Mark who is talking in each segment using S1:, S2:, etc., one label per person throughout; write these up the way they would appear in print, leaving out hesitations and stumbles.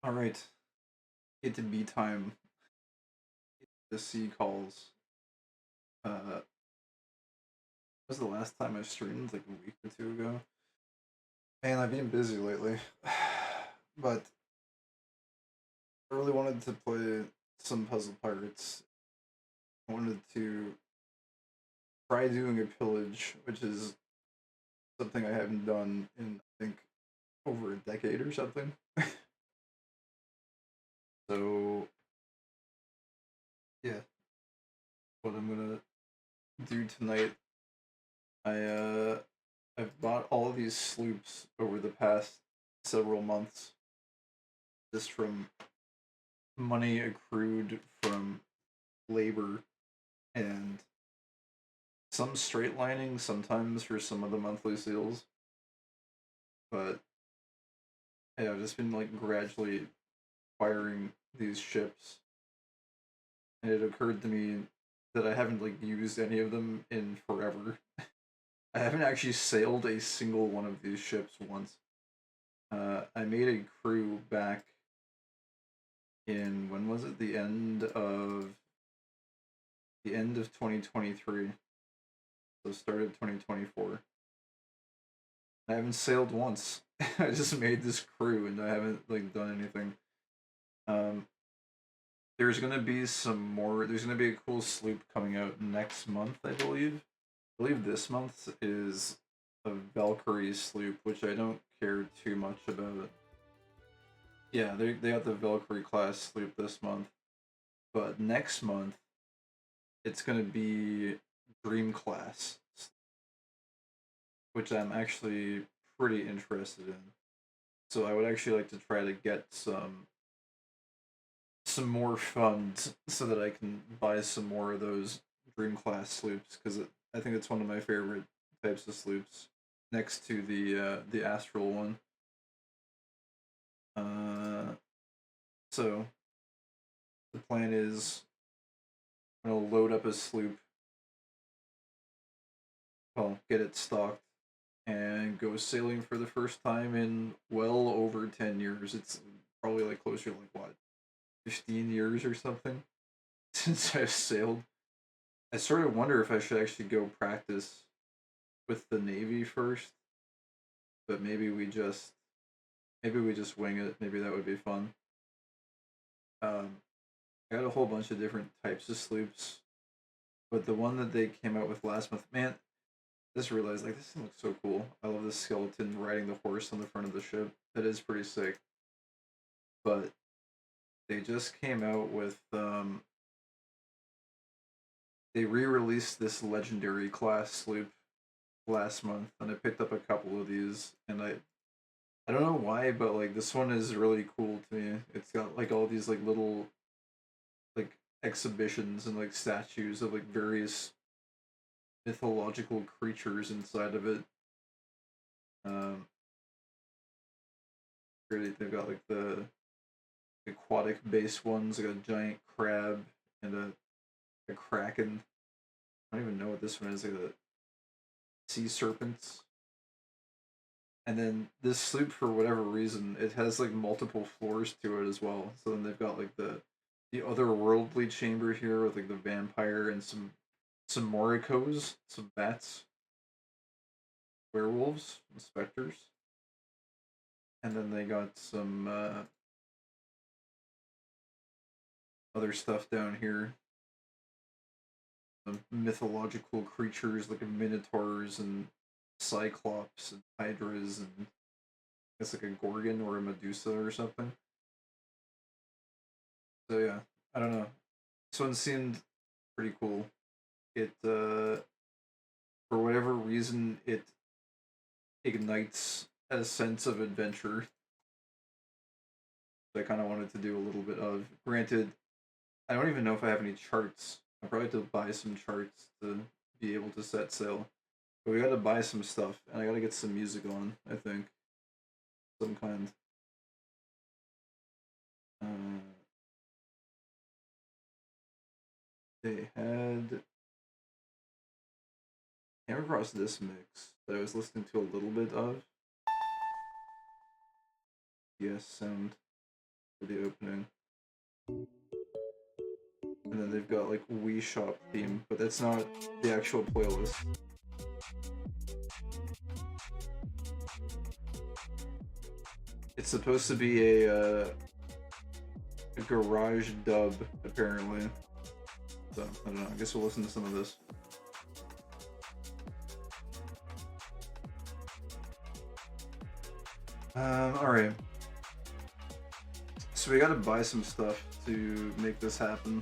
S1: All right, it to be time. The sea calls. Was the last time I streamed like a week or two ago? Man, I've been busy lately, but I really wanted to play some Puzzle Pirates. I wanted to try doing a pillage, which is something I haven't done in I think over a decade or something. So yeah, what I'm gonna do tonight. I I've bought all these sloops over the past several months, just from money accrued from labor and some straight lining sometimes for some of the monthly seals. But yeah, I've just been like gradually acquiring these ships, and it occurred to me that I haven't like used any of them in forever. I haven't actually sailed a single one of these ships once. I made a crew back in when was it? The end of 2023. So started 2024. I haven't sailed once. I just made this crew and I haven't like done anything. Um, there's gonna be some more. There's gonna be a cool sloop coming out next month, I believe. I believe this month is a Valkyrie sloop, which I don't care too much about. Yeah, they got the Valkyrie class sloop this month, but next month it's gonna be Dream class, which I'm actually pretty interested in. So I would actually like to try to get some more funds so that I can buy some more of those Dream class sloops because I think it's one of my favorite types of sloops next to the Astral one. Uh, so the plan is I'm gonna load up a sloop, well, get it stocked, and go sailing for the first time in well over 10 years. It's probably like closer to like what 15 years or something since I've sailed. I sort of wonder if I should actually go practice with the Navy first, but maybe we just wing it. Maybe that would be fun. Um, I got a whole bunch of different types of sloops, but the one that they came out with last month, man, I just realized like this thing looks so cool. I love this skeleton riding the horse on the front of the ship. That is pretty sick. But they just came out with they re-released this legendary class sloop last month, and I picked up a couple of these, and I don't know why, but like this one is really cool to me. It's got like all these like little like exhibitions and like statues of like various mythological creatures inside of it. Um, really, they've got like the aquatic based ones, like a giant crab and a kraken. I don't even know what this one is, like the sea serpents. And then this sloop, for whatever reason, it has like multiple floors to it as well. So then they've got like the otherworldly chamber here with like the vampire and some moricos, some bats, werewolves, and specters, and then they got some other stuff down here. Some mythological creatures like minotaurs and cyclops and hydras and it's like a gorgon or a medusa or something. So yeah, I don't know. This one seemed pretty cool. It for whatever reason it ignites a sense of adventure that I kind of wanted to do a little bit of. Granted, I don't even know if I have any charts. I probably have to buy some charts to be able to set sail. But we got to buy some stuff, and I got to get some music on. I think some kind. Uh, they had came across this mix that I was listening to a little bit of. Yes, sound. for the opening. And then they've got like Wii Shop theme, but that's not the actual playlist. It's supposed to be a garage dub, apparently. So, I don't know, I guess we'll listen to some of this. Alright. So we gotta buy some stuff to make this happen.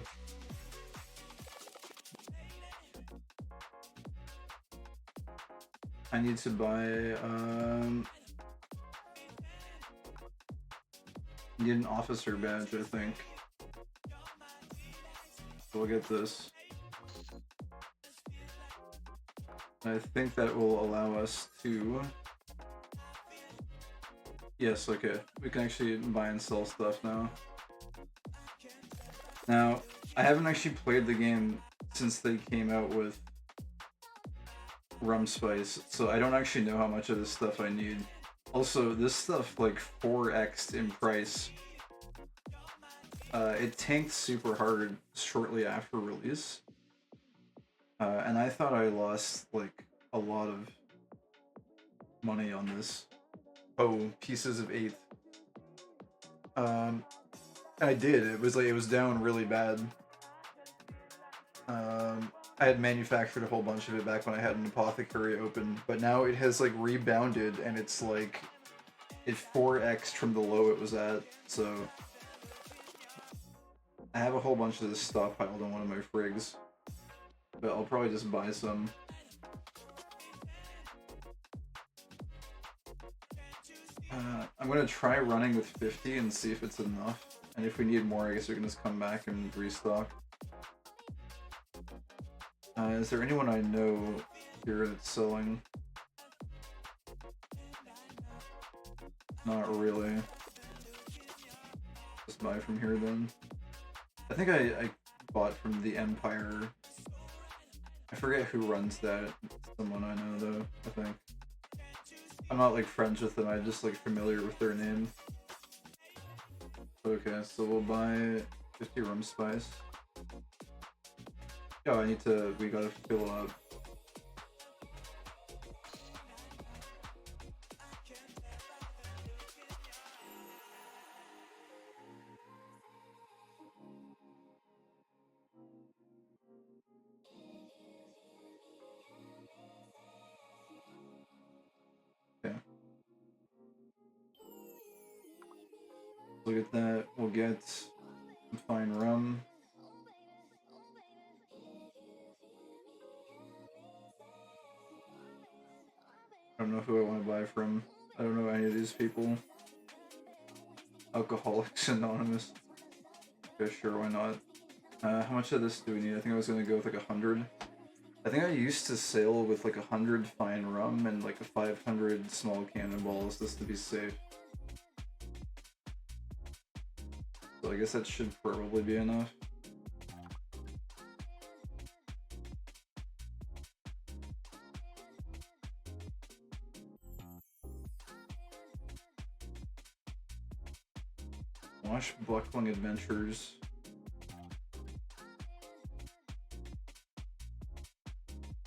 S1: I need to buy, need an officer badge, I think. So we'll get this. And I think that will allow us to... Yes, okay. We can actually buy and sell stuff now. Now, I haven't actually played the game since they came out with Rum Spice, so I don't actually know how much of this stuff I need. Also, this stuff like 4x'd in price. It tanked super hard shortly after release. And I thought I lost like a lot of money on this. Oh, Pieces of Eighth. I did. It was down really bad. I had manufactured a whole bunch of it back when I had an apothecary open, but now it has like rebounded and it's like it 4x'd from the low it was at. So I have a whole bunch of this stockpiled on one of my frigs, but I'll probably just buy some. I'm gonna try running with 50 and see if it's enough, and if we need more, I guess we can just come back and restock. Is there anyone I know here that's selling? Not really. Just buy from here then. I think I bought from the Empire. I forget who runs that. It's someone I know though, I think. I'm not like friends with them, I'm just like familiar with their name. Okay, so we'll buy 50 Rum Spice. Oh, we gotta fill up. Okay. Look at that, we'll get some fine rum. I don't know who I want to buy from. I don't know any of these people. Alcoholics Anonymous. Okay, sure, why not? How much of this do we need? I think I was gonna go with like 100. I think I used to sail with like 100 fine rum and like a 500 small cannonballs just to be safe. So I guess that should probably be enough. Swashbuckling Adventures.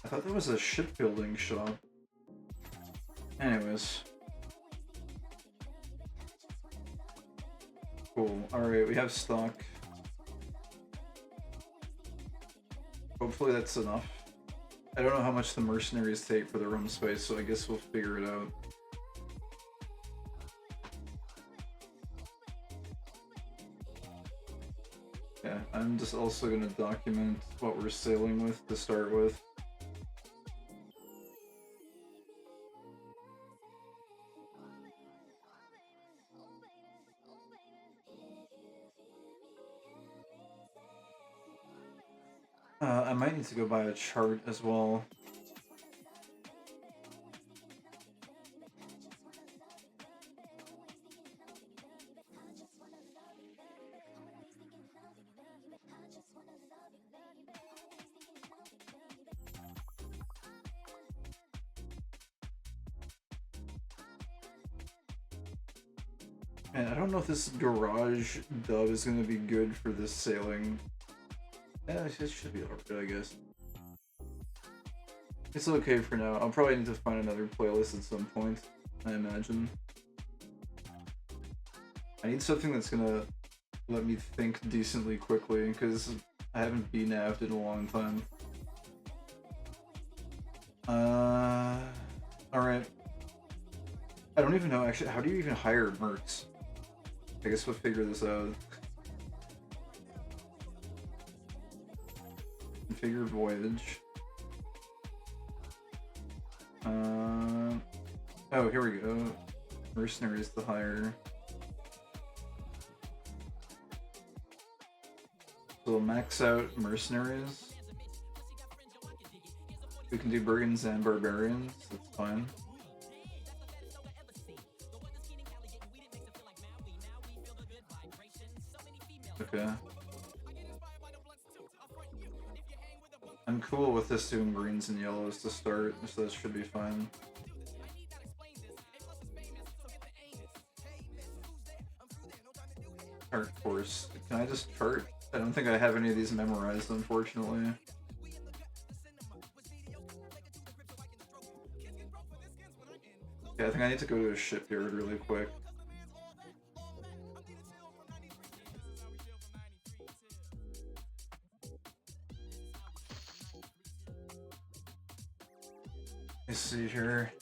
S1: I thought that was a shipbuilding shop. Anyways. Cool. Alright, we have stock. Hopefully that's enough. I don't know how much the mercenaries take for the rum spice, so I guess we'll figure it out. Yeah, I'm just also gonna document what we're sailing with to start with. I might need to go buy a chart as well. And I don't know if this garage dub is gonna be good for this sailing. Yeah, it should be alright, I guess. It's okay for now. I'll probably need to find another playlist at some point, I imagine. I need something that's gonna let me think decently quickly, because I haven't BNAV'd in a long time. Alright. I don't even know, actually, how do you even hire mercs? I guess we'll figure this out. Configure voyage. Oh, here we go. Mercenaries to hire. So we'll max out mercenaries. We can do brigands and barbarians, that's fine. Okay. I'm cool with this doing greens and yellows to start, so that should be fine. Chart course. Can I just chart? I don't think I have any of these memorized, unfortunately. Yeah, I think I need to go to a shipyard really quick. Let's see here.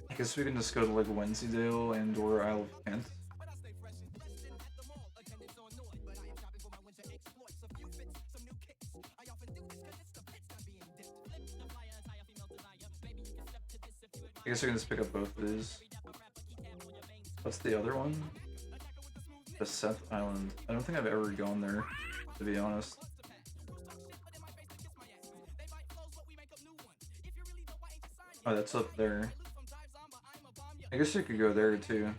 S1: I guess we can just go to like Wensleydale and or Isle of Kent. I guess we can just pick up both of these. What's the other one? The Seth Island. I don't think I've ever gone there, to be honest. Oh, that's up there. I guess you could go there too.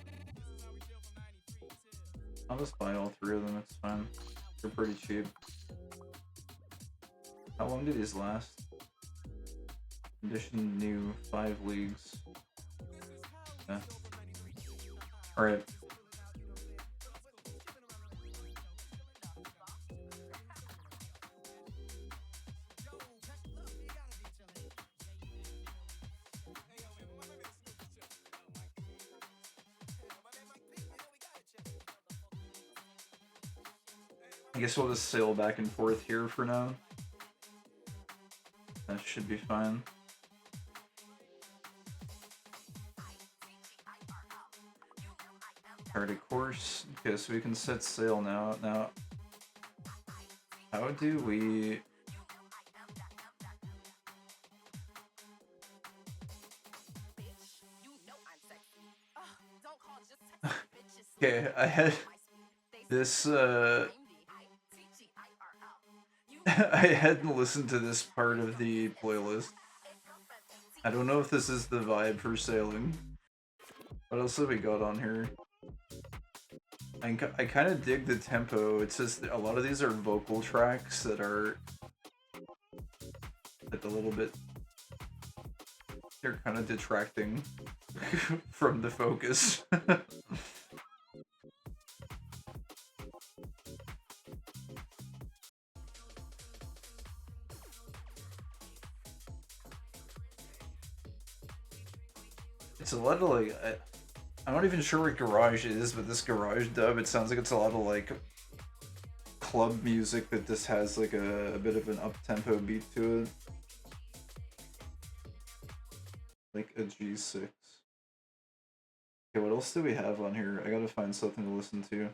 S1: I'll just buy all three of them, it's fine. They're pretty cheap. How long do these last? Condition new, 5 leagues. Yeah. Alright. I guess we'll just sail back and forth here for now. That should be fine. Alright, of course. Okay, so we can set sail now. Now, how do we... Okay, I had this, I hadn't listened to this part of the playlist. I don't know if this is the vibe for sailing. What else have we got on here? I kind of dig the tempo. It's just a lot of these are vocal tracks that are like a little bit... They're kind of detracting from the focus. It's a lot of like... I'm not even sure what garage is, but this garage dub, it sounds like it's a lot of like club music that just has like a bit of an up-tempo beat to it. Like a G6. Okay, what else do we have on here? I gotta find something to listen to.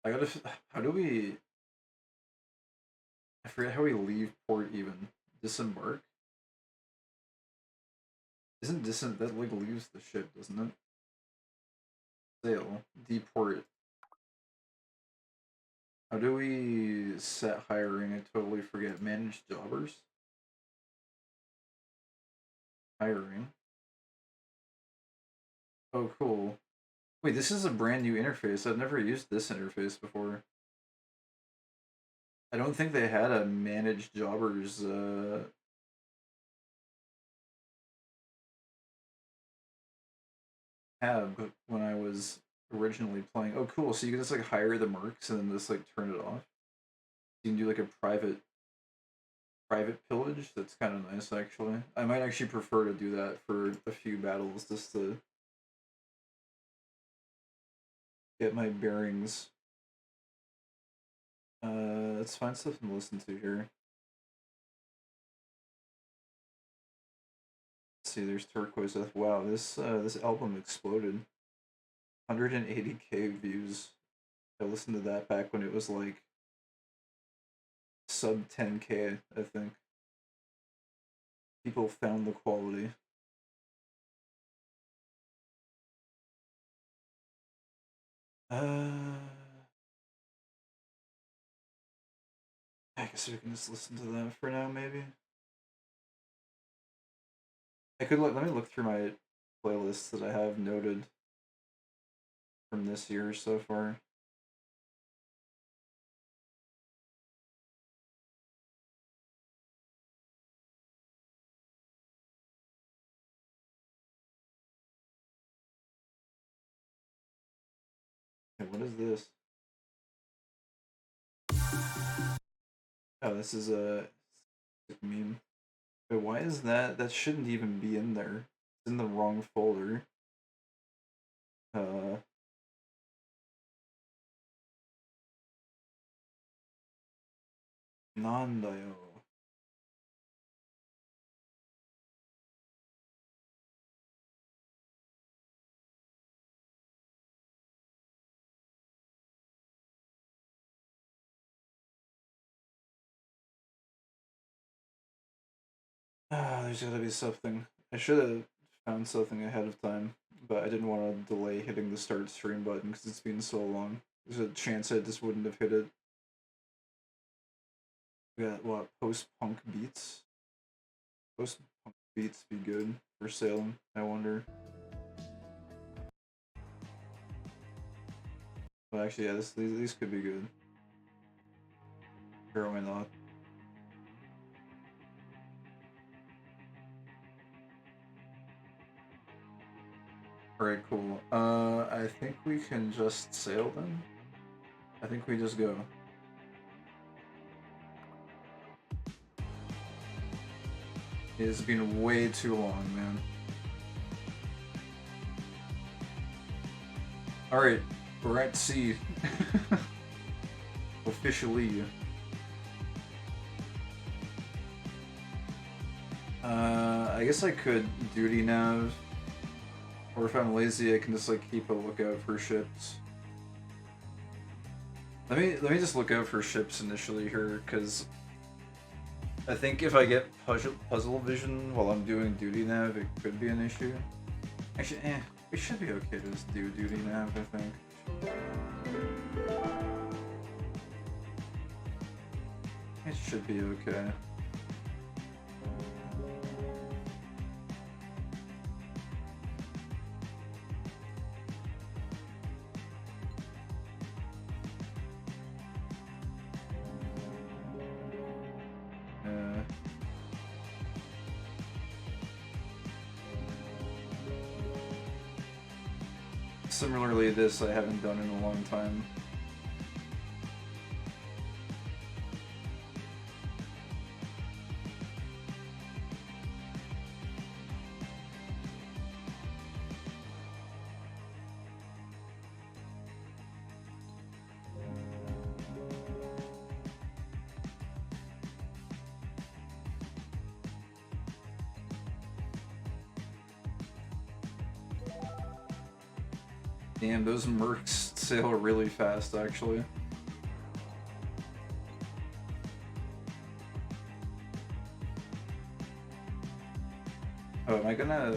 S1: How do we... I forget how we leave port even. Disembark? Isn't that like leaves the ship, doesn't it? Sail. Deport. How do we set hiring? I totally forget. Manage jobbers? Hiring. Oh, cool. Wait, this is a brand new interface. I've never used this interface before. I don't think they had a manage jobbers tab when I was originally playing. Oh, cool. So you can just like hire the mercs and then just like turn it off. You can do like a private pillage. That's kind of nice, actually. I might actually prefer to do that for a few battles just to get my bearings. Let's find something to listen to here. Let's see, there's Turquoise Death. Wow, this album exploded. 180K views. I listened to that back when it was like sub 10K, I think. People found the quality. I guess we can just listen to that for now, maybe. I could let me look through my playlists that I have noted from this year so far. Hey, what is this? Oh, this is a meme. Wait, why is that? That shouldn't even be in there. It's in the wrong folder. Non-dio. There's gotta be something. I should have found something ahead of time, but I didn't want to delay hitting the start stream button because it's been so long. There's a chance I just wouldn't have hit it. We got what, post-punk beats? Post-punk beats be good for Salem, I wonder. But actually, yeah, these could be good. Sure, why not? Alright, cool. I think we can just sail then? I think we just go. It has been way too long, man. Alright, we're at sea. Officially. I guess I could duty nav. Or if I'm lazy, I can just like keep a lookout for ships. Let me just look out for ships initially here, because I think if I get puzzle vision while I'm doing duty nav, it could be an issue. Actually, it should be okay to just do duty nav, I think. It should be okay. Similarly, this I haven't done in a long time. Damn, those mercs sail really fast, actually. Oh, am I gonna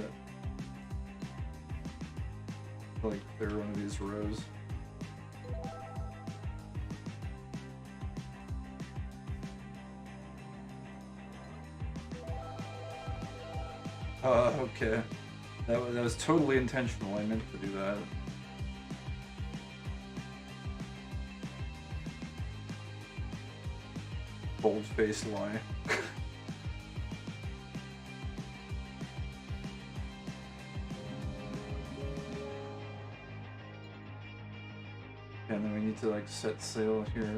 S1: like clear one of these rows? Okay. That was totally intentional. I meant to do that. bold-faced lie. And then we need to like set sail here.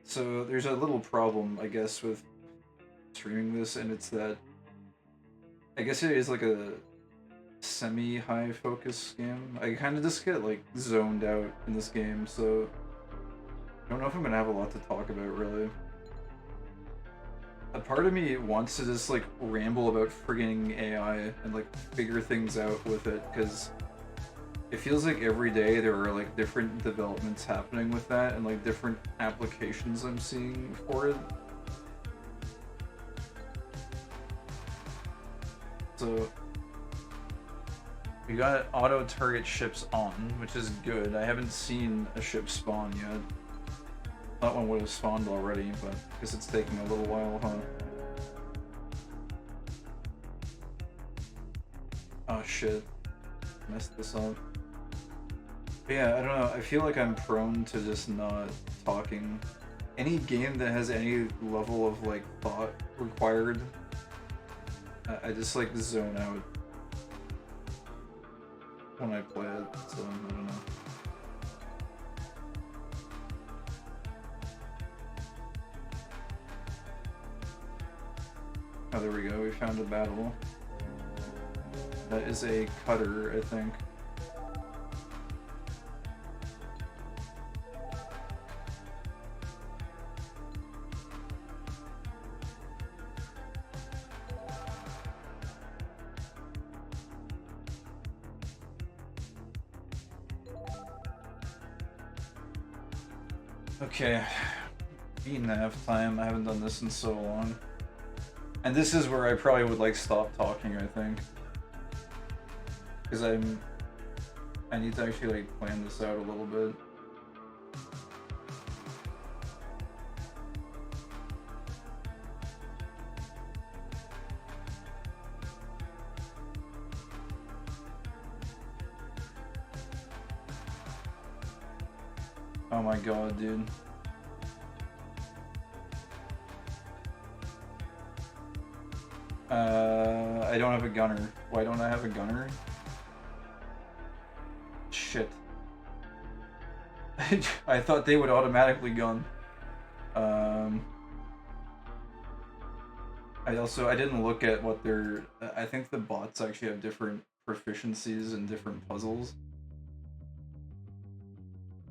S1: So there's a little problem, I guess, with streaming this, and it's that I guess it is like a semi-high focus game. I kind of just get like zoned out in this game, so I don't know if I'm gonna have a lot to talk about really. A part of me wants to just like ramble about frigging AI and like figure things out with it, because it feels like every day there are like different developments happening with that and like different applications I'm seeing for it. So we got auto target ships on, which is good. I haven't seen a ship spawn yet. Thought one would have spawned already, but I guess it's taking a little while, huh? Oh shit. Messed this up. But yeah, I don't know. I feel like I'm prone to just not talking. Any game that has any level of like thought required, I just like zone out when I play it, so I don't know. Oh, there we go. We found a battle. That is a cutter, I think. Okay, beating half time. I haven't done this in so long. And this is where I probably would like stop talking, I think. Because I need to actually like plan this out a little bit. Oh my god, dude. I don't have a gunner. Why don't I have a gunner? Shit. I thought they would automatically gun. I didn't look at what their... I think the bots actually have different proficiencies and different puzzles.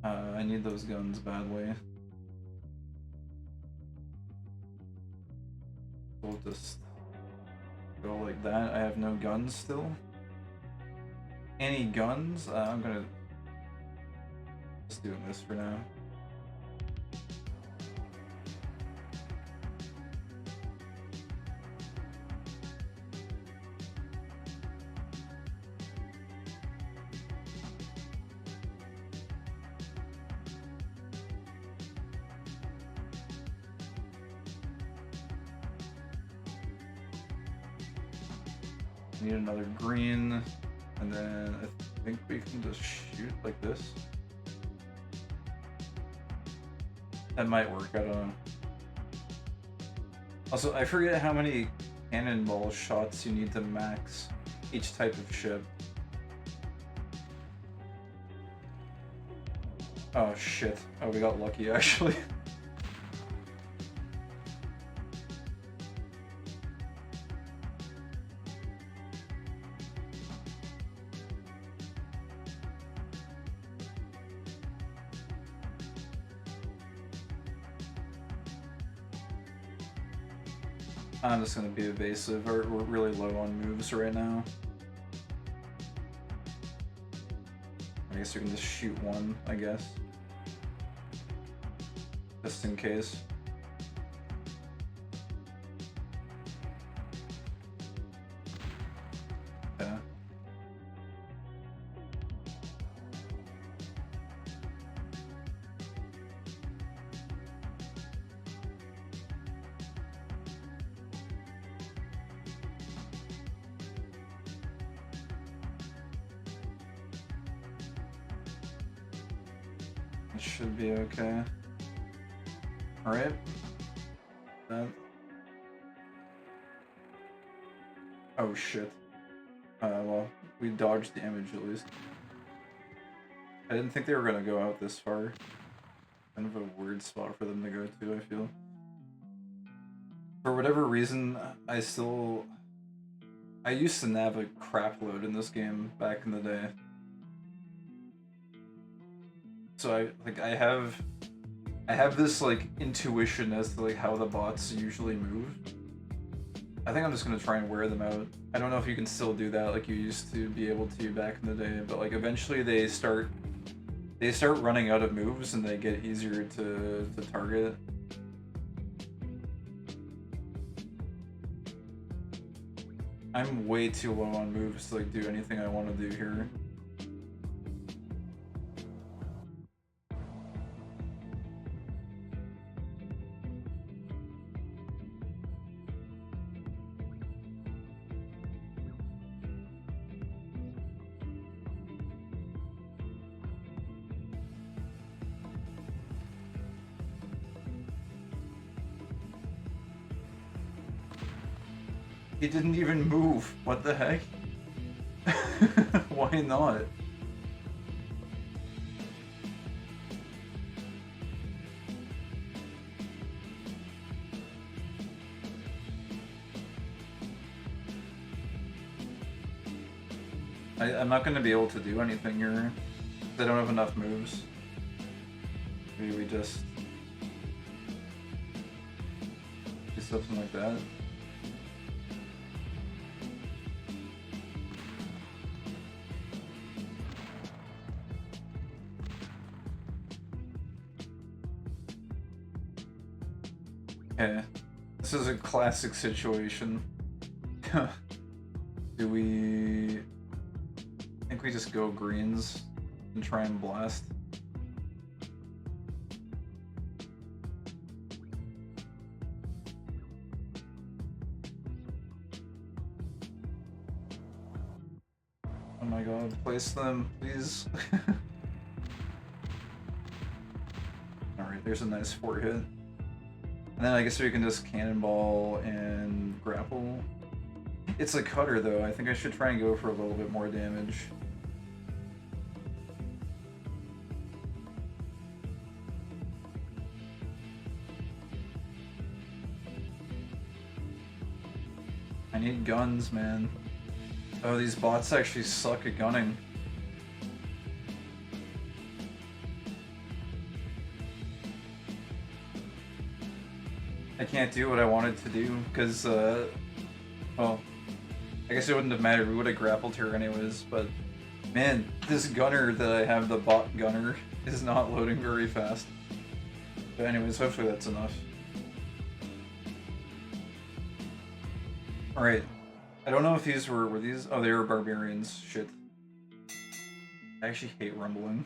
S1: I need those guns badly. We'll just go like that. I have no guns still. Any guns? I'm gonna just doing this for now. Need another green, and then I think we can just shoot like this. That might work, I don't know. Also, I forget how many cannonball shots you need to max each type of ship. Oh shit. Oh, we got lucky actually. I'm just gonna be evasive. We're really low on moves right now. I guess we can just shoot one, I guess. Just in case. should be okay. Alright. That. Oh shit. Well, we dodged damage at least. I didn't think they were gonna go out this far. Kind of a weird spot for them to go to, I feel. For whatever reason, I used to nav a crap load in this game back in the day. So I have this like intuition as to like how the bots usually move. I think I'm just gonna try and wear them out. I don't know if you can still do that like you used to be able to back in the day, but like eventually they start running out of moves and they get easier to target. I'm way too low on moves to like do anything I want to do here. He didn't even move. What the heck? Why not? I'm not going to be able to do anything here. I don't have enough moves. Maybe we just do something like that. Okay, this is a classic situation. Do we... I think we just go greens and try and blast. Oh my god, place them, please. Alright, there's a nice 4 hit. And then I guess we can just cannonball and grapple. It's a cutter though, I think I should try and go for a little bit more damage. I need guns, man. Oh, these bots actually suck at gunning. I can't do what I wanted to do, because, well, I guess it wouldn't have mattered, we would have grappled her anyways, but, man, this gunner that I have, the bot gunner, is not loading very fast. But anyways, hopefully that's enough. Alright, I don't know if these were these? Oh, they were barbarians, shit. I actually hate rumbling.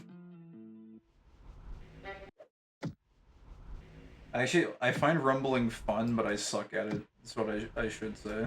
S1: I find rumbling fun, but I suck at it. That's what I should say.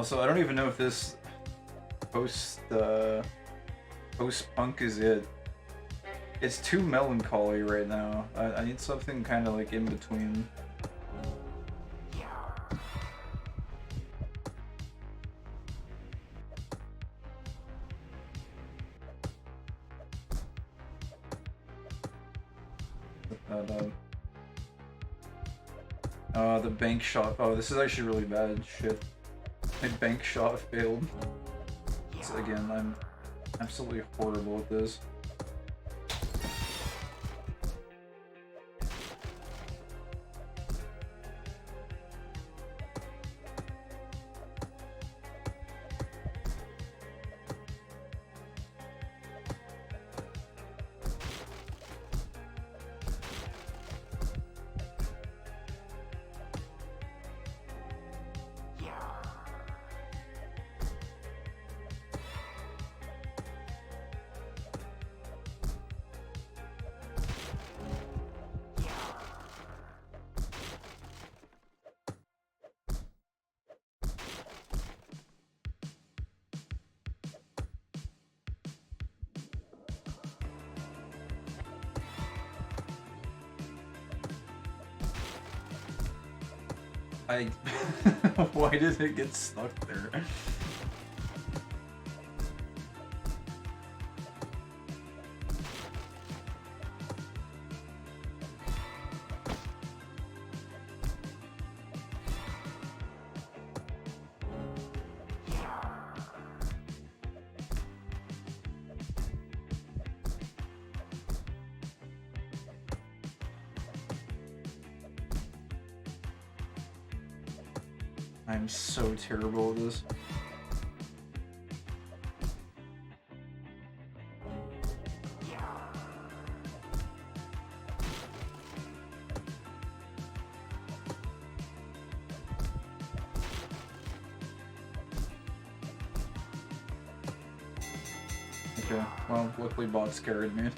S1: Also, I don't even know if this post-punk is it. It's too melancholy right now. I need something kind of like in between. The bank shot. Oh, this is actually really bad. Shit. My bank shot failed. So again, I'm absolutely horrible at this. Why did it get stuck there? I'm so terrible at this. Okay, well, luckily bot scared me.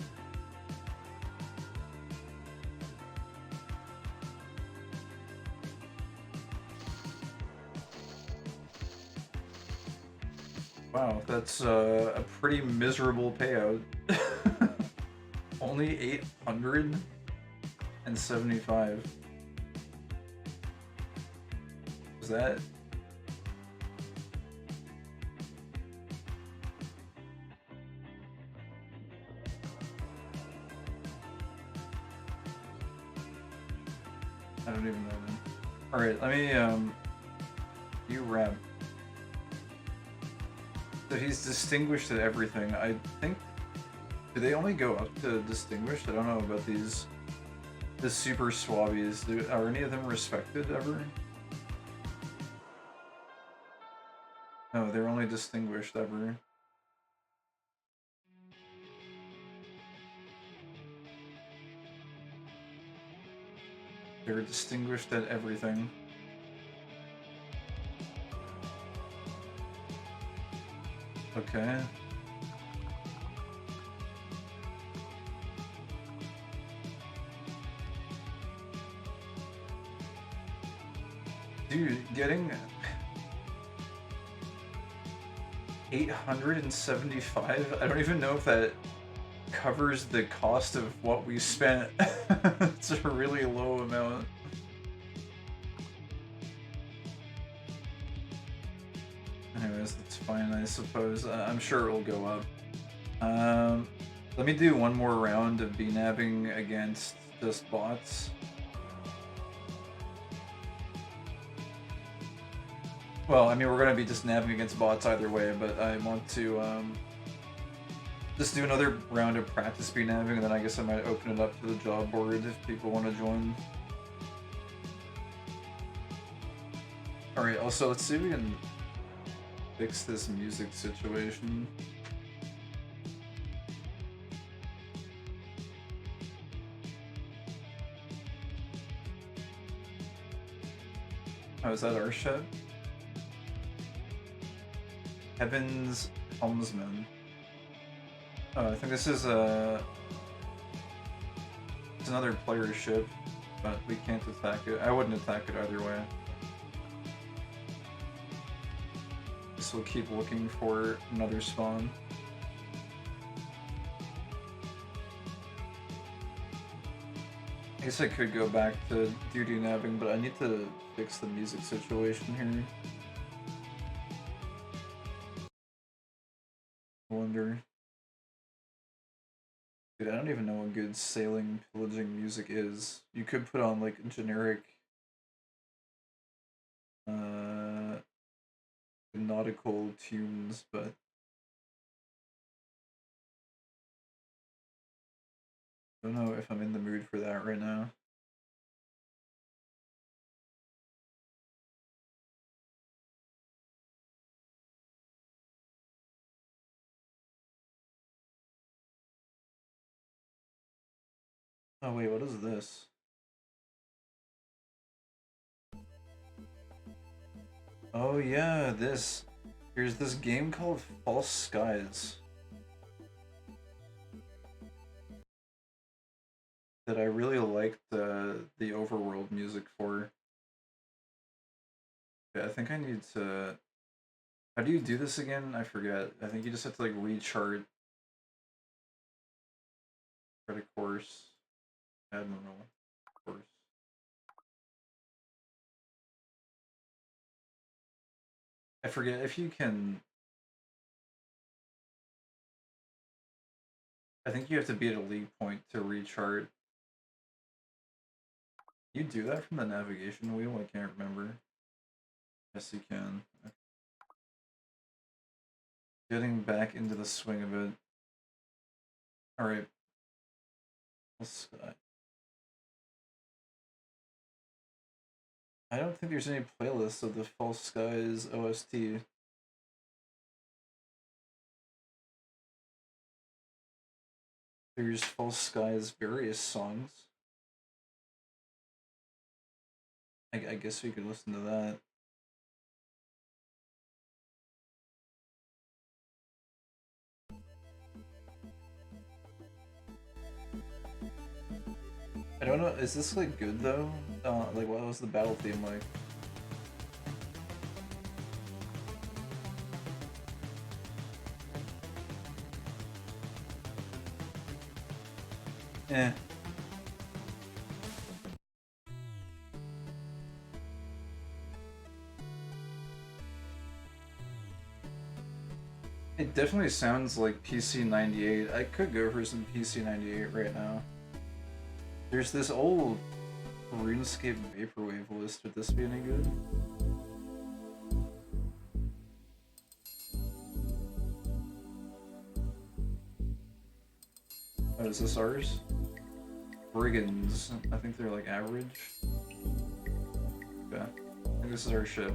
S1: Wow, that's a pretty miserable payout. Only 875. Is that? I don't even know then. Alright, let me, you rep. So he's distinguished at everything. I think... Do they only go up to distinguished? I don't know about these... The super swabbies. Are any of them respected ever? No, they're only distinguished ever. They're distinguished at everything. Okay. Dude, getting 875? I don't even know if that covers the cost of what we spent. It's a really low amount. Anyways, that's fine, I suppose. I'm sure it'll go up. Let me do one more round of B-nabbing against just bots. Well, I mean, we're gonna be just nabbing against bots either way, but I want to just do another round of practice B-nabbing, and then I guess I might open it up to the job board if people want to join. Alright, also, let's see if we can fix this music situation. Oh, is that our shit? Heaven's Helmsman. Oh, I think this is it's another player ship, but we can't attack it. I wouldn't attack it either way. guess we'll keep looking for another spawn. I guess I could go back to duty nabbing, but I need to fix the music situation here. I wonder. Dude, I don't even know what good sailing, pillaging music is. You could put on like generic nautical tunes, but I don't know if I'm in the mood for that right now. Oh wait, what is this? Oh yeah, this. There's this game called False Skies that I really liked the overworld music for. Yeah, I think I need to. How do you do this again? I forget. I think you just have to like rechart a course. Admiral course. I forget if you can. I think you have to be at a league point to rechart. You do that from the navigation wheel? I can't remember. Yes, you can. Getting back into the swing of it. Alright. I don't think there's any playlists of the False Skies OST. There's False Skies various songs. I guess we could listen to that. I don't know, is this like good though? Like what was the battle theme like? Eh. It definitely sounds like PC98. I could go for some PC98 right now. There's this old RuneScape Vaporwave list. Would this be any good? Oh, is this ours? Brigands. I think they're like average. Okay. I think this is our ship.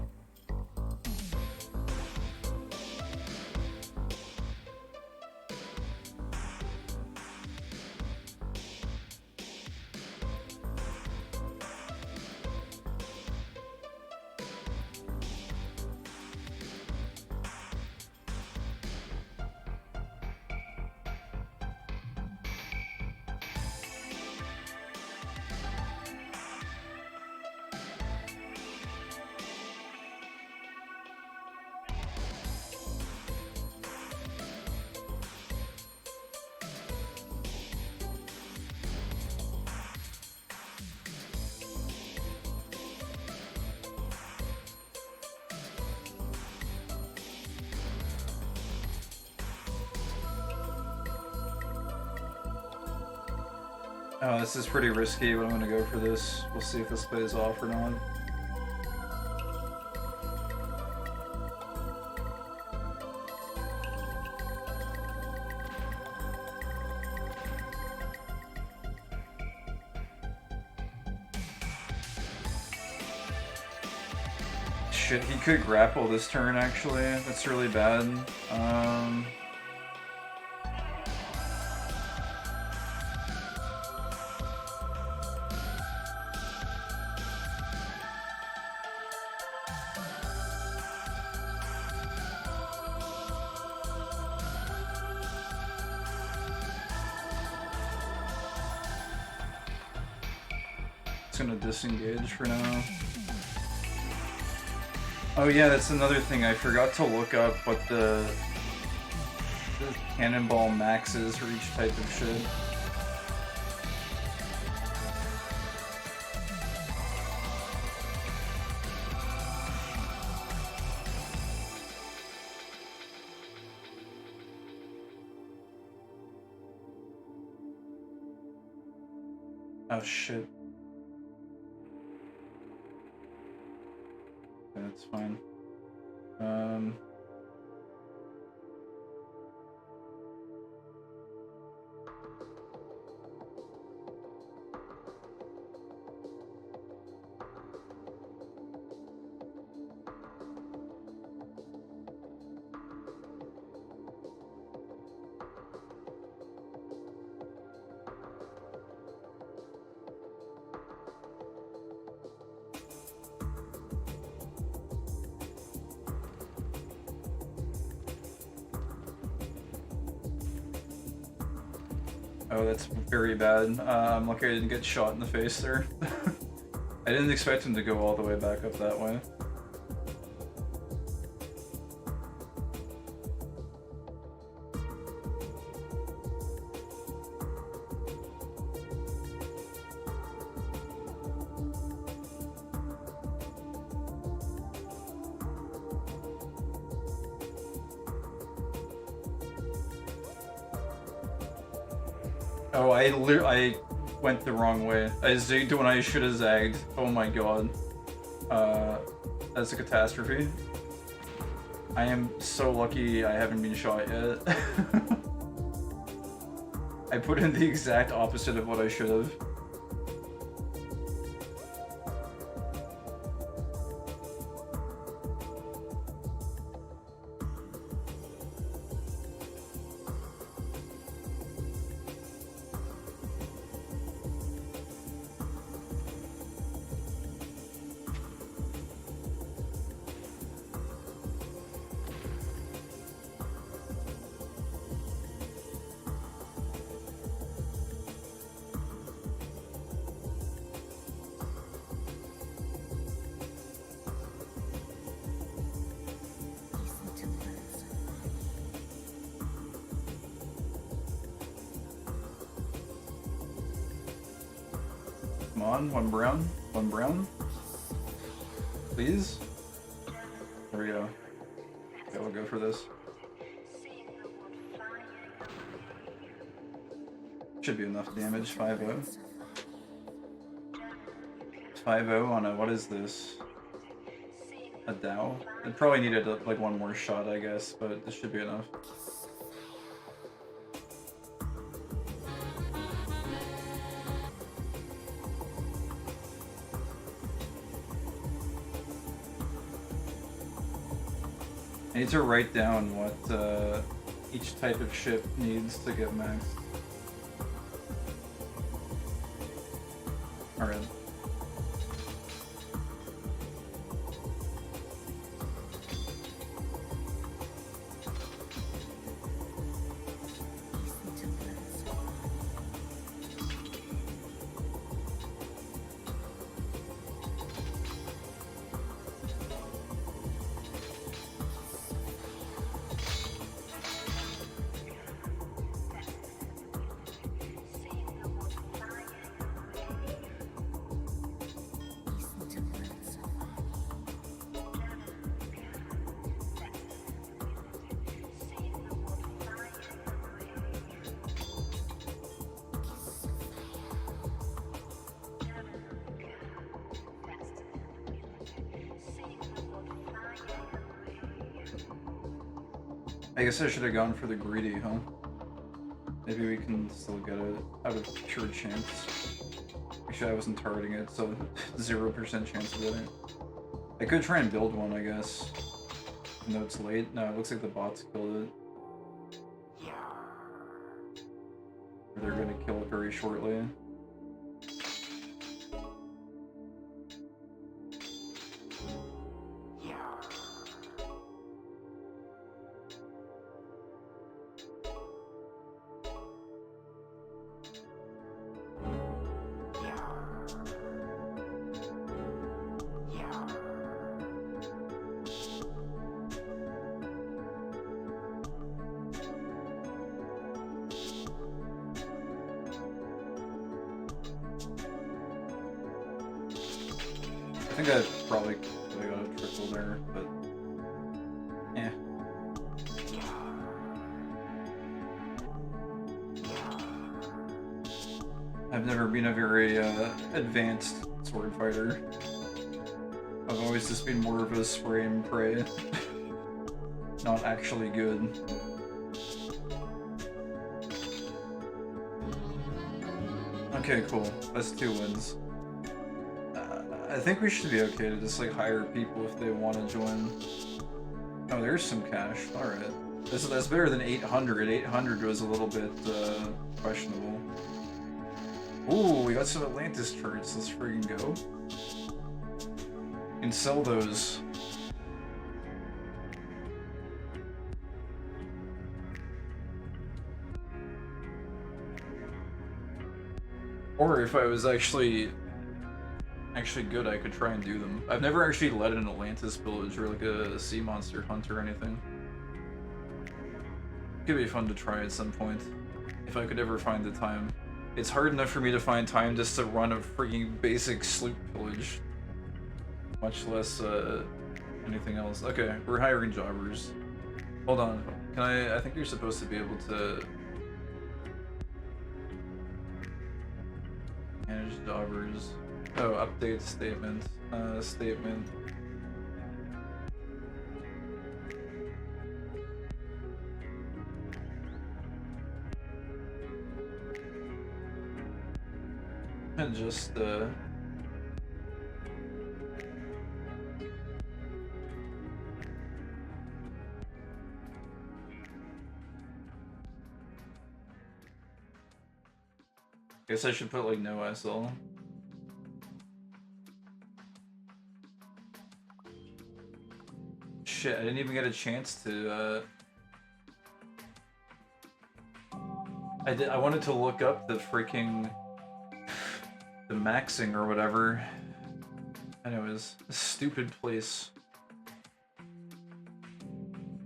S1: Oh, this is pretty risky, but I'm gonna go for this. We'll see if this plays off or not. Shit, he could grapple this turn actually. That's really bad. Gonna disengage for now. Oh yeah, that's another thing. I forgot to look up what the cannonball max is for each type of shit. Oh shit. That's fine. Oh, that's very bad. I'm lucky I didn't get shot in the face there. I didn't expect him to go all the way back up that way. Oh, I went the wrong way. I zigged when I should have zagged. Oh my god. That's a catastrophe. I am so lucky I haven't been shot yet. I put in the exact opposite of what I should have. Come on, one brown. One brown. Please? There we go. Okay, we'll go for this. Should be enough damage, 5-0. 5-0 on a, what is this? A Dow? It probably needed like one more shot, I guess, but this should be enough. I need to write down what each type of ship needs to get maxed. Alright. I guess I should have gone for the greedy, huh? Maybe we can still get it out of pure chance. Actually, I wasn't targeting it, so 0% chance of getting it. I could try and build one, I guess. Even though it's late. No, it looks like the bots killed it. Or they're gonna kill it very shortly. think I probably could have got a triple there, but yeah. I've never been a very advanced sword fighter. I've always just been more of a spray and pray. Not actually good. Okay, cool. That's 2 wins. I think we should be okay to just like hire people if they want to join. Oh, there's some cash. Alright. That's better than 800. 800 was a little bit questionable. Ooh, we got some Atlantis turrets. Let's friggin' go. And sell those. Or if I was actually good, I could try and do them. I've never actually led an Atlantis village or like a sea monster hunt or anything. Could be fun to try at some point, if I could ever find the time. It's hard enough for me to find time just to run a freaking basic sloop village. Much less anything else. Okay, we're hiring jobbers. Hold on, can I think you're supposed to be able to manage jobbers. Oh, update statement. Statement. And just guess I should put like no SL. Shit, I didn't even get a chance to I wanted to look up the freaking the maxing or whatever. Anyways, a stupid place.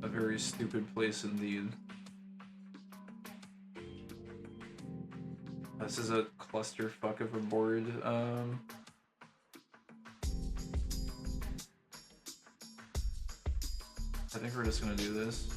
S1: A very stupid place indeed. This is a clusterfuck of a board. I think we're just gonna do this.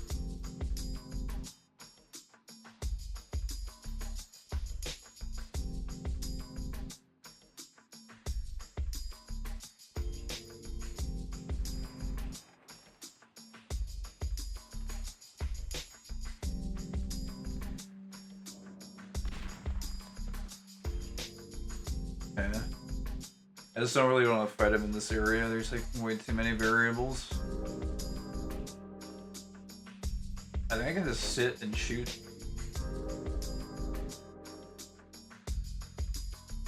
S1: Okay. I just don't really want to fight him in this area. There's like way too many variables. I think I can just sit and shoot.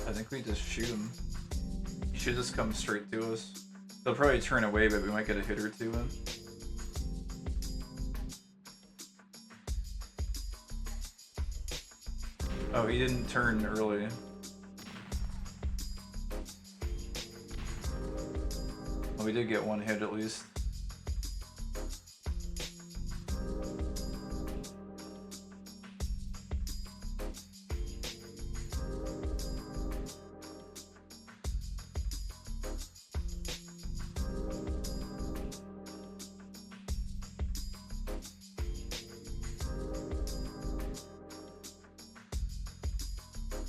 S1: I think we just shoot him. He should just come straight to us. They'll probably turn away, but we might get a hit or two in. Oh, he didn't turn early. Well, we did get one hit at least.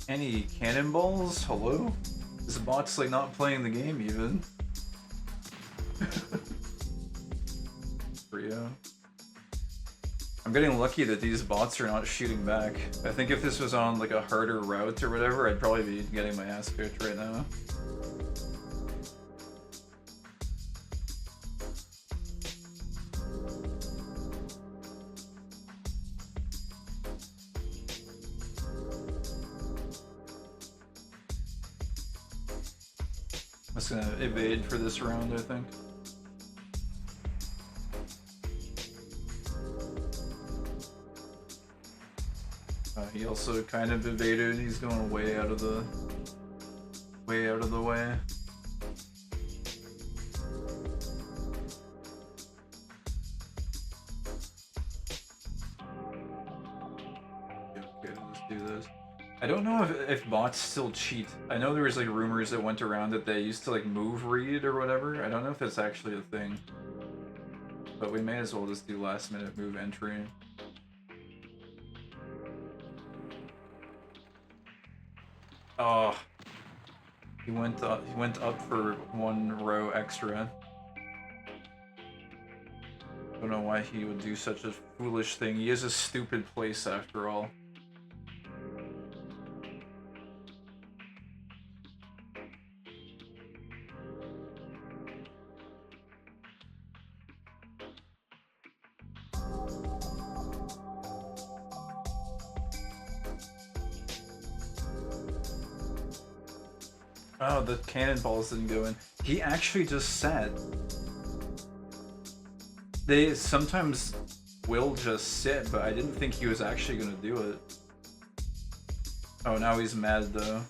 S1: Any cannonballs? Hello? This bot's like not playing the game even. Rio. I'm getting lucky that these bots are not shooting back. I think if this was on like a harder route or whatever, I'd probably be getting my ass kicked right now. I'm just gonna evade for this round, I think. He also kind of evaded. He's going way out of the way. Okay, let's do this. I don't know if bots still cheat. I know there was like rumors that went around that they used to like move read or whatever. I don't know if that's actually a thing. But we may as well just do last minute move entry. Oh, he went up for 1 row extra. Don't know why he would do such a foolish thing. He is a stupid place after all. Oh, the cannonballs didn't go in. He actually just sat. They sometimes will just sit, but I didn't think he was actually gonna do it. Oh, now he's mad though.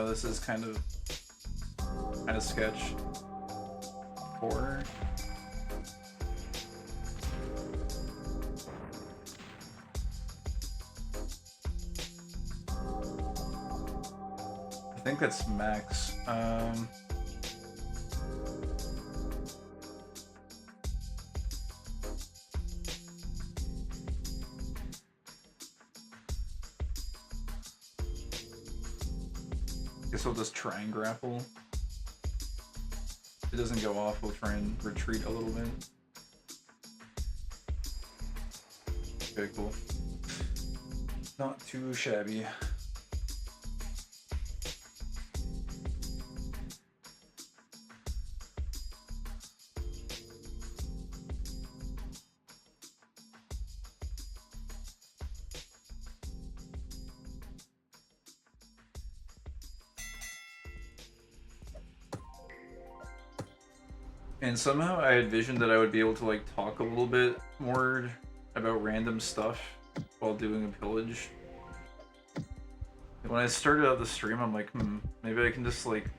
S1: This is kind of sketch. 4. I think that's max. Guess we'll just try and grapple. If it doesn't go off, we'll try and retreat a little bit. Okay, cool. Not too shabby. And somehow I envisioned that I would be able to like talk a little bit more about random stuff while doing a pillage. When I started out the stream, I'm like, maybe I can just like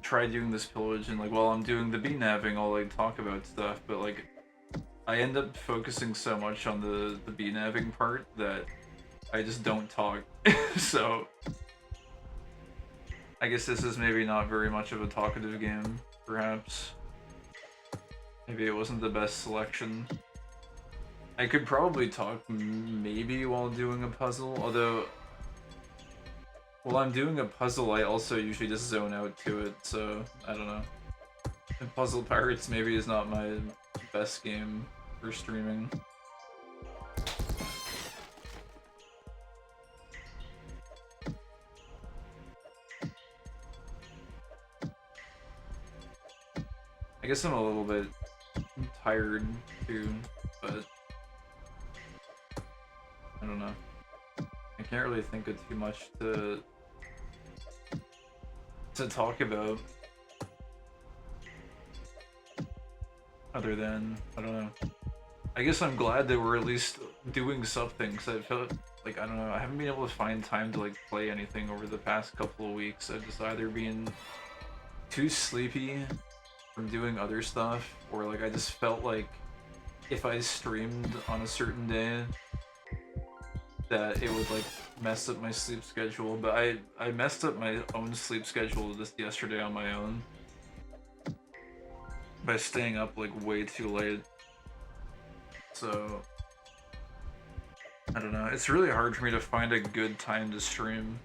S1: try doing this pillage and like while I'm doing the B-naving, I'll like talk about stuff. But like, I end up focusing so much on the B-naving part that I just don't talk. So I guess this is maybe not very much of a talkative game, perhaps. Maybe it wasn't the best selection. I could probably talk maybe while doing a puzzle, although while I'm doing a puzzle I also usually just zone out to it, so I don't know. And Puzzle Pirates maybe is not my best game for streaming. I guess I'm a little bit tired too, but I don't know. I can't really think of too much to talk about other than, I don't know. I guess I'm glad that we're at least doing something, because I felt like, I don't know, I haven't been able to find time to like play anything over the past couple of weeks. I've just either been too sleepy from doing other stuff, or like I just felt like if I streamed on a certain day that it would like mess up my sleep schedule. But I messed up my own sleep schedule just yesterday on my own by staying up like way too late. So I don't know, it's really hard for me to find a good time to stream,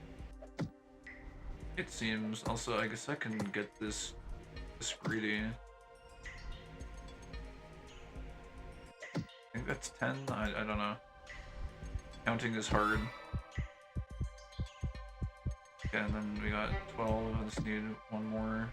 S1: it seems. Also, I guess I can get this greedy. I think that's 10? I don't know. Counting is hard. Okay, and then we got 12. I just need one more.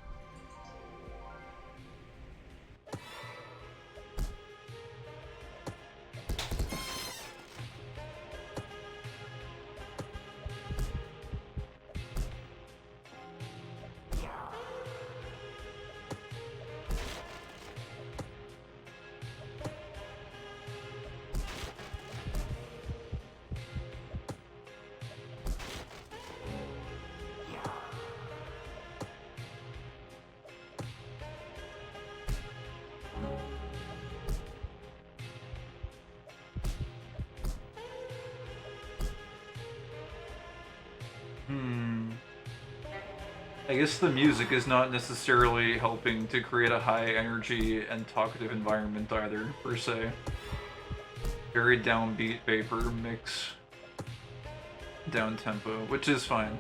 S1: I guess the music is not necessarily helping to create a high energy and talkative environment either, per se. Very downbeat vapor mix. Down tempo, which is fine.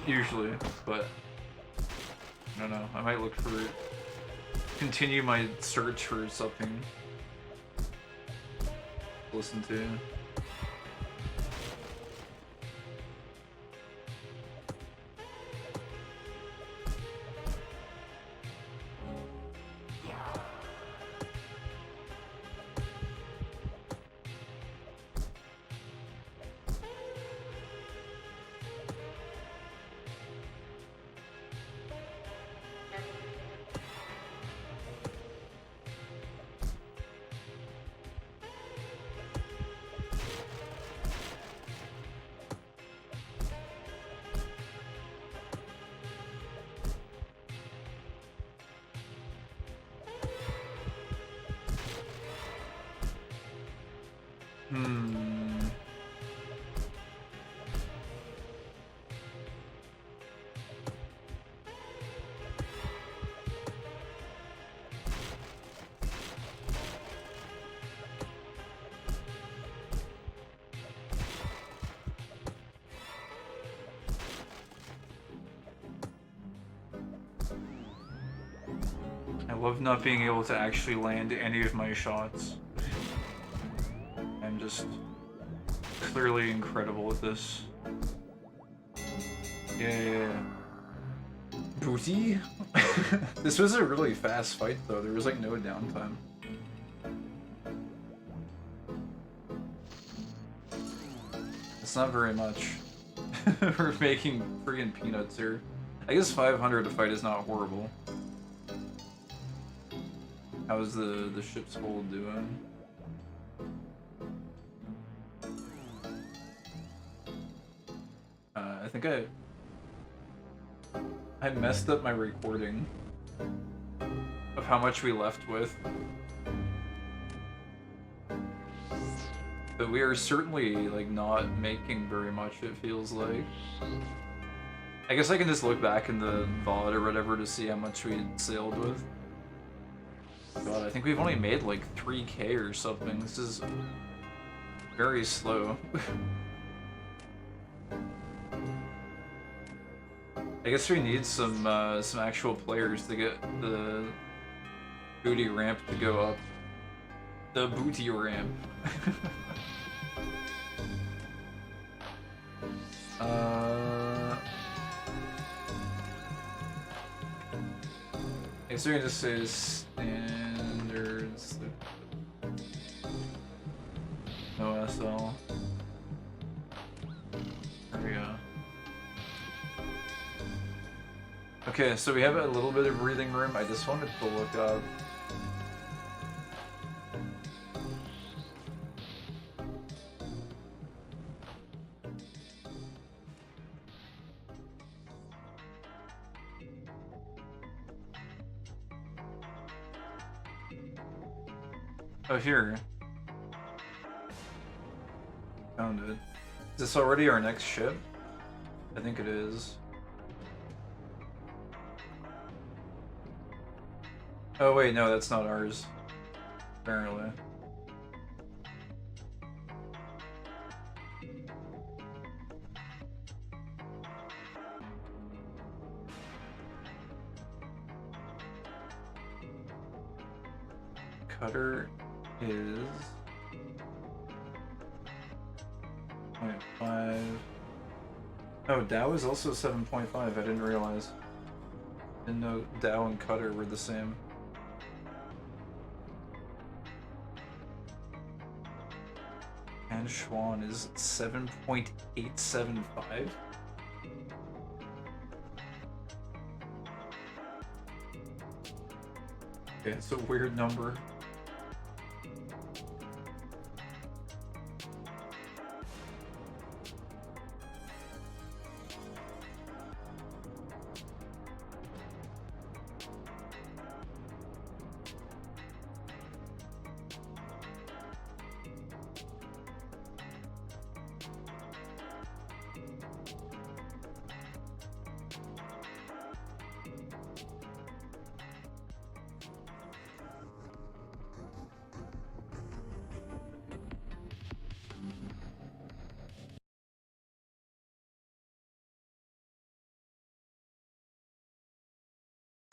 S1: Usually, but I don't know. I might look for it. Continue my search for something to listen to. I love not being able to actually land any of my shots. I'm just clearly incredible at this. Yeah. Booty? This was a really fast fight though, there was like no downtime. It's not very much. We're making friggin' peanuts here. I guess 500 to fight is not horrible. How's the ship's hold doing? I think I messed up my recording of how much we left with. But we are certainly like not making very much, it feels like. I guess I can just look back in the VOD or whatever to see how much we sailed with. God, I think we've only made like 3K or something. This is very slow. I guess we need some actual players to get the booty ramp to go up. The booty ramp. I guess we can just say standards. OSL. There we go. Okay, so we have a little bit of breathing room. I just wanted to look up. Oh, here. Found it. Is this already our next ship? I think it is. Oh wait, no, that's not ours. Apparently. Cutter is 0.5. Oh, Dow is also 7.5. I didn't realize. Didn't know Dow and Cutter were the same. And Schwan is 7.875. Okay, it's a weird number.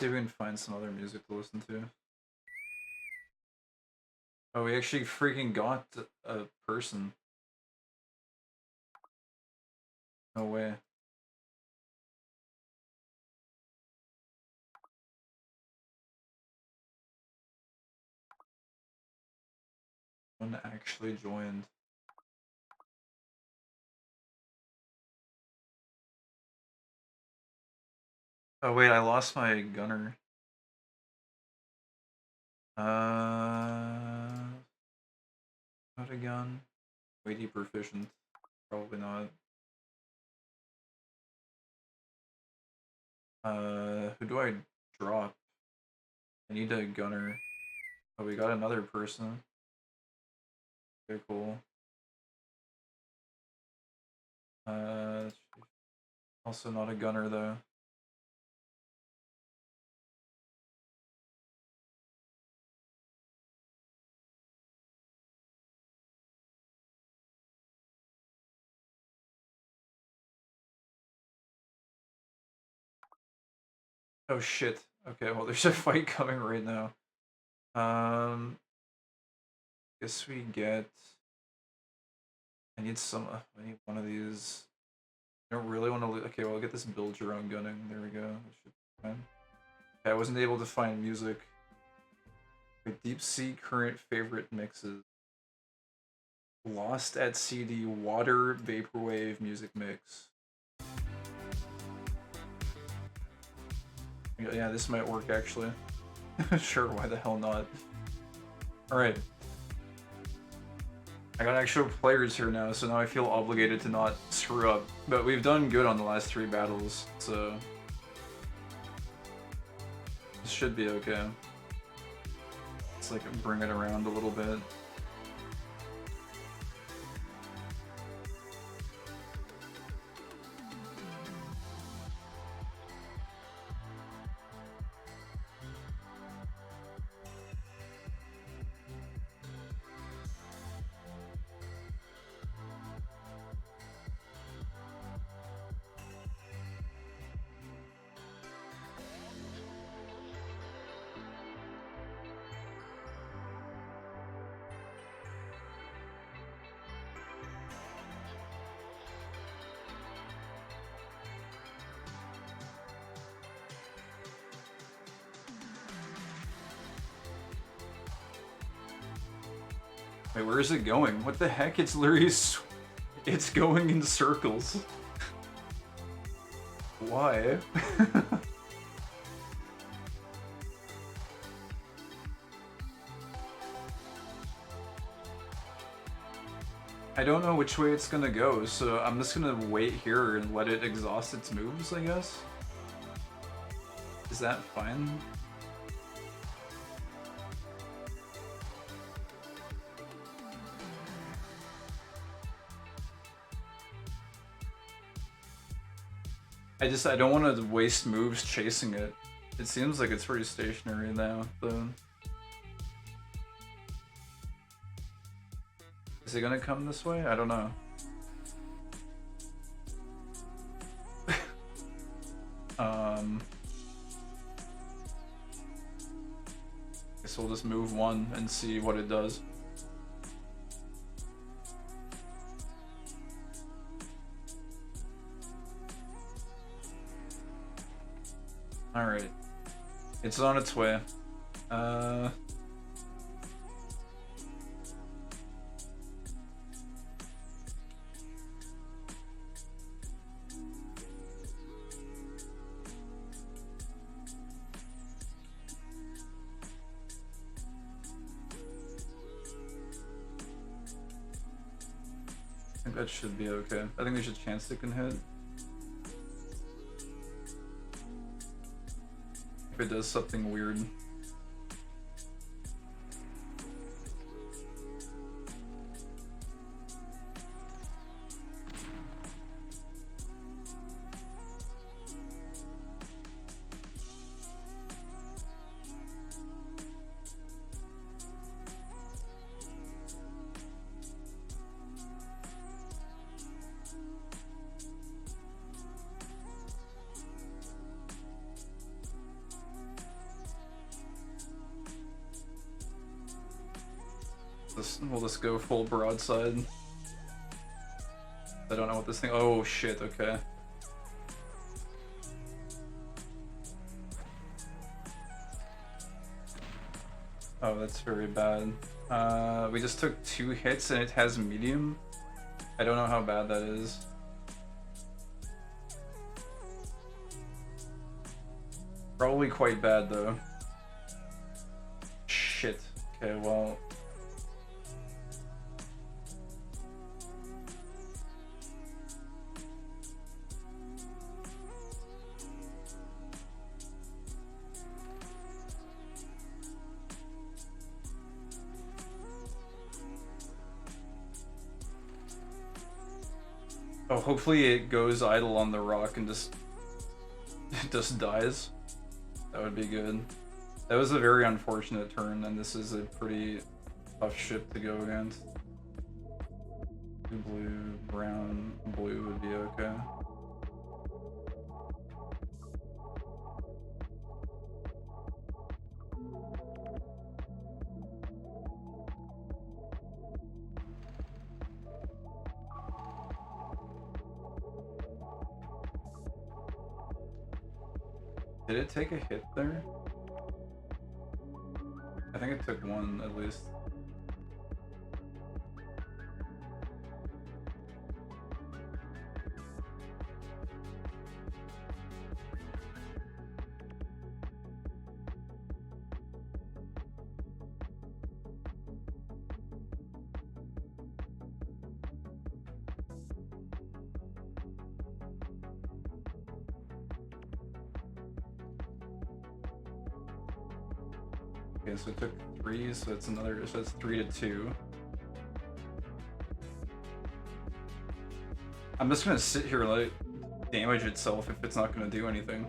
S1: See if we can find some other music to listen to. Oh, we actually freaking got a person. No way. One actually joined. Oh wait, I lost my gunner. Not a gun. Weighty proficient. Probably not. Who do I drop? I need a gunner. Oh, we got another person. Okay, cool. Also not a gunner though. Oh shit. Okay, well there's a fight coming right now. Guess we get. I need some. I need one of these. I don't really want to. Okay, well I'll get this build your own gunning. There we go. That should be fine. Okay, I wasn't able to find music. Deep Sea current favorite mixes. Lost at CD water vaporwave music mix. Yeah, this might work actually. Sure, why the hell not? Alright. I got actual players here now, so now I feel obligated to not screw up. But we've done good on the last 3 battles, so... this should be okay. Let's like bring it around a little bit. Wait, where is it going? What the heck? It's literally... it's going in circles. Why? I don't know which way it's gonna go, so I'm just gonna wait here and let it exhaust its moves, I guess? Is that fine? I don't want to waste moves chasing it. It seems like it's pretty stationary now, though. Is it gonna come this way? I don't know. Guess we'll just move one and see what it does. Alright. It's on its way. I think that should be okay. I think there's a chance it can hit. If it does something weird. just go full broadside. I don't know what this thing. Oh shit! Okay. Oh, that's very bad. We just took 2 hits and it has medium. I don't know how bad that is. Probably quite bad though. Shit. Okay, well. Oh, hopefully it goes idle on the rock and just dies. That would be good. That was a very unfortunate turn, and this is a pretty tough ship to go against. Blue, brown, blue would be okay. Did it take a hit there? I think it took 1 at least. Okay, so it took 3, so it's 3-2. I'm just gonna sit here and let it damage itself if it's not gonna do anything.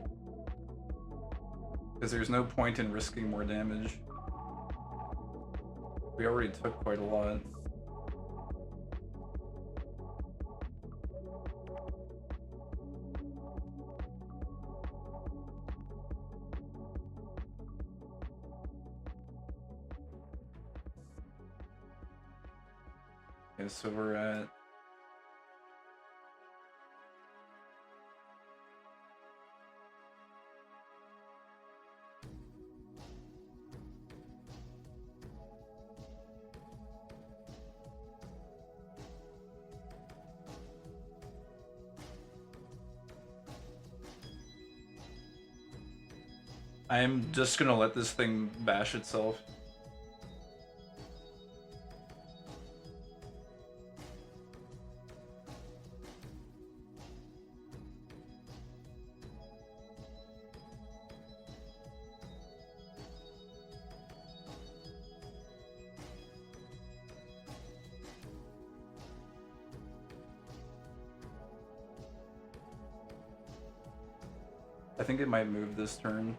S1: Because there's no point in risking more damage. We already took quite a lot. Okay, so we're at... I'm just gonna let this thing bash itself. I think it might move this turn.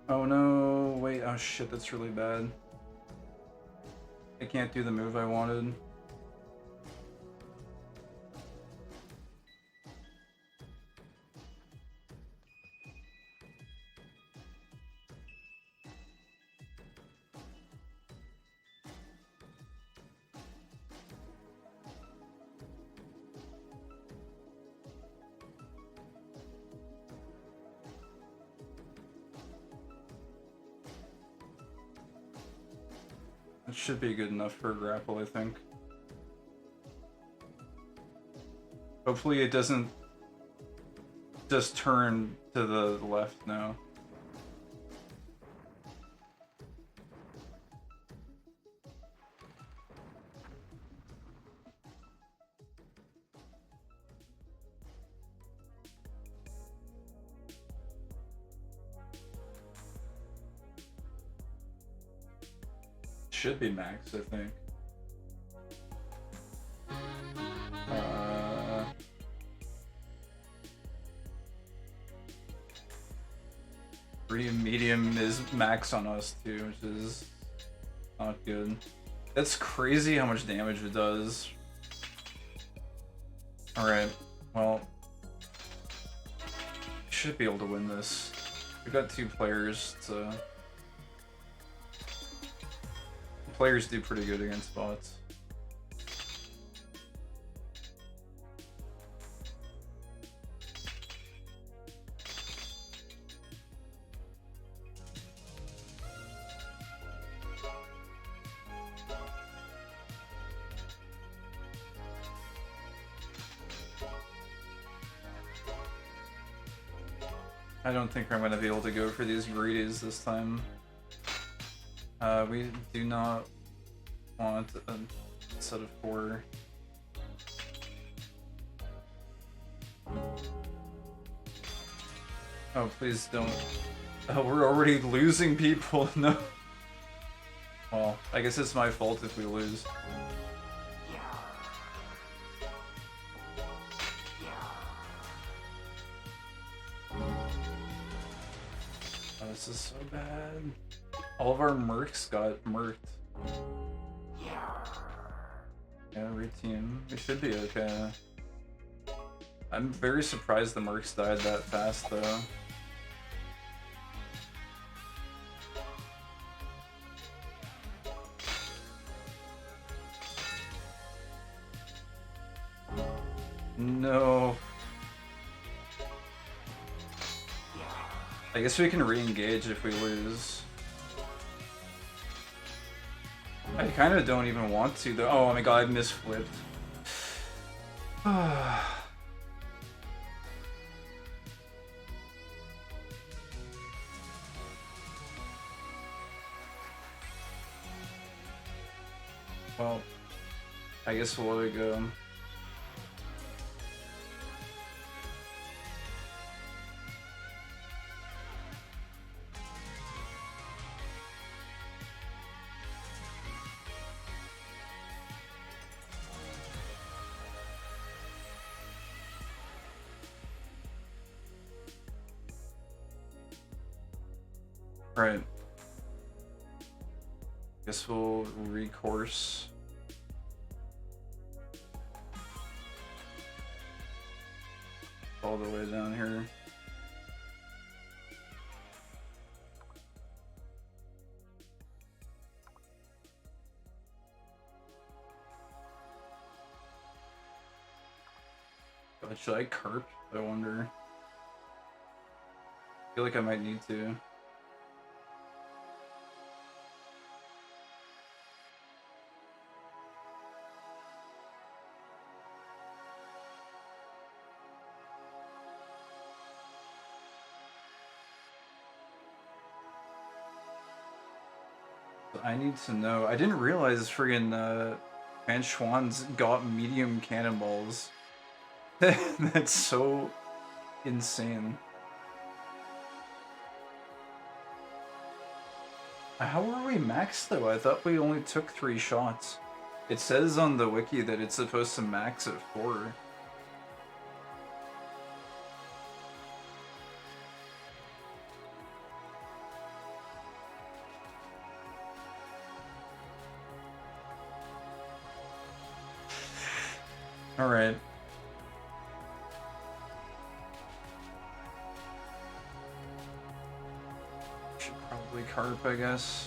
S1: Oh no, wait, oh shit, that's really bad. I can't do the move I wanted. It should be good enough for a grapple, I think. Hopefully it doesn't just turn to the left now. Should be max, I think. Medium is max on us too, which is not good. That's crazy how much damage it does. Alright, well, should be able to win this. We've got 2 players, so players do pretty good against bots. I don't think I'm going to be able to go for these greedies this time. We do not want a set of 4. Oh, please don't. Oh, we're already losing people. No. Well, I guess it's my fault if we lose. Oh, this is so bad. All of our mercs got murked. Yeah, reteam. We should be okay. I'm very surprised the mercs died that fast, though. No. I guess we can re-engage if we lose. I kind of don't even want to, though. Oh my god, I misflipped. Well, I guess we'll let it go. Right. Guess we'll recourse. All the way down here. God, should I carp? I wonder. I feel like I might need to. I need to know. I didn't realize friggin' Fan Schwann's got medium cannonballs. That's so insane. How were we maxed though? I thought we only took 3 shots. It says on the wiki that it's supposed to max at 4. Alright. Should probably carp, I guess.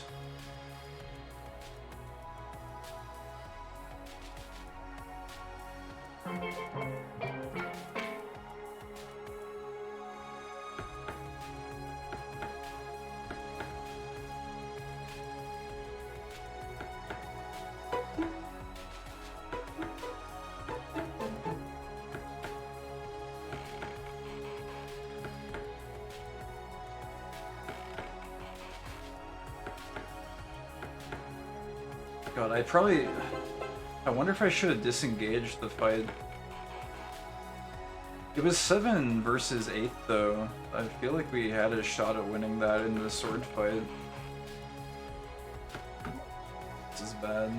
S1: God, I wonder if I should have disengaged the fight. It was 7 versus 8 though. I feel like we had a shot at winning that in the sword fight. This is bad.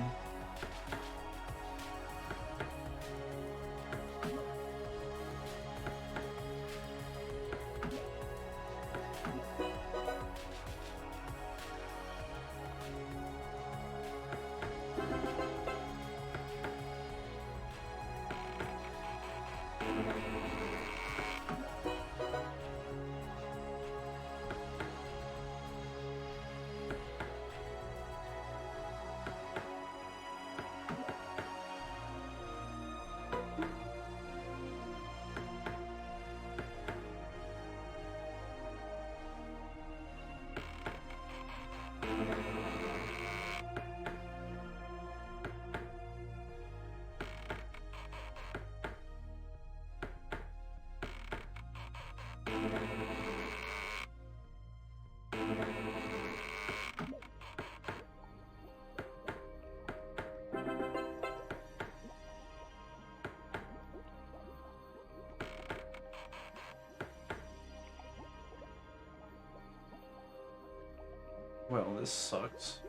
S1: Well, this sucks.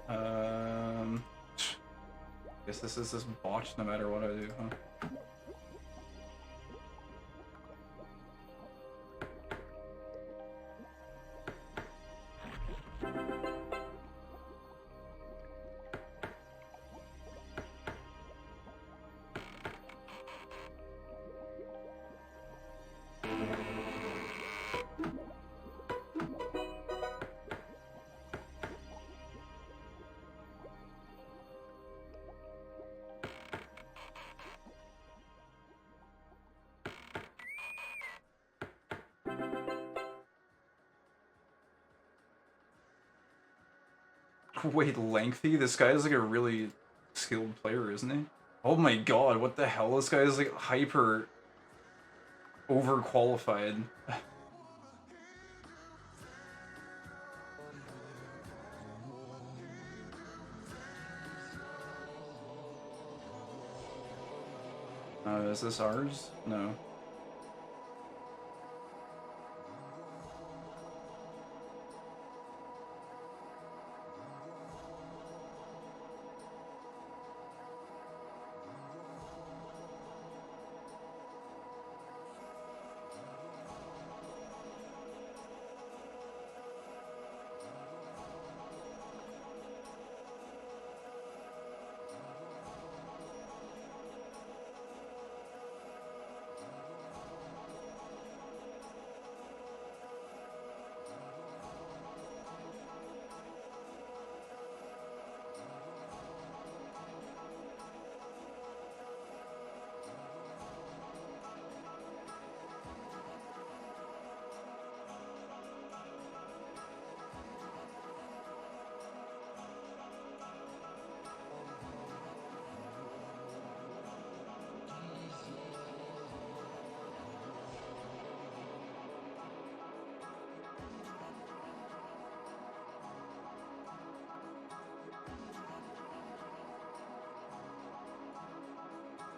S1: Guess this is just botched no matter what I do, huh? Wait, lengthy? This guy is like a really skilled player, isn't he? Oh my god, what the hell? This guy is like hyper overqualified. Is this ours? No.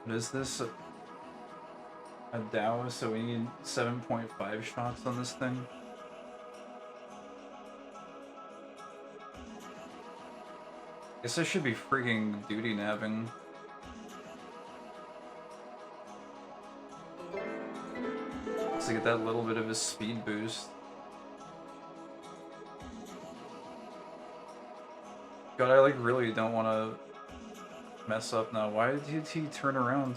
S1: What is this? A Dow, so we need 7.5 shots on this thing? Guess I should be freaking duty nabbing. To get that little bit of a speed boost. God, I like really don't want to mess up now. Why did he turn around?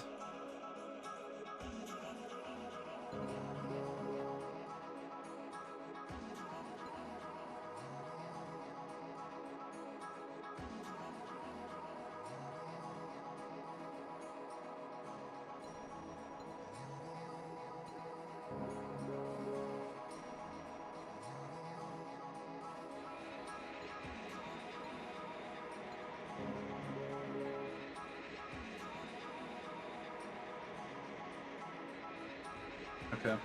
S1: Okay.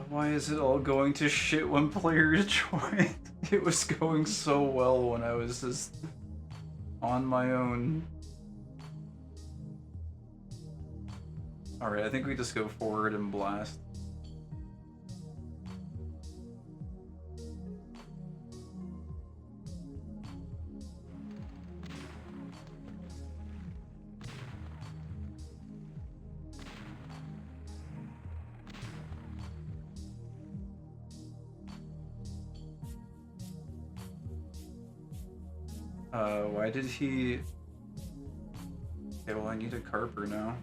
S1: Why is it all going to shit when players join? It was going so well when I was just on my own. Alright, I think we just go forward and blast. Why did he... Okay, well I need a Carper now.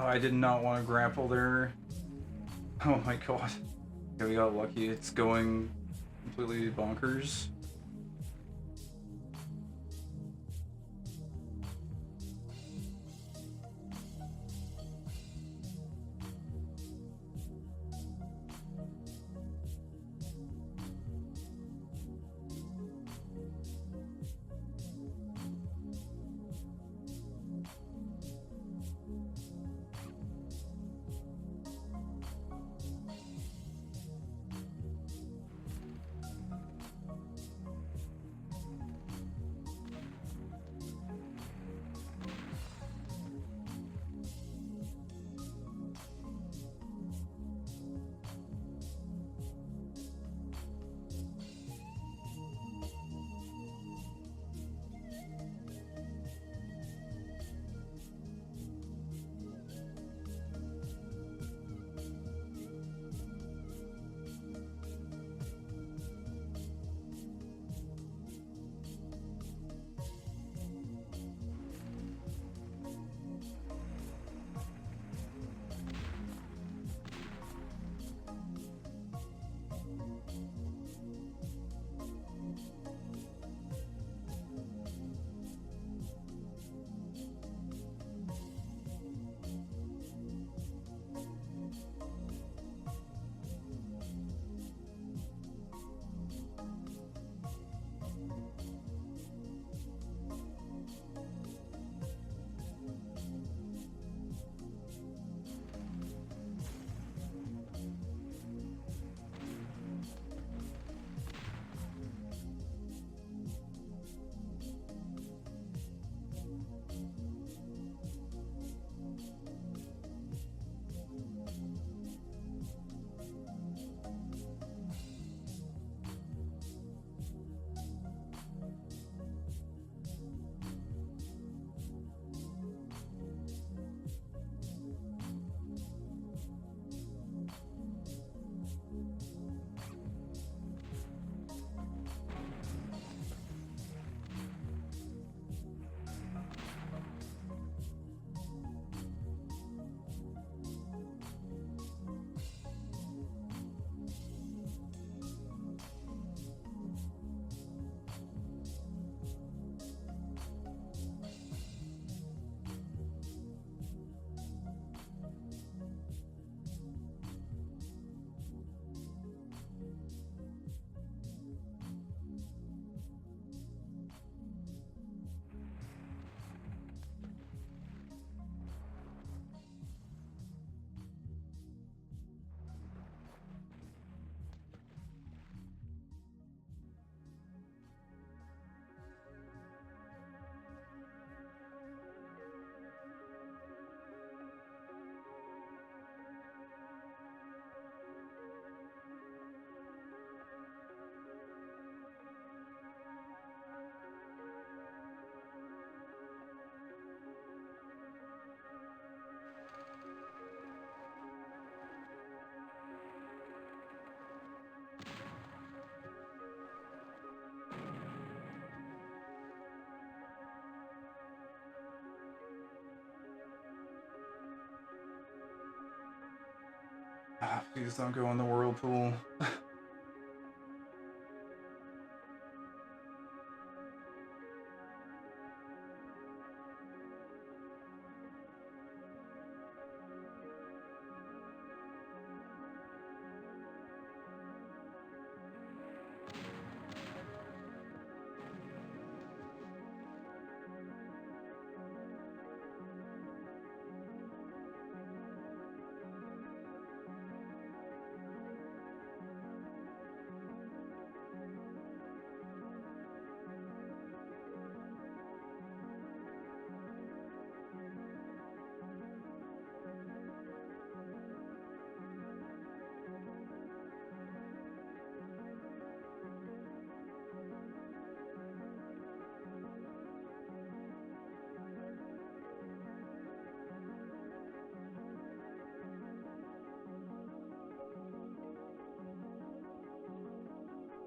S1: Oh, I did not want to grapple there. Oh my god. Okay, we got lucky. It's going completely bonkers. Please don't go in the whirlpool.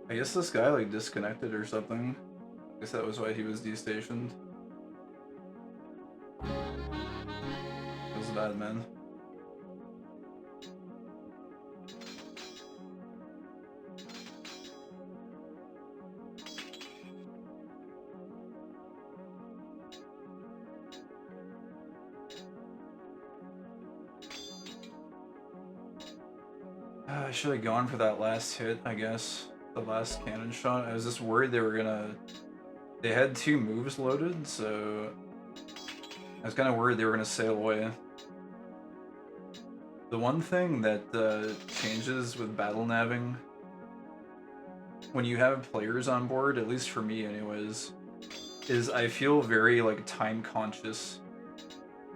S1: I guess this guy like disconnected or something. I guess that was why he was destationed. It was bad, man. I should have gone for that last hit, I guess. The last cannon shot. I was just worried they were gonna... They had 2 moves loaded, so... I was kind of worried they were gonna sail away. The one thing that changes with battle navving, when you have players on board, at least for me anyways, is I feel very like time conscious.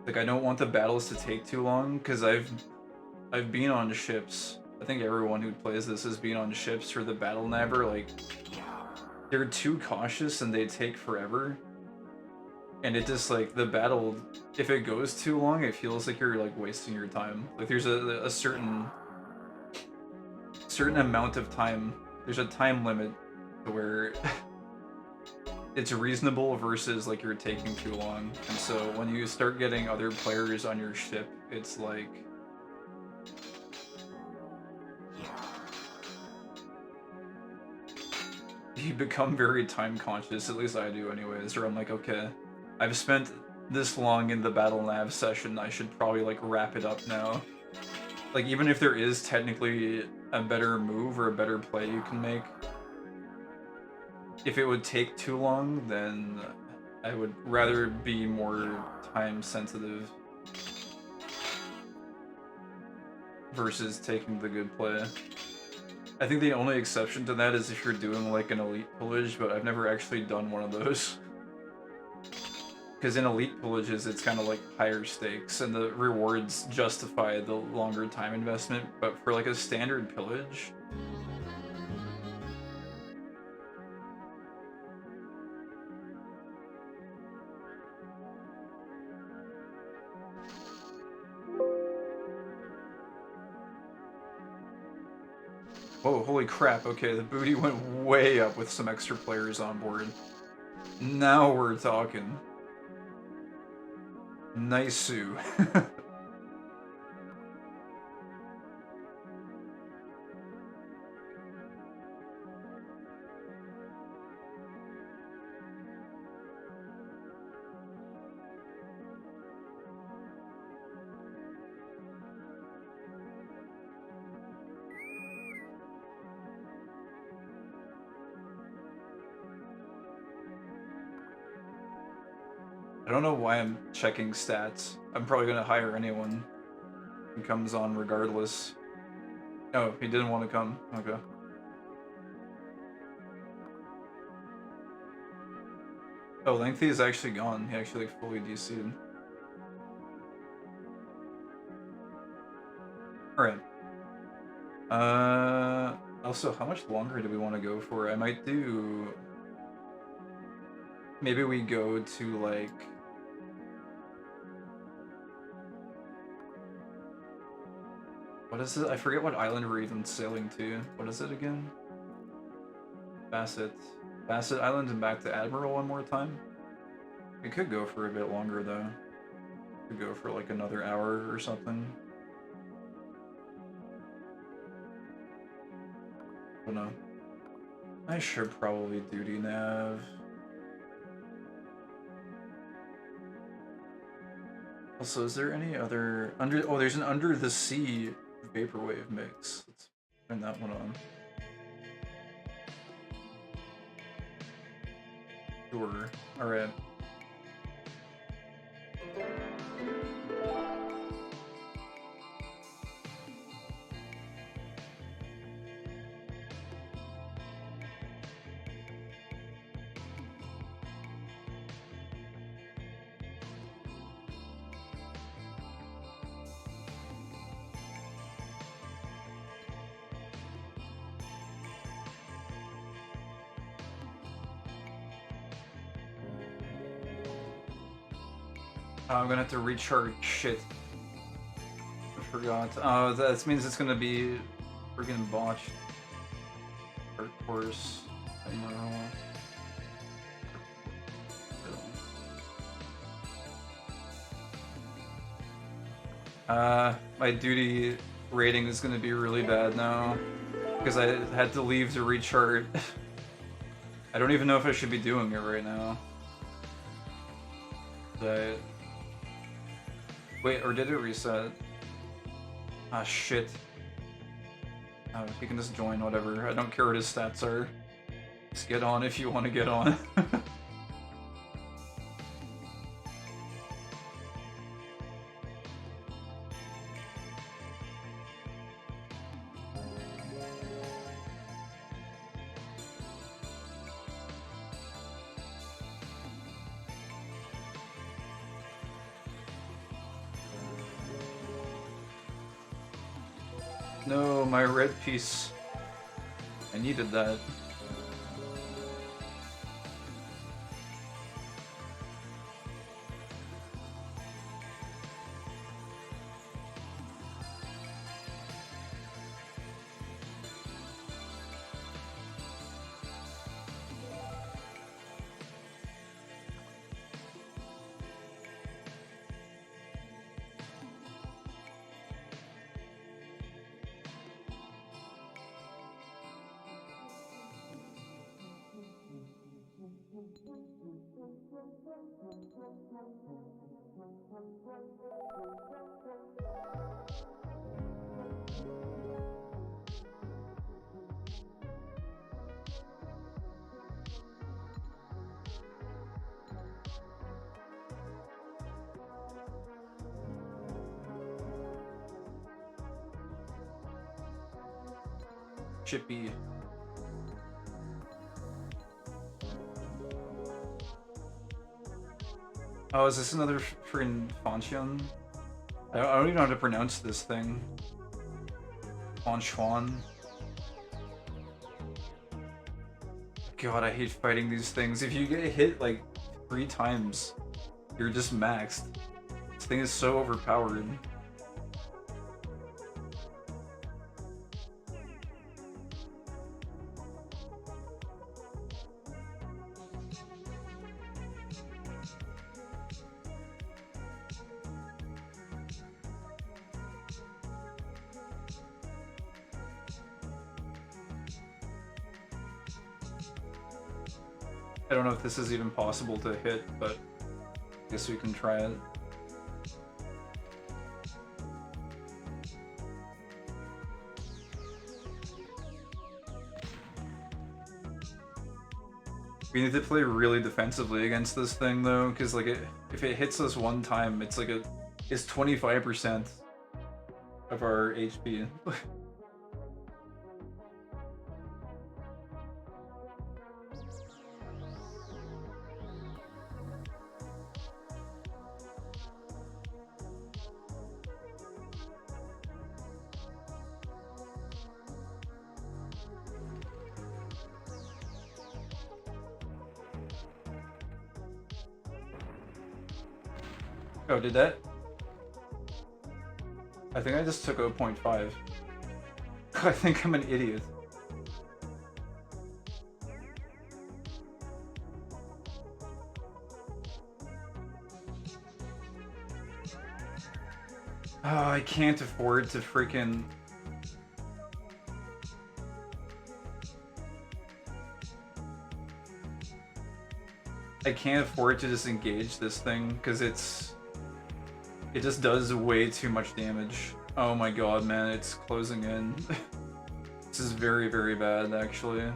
S1: Like I don't want the battles to take too long, because I've been on ships. I think everyone who plays this has been on ships where the battle navver, like, they're too cautious and they take forever. And it just, like, the battle, if it goes too long, it feels like you're, like, wasting your time. Like, there's a certain amount of time. There's a time limit to where it's reasonable versus, like, you're taking too long. And so when you start getting other players on your ship, it's like... You become very time conscious, at least I do anyways, where I'm like, okay, I've spent this long in the battle nav session, I should probably like wrap it up now. Like even if there is technically a better move or a better play you can make, if it would take too long, then I would rather be more time sensitive versus taking the good play. I think the only exception to that is if you're doing like an elite pillage, but I've never actually done one of those. Because in elite pillages, it's kind of like higher stakes, and the rewards justify the longer time investment, but for like a standard pillage... Whoa, holy crap, okay, the booty went way up with some extra players on board. Now we're talking. Nice-oo. I don't know why I'm checking stats. I'm probably gonna hire anyone who comes on regardless. Oh, he didn't want to come. Okay. Oh, Lengthy is actually gone. He actually like, fully DC'd. Alright. Also, how much longer do we want to go for? I might do... Maybe we go to, like... What is it? I forget what island we're even sailing to. What is it again? Bassett. Bassett Island and back to Admiral one more time? We could go for a bit longer, though. We could go for, like, another hour or something. don't know. I should probably duty nav. Also, is there any other oh, there's an under the sea vaporwave mix. Let's turn that one on. Sure. All right. I'm gonna have to recharge shit. I forgot. That means it's gonna be friggin' botched. Dark Horse. My duty rating is gonna be really bad now because I had to leave to recharge. I don't even know if I should be doing it right now. Wait, or did it reset? Ah, shit. He can just join, whatever. I don't care what his stats are. Just get on if you want to get on. No, my red piece. I needed that. Chippy. Oh, is this another freaking Fanxian? I don't even know how to pronounce this thing. Fanchuan. God, I hate fighting these things. If you get hit like 3 times, you're just maxed. This thing is so overpowered. I don't know if this is even possible to hit, but I guess we can try it. We need to play really defensively against this thing though, because like if it hits us one time, it's like it's 25% of our HP. Oh, did that? I think I just took 0.5. I think I'm an idiot. Oh, I can't afford to freaking... I can't afford to disengage this thing because it just does way too much damage. Oh my god, man, it's closing in. This is very, very bad, actually.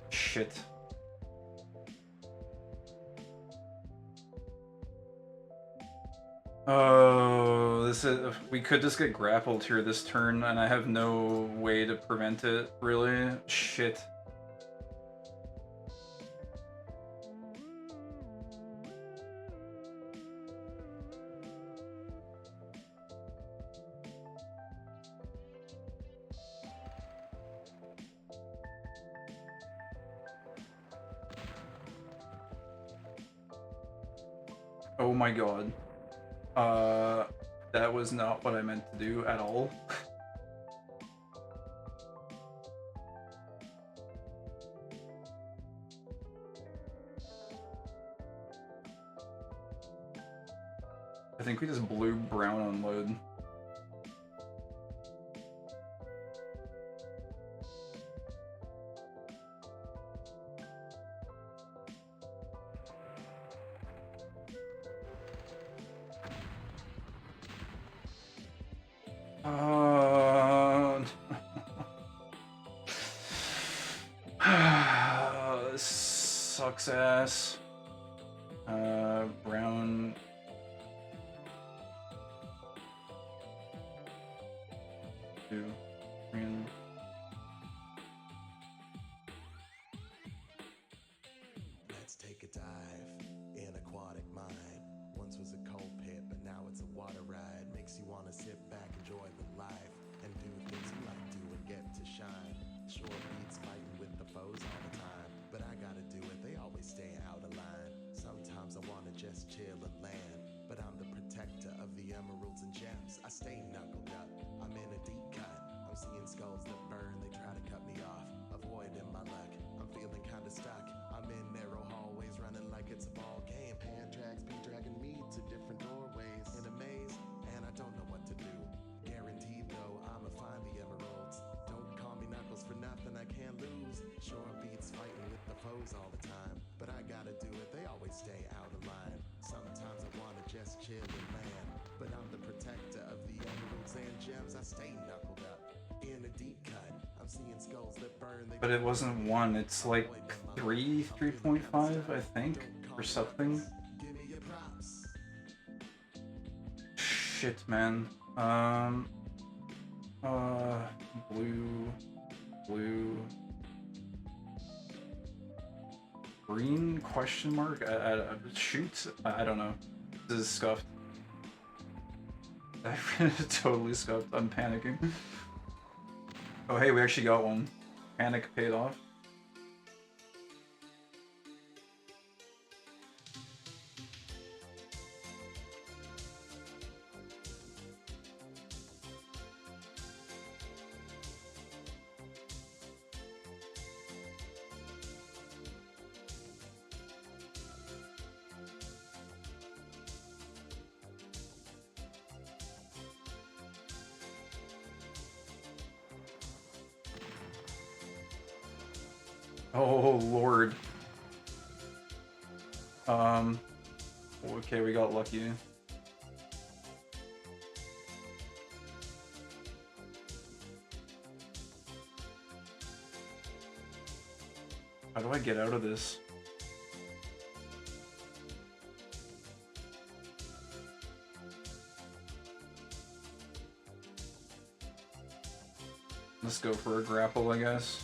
S1: Shit. Oh, this is. We could just get grappled here this turn, and I have no way to prevent it, really. Shit. Oh my god. That was not what I meant to do at all. I think we just blew brown on load. This sucks ass. Brown. Two. Green.
S2: Let's take a dive in aquatic mind. Once was a cold pit, but now it's a water ride. Makes you want to sit back, enjoy the life, and do things you like to and get to shine. Short beats fighting with the foes all the time, but I gotta do it, they always stay out of line. Sometimes I wanna just chill and land, but I'm the protector of the emeralds and gems. I stay knuckled up, I'm in a deep cut. I'm seeing skulls that burn, they try to cut me off, avoiding my luck. I'm feeling kinda stuck, I'm in narrow hallways, running like it's a ball game. Hand drags be dragging me to different doorways, in a maze, and I don't know what to do. Guaranteed though, I'ma find the emeralds. Don't call me Knuckles for nothing, I can't lose. Sure beats fighting with the foes all the time, but I gotta do it, they always stay out of line. Sometimes I wanna just chill and land, but I'm the protector of the emeralds and gems. I stay knuckled up in a deep cut. I'm seeing skulls that burn.
S1: But it wasn't 1, it's like 3.5, I think, or something.
S2: Give me your props.
S1: Shit, man. Blue. Green question mark? Shoot? I don't know. This is scuffed. I'm totally scuffed. I'm panicking. Oh hey, we actually got one. Panic paid off. Oh lord. Okay, we got lucky. How do I get out of this? Let's go for a grapple, I guess.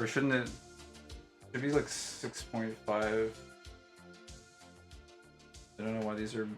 S1: Or shouldn't it? Should be like 6.5. I don't know why these are.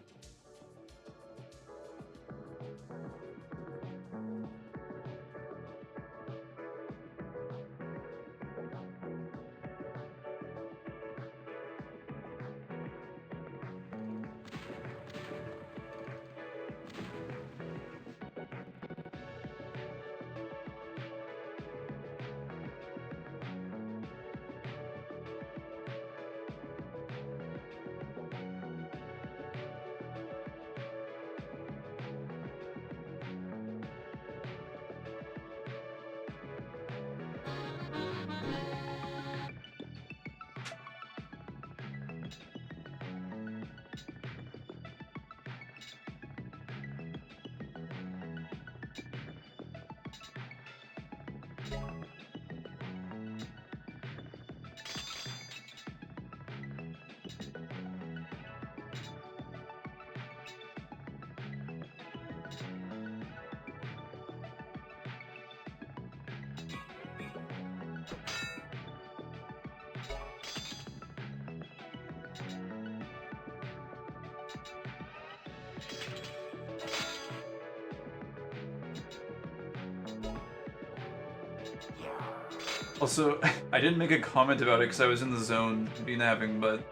S1: Also, I didn't make a comment about it because I was in the zone BNabbing, but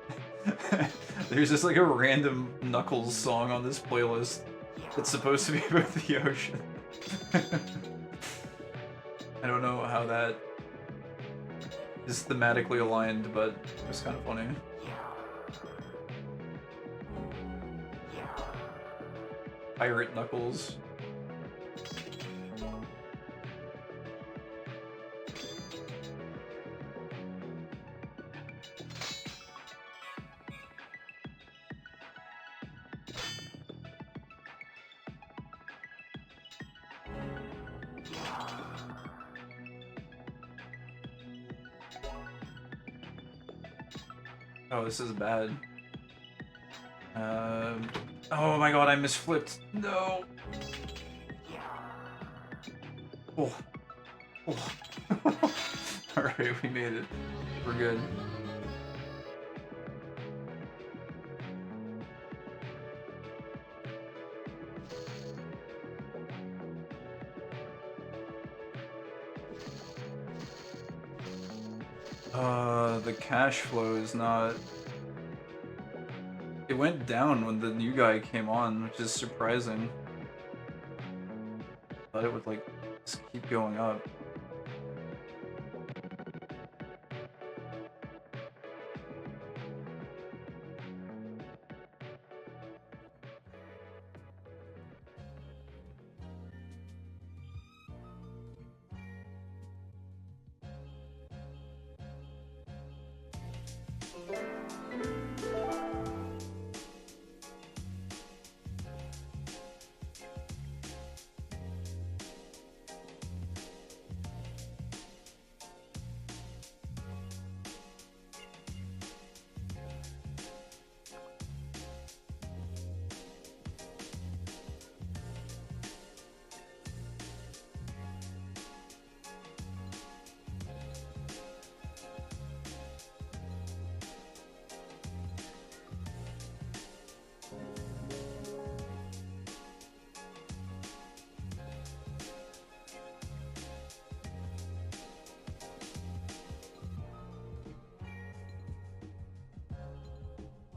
S1: there's just like a random Knuckles song on this playlist that's supposed to be about the ocean. I don't know how that is thematically aligned, but it was kind of funny. Pirate Knuckles. Oh, this is bad. Oh my god, I misflipped. No. Oh. Oh. Alright, we made it. We're good. The cash flow is not... It went down when the new guy came on, which is surprising. Thought it would, like, just keep going up.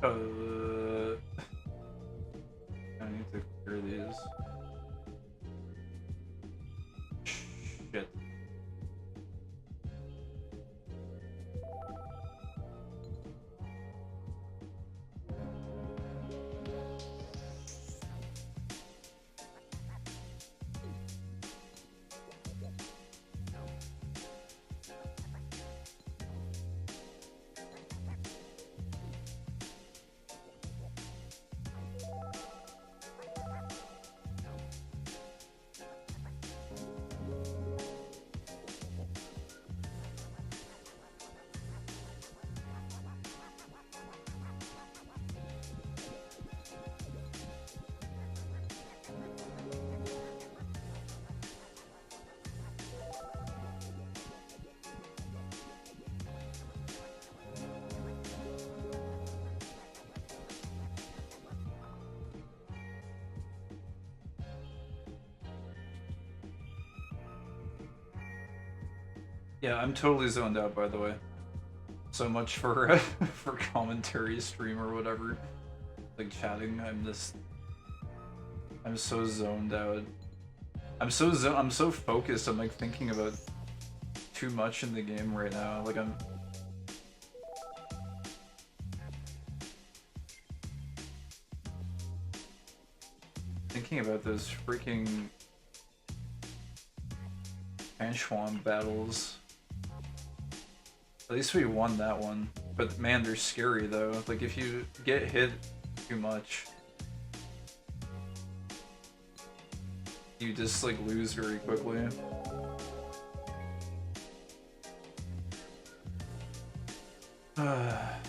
S1: I need to clear these. Shit. Yeah, I'm totally zoned out, by the way. So much for for commentary stream or whatever. Like chatting, I'm so zoned out. I'm so focused. I'm like thinking about too much in the game right now. Like I'm thinking about those freaking Anshwan battles. At least we won that one. But man, they're scary though. Like if you get hit too much, you just like lose very quickly. I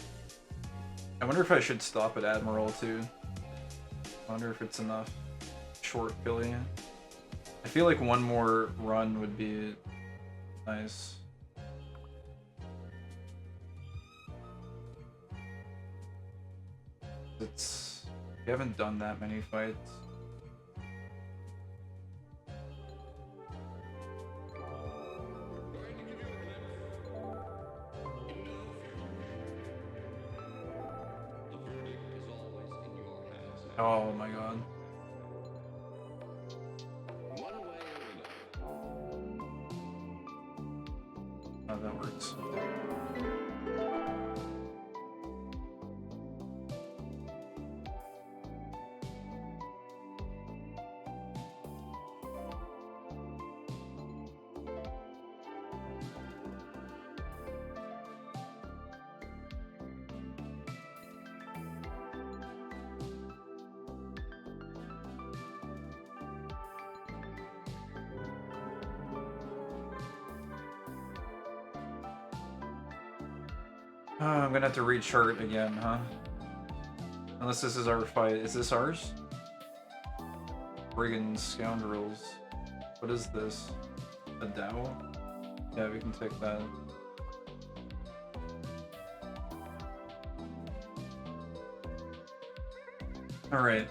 S1: wonder if I should stop at Admiral too. I wonder if it's enough. Short Billy. I feel like one more run would be nice. We haven't done that many fights. Oh my god. Oh, that works. I'm gonna have to rechart again, huh? Unless this is our fight. Is this ours? Brigand scoundrels. What is this? A Dao? Yeah, we can take that. Alright.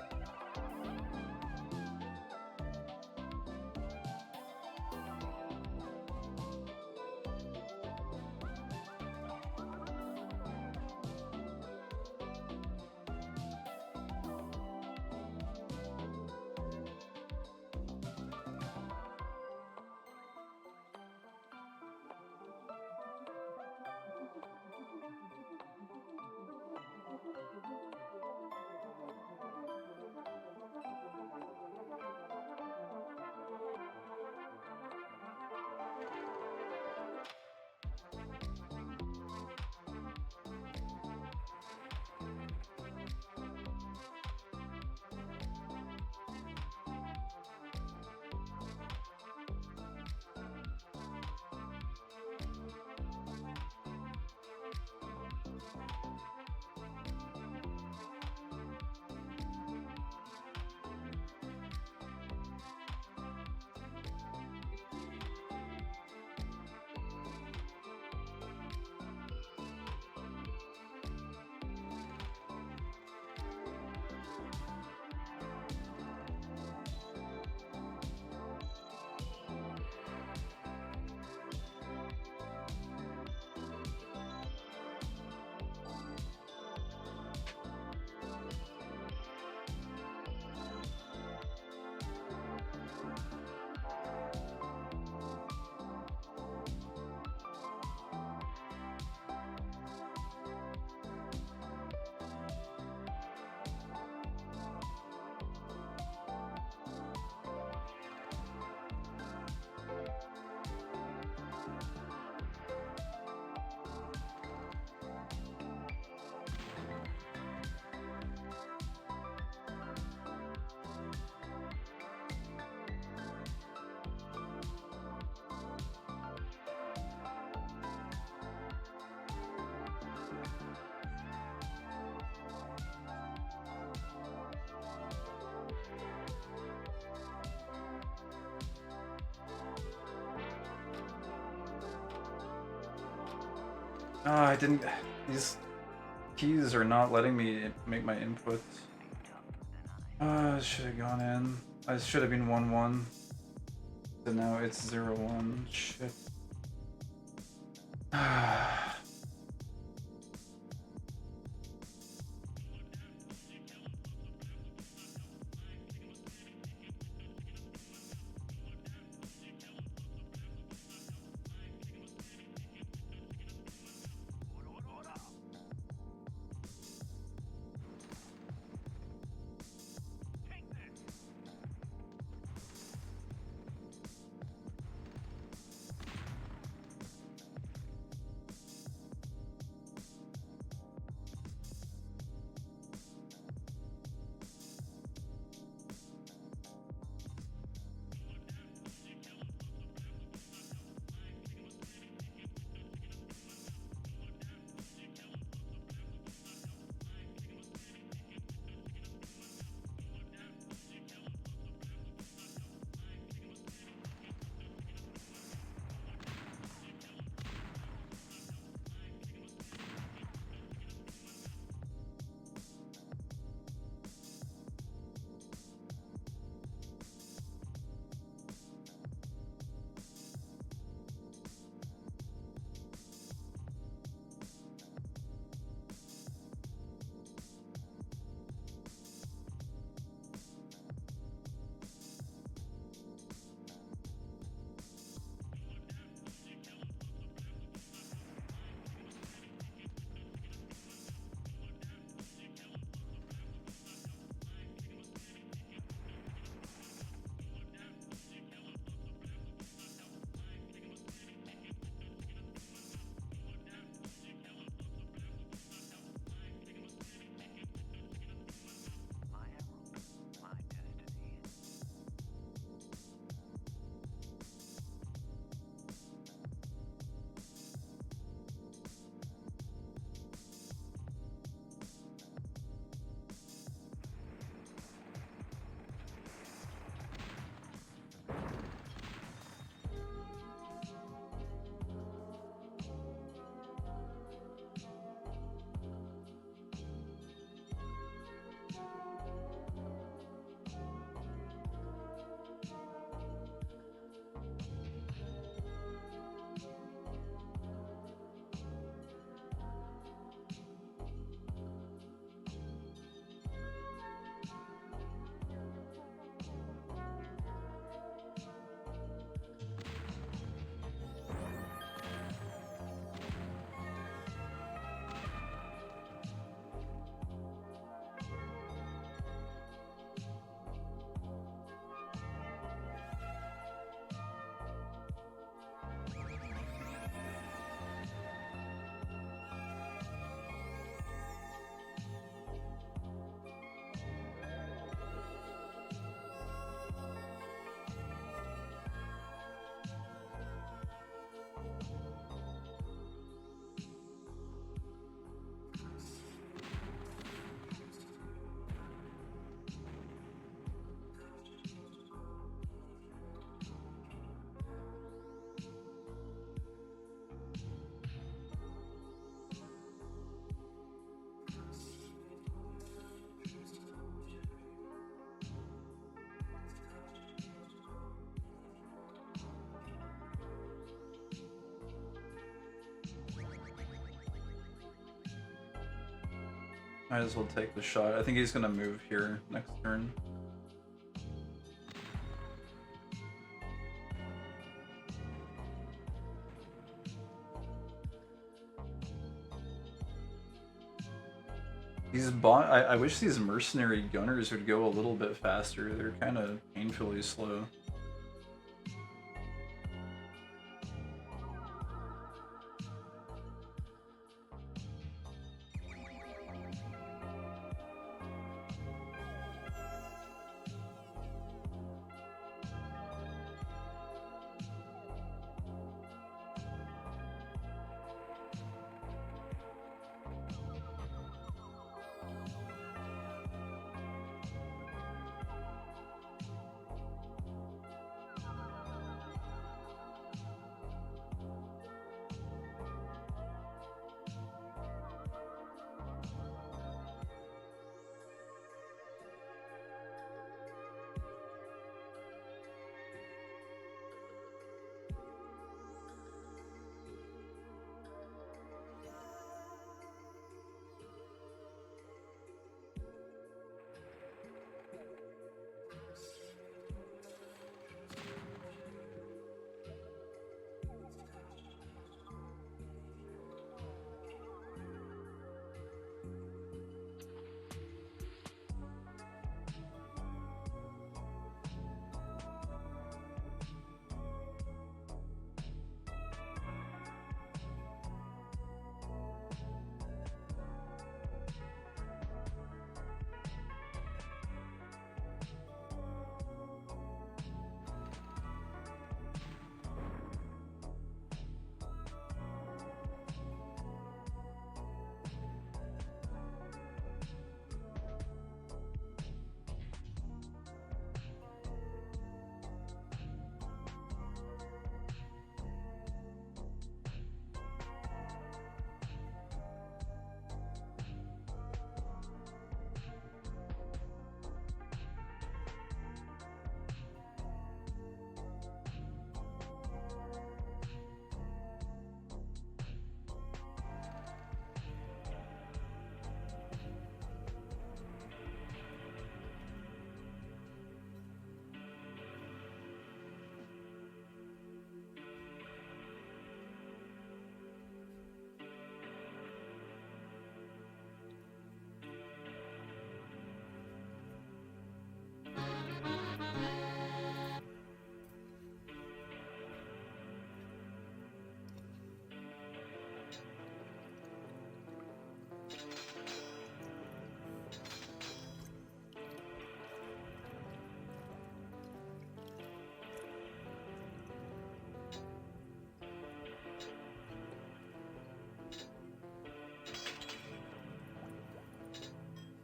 S1: I didn't. These keys are not letting me make my inputs. Should have gone in. I should have been 1-1. So now it's 0-1. Shit. Might as well take the shot. I think he's gonna move here next turn. I wish these mercenary gunners would go a little bit faster. They're kind of painfully slow.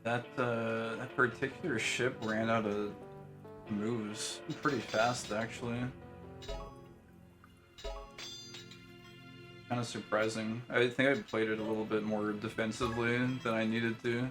S1: That particular ship ran out of moves pretty fast, actually. Kind of surprising. I think I played it a little bit more defensively than I needed to.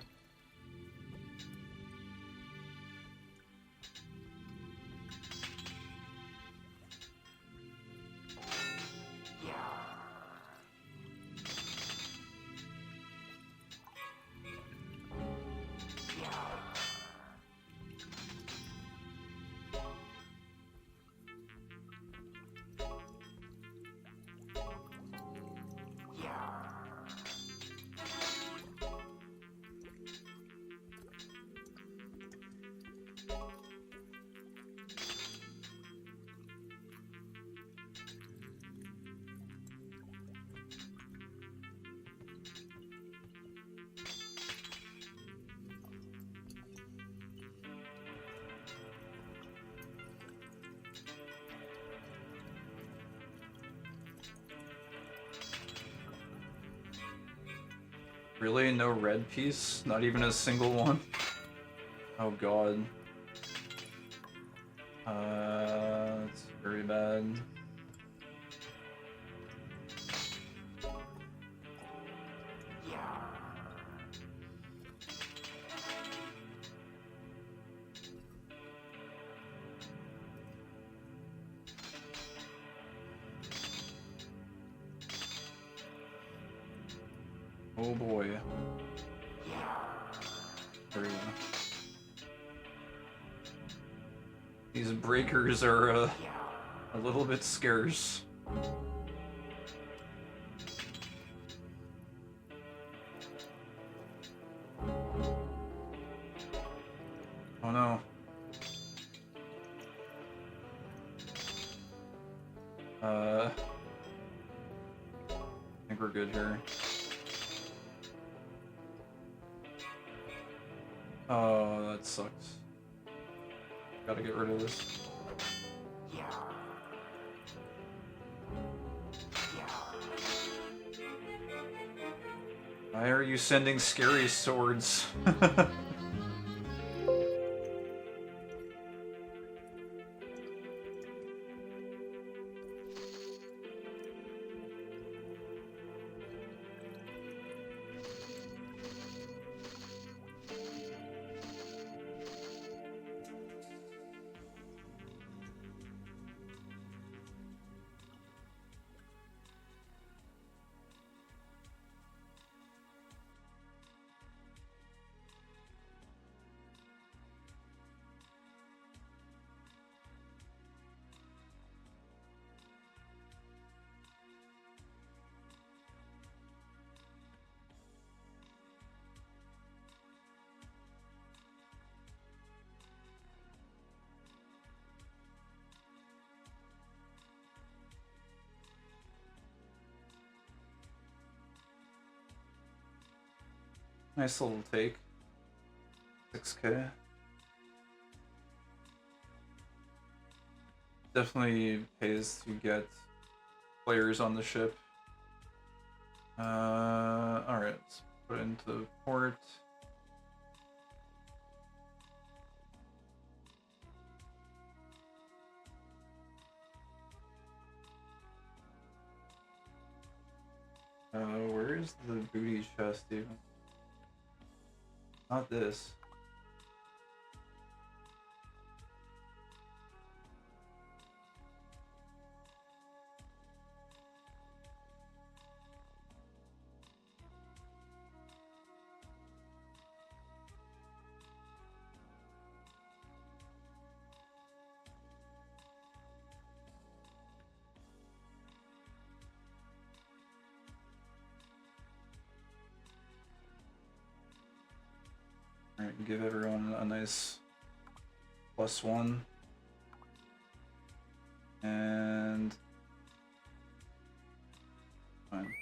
S1: Really? No red piece? Not even a single one? Oh god. That's very bad. Oh boy. There we go. These breakers are a little bit scarce. Oh no. I think we're good here. Oh, that sucks. Gotta get rid of this. Why are you sending scary swords? Nice little take. 6K. Definitely pays to get players on the ship. Alright, let's put it into port. Where is the booty chest even? Not this. Alright, give everyone a nice +1. And fine.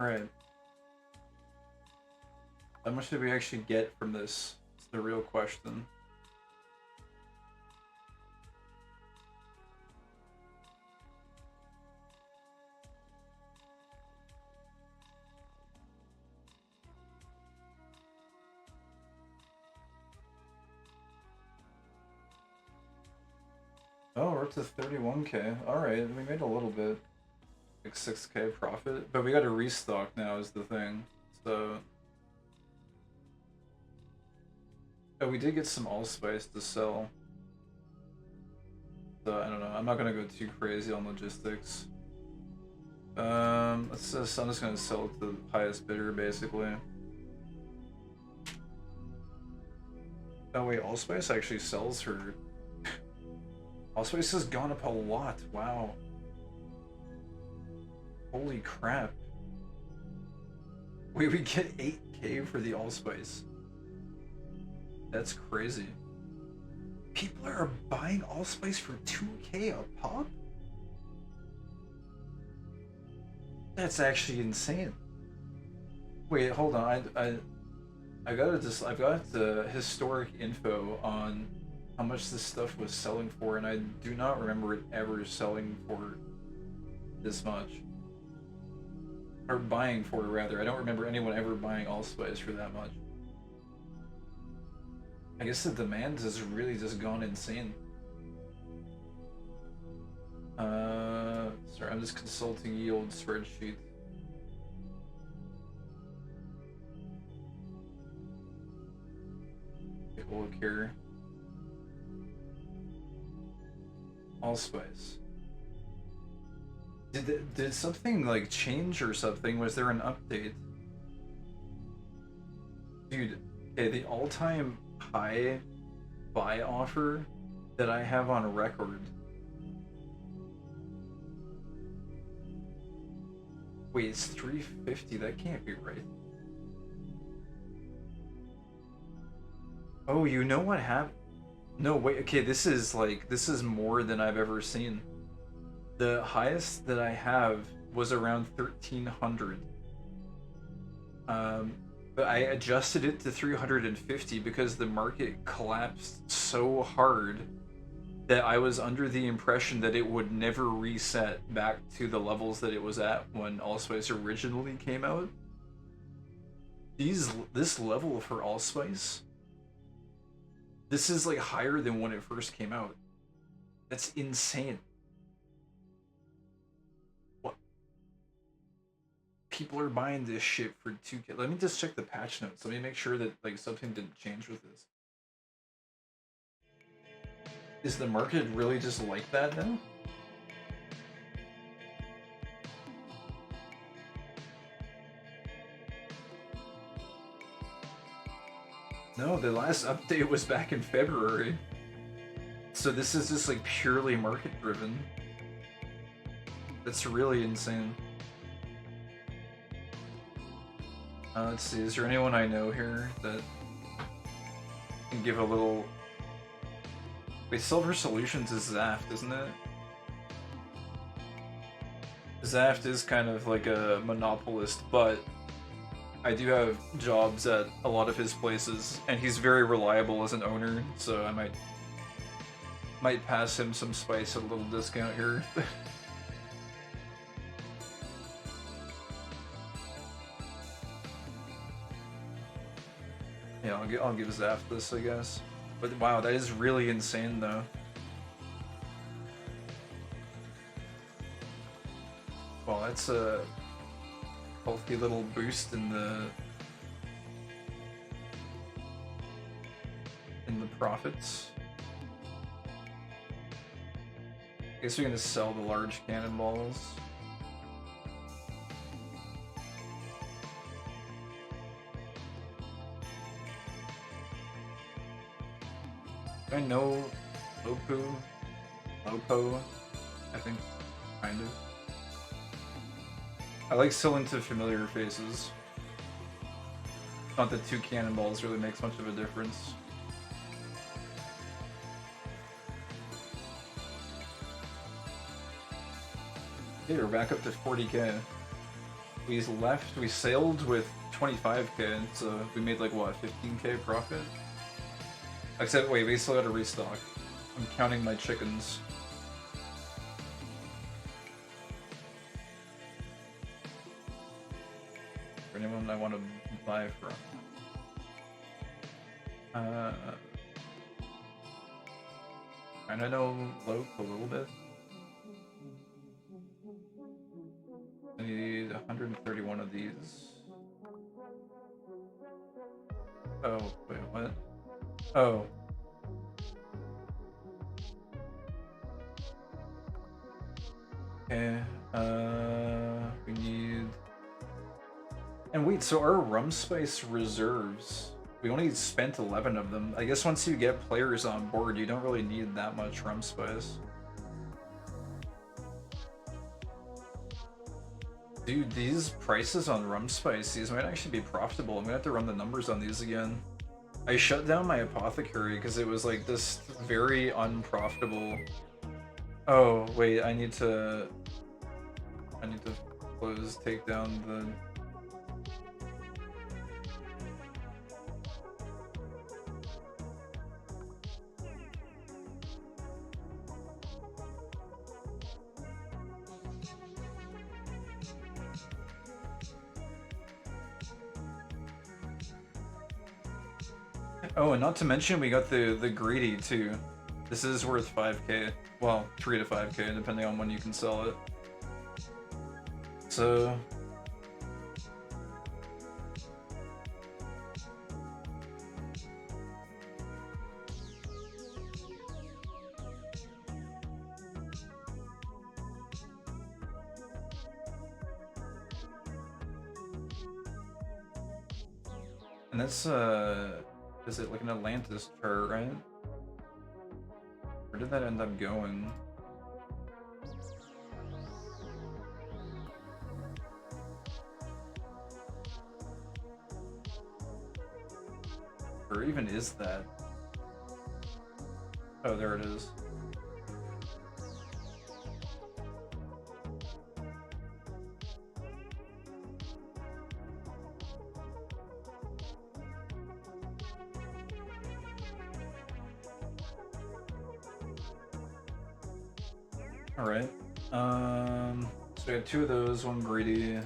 S1: Alright. How much did we actually get from this? It's the real question. Oh, we're up to 31k. Alright, we made a little bit. Like 6k profit. But we gotta restock now is the thing. So... Oh, we did get some allspice to sell. So, I don't know. I'm not gonna go too crazy on logistics. Let's just, I'm just gonna sell it to the highest bidder, basically. Oh wait, allspice actually sells for... Allspice has gone up a lot, wow. Holy crap. Wait, we get 8k for the allspice. That's crazy. People are buying allspice for 2k a pop? That's actually insane. Wait, hold on. I've got the historic info on how much this stuff was selling for, and I do not remember it ever selling for this much. Or buying for it, rather. I don't remember anyone ever buying allspice for that much. I guess the demand has really just gone insane. Sorry, I'm just consulting yield spreadsheet. Take a look here. Allspice. Did something like change or something? Was there an update? Dude, okay, the all-time high buy offer that I have on record. Wait, it's 350. That can't be right. Oh, you know what happened? No, wait, okay, this is more than I've ever seen. The highest that I have was around 1300. But I adjusted it to 350 because the market collapsed so hard that I was under the impression that it would never reset back to the levels that it was at when Allspice originally came out. This level for Allspice, this is like higher than when it first came out. That's insane. What? People are buying this shit for 2k. Let me just check the patch notes. Let me make sure that like something didn't change with this. Is the market really just like that now? No, the last update was back in February. So this is just like purely market driven. That's really insane. Let's see, is there anyone I know here that can give a little... Wait, Silver Solutions is Zaft, isn't it? Zaft is kind of like a monopolist, but I do have jobs at a lot of his places, and he's very reliable as an owner, so I might pass him some spice at a little discount here. Yeah, I'll give Zaft this, I guess. But wow, that is really insane, though. Well, that's a healthy little boost in the profits. I guess we're gonna sell the large cannonballs. I know Lopo, I think, kind of. I like selling to familiar faces. Not that 2 cannonballs really makes much of a difference. Okay, we're back up to 40k. we sailed with 25k, so we made like what, 15k profit? Except wait, we still gotta restock. I'm counting my chickens. For anyone I want to buy from. And I know Loke a little bit. I need 131 of these. Oh, wait, what? Oh. Okay, we need... And wait, so our rum spice reserves, we only spent 11 of them. I guess once you get players on board, you don't really need that much rum spice. Dude, these prices on rum spice, these might actually be profitable. I'm gonna have to run the numbers on these again. I shut down my apothecary because it was like this very unprofitable... Oh, wait, I need to close, take down the... Oh, and not to mention we got the greedy too. This is worth 5k. Well, 3 to 5k, depending on when you can sell it. So... And that's, is it like an Atlantis chart, right? Where did that end up going? Where even is that? Oh, there it is. Alright. So we have 2 of those, 1 greedy. And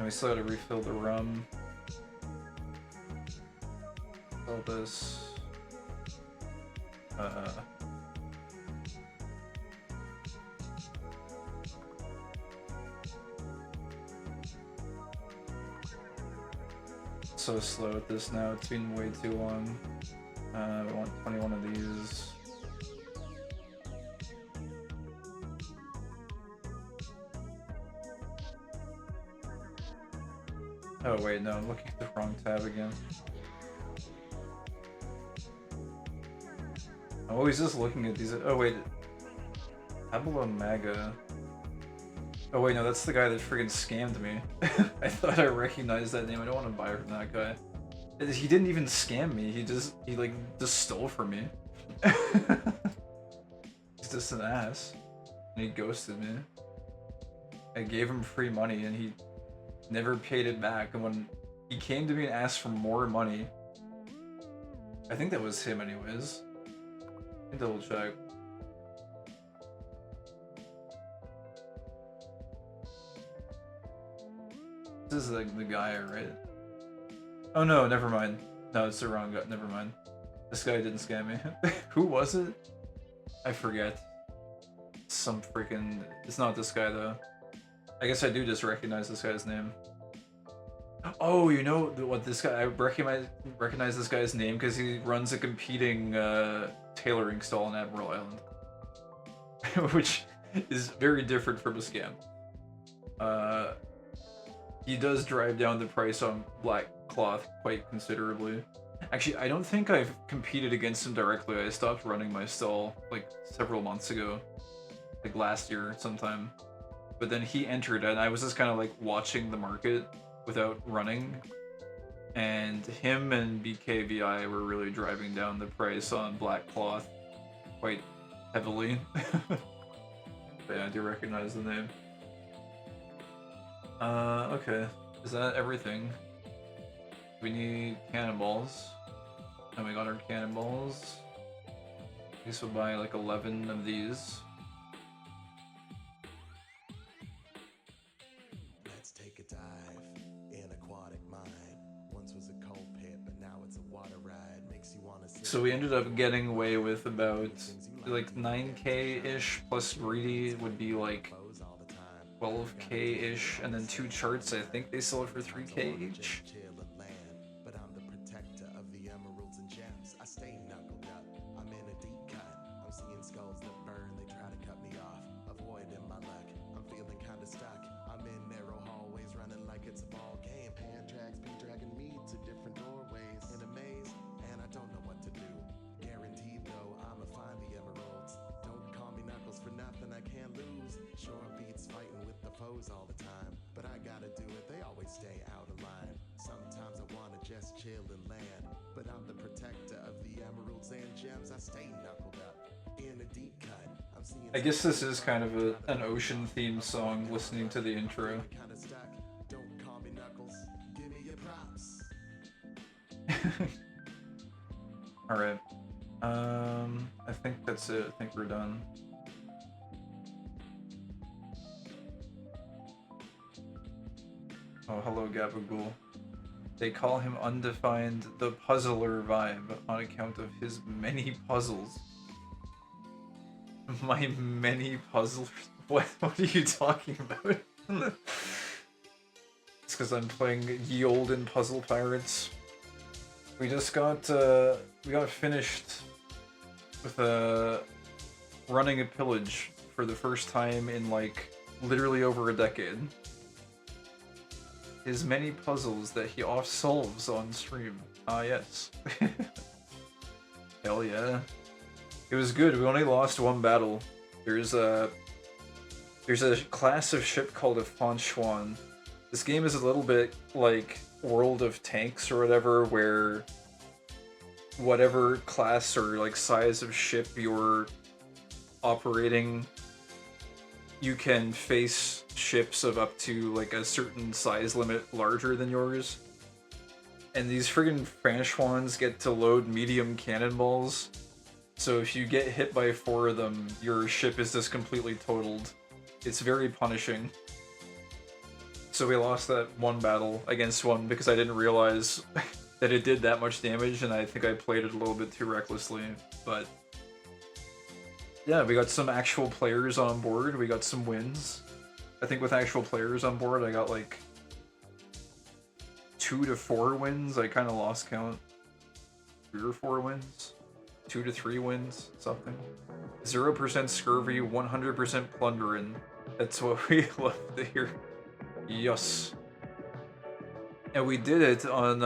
S1: we still gotta refill the rum. Sell this. So slow at this now, it's been way too long. We want 21 of these. Oh wait, no, I'm looking at the wrong tab again. I'm always just looking at these. Oh wait, Tabula Maga. Oh wait, no, that's the guy that friggin' scammed me. I thought I recognized that name. I don't want to buy from that guy. He didn't even scam me. He just stole from me. He's just an ass. And he ghosted me. I gave him free money and he never paid it back. And when he came to me and asked for more money, I think that was him anyways. Let me double check. This is like the guy, right? Oh no, never mind. No, it's the wrong guy. Never mind. This guy didn't scam me. Who was it? I forget. Some freaking... It's not this guy though. I guess I do just recognize this guy's name. Oh, you know what this guy... I recognize this guy's name because he runs a competing tailoring stall in Admiral Island. Which is very different from a scam. He does drive down the price on black cloth quite considerably. Actually, I don't think I've competed against him directly. I stopped running my stall like several months ago. Like last year sometime. But then he entered and I was just kind of like watching the market without running. And him and BKVI were really driving down the price on black cloth quite heavily. But yeah, I do recognize the name. Okay. Is that everything? We need cannonballs. And we got our cannonballs. I guess we'll buy like 11 of these.
S2: Let's take a dive in aquatic mind. Once was a cold pit, but now it's a water ride. Makes you wanna sit
S1: So we ended
S2: back
S1: up getting away with about
S2: things you
S1: like 9k-ish plus greedy would be like
S2: close all the time.
S1: 12k-ish, and then 2 charts, I think they sell it for 3k each.
S2: Just chill and land, but I'm the protector of the emeralds and gems. I stay knuckled up. I'm in a deep cut. I'm seeing skulls that burn. They try to cut me off, avoiding my luck. I'm feeling kinda stuck. I'm in narrow hallways, running like it's a ball game. Hand drags be dragging me to different doorways in a maze, and I don't know what to do. Guaranteed though, I'ma find the emeralds. Don't call me Knuckles for nothing. I can't lose. Sure beats fighting with the foes all the time, but I gotta do it. They always stay out of line. Sometimes I wanna just chill and land, but I'm the protector of the emeralds and gems. I stay knuckled up in a deep cut. I'm seeing
S1: I guess this is kind of an ocean themed song listening to the intro.
S2: kinda stuck. Don't call me Knuckles. Give me your props.
S1: Alright. I think that's it. I think we're done. Oh, hello, Gabagool. They call him Undefined the Puzzler Vibe on account of his many puzzles. My many puzzlers? What are you talking about? It's because I'm playing Ye Olden Puzzle Pirates. We just got finished with running a pillage for the first time in like literally over a decade. His many puzzles that he off solves on stream. Ah yes. Hell yeah. It was good. We only lost one battle. There's a class of ship called a Fanchuan. This game is a little bit like World of Tanks or whatever, where whatever class or like size of ship you're operating, you can face ships of up to like a certain size limit larger than yours. And these friggin' Franchouans get to load medium cannonballs. So if you get hit by 4 of them, your ship is just completely totaled. It's very punishing. So we lost that one battle against one because I didn't realize that it did that much damage, and I think I played it a little bit too recklessly. But yeah, we got some actual players on board. We got some wins. I think with actual players on board, I got like 2 to 4 wins. I kind of lost count. 3 or 4 wins. 2 to 3 wins, something. 0% scurvy, 100% plundering. That's what we love to hear. Yes. And we did it on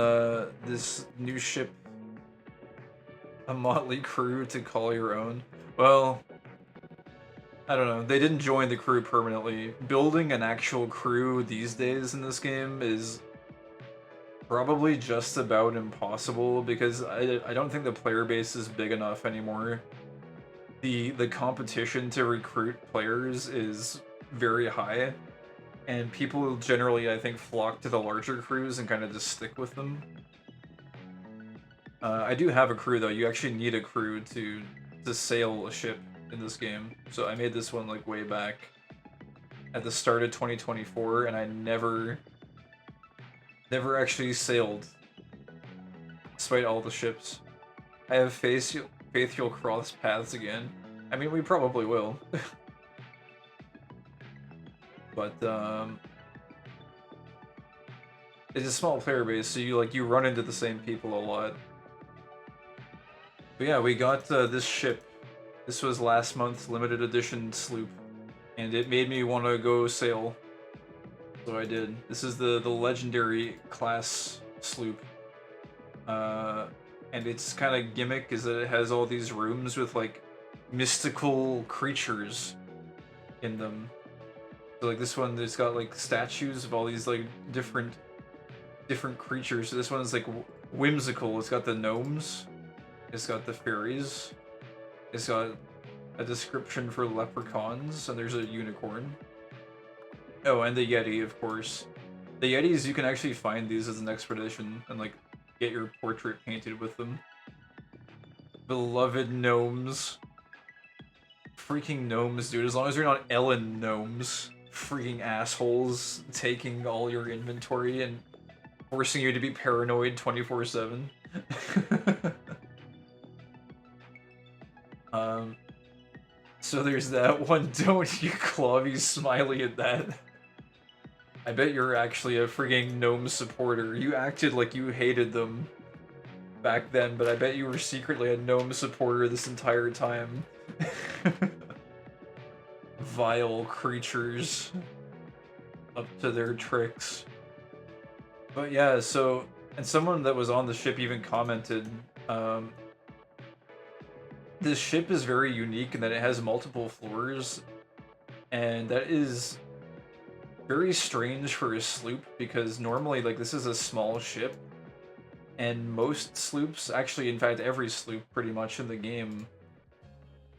S1: this new ship, a motley crew to call your own. Well, I don't know. They didn't join the crew permanently. Building an actual crew these days in this game is probably just about impossible because I don't think the player base is big enough anymore. The competition to recruit players is very high, and people generally, I think, flock to the larger crews and kind of just stick with them. I do have a crew though. You actually need a crew to sail a ship in this game. So I made this one like way back at the start of 2024, and I never actually sailed, despite all the ships. I have faith you'll cross paths again. I mean, we probably will. But it's a small player base, so you run into the same people a lot. But yeah, we got this ship. This was last month's limited edition sloop, and it made me want to go sail. So I did. This is the legendary class sloop. And its kind of gimmick is that it has all these rooms with like mystical creatures in them. So like this one, it's got like statues of all these like different creatures. So this one is like whimsical. It's got the gnomes. It's got the fairies. It's got a description for leprechauns, and there's a unicorn. Oh, and the Yeti, of course. The Yetis, you can actually find these as an expedition and like get your portrait painted with them. Beloved gnomes. Freaking gnomes, dude. As long as you're not Ellen gnomes. Freaking assholes taking all your inventory and forcing you to be paranoid 24/7. So there's that one. Don't you Clavy smiley at that. I bet you're actually a frigging gnome supporter. You acted like you hated them back then, but I bet you were secretly a gnome supporter this entire time. Vile creatures. Up to their tricks. But yeah, so, and someone that was on the ship even commented, this ship is very unique in that it has multiple floors, and that is very strange for a sloop, because normally, like, this is a small ship, and most sloops, actually, in fact, every sloop pretty much in the game,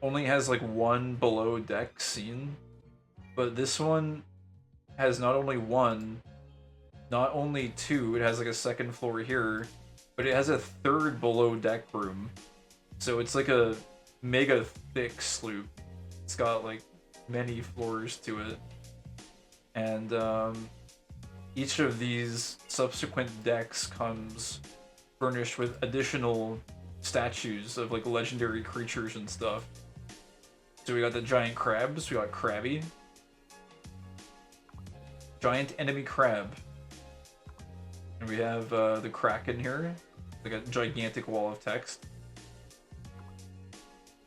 S1: only has, like, one below deck scene, but this one has not only one, not only two, it has, like, a second floor here, but it has a third below deck room, so it's like a mega thick sloop. It's got, like, many floors to it. And each of these subsequent decks comes furnished with additional statues of like legendary creatures and stuff. So we got the giant crabs, we got Krabby. Giant enemy crab. And we have the Kraken here, like a gigantic wall of text.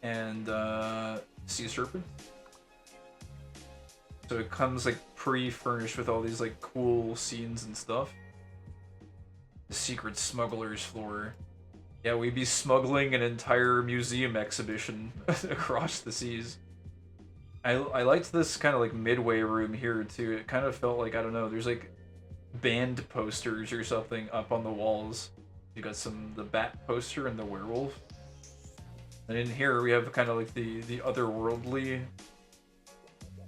S1: And sea serpent. So it comes like pre-furnished with all these like cool scenes and stuff. The secret smuggler's floor. Yeah, we'd be smuggling an entire museum exhibition across the seas. I liked this kind of like midway room here too. It kind of felt like, I don't know, there's like band posters or something up on the walls. You got the bat poster and the werewolf. And in here we have kind of like the otherworldly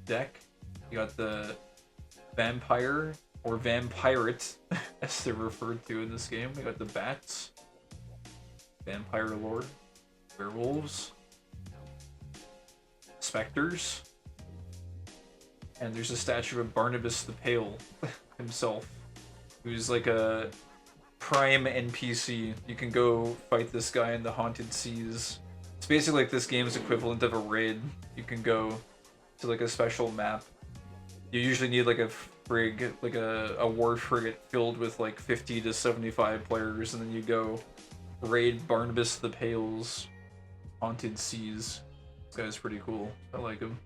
S1: deck. You got the vampire, or vampirate, as they're referred to in this game. We got the bats, vampire lord, werewolves, specters, and there's a statue of Barnabas the Pale himself, who's like a prime NPC. You can go fight this guy in the Haunted Seas. It's basically like this game's equivalent of a raid. You can go to like a special map. You usually need like a frig, like a war frigate filled with like 50 to 75 players, and then you go raid Barnabas the Pale's Haunted Seas. This guy's pretty cool. I like him.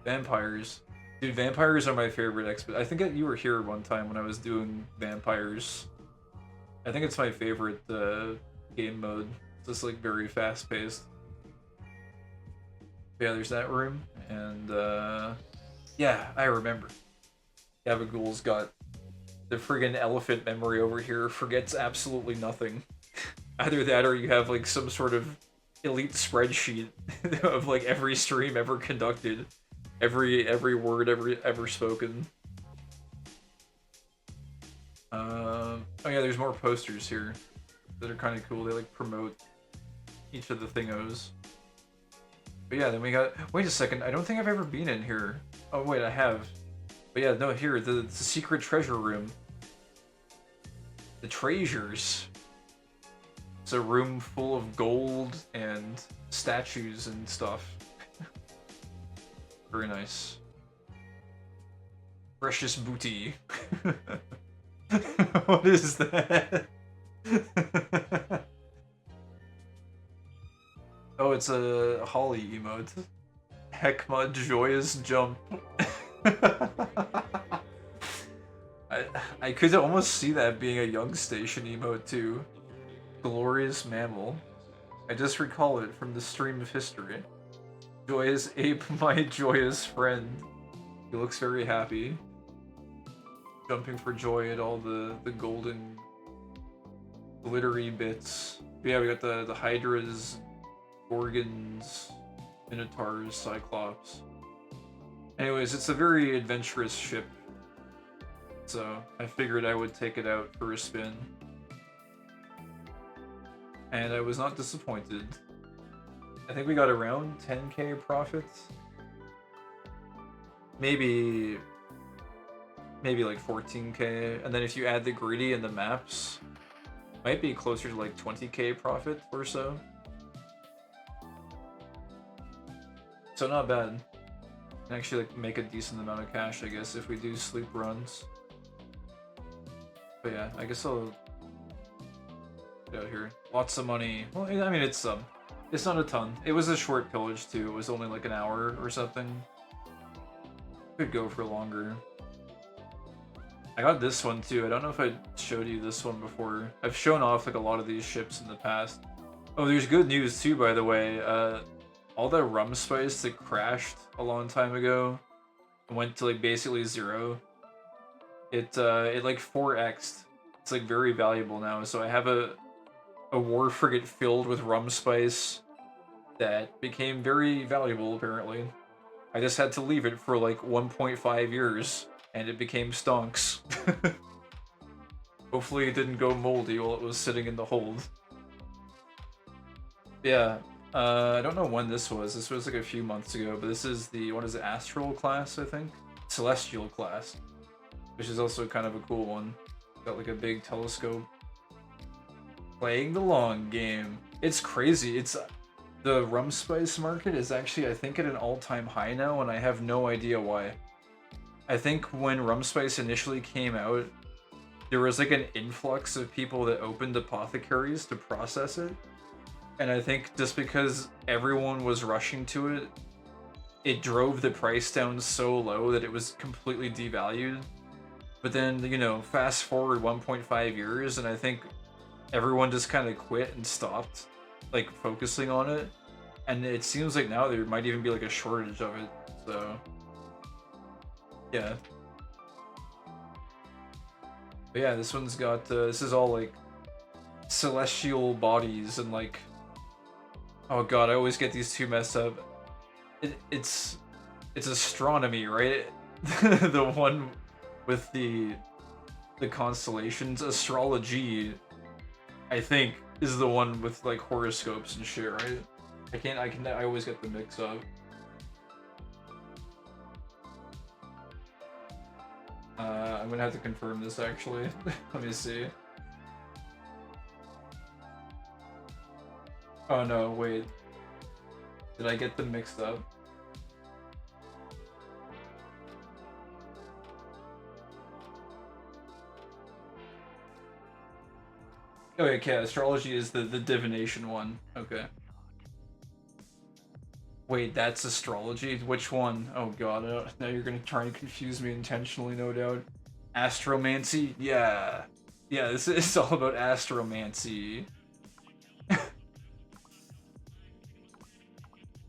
S1: Vampires. Dude, vampires are my favorite I think you were here one time when I was doing vampires. I think it's my favorite game mode. It's just like very fast paced. Yeah, there's that room, and yeah, I remember. Gabagool's got the friggin' elephant memory over here, forgets absolutely nothing. Either that or you have like some sort of elite spreadsheet of like every stream ever conducted, every word ever spoken. Oh yeah, there's more posters here that are kind of cool. They like promote each of the thingos. But yeah, then we got... Wait a second, I don't think I've ever been in here. Oh wait, I have. But yeah, no, here, the secret treasure room. The treasures. It's a room full of gold and statues and stuff. Very nice. Precious booty. What is that? Oh, it's a Holly emote. Heckma joyous jump. I could almost see that being a Young Station emote too. Glorious mammal. I just recall it from the stream of history. Joyous ape, my joyous friend. He looks very happy. Jumping for joy at all the golden glittery bits. But yeah, we got the hydras, gorgons, minotaurs, cyclops. Anyways, it's a very adventurous ship. so I figured I would take it out for a spin. And I was not disappointed. I think we got around 10k profits. Maybe like 14k, and then if you add the greedy and the maps, might be closer to like 20k profit or so. So not bad. Can actually like make a decent amount of cash, I guess, if we do sleep runs. But yeah, I guess I'll get out here. Lots of money. Well, I mean, it's some. It's not a ton. It was a short pillage too. It was only like an hour or something. Could go for longer. I got this one too. I don't know if I showed you this one before. I've shown off like a lot of these ships in the past. Oh, there's good news too, by the way. All the rum spice that crashed a long time ago and went to like basically zero. It like 4x'd. It's like very valuable now. So I have a war frigate filled with rum spice that became very valuable apparently. I just had to leave it for like 1.5 years and it became stonks. Hopefully it didn't go moldy while it was sitting in the hold. Yeah, I don't know when this was. This was like a few months ago, but this is the, what is it, Astral class, I think? Celestial class, which is also kind of a cool one. Got like a big telescope. Playing the long game. It's crazy. It's the rum spice market is actually, I think, at an all-time high now, and I have no idea why. I think when rum spice initially came out, there was like an influx of people that opened apothecaries to process it. And I think just because everyone was rushing to it, it drove the price down so low that it was completely devalued. But then, you know, fast forward 1.5 years, and I think everyone just kind of quit and stopped, like, focusing on it. And it seems like now there might even be, like, a shortage of it, so... yeah. But yeah, this one's got, this is all, like, celestial bodies and, like... oh god, I always get these two messed up. It's astronomy, right? The one with the constellations. Astrology, I think, is the one with like horoscopes and shit, right? I always get the mix up. I'm gonna have to confirm this actually. Let me see. Oh no, wait. Did I get them mixed up? Oh, okay, astrology is the divination one. Okay. Wait, that's astrology? Which one? Oh god, now you're gonna try and confuse me intentionally, no doubt. Astromancy? Yeah. Yeah, this is all about astromancy.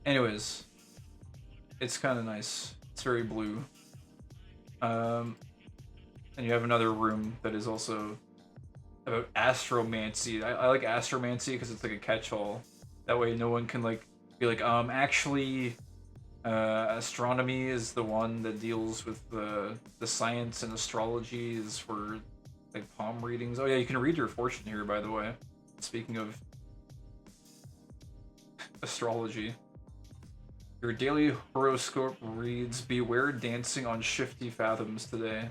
S1: Anyways, it's kind of nice. It's very blue. And you have another room that is also about astromancy. I like astromancy because it's like a catch-all. That way no one can like be like, actually, astronomy is the one that deals with the science, and astrology is for like palm readings. Oh yeah, you can read your fortune here, by the way. Speaking of astrology. Your daily horoscope reads, beware dancing on shifty fathoms today.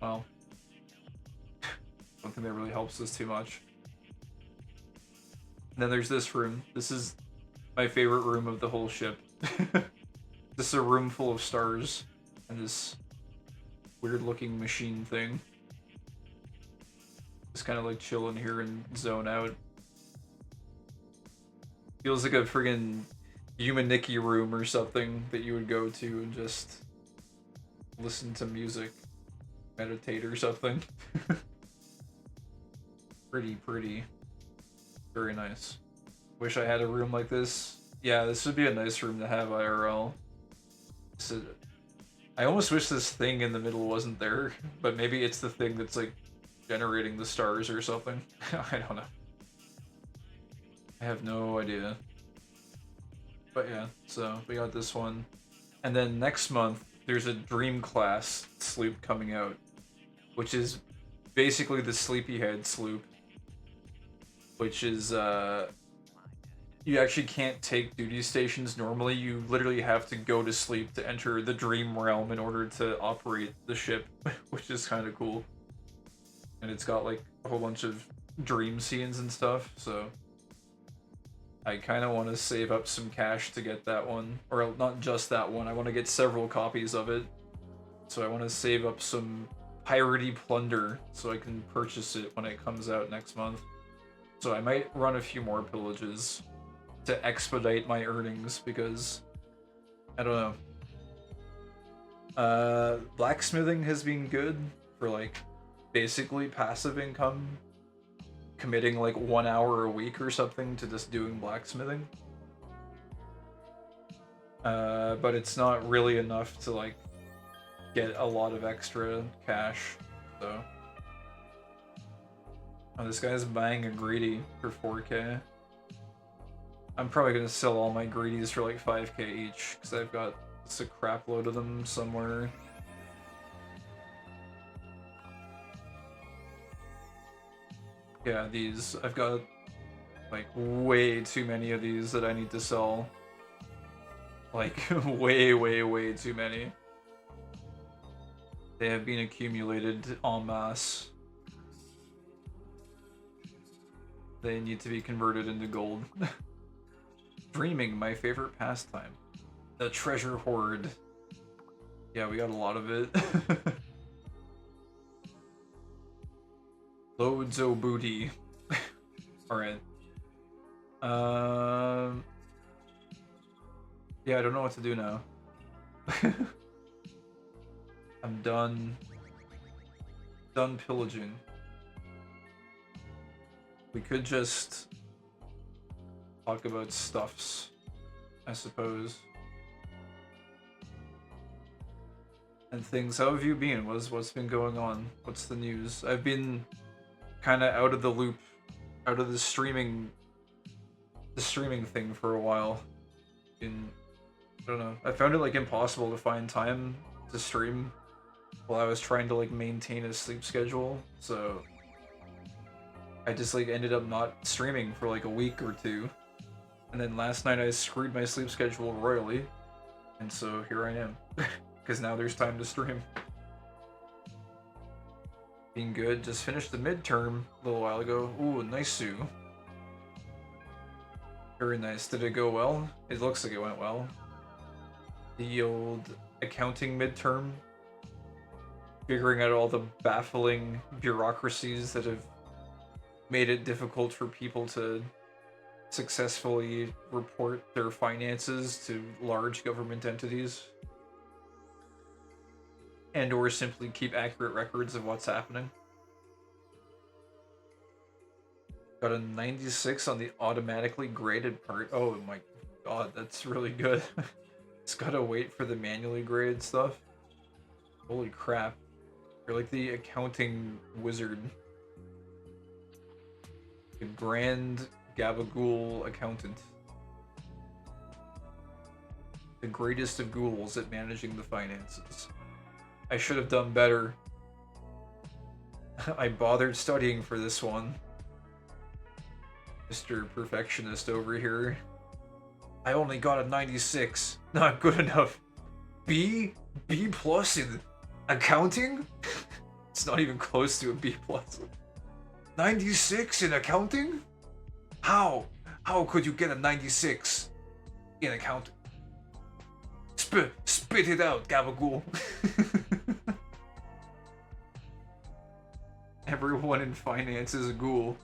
S1: Well, I don't think that really helps us too much. And then there's this room. This is my favorite room of the whole ship. This is a room full of stars and this weird looking machine thing. Just kind of like chill in here and zone out. Feels like a friggin' Humaniki room or something that you would go to and just listen to music, meditate or something. Pretty. Very nice. Wish I had a room like this. Yeah, this would be a nice room to have IRL. I almost wish this thing in the middle wasn't there, but maybe it's the thing that's like generating the stars or something. I don't know. I have no idea. But yeah, so we got this one. And then next month, there's a Dream class sloop coming out, which is basically the Sleepyhead sloop, which is you actually can't take duty stations normally. You literally have to go to sleep to enter the Dream realm in order to operate the ship, which is kind of cool. And it's got like a whole bunch of dream scenes and stuff, so I kind of want to save up some cash to get that one. Or not just that one, I want to get several copies of it. So I want to save up some piratey plunder so I can purchase it when it comes out next month. So I might run a few more pillages to expedite my earnings because I don't know. Blacksmithing has been good for like basically passive income, committing like 1 hour a week or something to just doing blacksmithing. But it's not really enough to like get a lot of extra cash, so. Oh, this guy's buying a greedy for 4K. I'm probably gonna sell all my greedies for like 5K each, because I've got just a crap load of them somewhere. Yeah, these. I've got like way too many of these that I need to sell. Like way too many. They have been accumulated en masse. They need to be converted into gold. Dreaming, my favorite pastime. The treasure hoard. Yeah, we got a lot of it. Loads o' booty. Alright. Yeah, I don't know what to do now. I'm done. Done pillaging. We could just talk about stuffs, I suppose. And things. How have you been? What's been going on? What's the news? I've been kind of out of the loop, out of the streaming thing for a while. I don't know. I found it like impossible to find time to stream while I was trying to like maintain a sleep schedule. So I just like ended up not streaming for like a week or two. And then last night I screwed my sleep schedule royally. And so here I am. Because now there's time to stream. Being good. Just finished the midterm a little while ago. Ooh, nice Sue. Very nice. Did it go well? It looks like it went well. The old accounting midterm. Figuring out all the baffling bureaucracies that have made it difficult for people to successfully report their finances to large government entities. And or simply keep accurate records of what's happening. Got a 96 on the automatically graded part. Oh my god, that's really good. It's gotta wait for the manually graded stuff. Holy crap. You're like the accounting wizard. The grand gabagool accountant. The greatest of ghouls at managing the finances. I should have done better. I bothered studying for this one. Mr. Perfectionist over here. I only got a 96. Not good enough. B plus in accounting? It's not even close to a B plus. 96 in accounting? How? How could you get a 96 in accounting? Spit it out, Gabagool. Everyone in finance is a ghoul.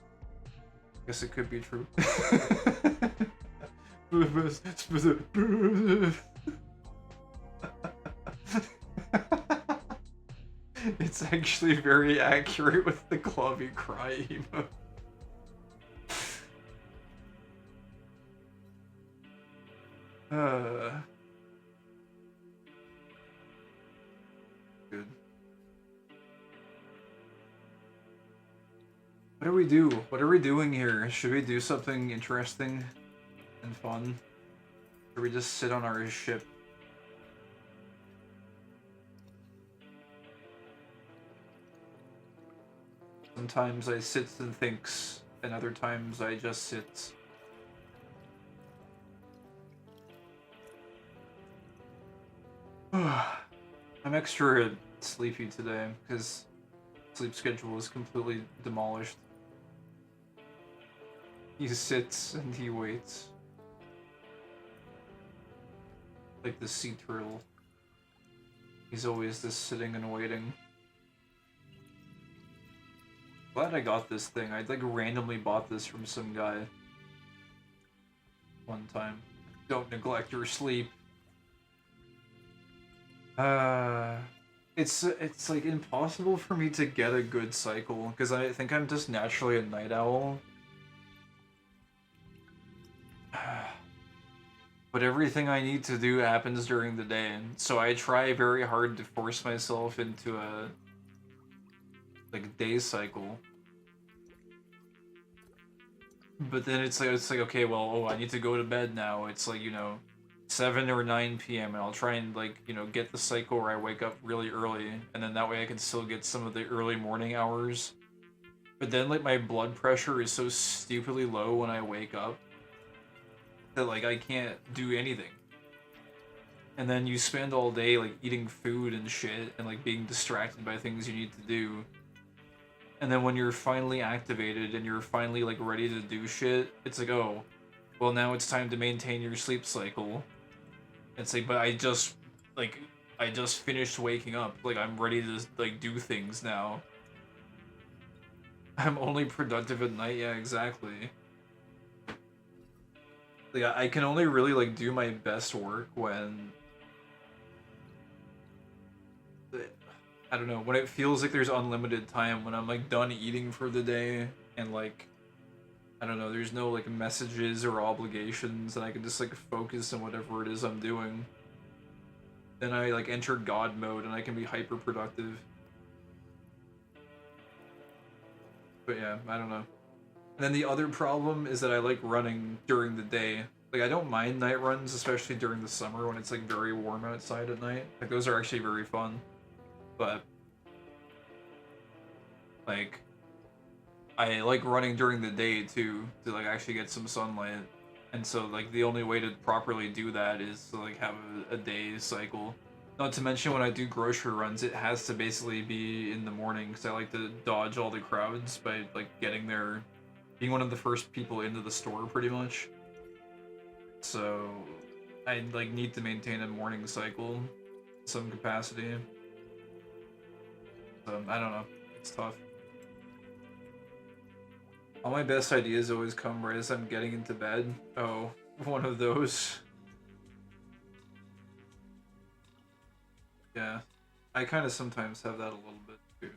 S1: Guess it could be true. It's actually very accurate with the Clovey cry emote. Good. What do we do? What are we doing here? Should we do something interesting and fun? Or we just sit on our ship? Sometimes I sits and thinks, and other times I just sits. I'm extra sleepy today because sleep schedule is completely demolished. He sits and he waits. Like the sea turtle. He's always just sitting and waiting. Glad I got this thing. I like randomly bought this from some guy. One time. Don't neglect your sleep. It's like impossible for me to get a good cycle because I think I'm just naturally a night owl. But everything I need to do happens during the day, and so I try very hard to force myself into a like day cycle. But then it's like okay, well, oh, I need to go to bed now. It's like, 7 or 9 p.m. and I'll try and like, get the cycle where I wake up really early, and then that way I can still get some of the early morning hours. But then like my blood pressure is so stupidly low when I wake up that like I can't do anything. And then you spend all day like eating food and shit and like being distracted by things you need to do. And then when you're finally activated and you're finally like ready to do shit, it's like, oh, well, now it's time to maintain your sleep cycle. It's like, but like I just finished waking up. Like I'm ready to like do things now. I'm only productive at night. Yeah, exactly. Like I can only really like do my best work when I don't know, when it feels like there's unlimited time, when I'm like done eating for the day and like I don't know, there's no like messages or obligations and I can just like focus on whatever it is I'm doing. Then I like enter God mode and I can be hyper productive. But yeah, I don't know. And then the other problem is that I like running during the day. Like I don't mind night runs, especially during the summer when it's like very warm outside at night. Like those are actually very fun. But like I like running during the day too to like actually get some sunlight. And so like the only way to properly do that is to like have a day cycle. Not to mention when I do grocery runs, it has to basically be in the morning because I like to dodge all the crowds by like getting there, being one of the first people into the store pretty much. So I like need to maintain a morning cycle in some capacity. So I don't know. It's tough. All my best ideas always come right as I'm getting into bed. Oh, one of those. Yeah. I kind of sometimes have that a little bit too.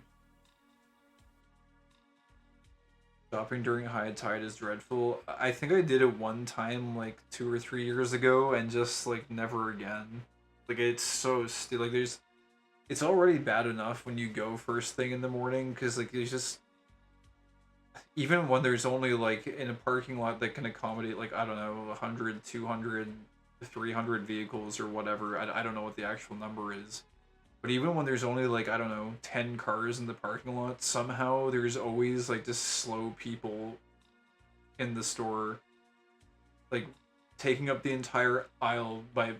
S1: Shopping during high tide is dreadful. I think I did it one time like 2 or 3 years ago and just like never again. Like it's so like there's it's already bad enough when you go first thing in the morning because like there's just even when there's only like in a parking lot that can accommodate like I don't know 100, 200, 300 vehicles or whatever. I don't know what the actual number is. But even when there's only like I don't know 10 cars in the parking lot, somehow there's always like just slow people in the store like taking up the entire aisle by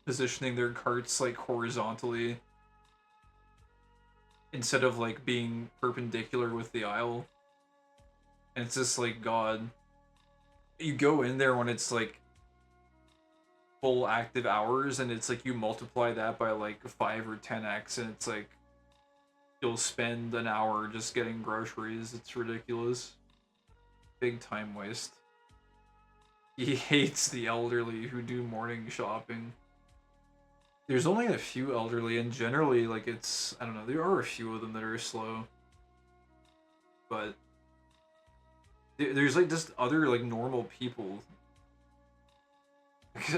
S1: positioning their carts like horizontally instead of like being perpendicular with the aisle. And it's just like God. You go in there when it's like full active hours and it's like you multiply that by like 5 or 10x and it's like you'll spend an hour just getting groceries. It's ridiculous. Big time waste. He hates the elderly who do morning shopping. There's only a few elderly and generally like it's I don't know, there are a few of them that are slow. But there's like just other like normal people.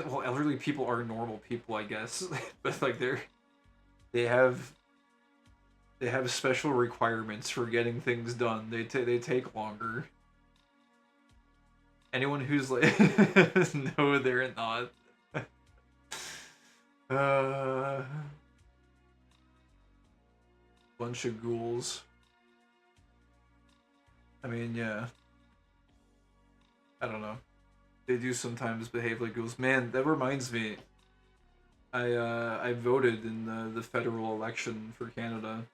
S1: Well, elderly people are normal people, I guess, but like they have they have special requirements for getting things done. They take longer. Anyone who's like no, they're not. uh, Bunch of ghouls. I mean, yeah. I don't know. They do sometimes behave like ghouls. Man, that reminds me. I voted in the federal election for Canada.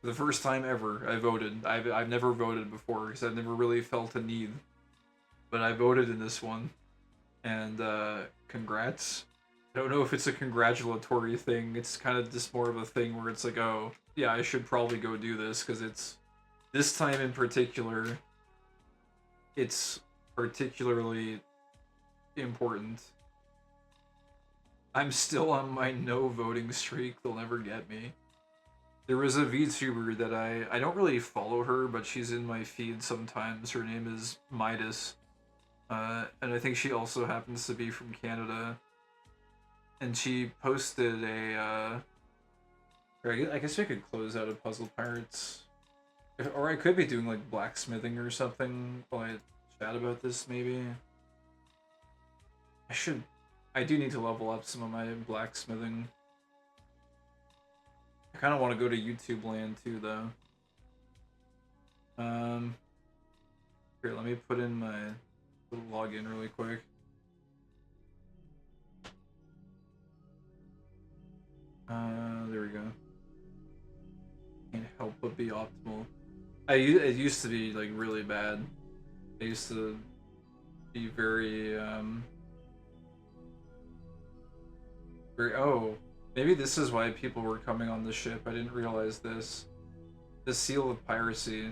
S1: For the first time ever, I voted. I've never voted before because I've never really felt a need. But I voted in this one, and congrats. I don't know if it's a congratulatory thing. It's kind of just more of a thing where it's like, oh, yeah, I should probably go do this because it's this time in particular. It's particularly important. I'm still on my no voting streak. They'll never get me. There was a VTuber that I don't really follow her, but she's in my feed sometimes. Her name is Midas, and I think she also happens to be from Canada. And she posted a. I guess I could close out a Puzzle Pirates, or I could be doing like blacksmithing or something while I chat about this. Maybe I should. I do need to level up some of my blacksmithing. I kind of want to go to YouTube land too, though. Here, let me put in my little login really quick. There we go. Can't help but be optimal. It used to be like really bad. I used to be very oh, maybe this is why people were coming on the ship. I didn't realize this. The seal of piracy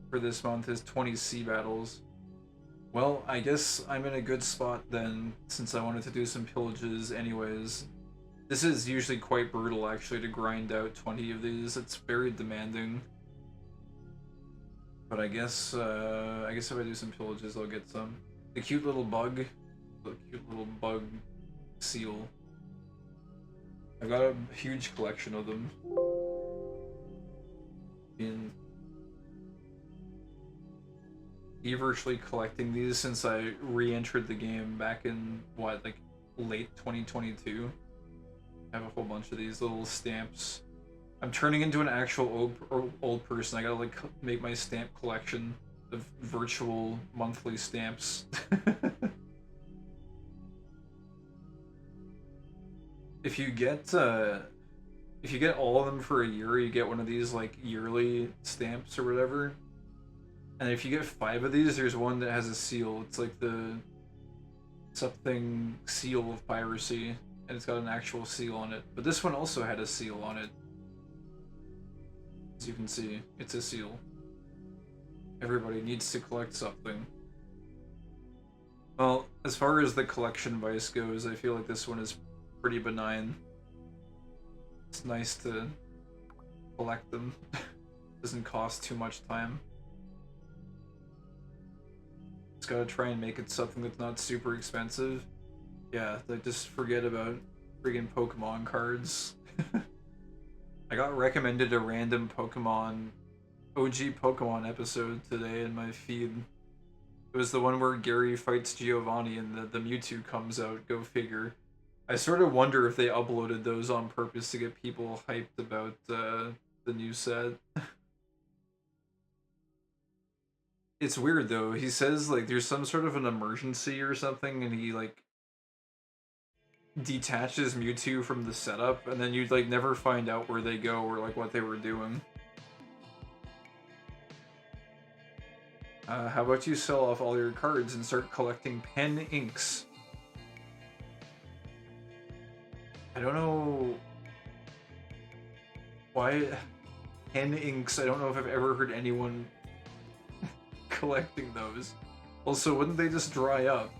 S1: for this month is 20 sea battles. Well, I guess I'm in a good spot then, since I wanted to do some pillages anyways. This is usually quite brutal actually to grind out 20 of these. It's very demanding. But I guess if I do some pillages I'll get some. The cute little bug. The cute little bug seal. I've got a huge collection of them. Been feverishly collecting these since I re-entered the game back in what, like late 2022. I have a whole bunch of these little stamps. I'm turning into an actual old person. I gotta like make my stamp collection of virtual monthly stamps. If you get all of them for a year, you get one of these like yearly stamps or whatever. And if you get 5 of these, there's one that has a seal. It's like the something seal of piracy, and it's got an actual seal on it. But this one also had a seal on it. As you can see, it's a seal. Everybody needs to collect something. Well, as far as the collection vice goes, I feel like this one is pretty benign. It's nice to collect them. Doesn't cost too much time. Just gotta try and make it something that's not super expensive. Yeah, like just forget about friggin' Pokemon cards. I got recommended a random Pokemon, OG Pokemon episode today in my feed. It was the one where Gary fights Giovanni and the Mewtwo comes out, go figure. I sort of wonder if they uploaded those on purpose to get people hyped about the new set. It's weird though. He says like there's some sort of an emergency or something, and he like detaches Mewtwo from the setup, and then you'd like never find out where they go or like what they were doing. How about you sell off all your cards and start collecting pen inks? I don't know why pen inks. I don't know if I've ever heard anyone collecting those. Also, wouldn't they just dry up?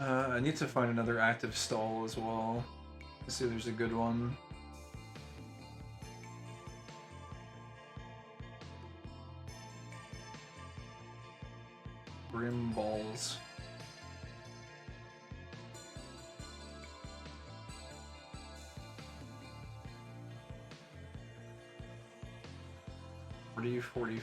S1: I need to find another active stall as well. Let's see if there's a good one. Grim balls. $40.45.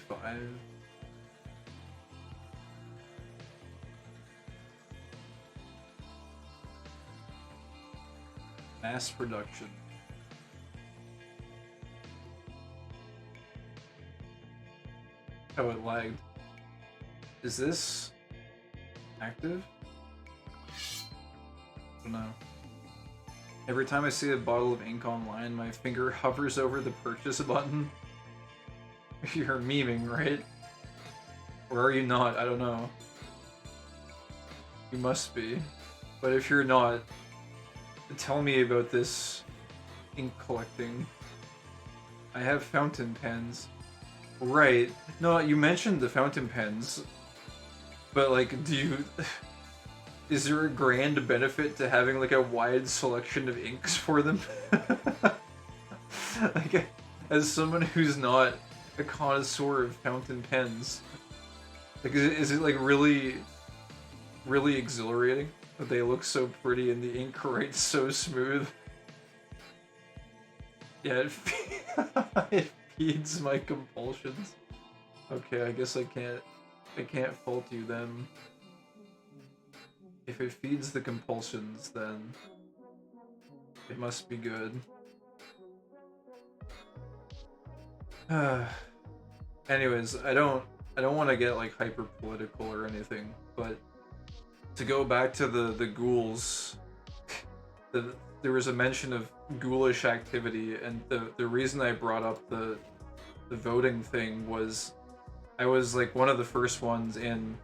S1: mass production. Oh, it lagged. Is this active? I don't know. Every time I see a bottle of ink online, my finger hovers over the purchase button. You're memeing, right? Or are you not? I don't know. You must be. But if you're not, tell me about this ink collecting. I have fountain pens. Right. No, you mentioned the fountain pens. But, like, do you... Is there a grand benefit to having, like, a wide selection of inks for them? Like, as someone who's not a connoisseur of fountain pens, like, is it like, really exhilarating that they look so pretty and the ink writes so smooth? Yeah, it feeds my compulsions. Okay, I guess I can't fault you then. If it feeds the compulsions, then it must be good. Anyways, I don't want to get like hyper political or anything, but to go back to the ghouls, there was a mention of ghoulish activity, and the reason I brought up the voting thing was I was like one of the first ones in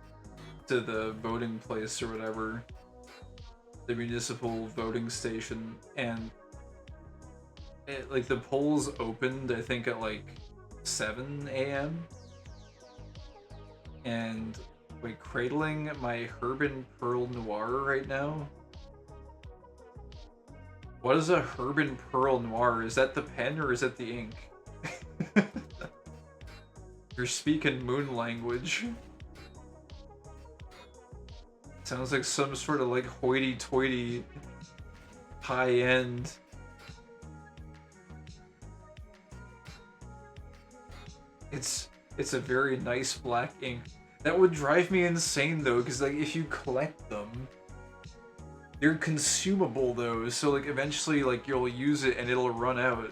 S1: to the voting place or whatever, the municipal voting station, and like the polls opened I think at like 7 a.m. and wait, cradling my Herbin Pearl Noir right now. What is a Herbin Pearl Noir? Is that the pen or is that the ink? You're speaking moon language. Sounds like some sort of like hoity-toity high-end. It's a very nice black ink. That would drive me insane though, because like if you collect them, they're consumable though, so like eventually like you'll use it and it'll run out.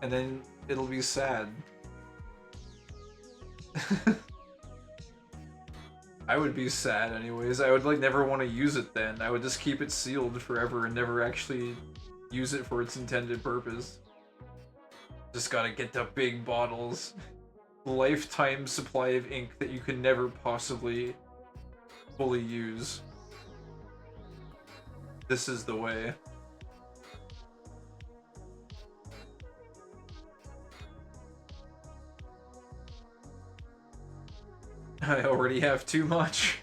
S1: And then it'll be sad. I would be sad anyways. I would like never want to use it then. I would just keep it sealed forever and never actually use it for its intended purpose. Just gotta get the big bottles. Lifetime supply of ink that you can never possibly fully use. This is the way. I already have too much.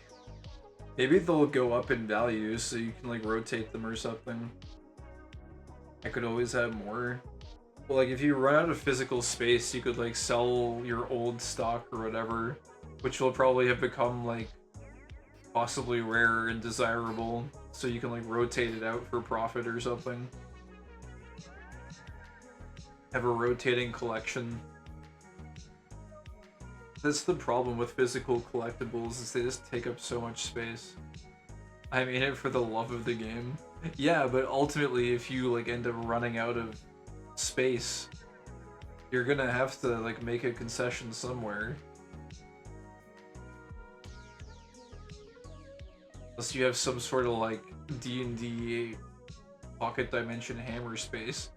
S1: Maybe they'll go up in value so you can like rotate them or something. I could always have more. Well, like if you run out of physical space, you could like sell your old stock or whatever, which will probably have become like possibly rare and desirable, so you can like rotate it out for profit or something. Have a rotating collection. That's the problem with physical collectibles, is they just take up so much space. I'm in it for the love of the game. Yeah, but ultimately if you like end up running out of space, you're gonna have to like make a concession somewhere. Unless you have some sort of like D&D pocket dimension hammer space.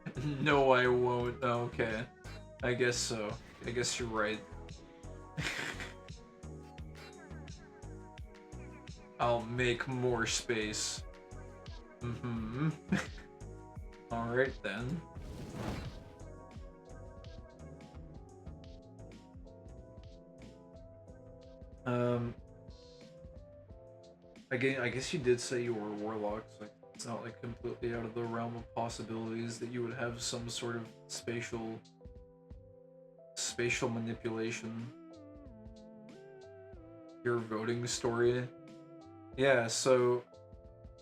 S1: No, I won't. Okay. I guess so. I guess you're right. I'll make more space. Mm-hmm. Alright then. Again, I guess you did say you were warlocks. Like, it's not like completely out of the realm of possibilities that you would have some sort of spatial manipulation. Your voting story. Yeah, so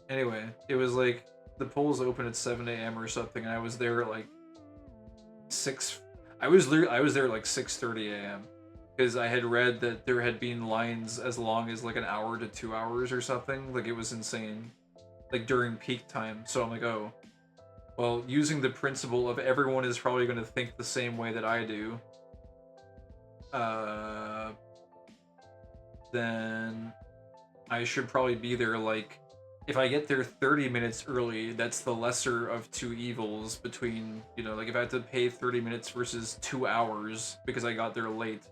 S1: anyway, it was like the polls open at 7 a.m. or something, and I was there at like 6. I was there at like 6:30 a.m. because I had read that there had been lines as long as like an hour to 2 hours or something. Like it was insane, like during peak time. So I'm like, oh, well, using the principle of everyone is probably going to think the same way that I do, then I should probably be there, like, if I get there 30 minutes early, that's the lesser of two evils between, you know, like if I had to pay 30 minutes versus 2 hours because I got there late,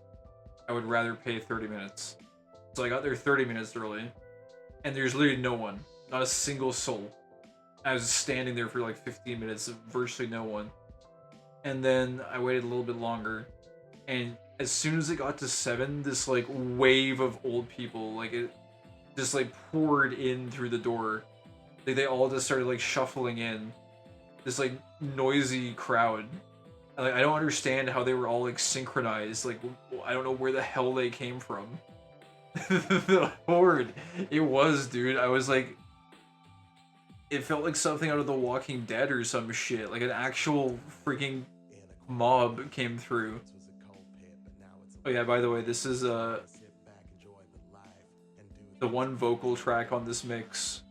S1: I would rather pay 30 minutes. So I got there 30 minutes early, and there's literally no one, not a single soul. I was standing there for like 15 minutes, virtually no one. And then I waited a little bit longer, and as soon as it got to 7, this like wave of old people, like it just like poured in through the door. Like they all just started like shuffling in. This like noisy crowd. Like I don't understand how they were all like synchronized. Like I don't know where the hell they came from. The horde. It was, dude. I was like, it felt like something out of The Walking Dead or some shit. Like an actual freaking mob came through. Oh yeah, by the way, this is the one vocal track on this mix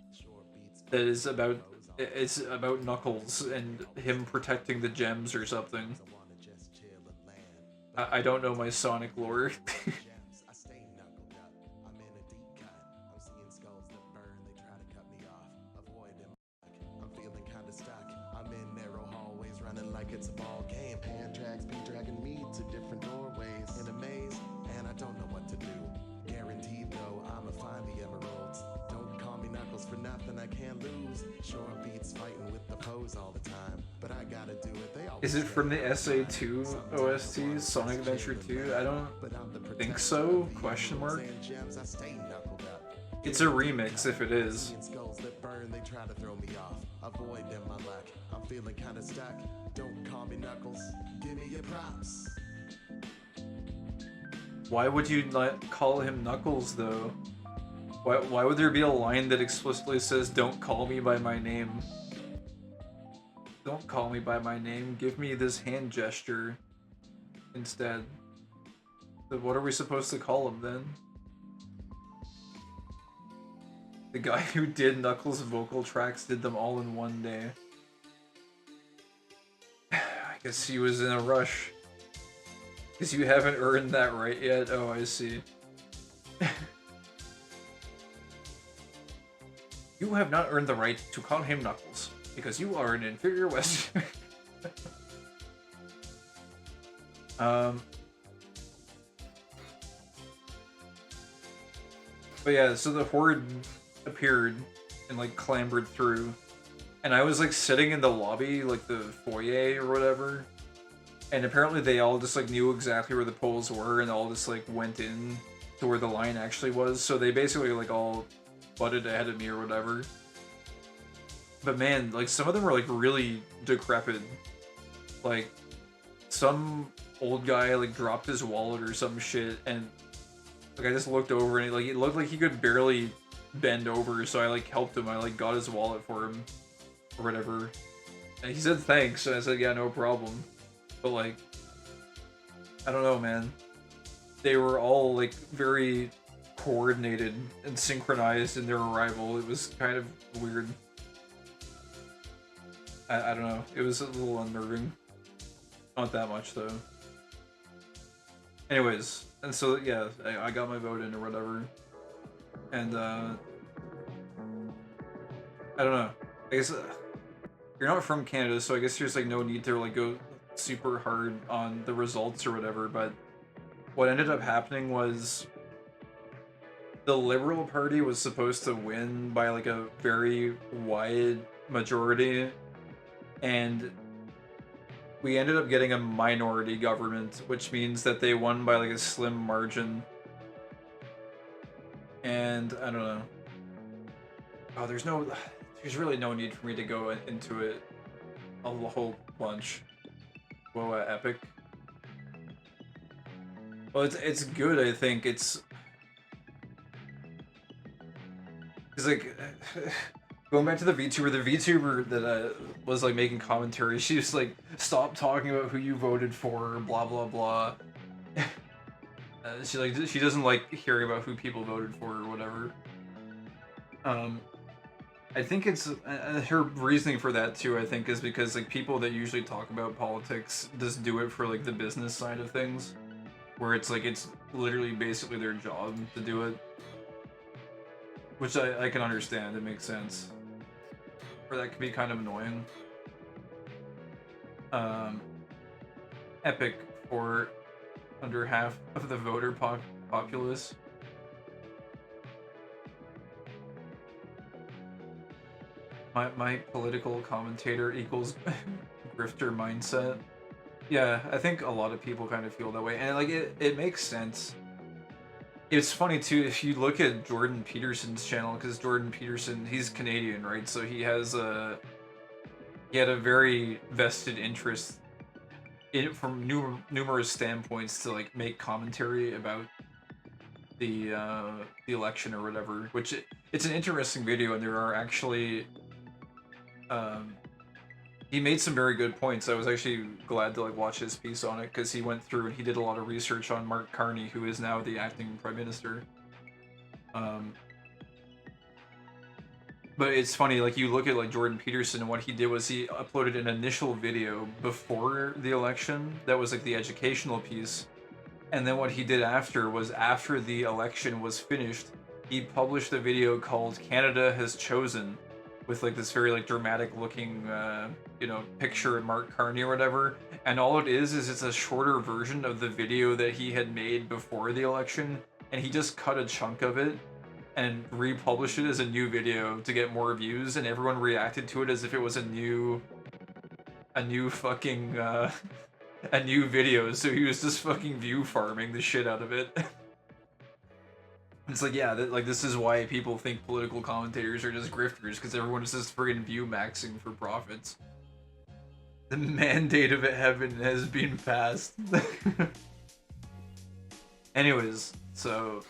S1: that is about, it's about Knuckles and him protecting the gems or something. I don't know my Sonic lore.
S2: Like it's a ball game. Hand drags be dragging me to different doorways in a maze, and I don't know what to do. Guaranteed though, I'ma find the emeralds. Don't call me Knuckles for nothing, I can't lose. Sure beats fighting with the foes all the time, but I gotta do it. They always
S1: Is it from the SA2 OST, Sonic Adventure 2? I don't think so, question mark. It's a remix if it is.
S2: Skulls that burn, they try to throw me off. Avoid them, my luck. I'm feeling kinda stuck. Don't call me Knuckles. Give me your props.
S1: Why would you not call him Knuckles though? Why would there be a line that explicitly says don't call me by my name? Don't call me by my name, give me this hand gesture instead. So what are we supposed to call him then? The guy who did Knuckles' vocal tracks did them all in one day. I guess he was in a rush. Because you haven't earned that right yet? Oh, I see. You have not earned the right to call him Knuckles, because you are an inferior Western. But yeah, so the horde appeared and like clambered through, and I was like sitting in the lobby, like the foyer or whatever, and apparently they all just like knew exactly where the poles were and all just like went in to where the line actually was, so they basically like all butted ahead of me or whatever. But man, like some of them were like really decrepit. Like some old guy like dropped his wallet or some shit, and like I just looked over and it looked like he could barely bend over, so I like helped him. I like got his wallet for him or whatever. And he said thanks, and I said yeah, no problem. But like, I don't know, man. They were all like very coordinated and synchronized in their arrival. It was kind of weird. I don't know. It was a little unnerving. Not that much though. Anyways, and so yeah, I got my vote in or whatever. And I don't know. I guess you're not from Canada, so I guess there's like no need to like go super hard on the results or whatever, but what ended up happening was the Liberal Party was supposed to win by like a very wide majority, and we ended up getting a minority government, which means that they won by like a slim margin. And I don't know. Oh, there's really no need for me to go into it a whole bunch. Whoa, Epic. Well, it's good, I think. It's like going back to the VTuber. The VTuber that was like making commentary, she was like, "Stop talking about who you voted for," blah blah blah. She doesn't like hearing about who people voted for or whatever. I think it's her reasoning for that too. I think is because like people that usually talk about politics just do it for like the business side of things, where it's like it's literally basically their job to do it, which I can understand. It makes sense. Or that could be kind of annoying. Um, Epic for under half of the voter populace. My political commentator equals grifter mindset. Yeah, I think a lot of people kind of feel that way, and like it makes sense. It's funny too if you look at Jordan Peterson's channel, because Jordan Peterson, he's Canadian, right? So he had a very vested interest in it from numerous standpoints to like make commentary about the election or whatever. Which it's an interesting video, and there are actually um, he made some very good points. I was actually glad to like watch his piece on it because he went through and he did a lot of research on Mark Carney, who is now the acting prime minister. Um, but it's funny, like you look at like Jordan Peterson, and what he did was he uploaded an initial video before the election that was like the educational piece, and then what he did after was after the election was finished, he published a video called "Canada Has Chosen," with like this very like dramatic looking picture of Mark Carney or whatever. And all it is it's a shorter version of the video that he had made before the election, and he just cut a chunk of it and republished it as a new video to get more views, and everyone reacted to it as if it was a new fucking a new video. So he was just fucking view farming the shit out of it. It's like, yeah, like this is why people think political commentators are just grifters, because everyone is just friggin' view maxing for profits. The mandate of heaven has been passed. Anyways, so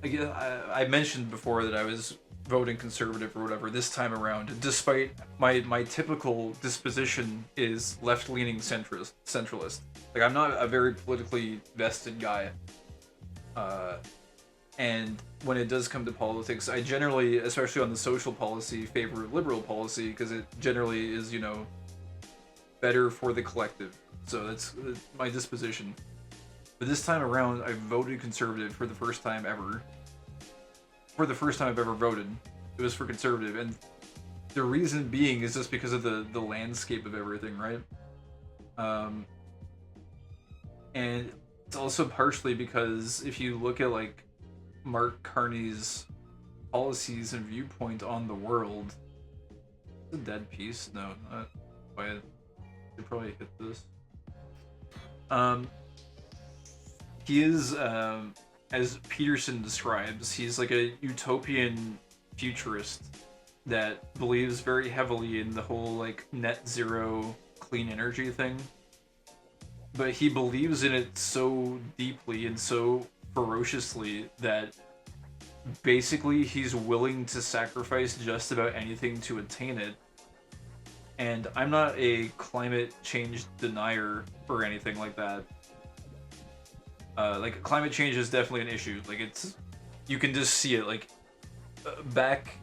S1: again, I mentioned before that I was voting conservative or whatever this time around, despite my typical disposition is left-leaning centralist. Like I'm not a very politically vested guy. And when it does come to politics, I generally, especially on the social policy, favor liberal policy because it generally is, better for the collective. So that's my disposition. But this time around, I voted conservative for the first time ever. For the first time I've ever voted, it was for conservative, and the reason being is just because of the landscape of everything, right? And it's also partially because if you look at like Mark Carney's policies and viewpoint on the world, it's a dead piece. No, not quite. Should probably hit this. He is as Peterson describes, he's like a utopian futurist that believes very heavily in the whole like net zero clean energy thing. But he believes in it so deeply and so ferociously that basically he's willing to sacrifice just about anything to attain it. And I'm not a climate change denier or anything like that. Like climate change is definitely an issue. Like you can just see it. Like back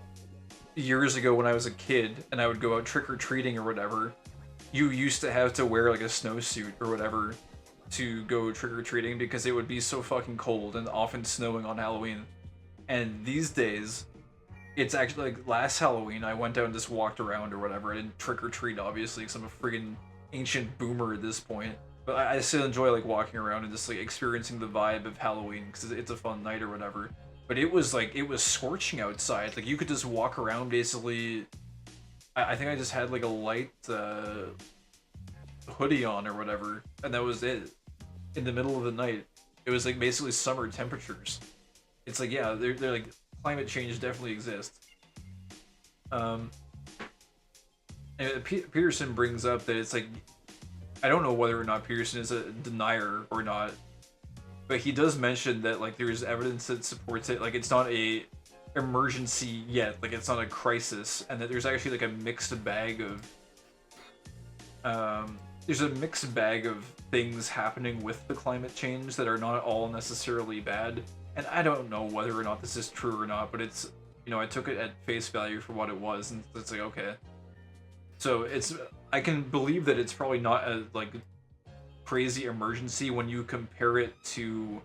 S1: years ago when I was a kid and I would go out trick or treating or whatever, you used to have to wear like a snowsuit or whatever to go trick or treating because it would be so fucking cold and often snowing on Halloween. And these days, it's actually like last Halloween I went out and just walked around or whatever. I didn't trick or treat obviously because I'm a friggin' ancient boomer at this point. But I still enjoy like walking around and just like experiencing the vibe of Halloween because it's a fun night or whatever. But it was scorching outside. Like you could just walk around basically. I think I just had like a light hoodie on or whatever, and that was it. In the middle of the night, it was like basically summer temperatures. It's like, yeah, they're like climate change definitely exists. And Peterson brings up that it's like, I don't know whether or not Peterson is a denier or not, but he does mention that like there's evidence that supports it. Like it's not a emergency yet, like it's not a crisis, and that there's actually like a mixed bag of things happening with the climate change that are not all necessarily bad.
S3: and I don't know whether or not this is true or not, but it's, I took it at face value for what it was, and it's like, okay. So I can believe that it's probably not a, like, crazy emergency when you compare it to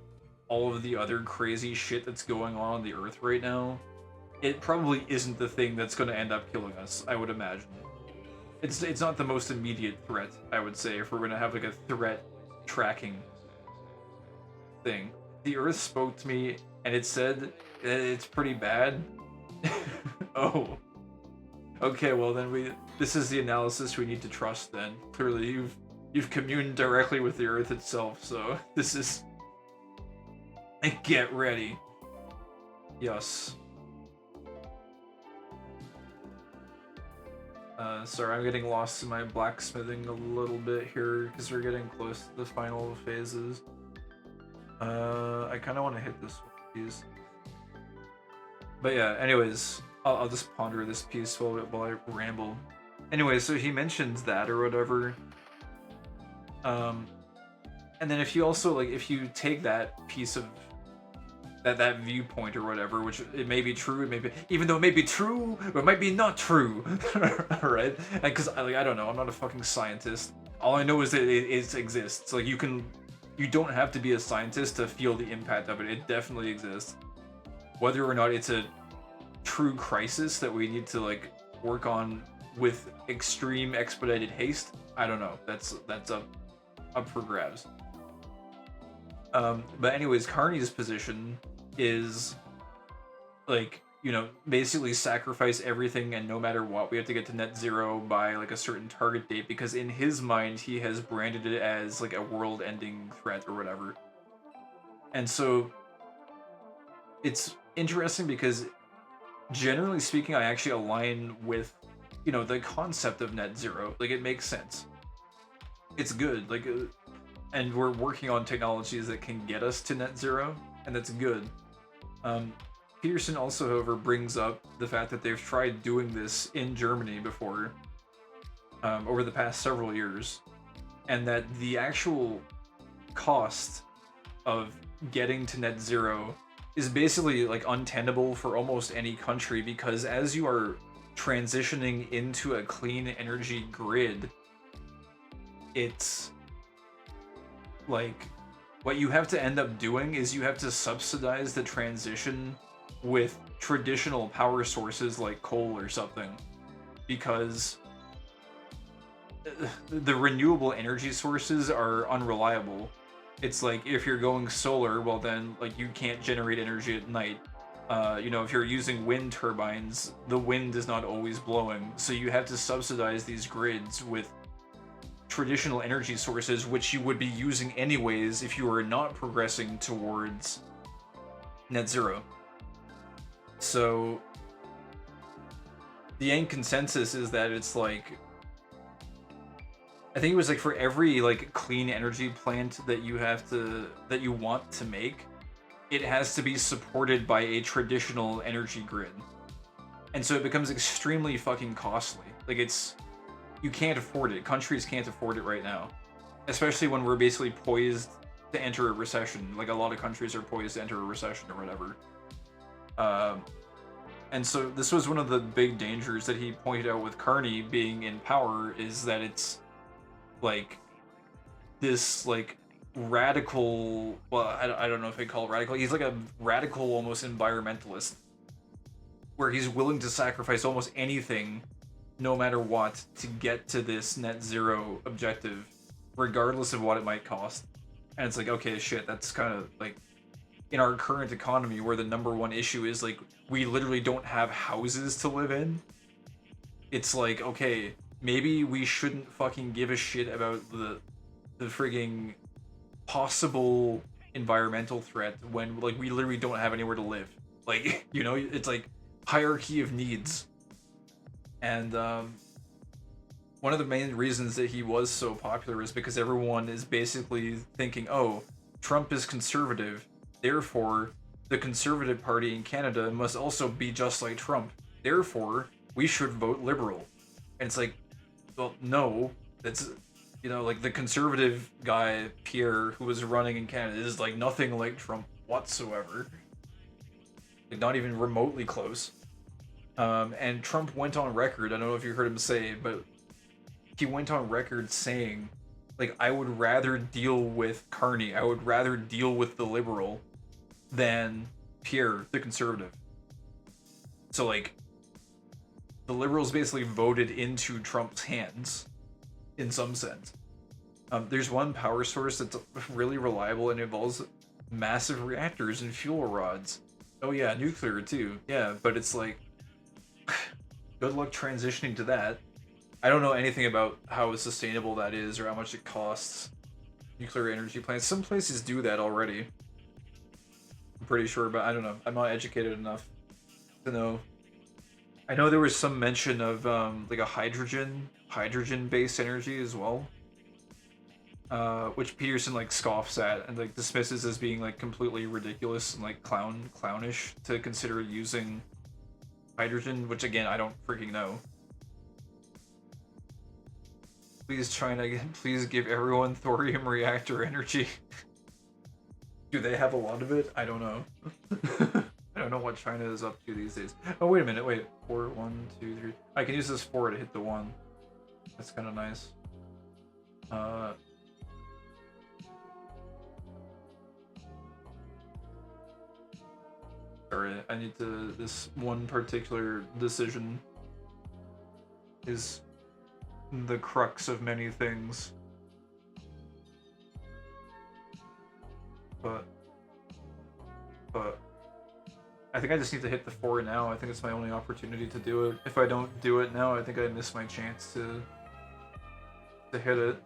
S3: all of the other crazy shit that's going on the Earth right now. It probably isn't the thing that's going to end up killing us, I would imagine. It's not the most immediate threat, I would say, if we're going to have, like, a threat tracking thing. The Earth spoke to me, and it said that it's pretty bad. Oh. Okay, well then this is the analysis we need to trust then. Clearly you've communed directly with the Earth itself, so this is... Get ready. Yes. Sorry, I'm getting lost in my blacksmithing a little bit here, because we're getting close to the final phases. I kind of want to hit this one, please. But yeah, anyways, I'll just ponder this piece while I ramble. Anyway, so he mentions that or whatever. And then if you also, like, if you take that piece of that viewpoint or whatever, which it may be true, it may be, even though it may be true, but it might be not true, right? And because I don't know, I'm not a fucking scientist. All I know is that it exists. Like, you don't have to be a scientist to feel the impact of it. It definitely exists. Whether or not it's a true crisis that we need to, like, work on with extreme expedited haste, I don't know. That's up for grabs. But anyways, Carney's position is, like, basically sacrifice everything and no matter what, we have to get to net zero by, like, a certain target date, because in his mind, he has branded it as, like, a world-ending threat or whatever. And so, it's interesting because, generally speaking, I actually align with, the concept of net zero. Like, it makes sense. It's good, like, and we're working on technologies that can get us to net zero, and that's good. Peterson also, however, brings up the fact that they've tried doing this in Germany before, over the past several years, and that the actual cost of getting to net zero is basically, like, untenable for almost any country, because as you are transitioning into a clean energy grid, it's like, what you have to end up doing is you have to subsidize the transition with traditional power sources like coal or something, because the renewable energy sources are unreliable. It's like, if you're going solar, well then, like, you can't generate energy at night. If you're using wind turbines, the wind is not always blowing, so you have to subsidize these grids with traditional energy sources, which you would be using anyways if you were not progressing towards net zero. So the end consensus is that it's like, I think it was like, for every, like, clean energy plant that you want to make, it has to be supported by a traditional energy grid. And so it becomes extremely fucking costly. Like, you can't afford it. Countries can't afford it right now. Especially when we're basically poised to enter a recession. Like, a lot of countries are poised to enter a recession or whatever. And so this was one of the big dangers that he pointed out with Carney being in power, is that it's, like, this, like, radical... Well, I don't know if they call it radical. He's like a radical, almost environmentalist, where he's willing to sacrifice almost anything, no matter what, to get to this net zero objective, regardless of what it might cost. And it's like, okay, shit, that's kind of, like, in our current economy, where the number one issue is, like, we literally don't have houses to live in. It's like, okay, maybe we shouldn't fucking give a shit about the frigging possible environmental threat when, like, we literally don't have anywhere to live. Like, it's like hierarchy of needs. And one of the main reasons that he was so popular is because everyone is basically thinking, oh, Trump is conservative, therefore the Conservative Party in Canada must also be just like Trump, therefore we should vote Liberal. And it's like, well, no, that's, like, the Conservative guy, Pierre, who was running in Canada, is, like, nothing like Trump. whatsoever. Like, not even remotely close. And Trump went on record, I don't know if you heard him say, but he went on record saying, like, I would rather deal with Carney, I would rather deal with the liberal than Pierre, the conservative. So, like, the liberals basically voted into Trump's hands, in some sense. There's one power source that's really reliable and involves massive reactors and fuel rods. Oh yeah, nuclear too. Yeah, but it's like, good luck transitioning to that. I don't know anything about how sustainable that is or how much it costs. Nuclear energy plants. Some places do that already. I'm pretty sure, but I don't know. I'm not educated enough to know. I know there was some mention of like a hydrogen-based energy as well, which Peterson like scoffs at and like dismisses as being like completely ridiculous and like clownish to consider using hydrogen, which again I don't freaking know. Please China, please give everyone thorium reactor energy. Do they have a lot of it? I don't know. I don't know what China is up to these days. Oh, wait a minute, wait. 4, 1, 2, 3. I can use this 4 to hit the 1. That's kind of nice. Sorry, I need to... This one particular decision is the crux of many things. But I think I just need to hit the 4 now. I think it's my only opportunity to do it. If I don't do it now, I think I miss my chance to hit it.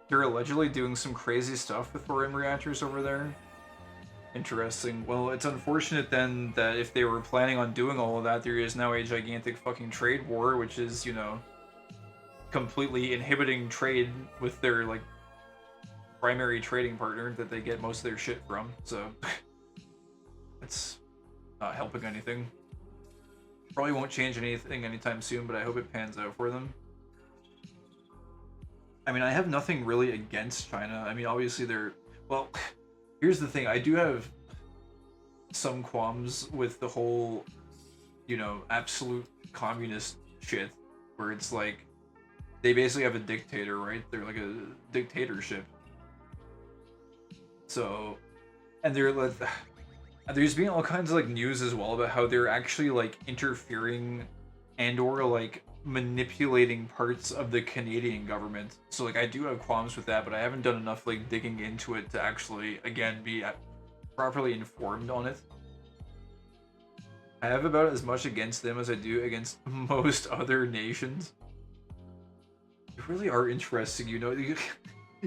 S3: They're allegedly doing some crazy stuff with thorium reactors over there. Interesting. Well, it's unfortunate then that if they were planning on doing all of that, there is now a gigantic fucking trade war, which is, you know, completely inhibiting trade with their, like, primary trading partner that they get most of their shit from, so it's not helping anything. Probably won't change anything anytime soon, but I hope it pans out for them. I mean, I have nothing really against China. I mean, obviously they're... Well, here's the thing. I do have some qualms with the whole, you know, absolute communist shit, where it's like, they basically have a dictator, right? They're like a dictatorship. So, and they're like, there's been all kinds of like news as well about how they're actually like interfering and or like manipulating parts of the Canadian government. So like I do have qualms with that, but I haven't done enough like digging into it to actually, again, be properly informed on it. I have about as much against them as I do against most other nations. You really are interesting, you know.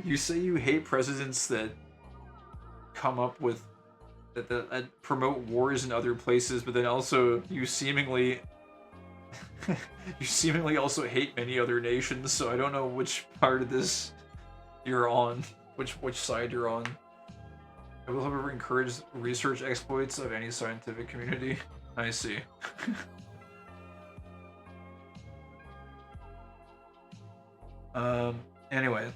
S3: You say you hate presidents that come up with that promote wars in other places, but then also you seemingly also hate many other nations. So I don't know which part of this you're on, which side you're on. I will however encourage research exploits of any scientific community. I see. Anyway,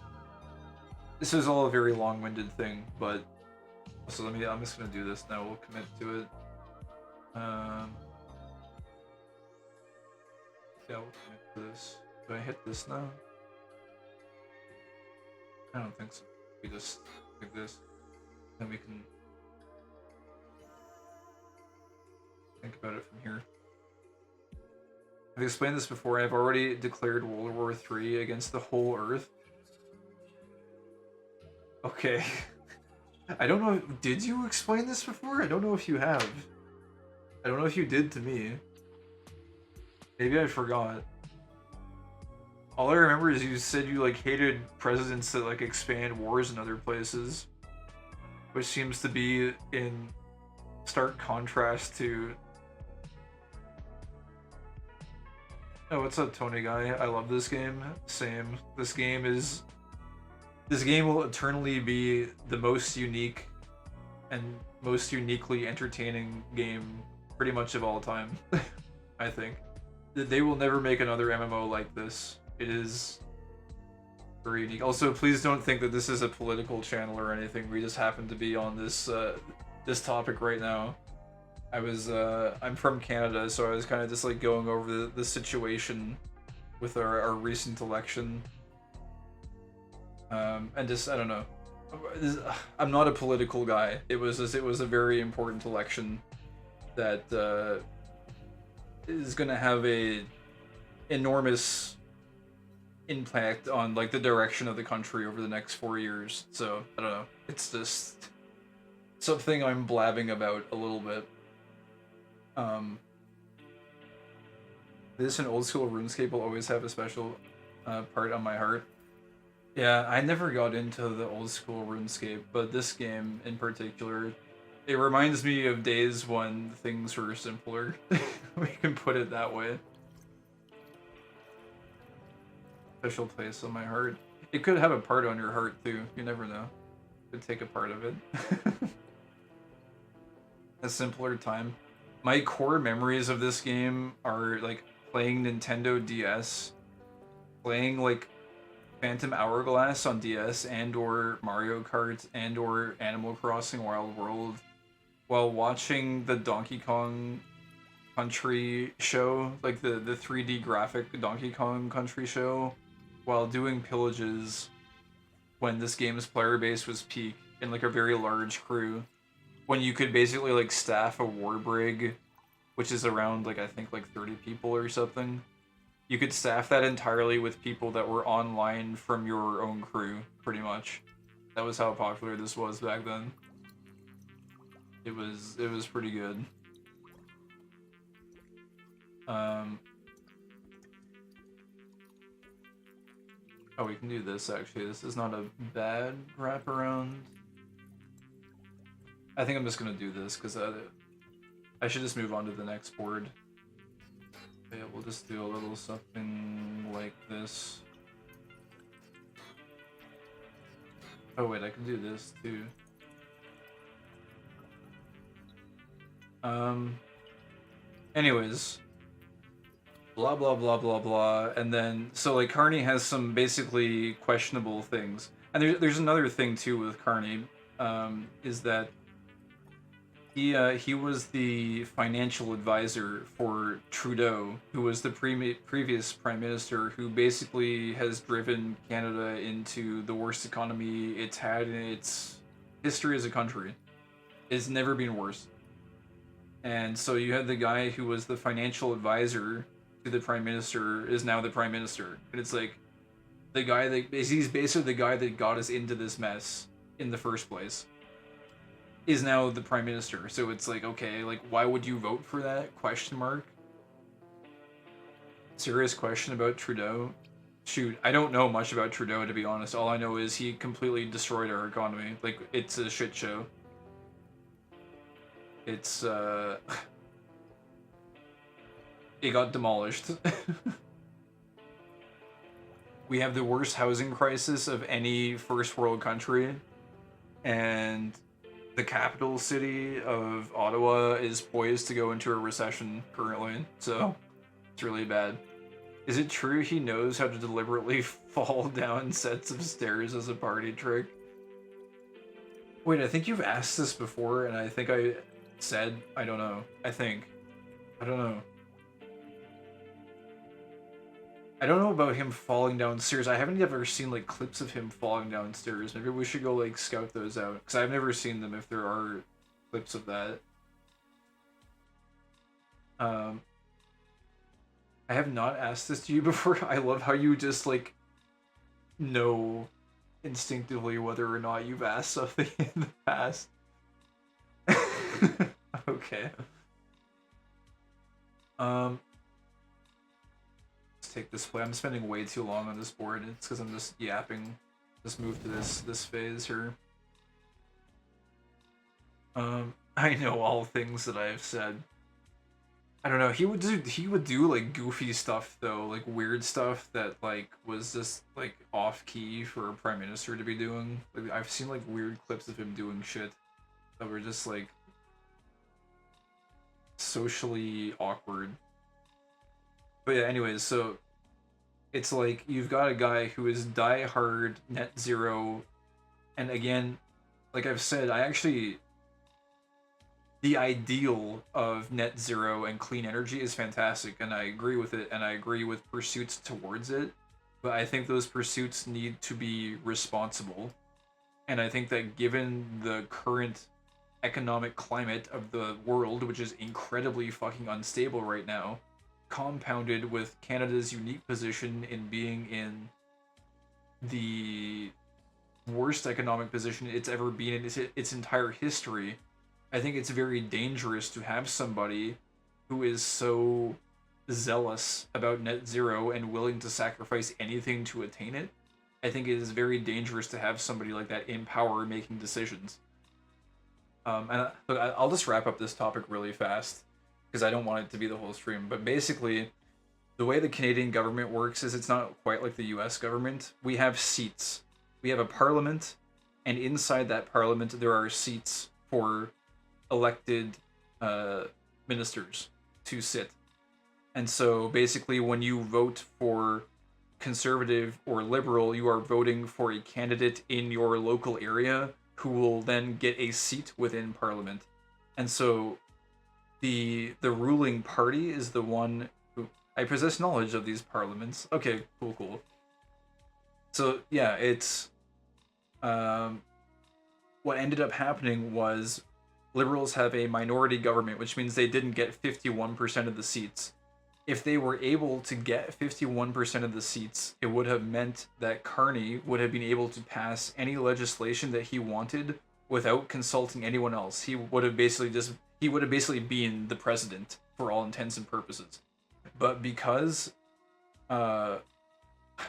S3: this is all a very long-winded thing, but so I'm just gonna do this now. We'll commit to it. Yeah, we'll commit to this. Do I hit this now? I don't think so. We just like this, then we can think about it from here. I've explained this before. I've already declared World War III against the whole Earth. Okay. I don't know. Did you explain this before? I don't know if you have. I don't know if you did to me. Maybe I forgot. All I remember is you said you like hated presidents that like expand wars in other places, which seems to be in stark contrast to... Oh, what's up, Tony Guy? I love this game. Same. This game will eternally be the most unique and most uniquely entertaining game pretty much of all time. I think. They will never make another MMO like this. It is Very unique. Also, please don't think that this is a political channel or anything. We just happen to be on this this topic right now. I'm from Canada, so I was kind of just like going over the situation with our recent election. And just, I don't know. I'm not a political guy. It was a very important election that is gonna have a enormous impact on like the direction of the country over the next 4 years. So I don't know. It's just something I'm blabbing about a little bit. This and old school RuneScape will always have a special part on my heart. Yeah, I never got into the old school RuneScape, but this game in particular, it reminds me of days when things were simpler. We can put it that way. Special place on my heart. It could have a part on your heart too. You never know. Could take a part of it. A simpler time. My core memories of this game are like playing Nintendo DS, playing like Phantom Hourglass on DS and or Mario Kart and or Animal Crossing Wild World while watching the Donkey Kong Country show, like the 3D graphic Donkey Kong Country show, while doing pillages when this game's player base was peak in like a very large crew, when you could basically like staff a war brig, which is around like I think like 30 people or something. You could staff that entirely with people that were online from your own crew, pretty much. That was how popular this was back then. It was pretty good. Oh, we can do this actually. This is not a bad wraparound. I think I'm just gonna do this because I should just move on to the next board. Yeah, we'll just do a little something like this. Oh wait, I can do this too. Anyways. Blah blah blah blah blah, and then so like Carney has some basically questionable things. And there's another thing too with Carney, is that he was the financial advisor for Trudeau, who was the previous prime minister, who basically has driven Canada into the worst economy it's had in its history as a country. It's never been worse. And so you had the guy who was the financial advisor to the prime minister is now the prime minister, and it's like the guy that he's basically the guy that got us into this mess in the first place is now the prime minister. So it's like, okay, like why would you vote for that? Question mark. Serious question about Trudeau. Shoot, I don't know much about Trudeau, to be honest. All I know is he completely destroyed our economy. Like, it's a shit show. It's it got demolished. We have the worst housing crisis of any first world country, and the capital city of Ottawa is poised to go into a recession currently, so it's really bad. Is it true he knows how to deliberately fall down sets of stairs as a party trick? Wait, I think you've asked this before, and I think I said, I don't know. I don't know. I don't know about him falling downstairs. I haven't ever seen like clips of him falling downstairs. Maybe we should go like scout those out, because I've never seen them if there are clips of that. I have not asked this to you before. I love how you just like know instinctively whether or not you've asked something in the past. Okay. Let's take this play. I'm spending way too long on this board. It's because I'm just yapping. Just move to this phase here. I know all things that I've said. I don't know. He would do like goofy stuff though, like weird stuff that like was just like off key for a prime minister to be doing. Like I've seen like weird clips of him doing shit that were just like socially awkward. But yeah, anyways, so it's like you've got a guy who is die-hard net zero, and again, like I've said, the ideal of net zero and clean energy is fantastic, and I agree with it, and I agree with pursuits towards it, but I think those pursuits need to be responsible. And I think that given the current economic climate of the world, which is incredibly fucking unstable right now, compounded with Canada's unique position in being in the worst economic position it's ever been in its entire history, I think it's very dangerous to have somebody who is so zealous about net zero and willing to sacrifice anything to attain it. I think it is very dangerous to have somebody like that in power making decisions. Look, I'll just wrap up this topic really fast because I don't want it to be the whole stream. But basically, the way the Canadian government works is it's not quite like the US government. We have seats. We have a parliament, and inside that parliament, there are seats for elected ministers to sit. And so basically, when you vote for conservative or liberal, you are voting for a candidate in your local area who will then get a seat within parliament. And so the ruling party is the one who I possess knowledge of these parliaments. Okay, cool. So yeah, it's what ended up happening was liberals have a minority government, which means they didn't get 51% of the seats. If they were able to get 51% of the seats, it would have meant that Carney would have been able to pass any legislation that he wanted without consulting anyone else. He would have basically been the president for all intents and purposes. But because I'm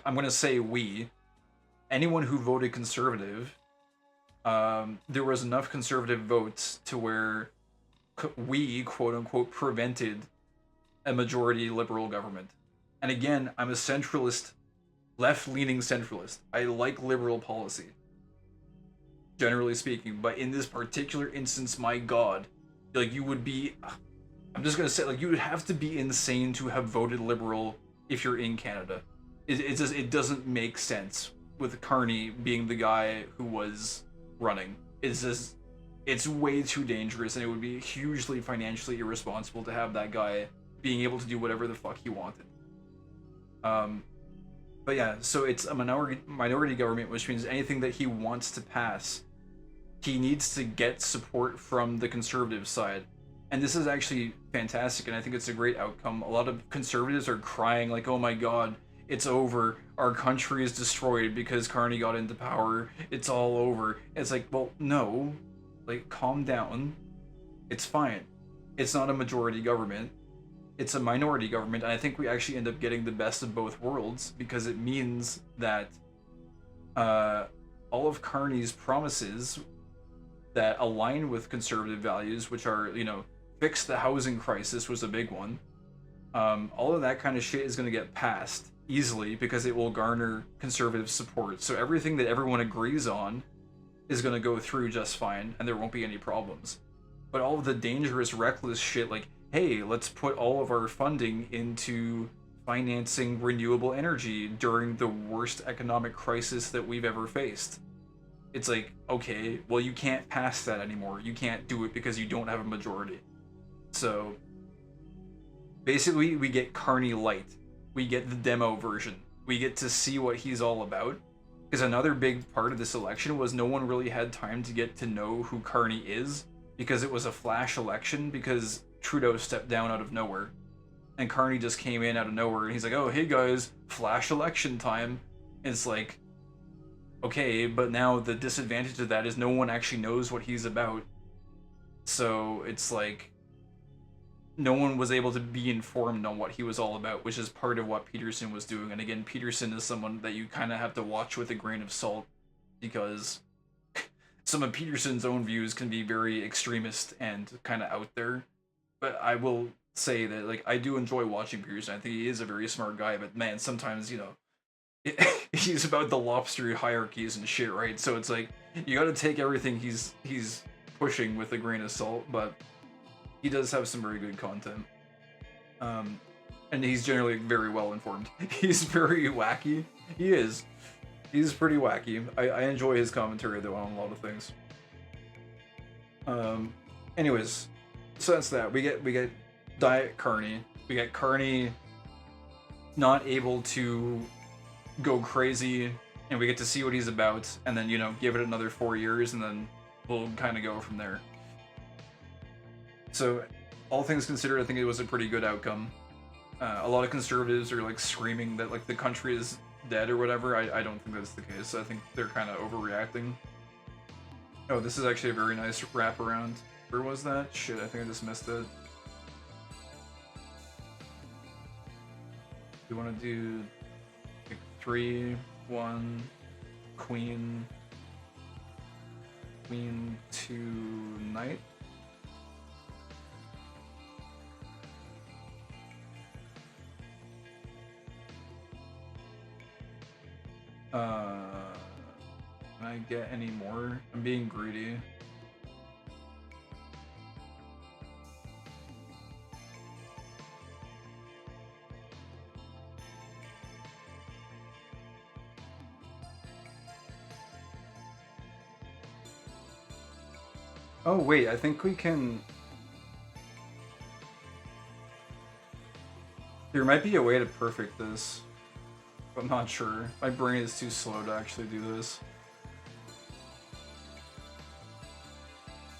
S3: going to say anyone who voted conservative, there was enough conservative votes to where we, quote unquote, prevented a majority liberal government. And again, I'm a centralist, left-leaning centralist. I like liberal policy, generally speaking, but in this particular instance, my god, like you would be, I'm just gonna say, like you would have to be insane to have voted liberal if you're in Canada. It doesn't make sense with Carney being the guy who was running. It's way too dangerous, and it would be hugely financially irresponsible to have that guy being able to do whatever the fuck he wanted. But yeah, so it's a minority government, which means anything that he wants to pass, he needs to get support from the conservative side. And this is actually fantastic, and I think it's a great outcome. A lot of conservatives are crying like, oh my god, it's over. Our country is destroyed because Carney got into power. It's all over. It's like, well, no. Like, calm down. It's fine. It's not a majority government. It's a minority government, and I think we actually end up getting the best of both worlds because it means that all of Carney's promises that align with conservative values, which are, fix the housing crisis was a big one. All of that kind of shit is going to get passed easily because it will garner conservative support. So everything that everyone agrees on is going to go through just fine, and there won't be any problems. But all of the dangerous, reckless shit, like, hey, let's put all of our funding into financing renewable energy during the worst economic crisis that we've ever faced. It's like, okay, well, you can't pass that anymore. You can't do it because you don't have a majority. So basically, we get Carney Light. We get the demo version. We get to see what he's all about. Because another big part of this election was no one really had time to get to know who Carney is, because it was a flash election, because Trudeau stepped down out of nowhere. And Carney just came in out of nowhere, and he's like, oh, hey guys, flash election time. And it's like, okay, but now the disadvantage of that is no one actually knows what he's about. So it's like, no one was able to be informed on what he was all about, which is part of what Peterson was doing. And again, Peterson is someone that you kind of have to watch with a grain of salt, because some of Peterson's own views can be very extremist and kind of out there. But I will say that, like, I do enjoy watching Peterson. I think he is a very smart guy, but man, sometimes, he's about the lobster hierarchies and shit, right? So it's like, you gotta take everything he's pushing with a grain of salt, but he does have some very good content. and he's generally very well informed. He's very wacky. He is. He's pretty wacky. I enjoy his commentary though on a lot of things. Anyways, so that's that. We get Diet Carney. We get Carney not able to go crazy, and we get to see what he's about, and then, you know, give it another 4 years, and then we'll kind of go from there. So, all things considered, I think it was a pretty good outcome. A lot of conservatives are like screaming that like the country is dead or whatever. I don't think that's the case. I think they're kind of overreacting. Oh, this is actually a very nice wraparound. Where was that? Shit, I think I just missed it. We want to do like 3, 1, Queen, 2, Knight. Can I get any more? I'm being greedy. Oh wait, I think we can... There might be a way to perfect this. I'm not sure. My brain is too slow to actually do this.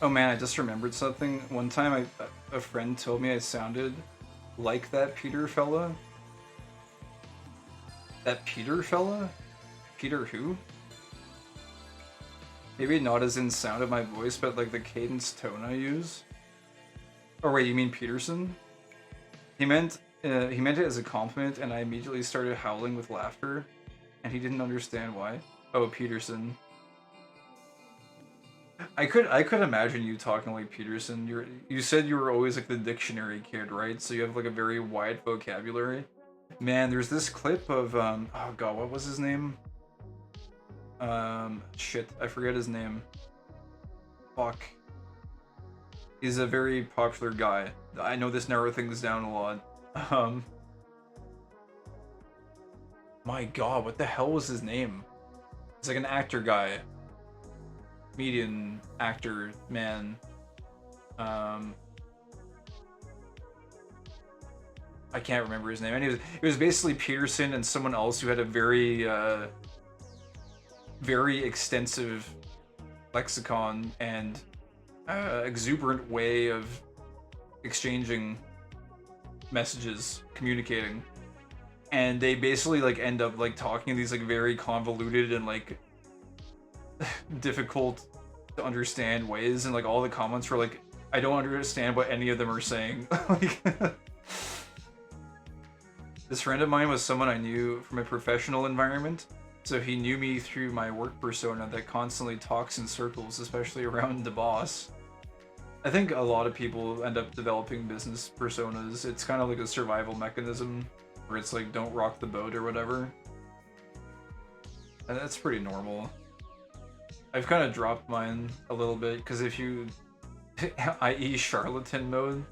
S3: Oh man, I just remembered something. One time a friend told me I sounded like that Peter fella. That Peter fella? Peter who? Maybe not as in sound of my voice, but like the cadence tone I use. Or wait, you mean Peterson? He meant it as a compliment, and I immediately started howling with laughter, and he didn't understand why. Oh, Peterson. I could imagine you talking like Peterson. You said you were always like the dictionary kid, right? So you have like a very wide vocabulary. Man, there's this clip of oh god, what was his name? Shit, I forget his name. Fuck. He's a very popular guy. I know this narrows things down a lot. My god, what the hell was his name? He's like an actor guy. Comedian, actor, man. I can't remember his name. Anyways, it was basically Peterson and someone else who had a very, very extensive lexicon and exuberant way of exchanging messages, communicating. And they basically like end up like talking in these like very convoluted and like difficult to understand ways, and like all the comments were like, I don't understand what any of them are saying. Like, this friend of mine was someone I knew from a professional environment, so he knew me through my work persona that constantly talks in circles, especially around the boss. I think a lot of people end up developing business personas. It's kind of like a survival mechanism where it's like, don't rock the boat or whatever. And that's pretty normal. I've kind of dropped mine a little bit, because if you... i.e. charlatan mode?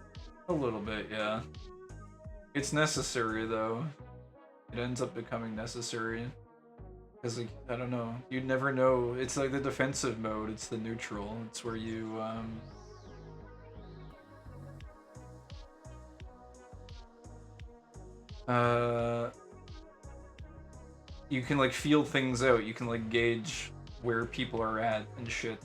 S3: A little bit, yeah. It's necessary, though. It ends up becoming necessary. Because, like, I don't know. You'd never know. It's like the defensive mode. It's the neutral. It's where you, you can, like, feel things out. You can, like, gauge where people are at and shit.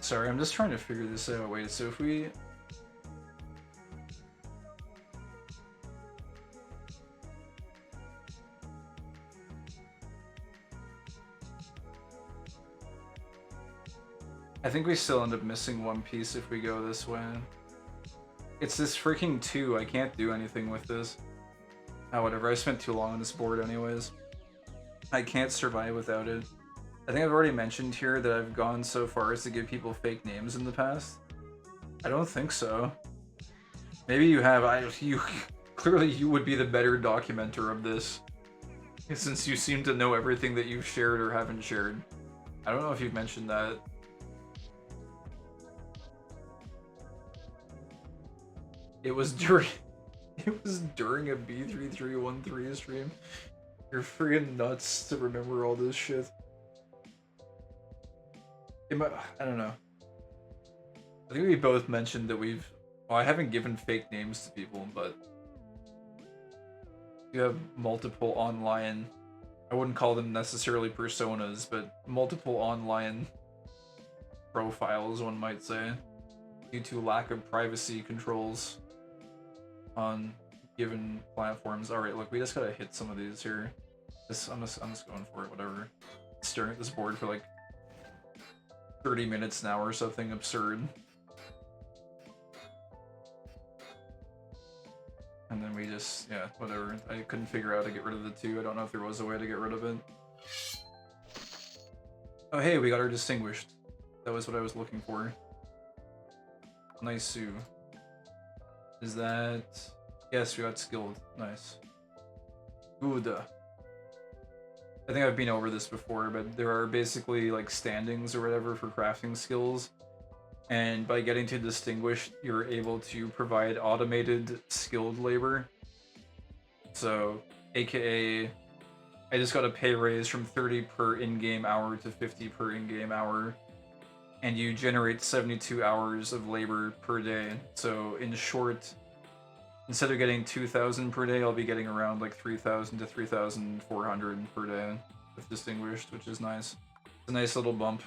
S3: Sorry, I'm just trying to figure this out. Wait, so if we... I think we still end up missing one piece if we go this way. It's this freaking 2. I can't do anything with this. Oh, whatever. I spent too long on this board anyways. I can't survive without it. I think I've already mentioned here that I've gone so far as to give people fake names in the past. I don't think so. Maybe you have. You clearly you would be the better documenter of this, since you seem to know everything that you've shared or haven't shared. I don't know if you've mentioned that. It was during. It was during a B3313 stream. You're friggin' nuts to remember all this shit. I don't know. I think we both mentioned that we've. Well, I haven't given fake names to people, but you have multiple online. I wouldn't call them necessarily personas, but multiple online profiles, one might say, due to lack of privacy controls on given platforms. All right, look, we just gotta hit some of these here. I'm just going for it. Whatever. Staring at this board for like 30 minutes now or something absurd. And then we just, yeah, whatever. I couldn't figure out how to get rid of the 2. I don't know if there was a way to get rid of it. Oh hey, we got our distinguished. That was what I was looking for. Nice Sue. Is that... Yes, we got skilled. Nice. Good. I think I've been over this before, but there are basically like standings or whatever for crafting skills. And by getting to distinguished, you're able to provide automated skilled labor. So, aka, I just got a pay raise from 30 per in-game hour to 50 per in-game hour. And you generate 72 hours of labor per day. So, in short, instead of getting 2,000 per day, I'll be getting around like 3,000 to 3,400 per day with distinguished, which is nice. It's a nice little bump.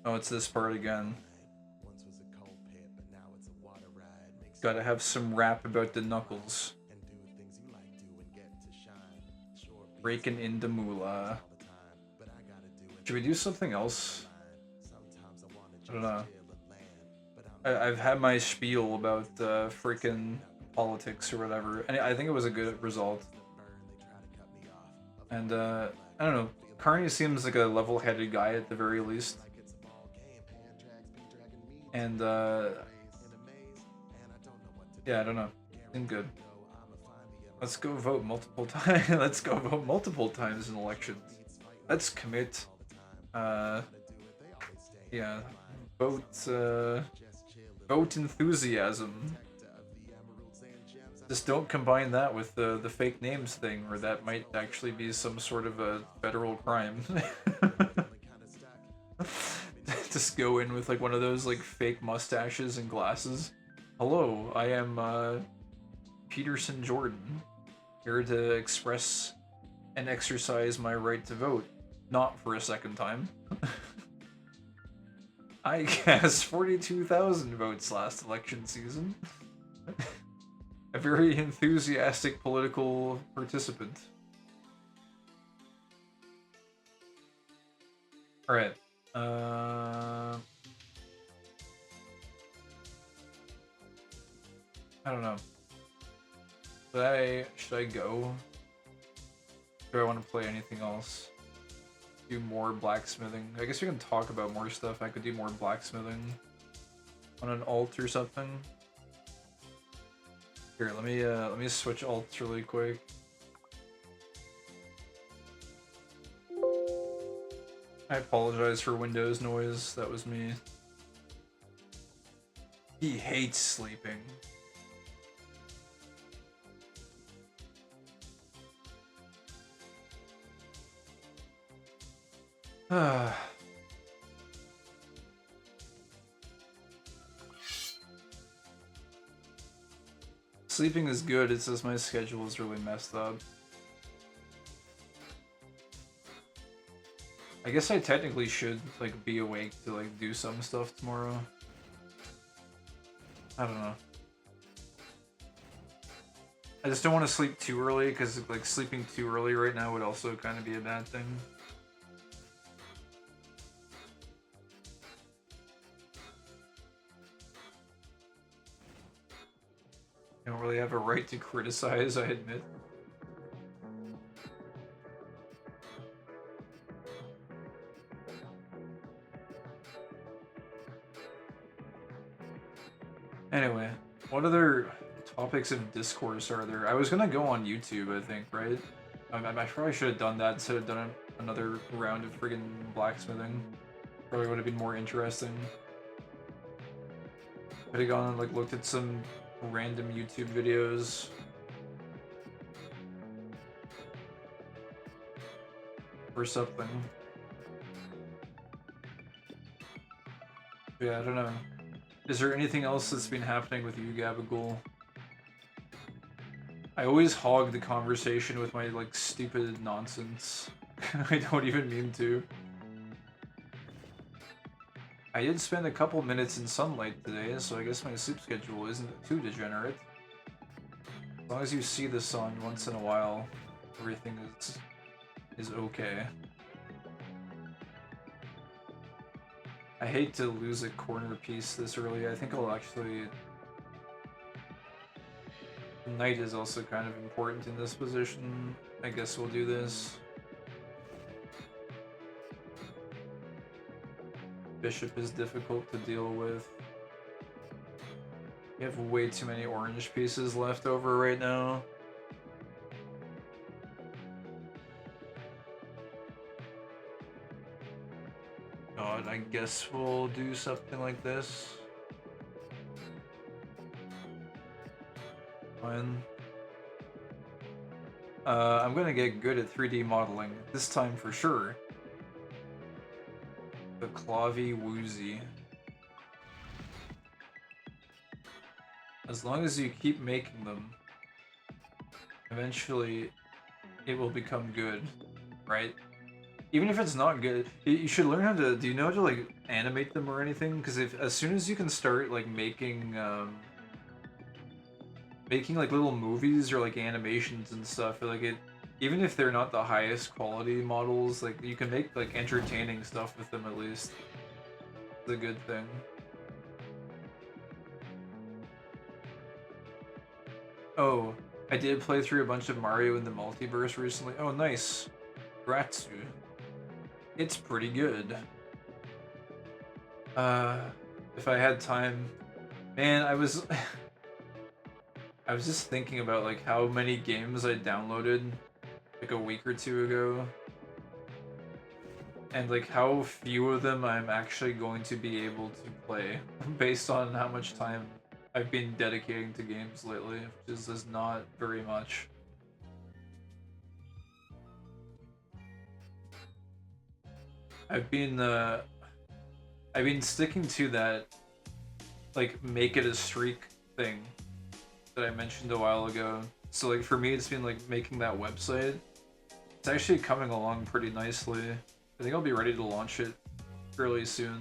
S3: Oh, it's this part again. Gotta have some rap about the knuckles. Breaking into moolah. Should we do something else? I don't know. I've had my spiel about freaking politics or whatever, and I think it was a good result. And I don't know. Carney seems like a level-headed guy at the very least. And yeah, I don't know. Seemed good. Let's go vote multiple times. Let's go vote multiple times in elections. Let's commit. Yeah. Vote. Vote enthusiasm. Just don't combine that with the fake names thing, or that might actually be some sort of a federal crime. Just go in with like one of those like fake mustaches and glasses. Hello, I am Peterson Jordan, here to express and exercise my right to vote, not for a second time. I cast 42,000 votes last election season. A very enthusiastic political participant. Alright. I don't know. Should I go? Do I want to play anything else? Do more blacksmithing. I guess we can talk about more stuff. I could do more blacksmithing on an alt or something. Here, let me switch alts really quick. I apologize for Windows noise. That was me. He hates sleeping. Sleeping is good, it's just my schedule is really messed up. I guess I technically should like be awake to like do some stuff tomorrow. I don't know. I just don't want to sleep too early because like sleeping too early right now would also kind of be a bad thing. I don't really have a right to criticize, I admit. Anyway, what other topics of discourse are there? I was gonna go on YouTube, I think, right? I probably should have done that instead of done another round of friggin' blacksmithing. Probably would have been more interesting. Could have gone and like looked at some random YouTube videos. Or something. Yeah, I don't know. Is there anything else that's been happening with you, Gabagool? I always hog the conversation with my, like, stupid nonsense. I don't even mean to. I did spend a couple minutes in sunlight today, so I guess my sleep schedule isn't too degenerate. As long as you see the sun once in a while, everything is okay. I hate to lose a corner piece this early. I think I'll actually... Knight is also kind of important in this position. I guess we'll do this. Bishop is difficult to deal with. We have way too many orange pieces left over right now. God, I guess we'll do something like this. Fine. I'm gonna get good at 3D modeling, this time for sure. The Clavi Woozy. As long as you keep making them, eventually it will become good, right? Even if it's not good, you should learn how to. Do you know how to like animate them or anything? Because as soon as you can start like making like little movies or like animations and stuff, like it, even if they're not the highest quality models, like you can make like entertaining stuff with them at least. It's a good thing. Oh, I did play through a bunch of Mario in the Multiverse recently. Oh, nice. Gratsu. It's pretty good. If I had time, man, I was I was just thinking about like how many games I downloaded like a week or two ago, and like how few of them I'm actually going to be able to play based on how much time I've been dedicating to games lately, which is not very much. I've been sticking to that, like, make it a streak thing that I mentioned a while ago. So like for me, it's been like making that website. It's actually coming along pretty nicely. I think I'll be ready to launch it fairly soon.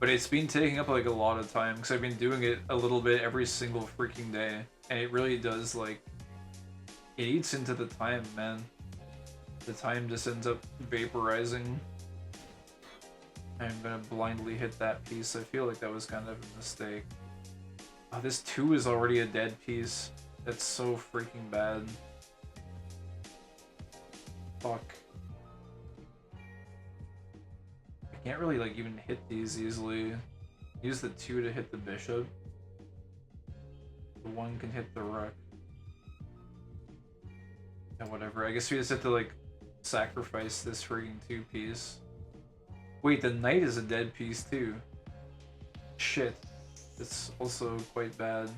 S3: But it's been taking up like a lot of time because I've been doing it a little bit every single freaking day. And it really does like, it eats into the time, man. The time just ends up vaporizing. I'm gonna blindly hit that piece. I feel like that was kind of a mistake. Oh, this 2 is already a dead piece. That's so freaking bad. Fuck. I can't really like even hit these easily. Use the 2 to hit the bishop. The 1 can hit the rook. And whatever. I guess we just have to like sacrifice this freaking 2 piece. Wait, the knight is a dead piece too. Shit. It's also quite bad.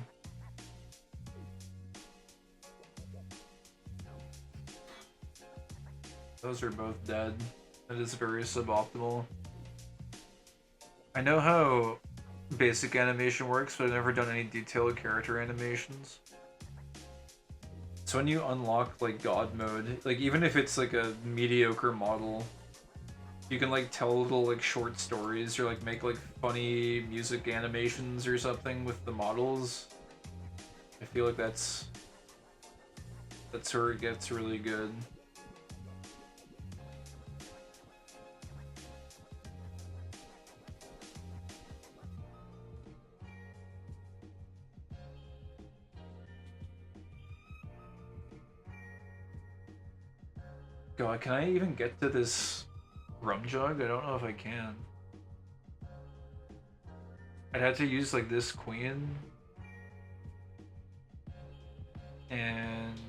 S3: Those are both dead. That is very suboptimal. I know how basic animation works, but I've never done any detailed character animations. So when you unlock like God mode, like even if it's like a mediocre model, you can like tell little like short stories or like make like funny music animations or something with the models. I feel like that's where it gets really good. God, can I even get to this rum jug? I don't know if I can. I'd have to use like this queen. And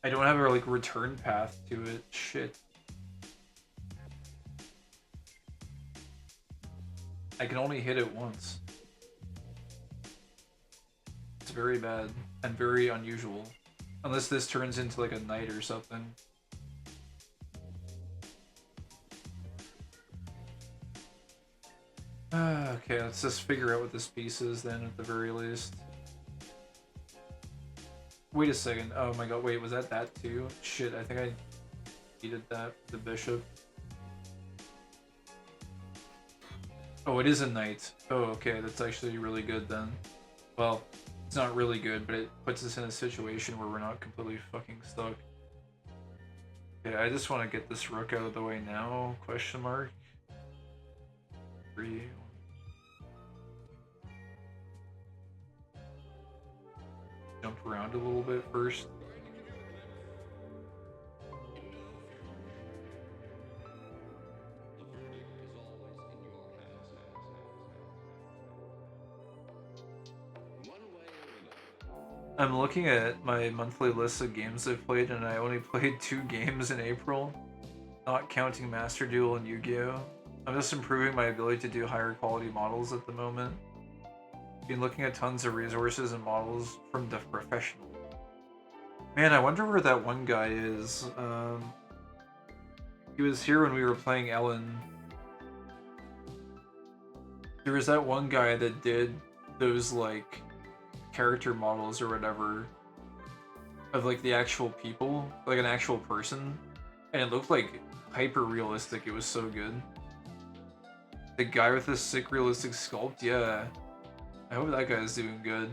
S3: I don't have a like return path to it. Shit. I can only hit it once. It's very bad and very unusual. Unless this turns into like a knight or something. Okay, let's just figure out what this piece is then at the very least. Wait a second. Oh my god, wait, was that too? Shit, I think I needed that for the bishop. Oh, it is a knight. Oh, okay, that's actually really good then. Well, it's not really good, but it puts us in a situation where we're not completely fucking stuck. Okay, I just want to get this rook out of the way now, question mark. 3. Jump around a little bit first. I'm looking at my monthly list of games I've played, and I only played 2 games in April, not counting Master Duel and Yu-Gi-Oh! I'm just improving my ability to do higher quality models at the moment. Been looking at tons of resources and models from the professional. Man, I wonder where that one guy is. He was here when we were playing Ellen. There was that one guy that did those, like, character models or whatever of, like, the actual people, like an actual person, and it looked, like, hyper realistic. It was so good. The guy with the sick realistic sculpt, yeah. I hope that guy's doing good.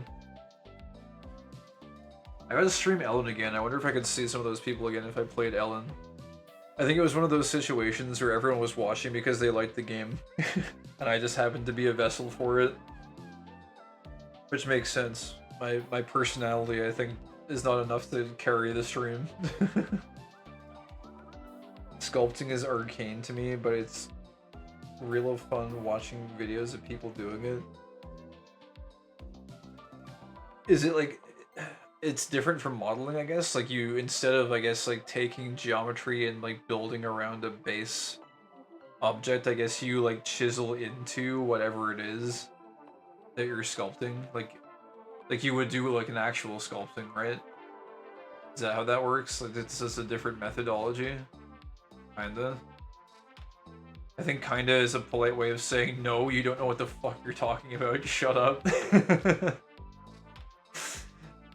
S3: I gotta stream Ellen again. I wonder if I could see some of those people again if I played Ellen. I think it was one of those situations where everyone was watching because they liked the game. And I just happened to be a vessel for it. Which makes sense. My personality, I think, is not enough to carry the stream. Sculpting is arcane to me, but it's real fun watching videos of people doing it. Is it like... It's different from modeling, I guess? Like you, instead of, I guess, like taking geometry and like building around a base object, I guess you like chisel into whatever it is that you're sculpting. Like you would do like an actual sculpting, right? Is that how that works? Like it's just a different methodology? Kinda. I think kinda is a polite way of saying, no, you don't know what the fuck you're talking about, shut up.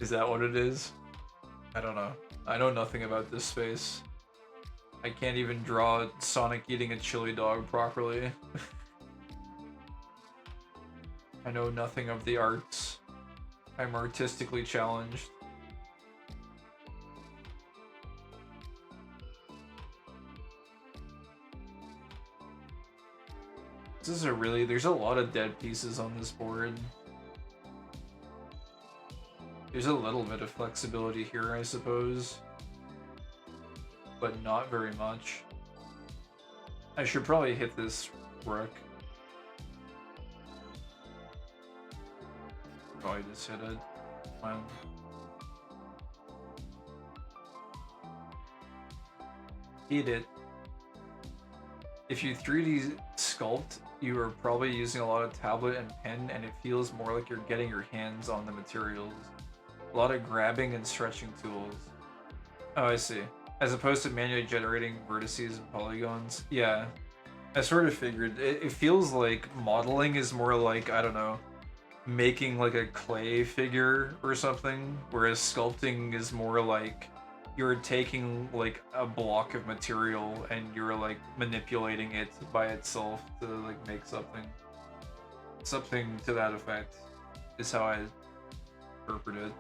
S3: Is that what it is? I don't know. I know nothing about this space. I can't even draw Sonic eating a chili dog properly. I know nothing of the arts. I'm artistically challenged. This is there's a lot of dead pieces on this board. There's a little bit of flexibility here, I suppose. But not very much. I should probably hit this rook. Probably just hit it. Fine. Hit it. If you 3D sculpt, you are probably using a lot of tablet and pen, and it feels more like you're getting your hands on the materials. A lot of grabbing and stretching tools. Oh, I see. As opposed to manually generating vertices and polygons. Yeah. I sort of figured. It feels like modeling is more like, I don't know, making like a clay figure or something, whereas sculpting is more like you're taking like a block of material and you're like manipulating it by itself to like make something. Something to that effect is how I interpret it.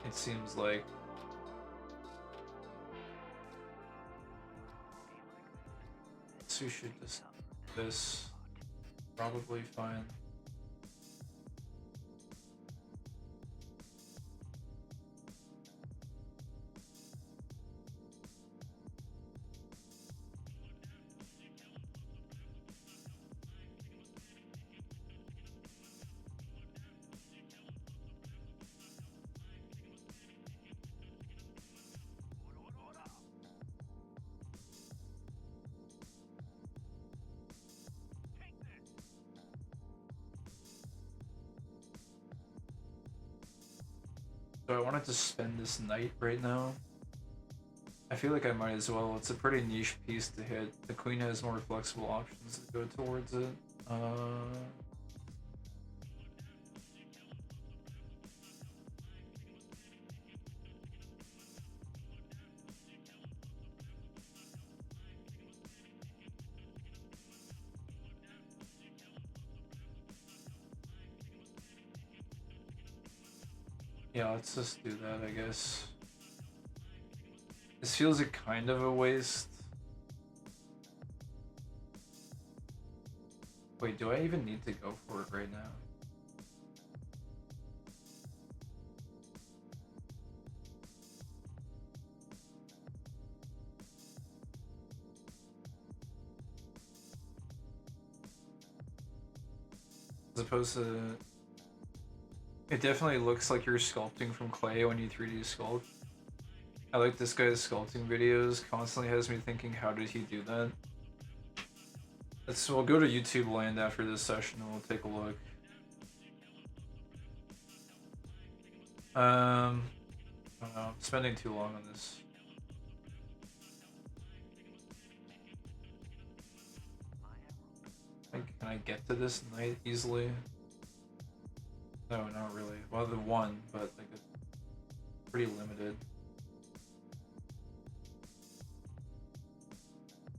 S3: It seems like. So we should just this probably fine. So I wanted to spend this night right now. I feel like I might as well. It's a pretty niche piece to hit. The queen has more flexible options to go towards it. Yeah, let's just do that, I guess. This feels like kind of a waste. Wait, do I even need to go for it right now? As opposed to... It definitely looks like you're sculpting from clay when you 3D sculpt. I like this guy's sculpting videos, constantly has me thinking, how did he do that? We'll go to YouTube land after this session and we'll take a look. I don't know, I'm spending too long on this. Like, can I get to this night easily? No, not really. Well, the one, but like it's pretty limited.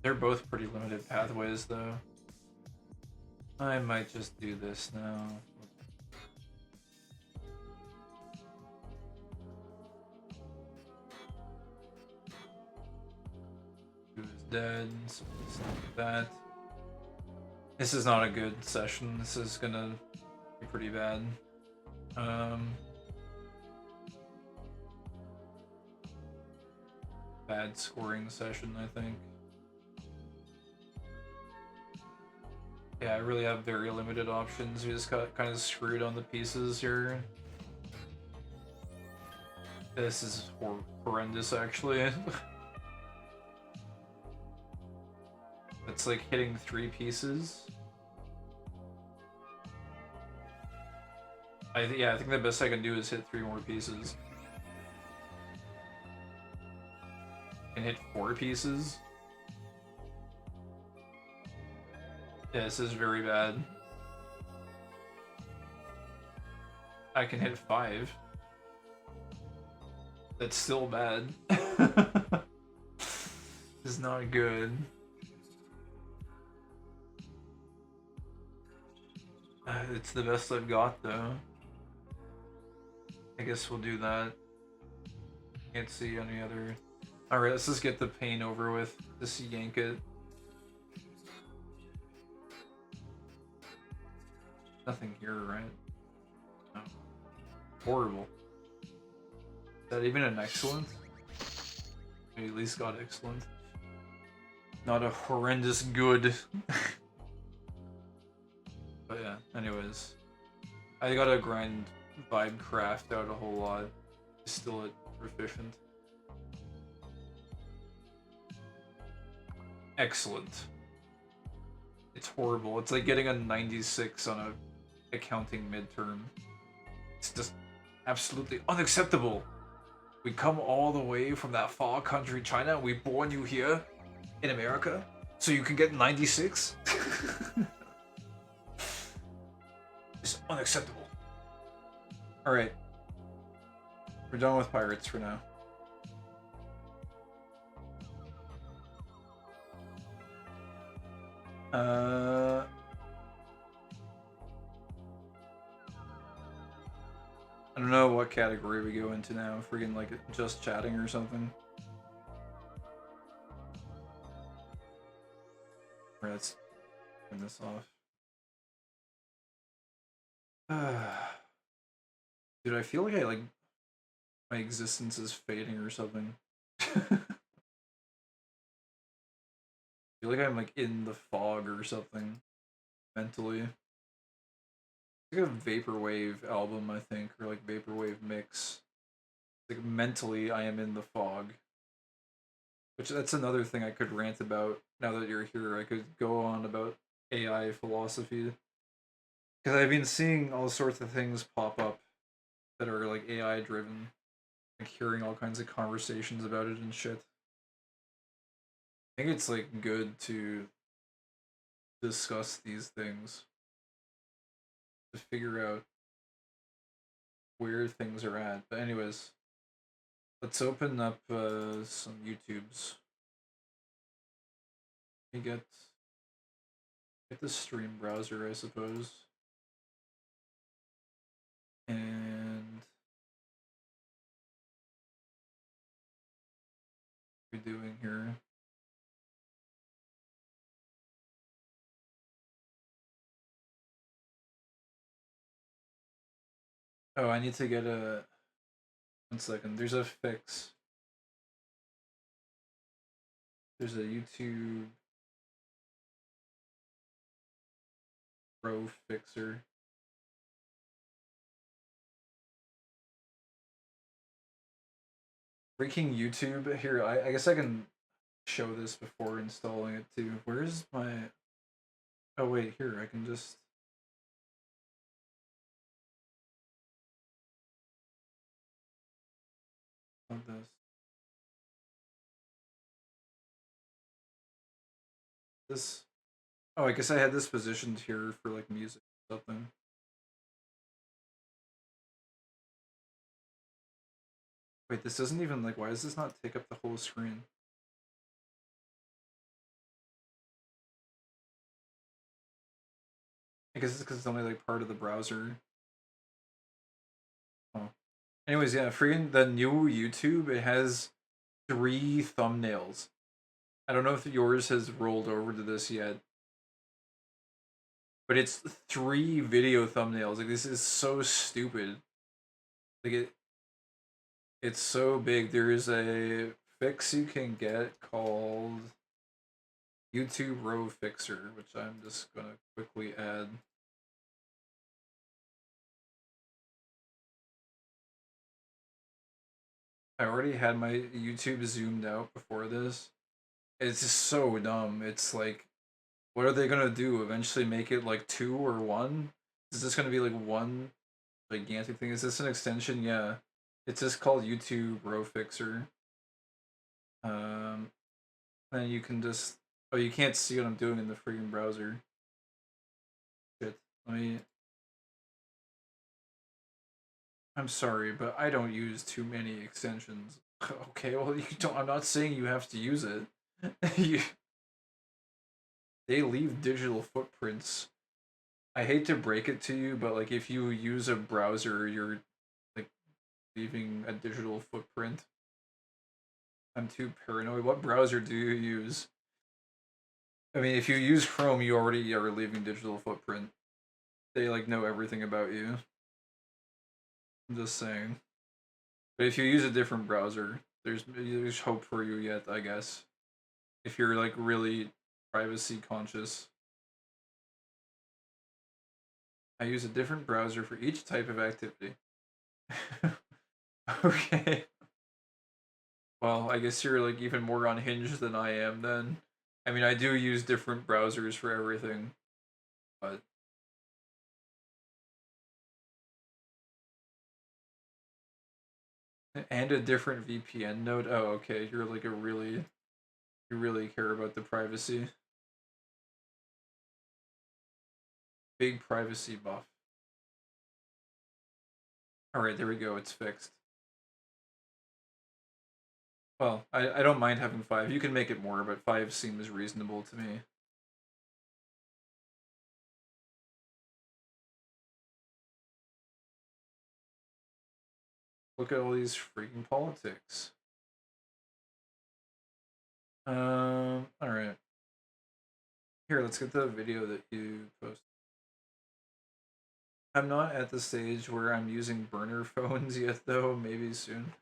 S3: They're both pretty limited pathways, though. I might just do this now. Who's dead? So let's do that. This is not a good session. This is gonna be pretty bad. Bad scoring session, I think. Yeah, I really have very limited options. We just got kind of screwed on the pieces here. This is horrendous, actually. It's like hitting 3 pieces. Yeah, I think the best I can do is hit 3 more pieces. And hit 4 pieces. Yeah, this is very bad. I can hit 5. That's still bad. It's not good. It's the best I've got, though. I guess we'll do that. Can't see any other... Alright, let's just get the pain over with. Just yank it. Nothing here, right? No. Horrible. Is that even an excellent? We at least got excellent. Not a horrendous good. But yeah, anyways. I gotta grind Vibe Craft out a whole lot. Still at proficient. Excellent. It's horrible. It's like getting a 96 on a accounting midterm. It's just absolutely unacceptable. We come all the way from that far country, China, and we born you here in America so you can get 96? It's unacceptable. Alright. We're done with pirates for now. I don't know what category we go into now. Freaking like just chatting or something. Alright, let's turn this off. Dude, I feel like my existence is fading or something. I feel like I'm like in the fog or something mentally. It's like a vaporwave album, I think, or like vaporwave mix. Like mentally, I am in the fog. Which that's another thing I could rant about now that you're here. I could go on about AI philosophy. Because I've been seeing all sorts of things pop up that are like AI driven, like hearing all kinds of conversations about it and shit. I think it's like good to discuss these things to figure out where things are at. But anyways, let's open up some YouTubes. We get the stream browser, I suppose. And what are we doing here? Oh, I need to get a 1 second. There's a fix. There's a YouTube Pro fixer. Freaking YouTube. Here, I guess I can show this before installing it too. Where's my... Oh wait, here, I can just... Of this. This... Oh, I guess I had this positioned here for like music or something. Wait, this doesn't even like, why does this not take up the whole screen? I guess it's because it's only like part of the browser. Oh. Anyways, yeah, freaking the new YouTube, it has 3 thumbnails. I don't know if yours has rolled over to this yet. But it's 3 video thumbnails. Like, this is so stupid. Like, it's so big. There is a fix you can get called YouTube Row Fixer, which I'm just gonna quickly add. I already had my YouTube zoomed out before this. It's just so dumb. It's like, what are they gonna do? Eventually make it like 2 or 1? Is this gonna be like one gigantic thing? Is this an extension? Yeah. It's just called YouTube Row Fixer. Then you can just... Oh, you can't see what I'm doing in the freaking browser. Shit. Let me... I'm sorry, but I don't use too many extensions. Okay, well, you don't... I'm not saying you have to use it. They leave digital footprints. I hate to break it to you, but like if you use a browser, you're like leaving a digital footprint. I'm too paranoid. What browser do you use? I mean, if you use Chrome, you already are leaving digital footprint. They like know everything about you. I'm just saying. But if you use a different browser, there's hope for you yet, I guess. If you're like really privacy conscious. I use a different browser for each type of activity. Okay. Well, I guess you're like even more unhinged than I am then. I mean, I do use different browsers for everything, but and a different VPN node. Oh, okay. You're like you really care about the privacy. Big privacy buff. All right, there we go. It's fixed. Well, I don't mind having 5. You can make it more, but 5 seems reasonable to me. Look at all these freaking politics. Alright. Here, let's get the video that you posted. I'm not at the stage where I'm using burner phones yet, though. Maybe soon.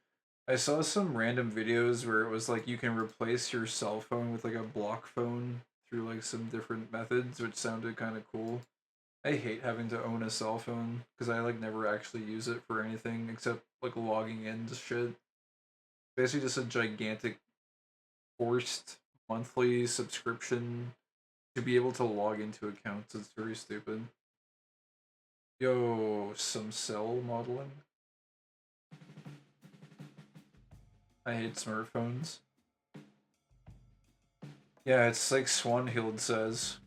S3: I saw some random videos where it was like you can replace your cell phone with like a block phone through like some different methods, which sounded kind of cool. I hate having to own a cell phone because I like never actually use it for anything except like logging into shit. Basically, just a gigantic forced monthly subscription to be able to log into accounts. It's very stupid. Yo, some cell modeling. I hate smartphones. Yeah, it's like Swanhild says.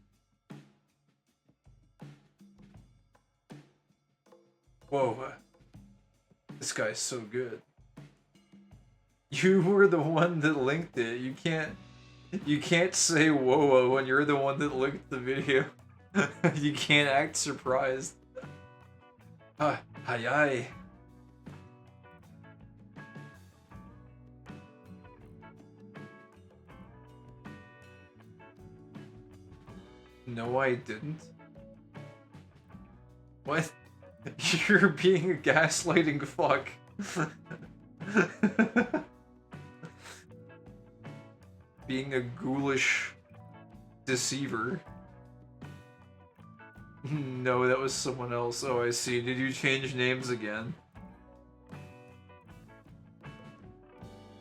S3: Whoa. This guy's so good. You were the one that linked it. You can't say whoa when you're the one that linked the video. You can't act surprised. Ah, hi. No, I didn't. What? You're being a gaslighting fuck. Being a ghoulish deceiver. No, that was someone else. Oh, I see. Did you change names again?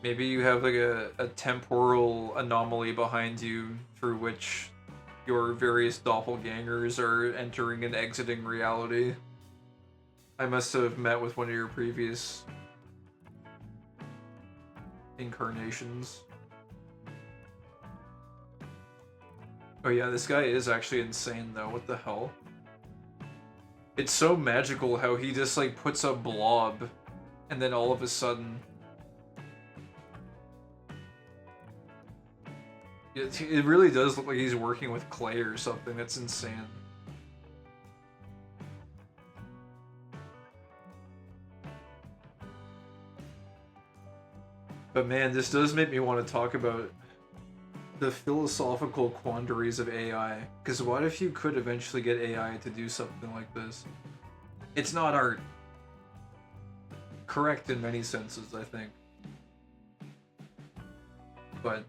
S3: Maybe you have like a temporal anomaly behind you through which your various doppelgangers are entering and exiting reality. I must have met with one of your previous incarnations. Oh yeah, this guy is actually insane though, what the hell? It's so magical how he just like puts a blob and then all of a sudden... It really does look like he's working with clay or something, that's insane. But man, this does make me want to talk about the philosophical quandaries of AI. Because what if you could eventually get AI to do something like this? It's not art. Correct in many senses, I think. But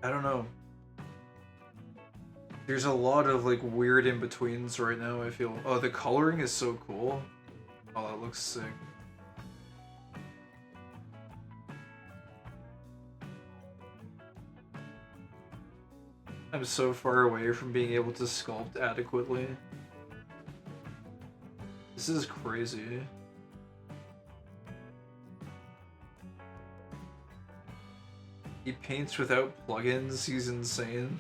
S3: I don't know. There's a lot of like weird in-betweens right now, I feel. Oh, the coloring is so cool. Oh, that looks sick. I'm so far away from being able to sculpt adequately. This is crazy. He paints without plugins, he's insane.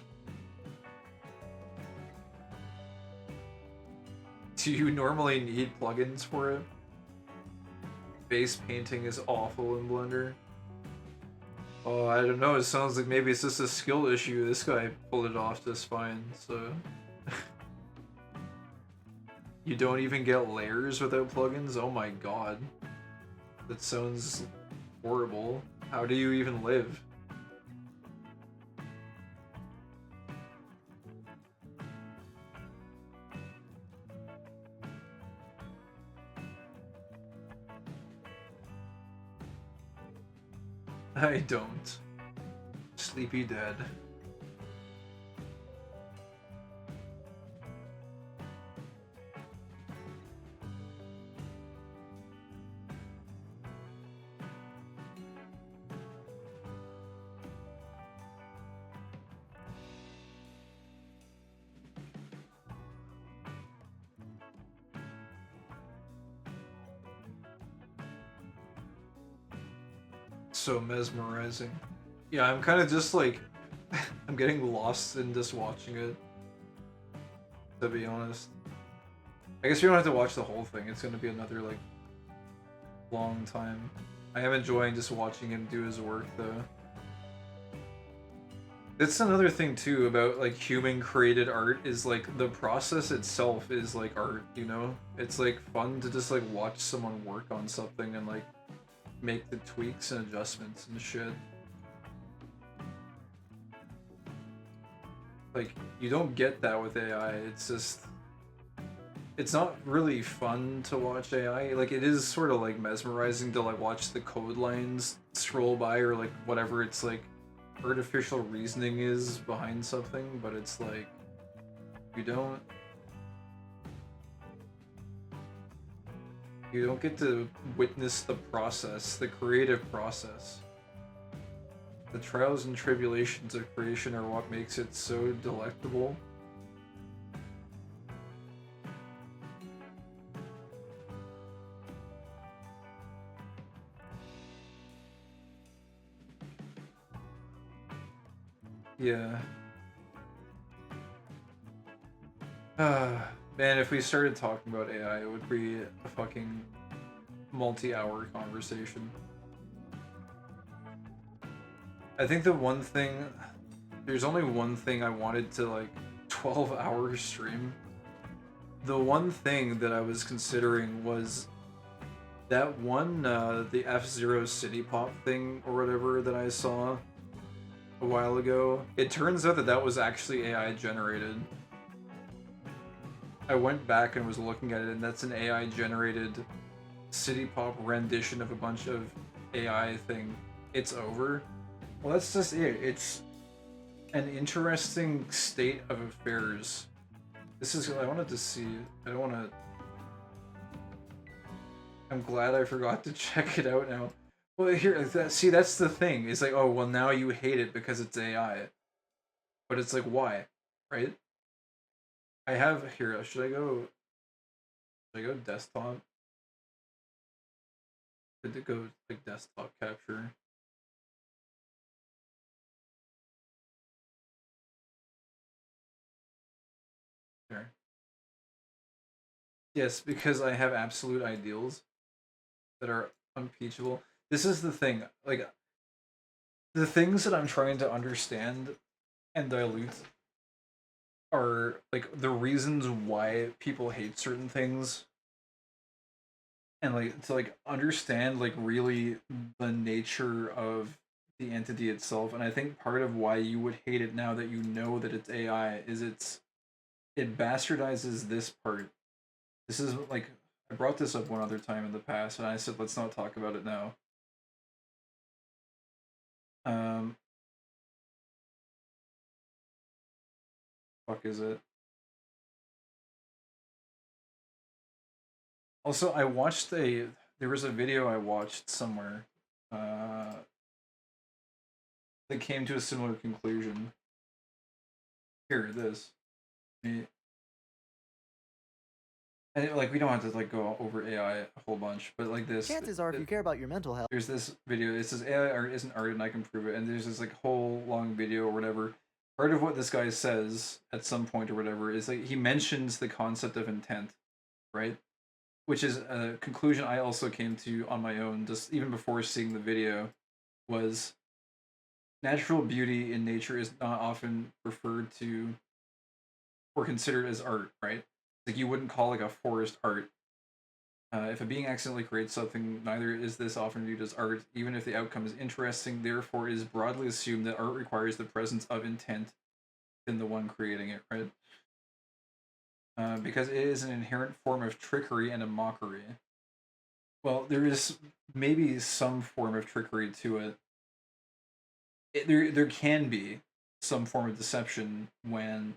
S3: Do you normally need plugins for it? Base painting is awful in Blender. Oh, I don't know, it sounds like maybe it's just a skill issue. This guy pulled it off just fine, so... You don't even get layers without plugins? Oh my god. That sounds horrible. How do you even live? I don't. Sleepy dead. So mesmerizing. Yeah, I'm kind of just like, I'm getting lost in just watching it, to be honest. I guess you don't have to watch the whole thing, it's gonna be another like, long time. I am enjoying just watching him do his work though. That's another thing too about like human created art is like the process itself is like art, you know? It's like fun to just like watch someone work on something and like make the tweaks and adjustments and shit. Like, you don't get that with AI, it's just... It's not really fun to watch AI, like it is sort of like mesmerizing to like watch the code lines scroll by or like whatever it's like artificial reasoning is behind something, but it's like, you don't get to witness the process, the creative process. The trials and tribulations of creation are what makes it so delectable. Yeah. Man, if we started talking about AI, it would be a fucking multi-hour conversation. I think the one thing, there's only one thing I wanted to like 12-hour stream. The one thing that I was considering was that one, the F-Zero City Pop thing or whatever that I saw a while ago. It turns out that that was actually AI generated. I went back and was looking at it, and that's an AI generated city pop rendition of a bunch of AI thing. It's over. Well, that's just it. It's an interesting state of affairs. This is. I wanted to see. I don't want to. I'm glad I forgot to check it out now. Well, here, see, that's the thing. It's like, oh, well, now you hate it because it's AI. But it's like, why? Right? I have here. Should I go desktop? Did it go like desktop capture? There. Yes, because I have absolute ideals that are unimpeachable. This is the thing. Like the things that I'm trying to understand and dilute are like the reasons why people hate certain things, and like to like understand like really the nature of the entity itself. And I think part of why you would hate it now that you know that it's AI is it bastardizes this part. This is like I brought this up one other time in the past, and I said let's not talk about it now. Um, fuck is it? Also, I watched a there was a video I watched somewhere uh, that came to a similar conclusion. Here, this. Me- And like we don't have to like go over AI a whole bunch, but like this.
S4: Chances are, if you care about your mental health,
S3: There's this video. It says AI art isn't art, and I can prove it. And there's this like whole long video or whatever. Part of what this guy says at some point or whatever is like he mentions the concept of intent, right? Which is a conclusion I also came to on my own, just even before seeing the video, was natural beauty in nature is not often referred to or considered as art, right? Like you wouldn't call like a forest art. If a being accidentally creates something, neither is this often viewed as art, even if the outcome is interesting. Therefore, it is broadly assumed that art requires the presence of intent in the one creating it, right? Because it is an inherent form of trickery and a mockery. Well, there is maybe some form of trickery to it. There can be some form of deception when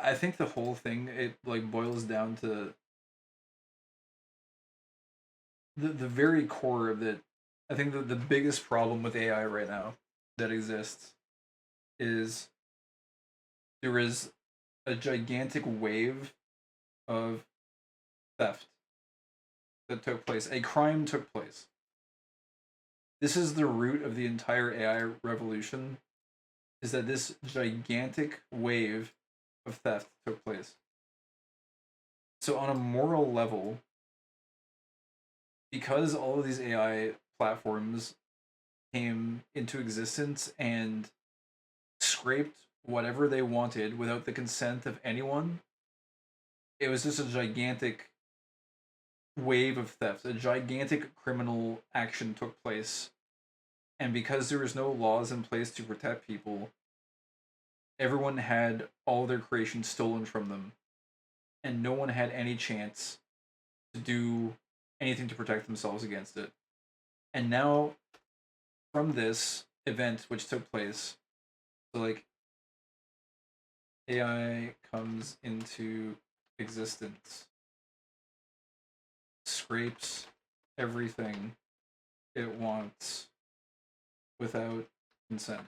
S3: I think the whole thing it like boils down to the very core of it. I think the biggest problem with AI right now that exists is there is a gigantic wave of theft that took place. A crime took place. This is the root of the entire AI revolution, is that this gigantic wave of theft took place. So on a moral level, because all of these AI platforms came into existence and scraped whatever they wanted without the consent of anyone, it was just a gigantic wave of theft. A gigantic criminal action took place. And because there was no laws in place to protect people, everyone had all their creations stolen from them. And no one had any chance to do anything to protect themselves against it. And now, from this event which took place, so like AI comes into existence, scrapes everything it wants without consent.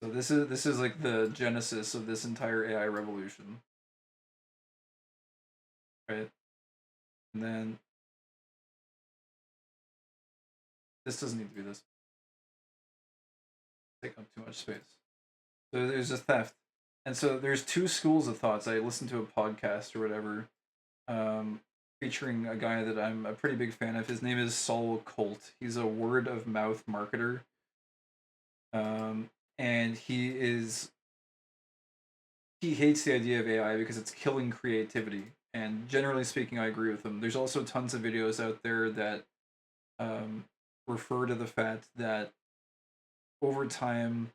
S3: So this is like the genesis of this entire AI revolution, right? And then this doesn't need to be this.
S1: taking up too much space. So there's a theft, and so there's two schools of thoughts. I listened to a podcast or whatever, featuring a guy that I'm a pretty big fan of. His name is Saul Colt. He's a word of mouth marketer, and he hates the idea of AI because it's killing creativity. And generally speaking, I agree with him. There's also tons of videos out there that um, refer to the fact that over time,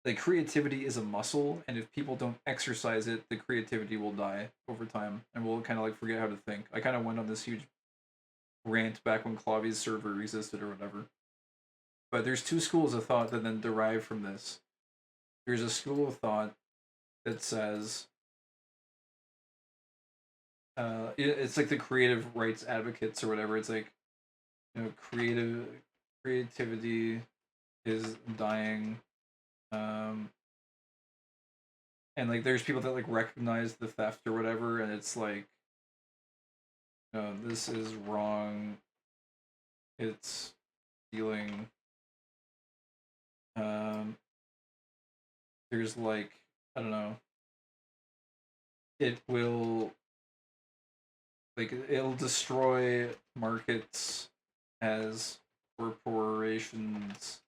S1: like creativity is a muscle, and if people don't exercise it, the creativity will die over time, and we'll kind of like forget how to think. I kind of went on this huge rant back when Clavi's server existed or whatever. But there's two schools of thought that then derive from this. There's a school of thought that says it's like the creative rights advocates or whatever. It's like, creativity is dying, and like there's people that like recognize the theft or whatever, and it's like, this is wrong. It's stealing. There's like, I don't know. It will like it'll destroy markets as corporations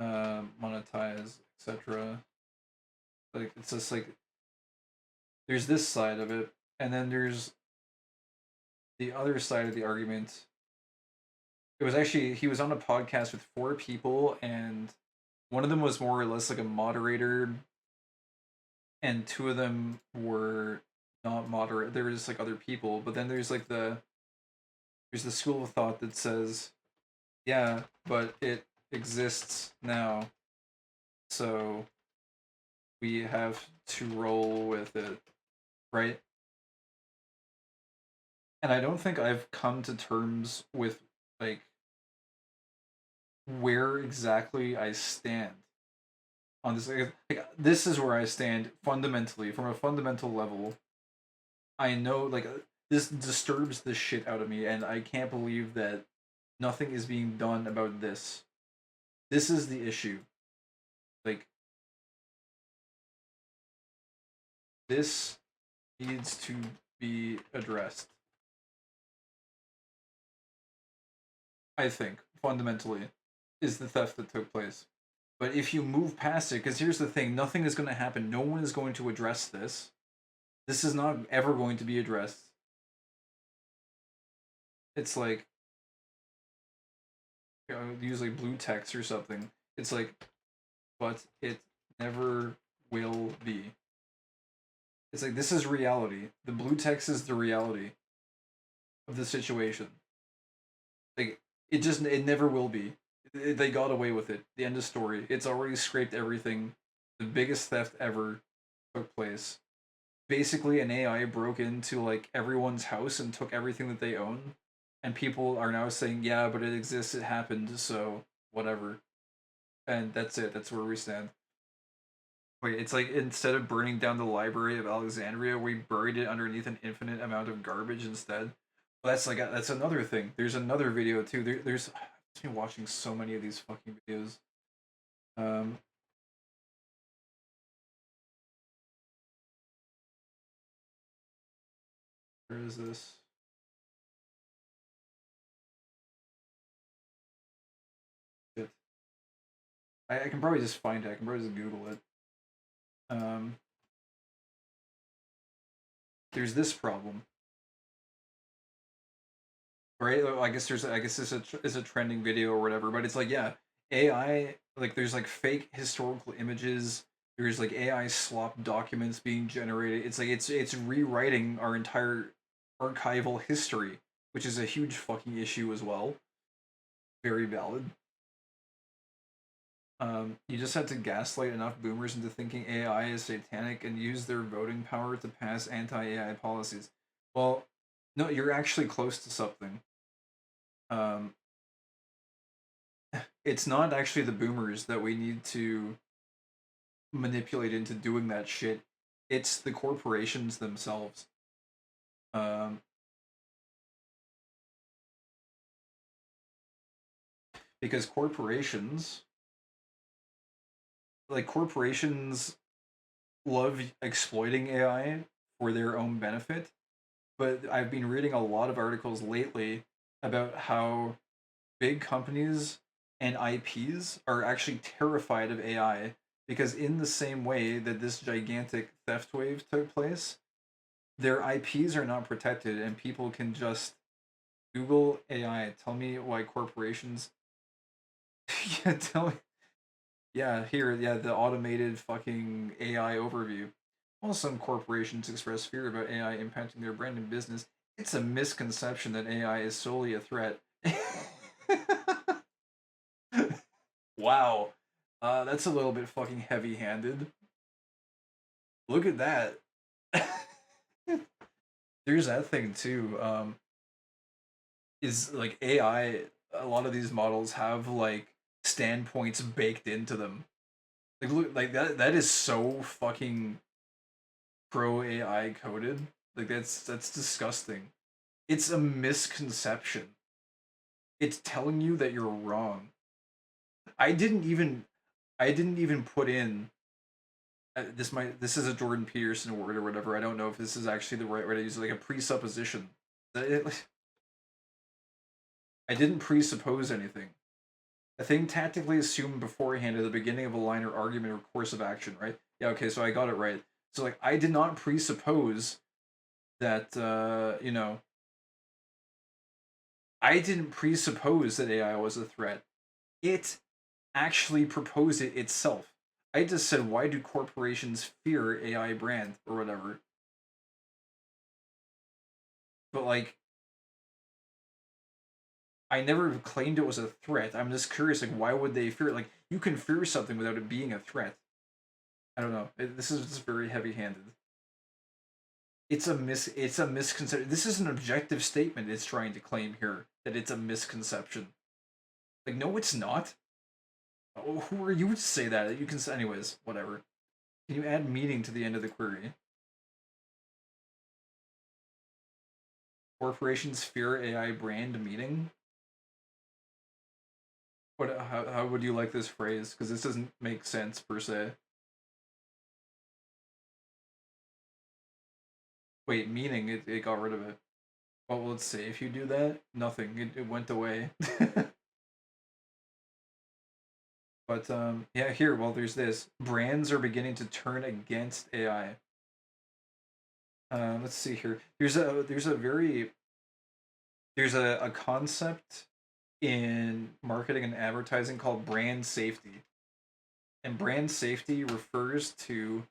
S1: monetize, etc. Like it's just like there's this side of it, and then there's the other side of the argument. It was actually he was on a podcast with four people, and one of them was more or less like a moderator, and two of them were not moderate. There were just like other people, but then there's the school of thought that says, yeah, but it exists now, so we have to roll with it, right? And I don't think I've come to terms with like where exactly I stand on this. Like, this is where I stand fundamentally, from a fundamental level. I know, like, this disturbs the shit out of me, and I can't believe that nothing is being done about this. This is the issue. Like, this needs to be addressed. I think, fundamentally, is the theft that took place. But if you move past it, because here's the thing, nothing is going to happen. No one is going to address this. This is not ever going to be addressed. It's like, usually blue text or something. It's like, but it never will be. It's like, this is reality. The blue text is the reality of the situation. Like, it never will be. They got away with it. The end of story. It's already scraped everything. The biggest theft ever took place. Basically, an AI broke into like everyone's house and took everything that they own, and people are now saying, "Yeah, but it exists. It happened. So whatever." And that's it. That's where we stand. Wait, it's like instead of burning down the Library of Alexandria, we buried it underneath an infinite amount of garbage instead. Well, that's another thing. There's another video too. There's I've been watching so many of these fucking videos. Um, where is this? Shit. I can probably just find it. I can probably just Google it. Um, there's this problem, right? I guess this is a trending video or whatever. But it's like, yeah, AI, like there's like fake historical images. There's like AI slop documents being generated. It's like it's rewriting our entire archival history, which is a huge fucking issue as well. Very valid. You just had to gaslight enough boomers into thinking AI is satanic and use their voting power to pass anti-AI policies. Well, no, you're actually close to something. Um, it's not actually the boomers that we need to manipulate into doing that shit. It's the corporations themselves. Um, because corporations
S3: like corporations love exploiting AI for their own benefit, but I've been reading a lot of articles lately about how big companies and IPs are actually terrified of AI because in the same way that this gigantic theft wave took place, their IPs are not protected and people can just Google AI. Tell me why corporations yeah, tell me yeah, here, yeah, the automated fucking AI overview. While some corporations express fear about AI impacting their brand and business, it's a misconception that AI is solely a threat. Wow. That's a little bit fucking heavy handed. Look at that. There's that thing too. Is like AI, a lot of these models have like standpoints baked into them. Like look like that is so fucking pro AI coded. Like that's disgusting. It's a misconception. It's telling you that you're wrong. I didn't even I didn't even put in this is a Jordan Peterson word or whatever. I don't know if this is actually the right way to use it, like a presupposition. I didn't presuppose anything. A thing tactically assumed beforehand at the beginning of a line or argument or course of action, right? Yeah, okay, so I got it right. So like I did not presuppose that I didn't presuppose that AI was a threat. It actually proposed it itself. I just said, why do corporations fear AI brand or whatever? But like, I never claimed it was a threat. I'm just curious, like, why would they fear it? Like, you can fear something without it being a threat. I don't know. This is just very heavy-handed. It's a misconception. This is an objective statement it's trying to claim here that it's a misconception. Like, no, it's not. Oh, who are you to say that? You can say, anyways, whatever. Can you add meaning to the end of the query? Corporations fear AI brand meaning? What? How would you like this phrase? Because this doesn't make sense per se. Wait, meaning it got rid of it. Well, let's see. If you do that, nothing. It went away. But yeah, here. Well, there's this. Brands are beginning to turn against AI. Let's see here. There's a concept in marketing and advertising called brand safety, and brand safety refers to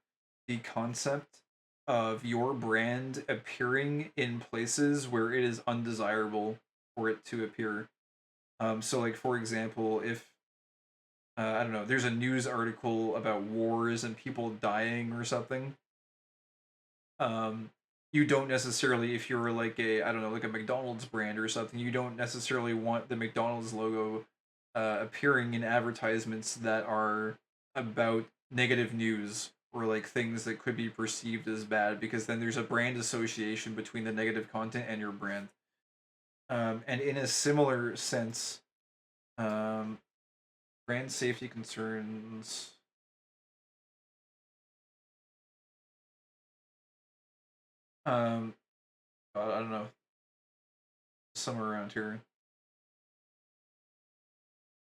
S3: the concept of your brand appearing in places where it is undesirable for it to appear. So like for example, if I don't know, there's a news article about wars and people dying or something. Um, you don't necessarily, if you're like a I don't know, like a McDonald's brand or something, you don't necessarily want the McDonald's logo appearing in advertisements that are about negative news or like things that could be perceived as bad because then there's a brand association between the negative content and your brand. And in a similar sense, um, brand safety concerns. Um, I don't know, somewhere around here.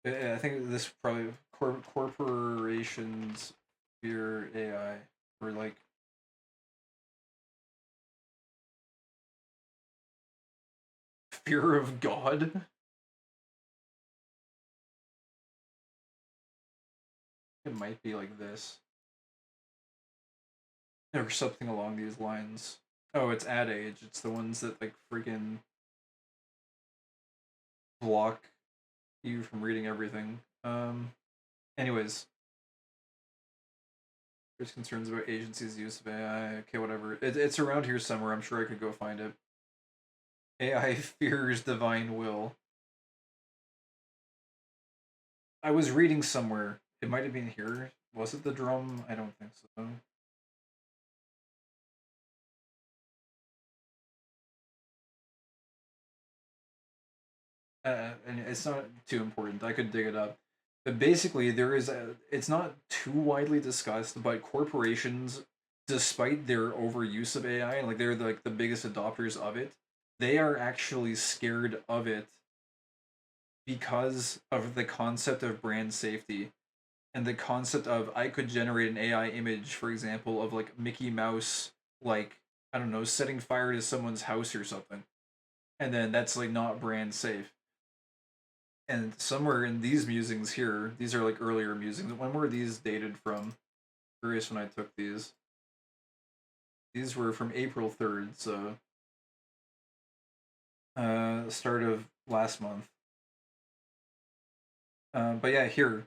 S3: I think this probably corporations fear AI or like fear of God. It might be like this or something along these lines. Oh, it's Ad Age. It's the ones that like freaking block you from reading everything. Anyways, there's concerns about agencies' use of AI. Okay, whatever. It's around here somewhere. I'm sure I could go find it. AI fears divine will. I was reading somewhere. It might have been here. Was it the drum? I don't think so. And it's not too important. I could dig it up.
S1: But basically, it's not too widely discussed, but corporations, despite their overuse of AI, like they're like the biggest adopters of it, they are actually scared of it because of the concept of brand safety and the concept of I could generate an AI image, for example, of like Mickey Mouse, like, I don't know, setting fire to someone's house or something. And then that's like not brand safe. And somewhere in these musings here, these are like earlier musings. When were these dated from? Curious when I took these. These were from April 3rd, so start of last month. But yeah, here,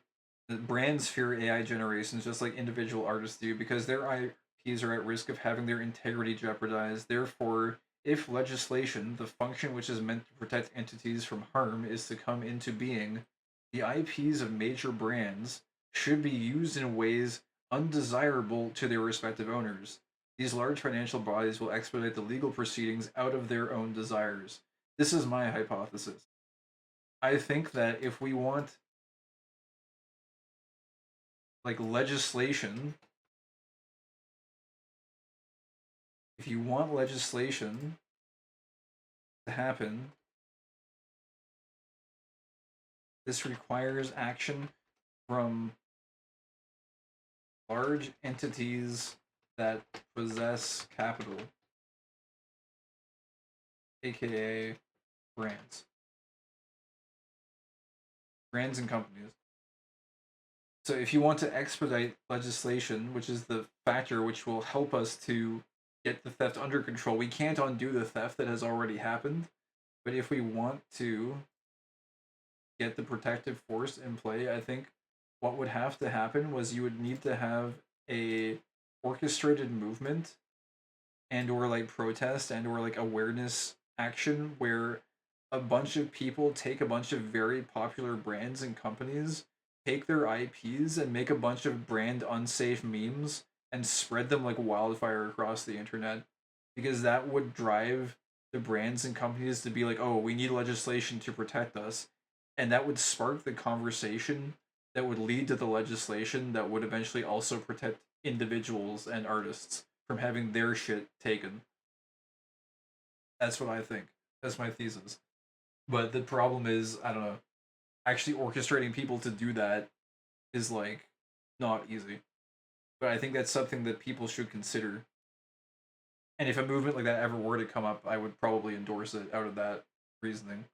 S1: the brands fear AI generations just like individual artists do because their IPs are at risk of having their integrity jeopardized. Therefore, if legislation, the function which is meant to protect entities from harm, is to come into being, the IPs of major brands should be used in ways undesirable to their respective owners. These large financial bodies will expedite the legal proceedings out of their own desires. This is my hypothesis. I think that if we want like legislation, if you want legislation to happen, this requires action from large entities that possess capital, aka brands. Brands and companies. So if you want to expedite legislation, which is the factor which will help us to get the theft under control, we can't undo the theft that has already happened. But if we want to get the protective force in play, I think what would have to happen was you would need to have a orchestrated movement and or like protest and or like awareness action where a bunch of people take a bunch of very popular brands and companies, take their IPs and make a bunch of brand unsafe memes and spread them like wildfire across the internet because that would drive the brands and companies to be like, "Oh, we need legislation to protect us." And that would spark the conversation that would lead to the legislation that would eventually also protect individuals and artists from having their shit taken. That's what I think. That's my thesis. But the problem is, I don't know, actually orchestrating people to do that is like not easy. But I think that's something that people should consider. And if a movement like that ever were to come up, I would probably endorse it out of that reasoning.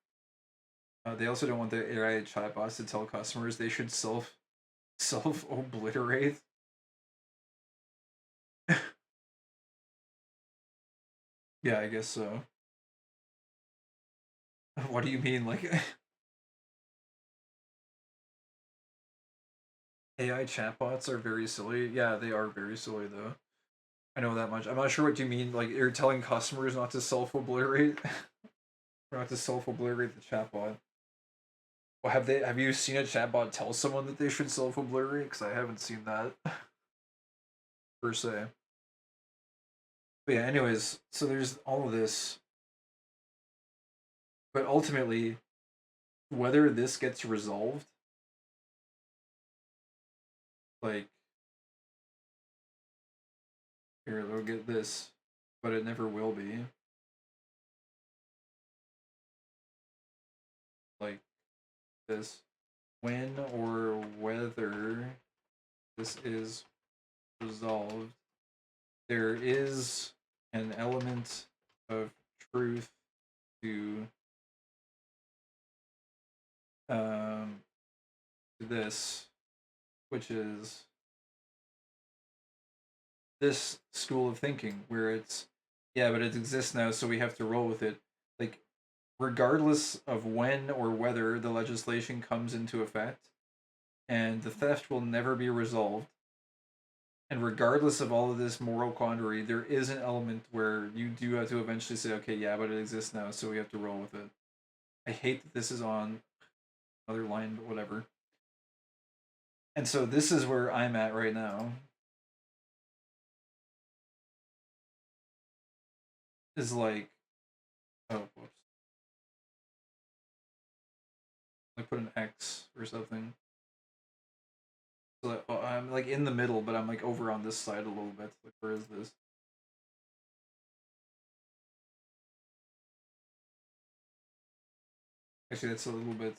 S1: They also don't want the AI chatbots to tell customers they should self obliterate. Yeah, I guess so. What do you mean, like AI chatbots are very silly? Yeah, they are very silly though. I know that much. I'm not sure what you mean. Like you're telling customers not to self obliterate, or not to self obliterate the chatbot. Well, have you seen a chatbot tell someone that they should self obliterate? Because I haven't seen that per se. But yeah, anyways, so there's all of this, but ultimately, whether this gets resolved, like here, they'll get this, but it never will be. Like this, when or whether this is resolved, there is an element of truth to um this, which is this school of thinking where it's yeah, but it exists now, so we have to roll with it. Like regardless of when or whether the legislation comes into effect, and the theft will never be resolved. And regardless of all of this moral quandary, there is an element where you do have to eventually say, okay, yeah, but it exists now, so we have to roll with it. I hate that this is on another line, but whatever. And so this is where I'm at right now. Is like, oh, whoops. I put an X or something. So like, I'm like in the middle, but I'm like over on this side a little bit. Like, where is this? Actually, that's a little bit.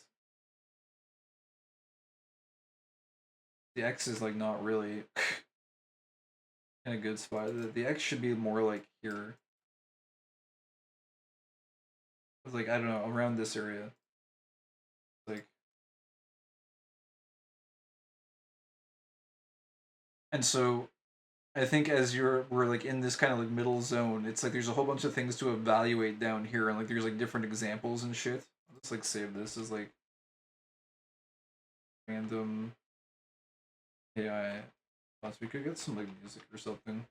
S1: The X is like not really in a good spot. The X should be more like here. It's like, I don't know, around this area. Like, and so I think as we're like in this kind of like middle zone, it's like there's a whole bunch of things to evaluate down here, and like there's like different examples and shit. Let's like save this as like random AI. Thoughts. We could get some like music or something,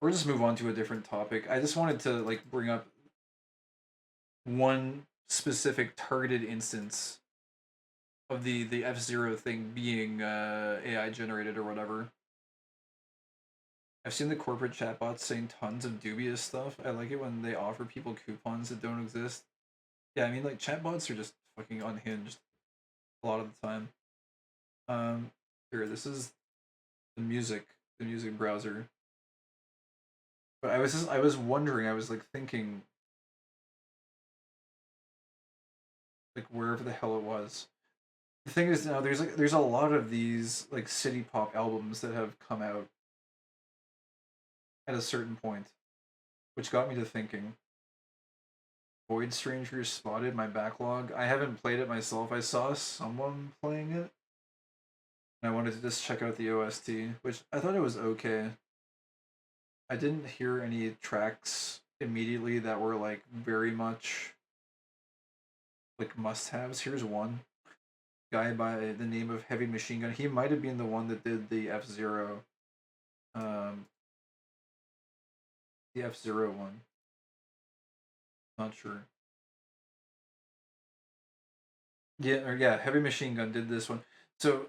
S1: or just move on to a different topic. I just wanted to like bring up one specific targeted instance of the F-Zero thing being AI generated or whatever. I've seen the corporate chatbots saying tons of dubious stuff. I like it when they offer people coupons that don't exist. Yeah, I mean, like, chatbots are just fucking unhinged a lot of the time. Here, this is the music browser. But I was wondering, I was like thinking, like wherever the hell it was. The thing is now there's a lot of these like city pop albums that have come out at a certain point, which got me to thinking. Void Strangers spotted my backlog. I haven't played it myself. I saw someone playing it, and I wanted to just check out the OST, which I thought it was okay. I didn't hear any tracks immediately that were like very much like must-haves. Here's one guy by the name of Heavy Machine Gun. He might have been the one that did um, the F-Zero one. Not sure. Yeah, or yeah, Heavy Machine Gun did this one. So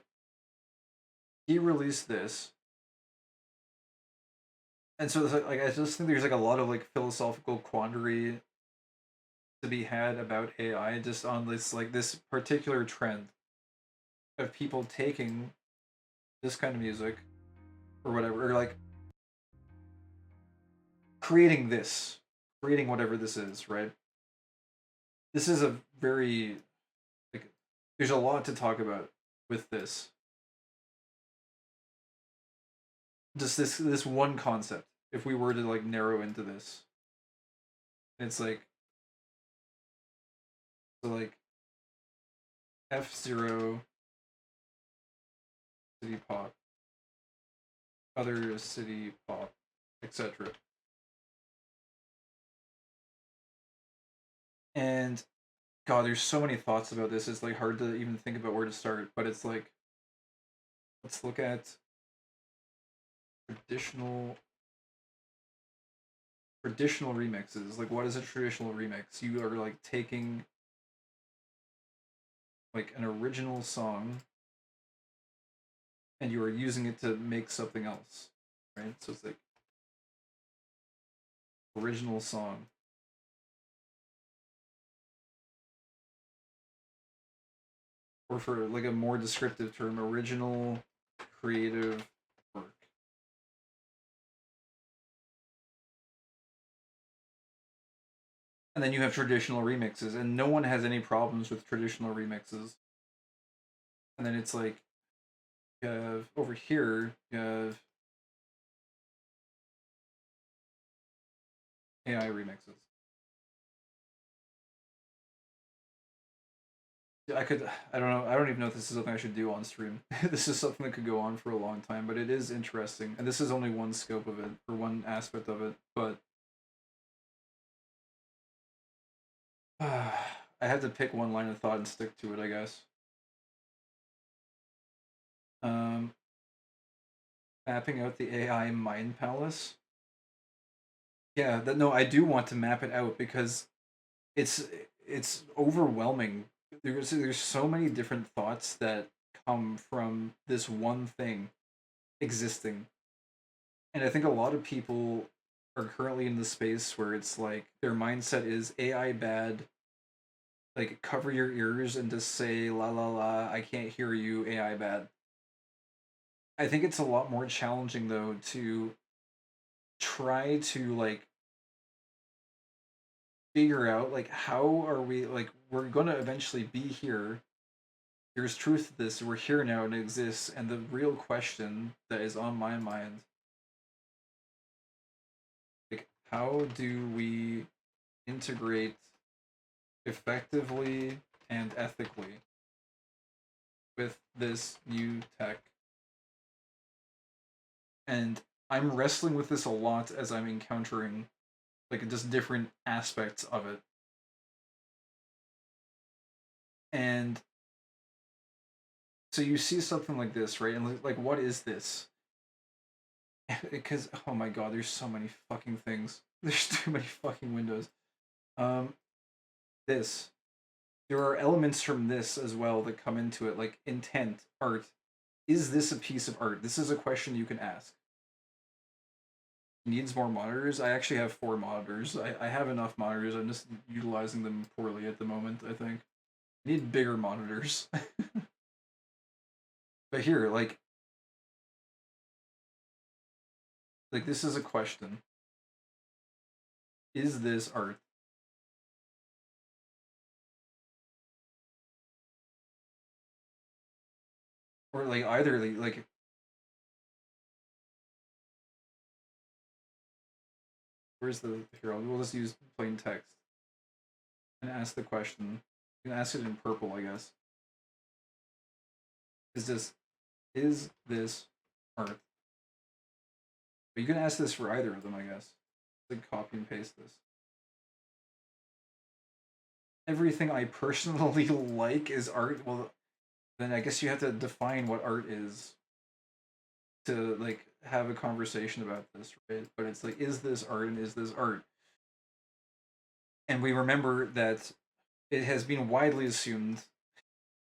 S1: he released this, and so like I just think there's like a lot of like philosophical quandary to be had about AI just on this like this particular trend of people taking this kind of music or whatever, or like creating this, creating whatever this is, right? This is a very like there's a lot to talk about with this. Just this one concept. If we were to like narrow into this, it's like so like F-Zero, city pop, other city pop, etc. And God, there's so many thoughts about this. It's like hard to even think about where to start. But it's like let's look at traditional traditional remixes. Like, what is a traditional remix? You are like taking like an original song and you are using it to make something else, right? So it's like original song. Or for like a more descriptive term, original creative work. And then you have traditional remixes, and no one has any problems with traditional remixes. And then it's like you have over here, you have AI remixes. Yeah, I don't know, I don't even know if this is something I should do on stream. This is something that could go on for a long time, but it is interesting. And this is only one scope of it, or one aspect of it. But I had to pick one line of thought and stick to it, I guess. Um, Mapping out the AI mind palace. Yeah, that no, I do want to map it out because it's it's overwhelming. There's so many different thoughts that come from this one thing existing. And I think a lot of people are currently in the space where it's like their mindset is AI bad, like cover your ears and just say la la la, I can't hear you, AI bad. I think it's a lot more challenging though to try to like figure out like how are we like we're gonna eventually be here. There's truth to this. We're here now and it exists. And the real question that is on my mind, like, how do we integrate effectively and ethically with this new tech? And I'm wrestling with this a lot as I'm encountering like just different aspects of it. And so you see something like this, right? And like, what is this? Because oh my god, there's so many fucking things. There's too many fucking windows. Um, this. There are elements from this as well that come into it, like intent, art. Is this a piece of art? This is a question you can ask. Needs more monitors. I actually have 4 monitors. I have enough monitors. I'm just utilizing them poorly at the moment, I think. I need bigger monitors. But here, like this is a question. Is this art? Or like either like where's the here? We'll just use plain text and ask the question. You can ask it in purple, I guess. Is this art? But you can ask this for either of them, I guess. Like copy and paste this. Everything I personally like is art. Well, then I guess you have to define what art is to like have a conversation about this, right? But it's like, is this art and is this art? And we remember that it has been widely assumed.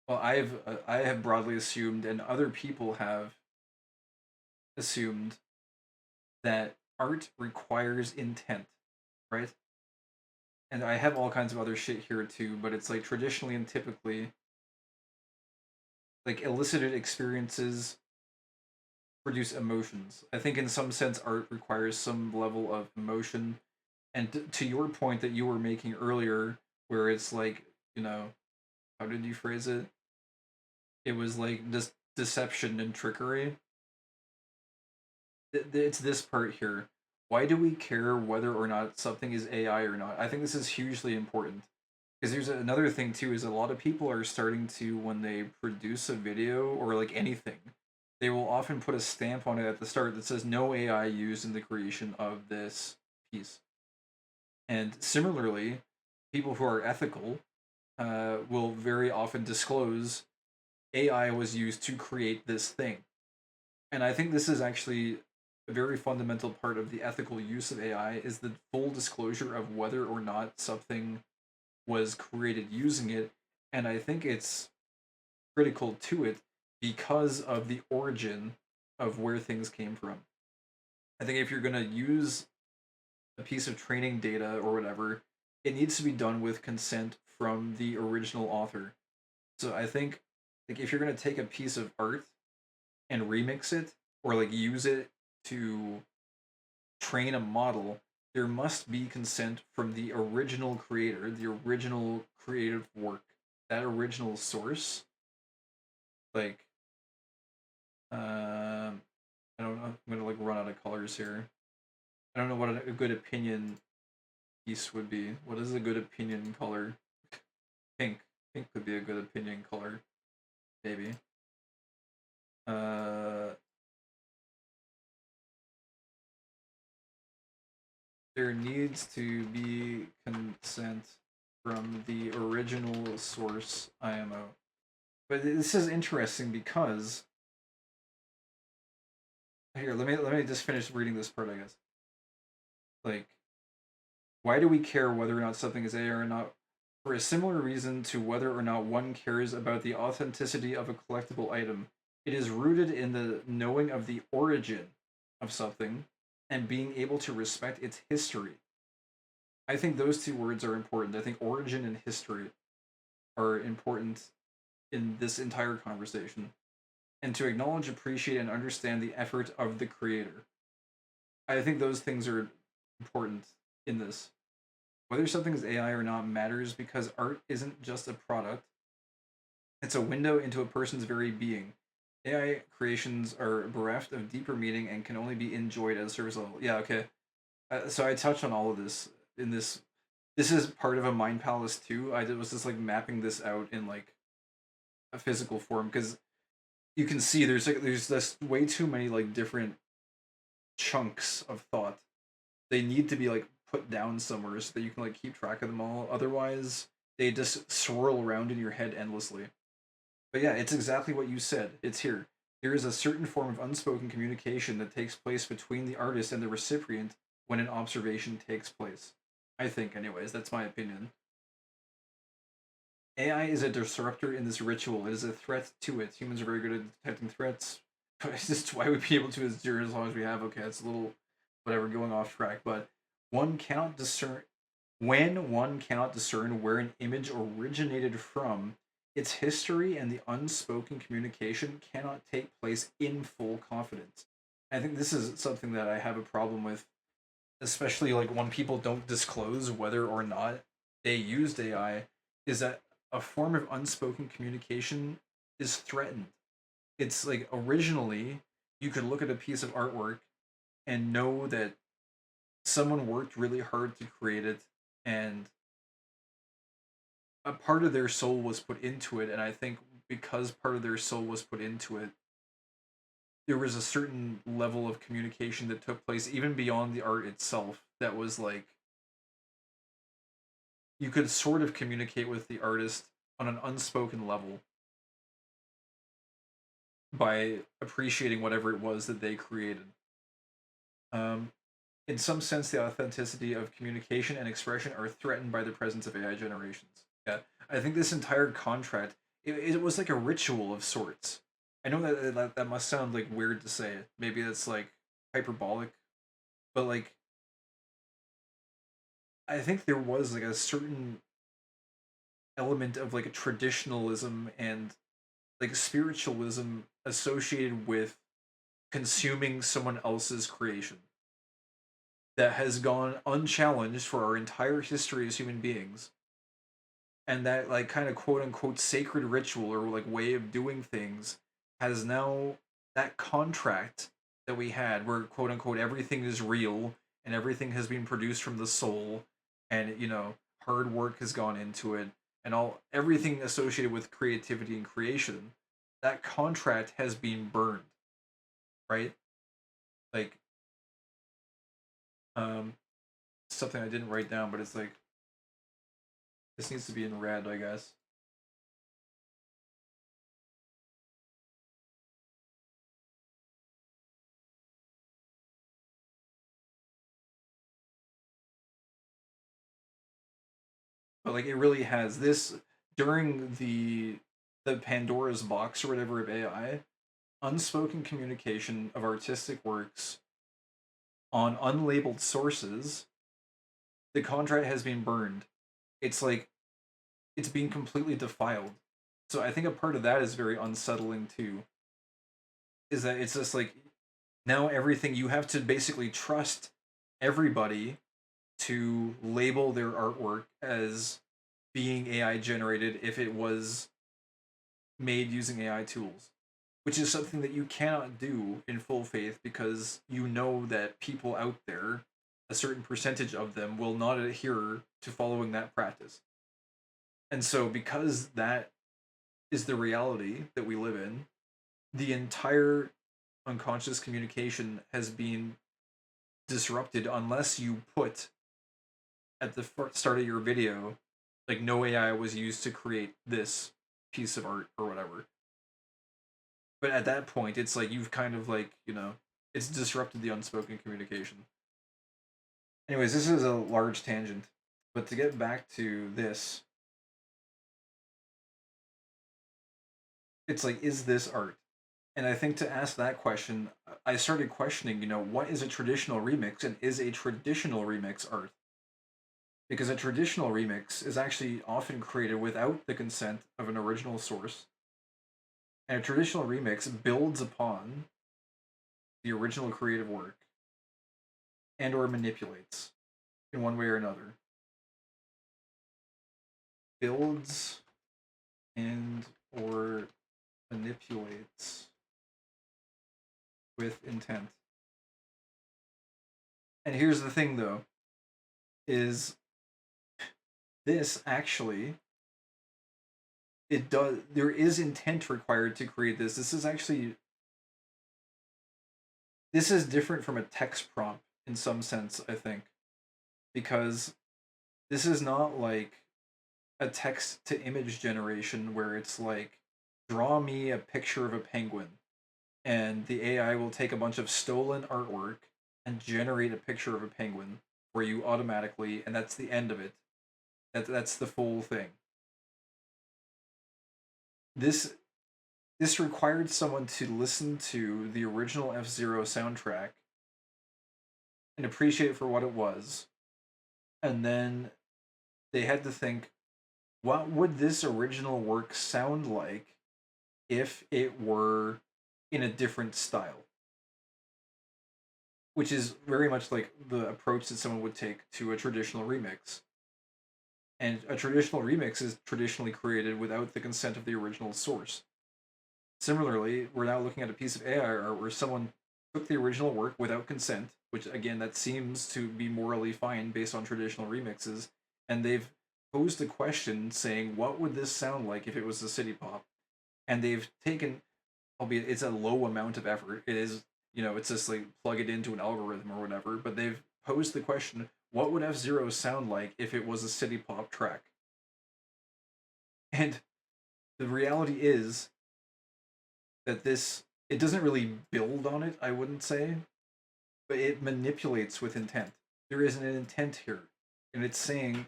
S1: Well, I have broadly assumed, and other people have assumed that art requires intent, right? And I have all kinds of other shit here too, but it's like traditionally and typically, like elicited experiences produce emotions. I think in some sense, art requires some level of emotion. And to your point that you were making earlier, where it's like, you know, how did you phrase it? It was like this deception and trickery. It's this part here. Why do we care whether or not something is AI or not? I think this is hugely important because there's another thing too is a lot of people are starting to when they produce a video or like anything, they will often put a stamp on it at the start that says no AI used in the creation of this piece. And similarly, people who are ethical will very often disclose AI was used to create this thing. And I think this is actually a very fundamental part of the ethical use of AI is the full disclosure of whether or not something was created using it. And I think it's critical to it because of the origin of where things came from. I think if you're going to use a piece of training data or whatever, it needs to be done with consent from the original author. So I think like if you're going to take a piece of art and remix it or like use it to train a model, there must be consent from the original creator, the original creative work, that original source. Like, I don't know. I'm gonna like run out of colors here. I don't know what a good opinion piece would be. What is a good opinion color? Pink. Pink could be a good opinion color, maybe. Uh, there needs to be consent from the original source IMO. But this is interesting because here, let me just finish reading this part, I guess. Like, why do we care whether or not something is AI or not? For a similar reason to whether or not one cares about the authenticity of a collectible item, it is rooted in the knowing of the origin of something and being able to respect its history. I think those two words are important. I think origin and history are important in this entire conversation. and to acknowledge, appreciate, and understand the effort of the creator. I think those things are important in this. Whether something is AI or not matters because art isn't just a product, it's a window into a person's very being. AI creations are bereft of deeper meaning and can only be enjoyed at a surface level. Yeah, okay. So I touched on all of this in this. This is part of a mind palace too. Was just like mapping this out in like a physical form because you can see there's this way too many like different chunks of thought. They need to be like put down somewhere so that you can like keep track of them all. Otherwise, they just swirl around in your head endlessly. But yeah, it's exactly what you said. It's here. There is a certain form of unspoken communication that takes place between the artist and the recipient when an observation takes place. I think, anyways, that's my opinion. AI is a disruptor in this ritual. It is a threat to it. Humans are very good at detecting threats. It's just why we'd be able to as long as we have. Okay, it's a little whatever going off track, but one cannot discern when one cannot discern where an image originated from, its history and the unspoken communication cannot take place in full confidence. I think this is something that I have a problem with, especially like when people don't disclose whether or not they used AI, is that a form of unspoken communication is threatened. It's like originally you could look at a piece of artwork and know that someone worked really hard to create it and a part of their soul was put into it, and I think because part of their soul was put into it, there was a certain level of communication that took place even beyond the art itself that was like you could sort of communicate with the artist on an unspoken level by appreciating whatever it was that they created. Um, in some sense, the authenticity of communication and expression are threatened by the presence of AI generations. Yeah, I think this entire contract it was like a ritual of sorts. I know that must sound like weird to say. Maybe that's like hyperbolic, but like I think there was like a certain element of like a traditionalism and like spiritualism associated with consuming someone else's creation that has gone unchallenged for our entire history as human beings, and that like kind of quote unquote sacred ritual or like way of doing things has now that contract that we had where quote unquote everything is real and everything has been produced from the soul, and hard work has gone into it, and all everything associated with creativity and creation, that contract has been burned, right? Like um something I didn't write down, but it's like this needs to be in red, I guess. But like it really has this during the Pandora's box or whatever of AI, unspoken communication of artistic works on unlabeled sources, the contract has been burned. It's like it's being completely defiled. So I think a part of that is very unsettling too. Is that it's just like now everything you have to basically trust everybody to label their artwork as being AI generated if it was made using AI tools, which is something that you cannot do in full faith because you know that people out there, a certain percentage of them, will not adhere to following that practice. And so, because that is the reality that we live in, the entire unconscious communication has been disrupted unless you put at the start of your video, like, no AI was used to create this piece of art or whatever. But at that point, it's like you've kind of like, it's disrupted the unspoken communication. Anyways, this is a large tangent. But to get back to this, it's like, is this art? And I think to ask that question, I started questioning, what is a traditional remix and is a traditional remix art? Because a traditional remix is actually often created without the consent of an original source.
S3: And a traditional remix builds upon the original creative work and or manipulates in one way or another. Builds and or manipulates with intent. And here's the thing though, is this actually, there is intent required to create this. This is different from a text prompt in some sense, I think. Because this is not like a text to image generation where it's like, draw me a picture of a penguin, and the AI will take a bunch of stolen artwork and generate a picture of a penguin for you automatically, and that's the end of it. That's the full thing. This required someone to listen to the original F-Zero soundtrack and appreciate it for what it was, and then they had to think, what would this original work sound like if it were in a different style? Which is very much like the approach that someone would take to a traditional remix. And a traditional remix is traditionally created without the consent of the original source. Similarly, we're now looking at a piece of AI art where someone took the original work without consent, which again, that seems to be morally fine based on traditional remixes, and they've posed a question saying, what would this sound like if it was a city pop? And they've taken, albeit it's a low amount of effort, it is, it's just like plug it into an algorithm or whatever, but they've posed the question, what would F-Zero sound like if it was a city pop track? And the reality is that it doesn't really build on it, I wouldn't say, but it manipulates with intent. There is an intent here, and it's saying,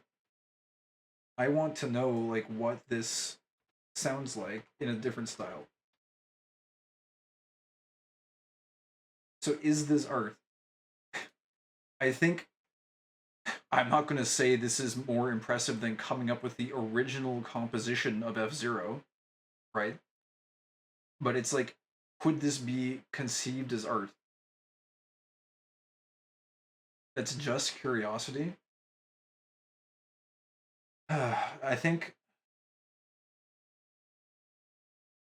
S3: I want to know like what this sounds like in a different style. So is this art? I think I'm not going to say this is more impressive than coming up with the original composition of F-Zero, right? But it's like, could this be conceived as art? That's just curiosity. I think.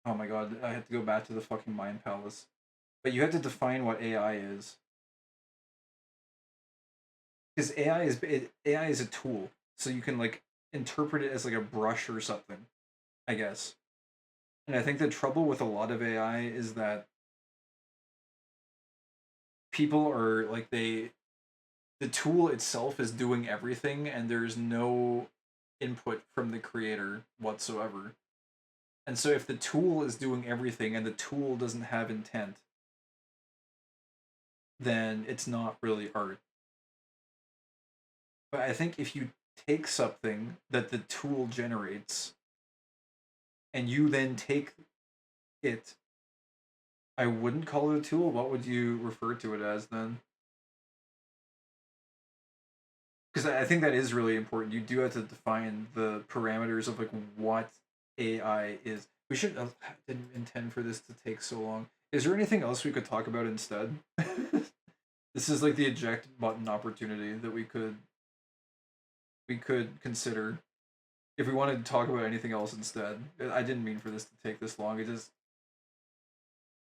S3: Oh my god, I have to go back to the fucking Mind Palace. But you have to define what AI is. Because AI is a tool, so you can like interpret it as like a brush or something, I guess. And I think the trouble with a lot of AI is that people are like the tool itself is doing everything, and there's no input from the creator whatsoever. And so if the tool is doing everything and the tool doesn't have intent, then it's not really art. But I think if you take something that the tool generates and you then take it, I wouldn't call it a tool. What would you refer to it as then? Because I think that is really important. You do have to define the parameters of like what AI is. We should didn't intend for this to take so long. Is there anything else we could talk about instead? This is like the eject button opportunity that we could consider if we wanted to talk about anything else instead. I didn't mean for this to take this long. It is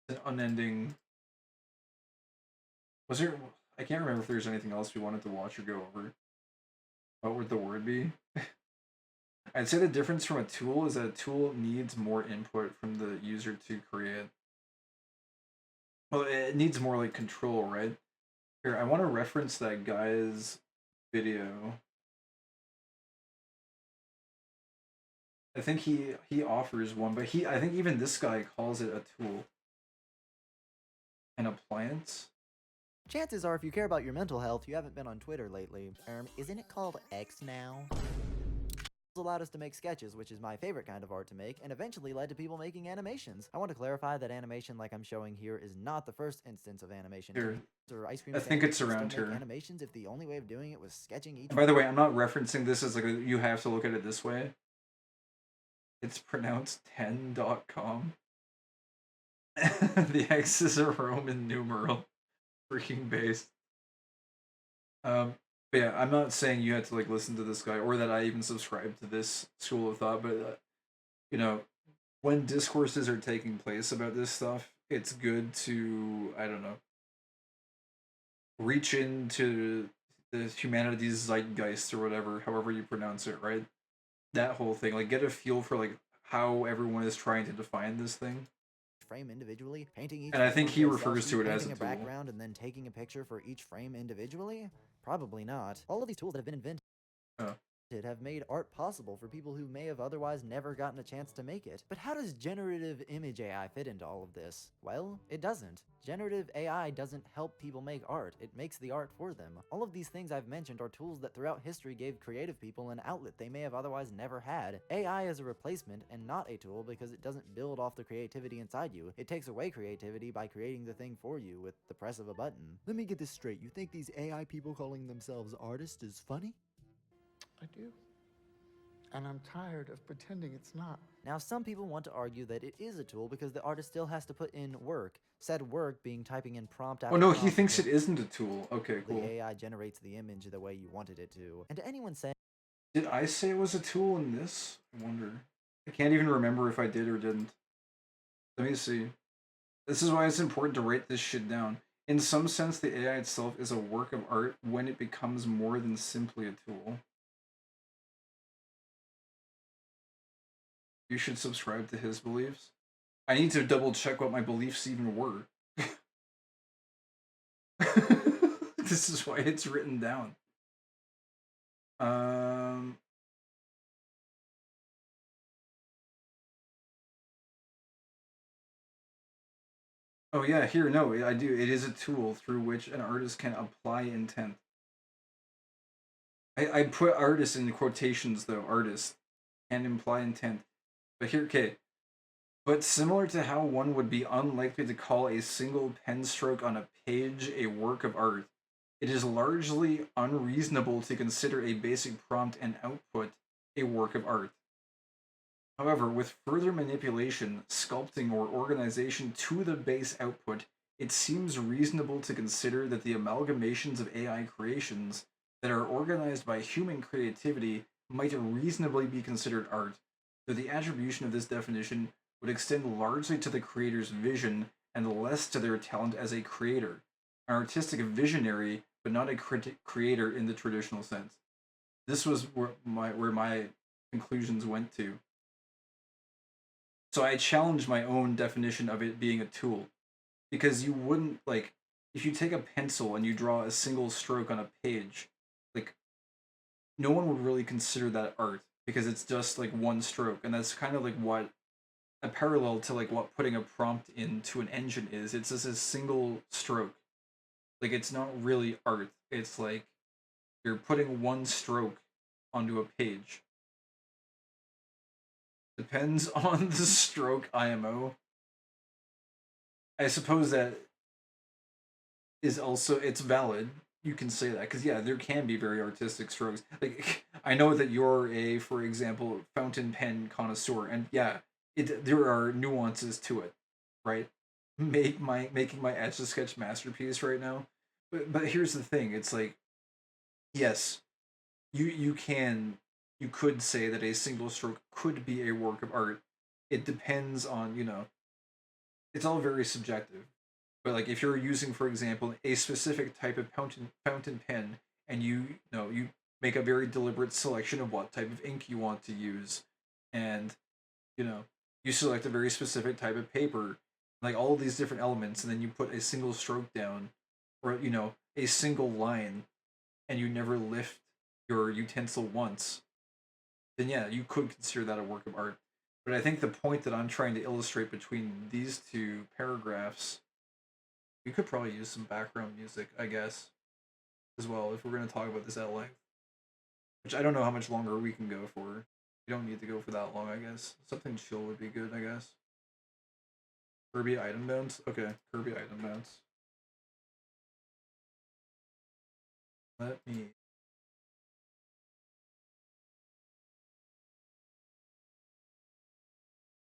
S3: an unending. Was there? I can't remember if there's anything else we wanted to watch or go over. What would the word be? I'd say the difference from a tool is that a tool needs more input from the user to create. Well, it needs more like control, right? Here, I want to reference that guy's video. I think he offers one, but I think even this guy calls it a tool. An appliance?
S4: Chances are, if you care about your mental health, you haven't been on Twitter lately. Isn't it called X now? Allowed us to make sketches, which is my favorite kind of art to make, and eventually led to people making animations. I want to clarify that animation like I'm showing here is not the first instance of animation.
S3: Here.
S4: Or ice cream
S3: I think it's around
S4: still
S3: here.
S4: make animations if the only way of doing it was sketching each.
S3: By the way, I'm not referencing this as like you have to look at it this way. It's pronounced 10.com. The X is a Roman numeral. Freaking based. But yeah, I'm not saying you had to like listen to this guy or that I even subscribe to this school of thought, but you know, when discourses are taking place about this stuff, it's good to, I don't know, reach into the humanities zeitgeist or whatever, however you pronounce it, right? That whole thing, like get a feel for like how everyone is trying to define this thing.
S4: Frame individually, painting each
S3: And I
S4: frame
S3: think
S4: onto
S3: he
S4: a
S3: refers
S4: self-view,
S3: to it as
S4: painting
S3: a
S4: a
S3: tool.
S4: background, and then taking a picture for each frame individually? Probably not. All of these tools that have been invented
S3: Oh.
S4: have made art possible for people who may have otherwise never gotten a chance to make it. But how does generative image AI fit into all of this? Well, it doesn't. Generative AI doesn't help people make art, it makes the art for them. All of these things I've mentioned are tools that throughout history gave creative people an outlet they may have otherwise never had. AI is a replacement and not a tool because it doesn't build off the creativity inside you. It takes away creativity by creating the thing for you with the press of a button. Let me get this straight. You think these AI people calling themselves artists is funny?
S5: I do. And I'm tired of pretending it's not.
S4: Now, some people want to argue that it is a tool because the artist still has to put in work, said work being typing in prompt after
S3: Oh no,
S4: prompt
S3: he thinks it
S4: until
S3: isn't a tool. Okay,
S4: the
S3: cool.
S4: AI generates the image the way you wanted it to. And to anyone saying
S3: Did I say it was a tool in this? I wonder. I can't even remember if I did or didn't. Let me see. This is why it's important to write this shit down. In some sense, the AI itself is a work of art when it becomes more than simply a tool. You should subscribe to his beliefs. I need to double check what my beliefs even were. This is why it's written down. Oh yeah, here, no, I do. It is a tool through which an artist can apply intent. I put artist in quotations though, artist, and imply intent. But here, okay. But similar to how one would be unlikely to call a single pen stroke on a page a work of art, it is largely unreasonable to consider a basic prompt and output a work of art. However, with further manipulation, sculpting, or organization to the base output, it seems reasonable to consider that the amalgamations of AI creations that are organized by human creativity might reasonably be considered art, though the attribution of this definition would extend largely to the creator's vision and less to their talent as a creator, an artistic visionary, but not a creator in the traditional sense. This was where my conclusions went to. So I challenged my own definition of it being a tool. Because you wouldn't, like, if you take a pencil and you draw a single stroke on a page, like, no one would really consider that art because it's just like one stroke. And that's kind of like what a parallel to like what putting a prompt into an engine is. It's just a single stroke. Like, it's not really art. It's like you're putting one stroke onto a page. Depends on the stroke, IMO. I suppose that is also, it's valid. You can say that because yeah, there can be very artistic strokes. Like I know that you're a, for example, fountain pen connoisseur, and yeah, there are nuances to it, right? Making my etch a sketch masterpiece right now, but here's the thing: it's like yes, you could say that a single stroke could be a work of art. It depends on, it's all very subjective. But like if you're using, for example, a specific type of fountain pen, and you make a very deliberate selection of what type of ink you want to use, and you know you select a very specific type of paper, like all of these different elements, and then you put a single stroke down, or a single line, and you never lift your utensil once, then yeah, you could consider that a work of art. But I think the point that I'm trying to illustrate between these two paragraphs, we could probably use some background music, I guess, as well, if we're going to talk about this at length. Which I don't know how much longer we can go for. We don't need to go for that long, I guess. Something chill would be good, I guess. Kirby item bounce? Okay, Kirby item bounce. Let me...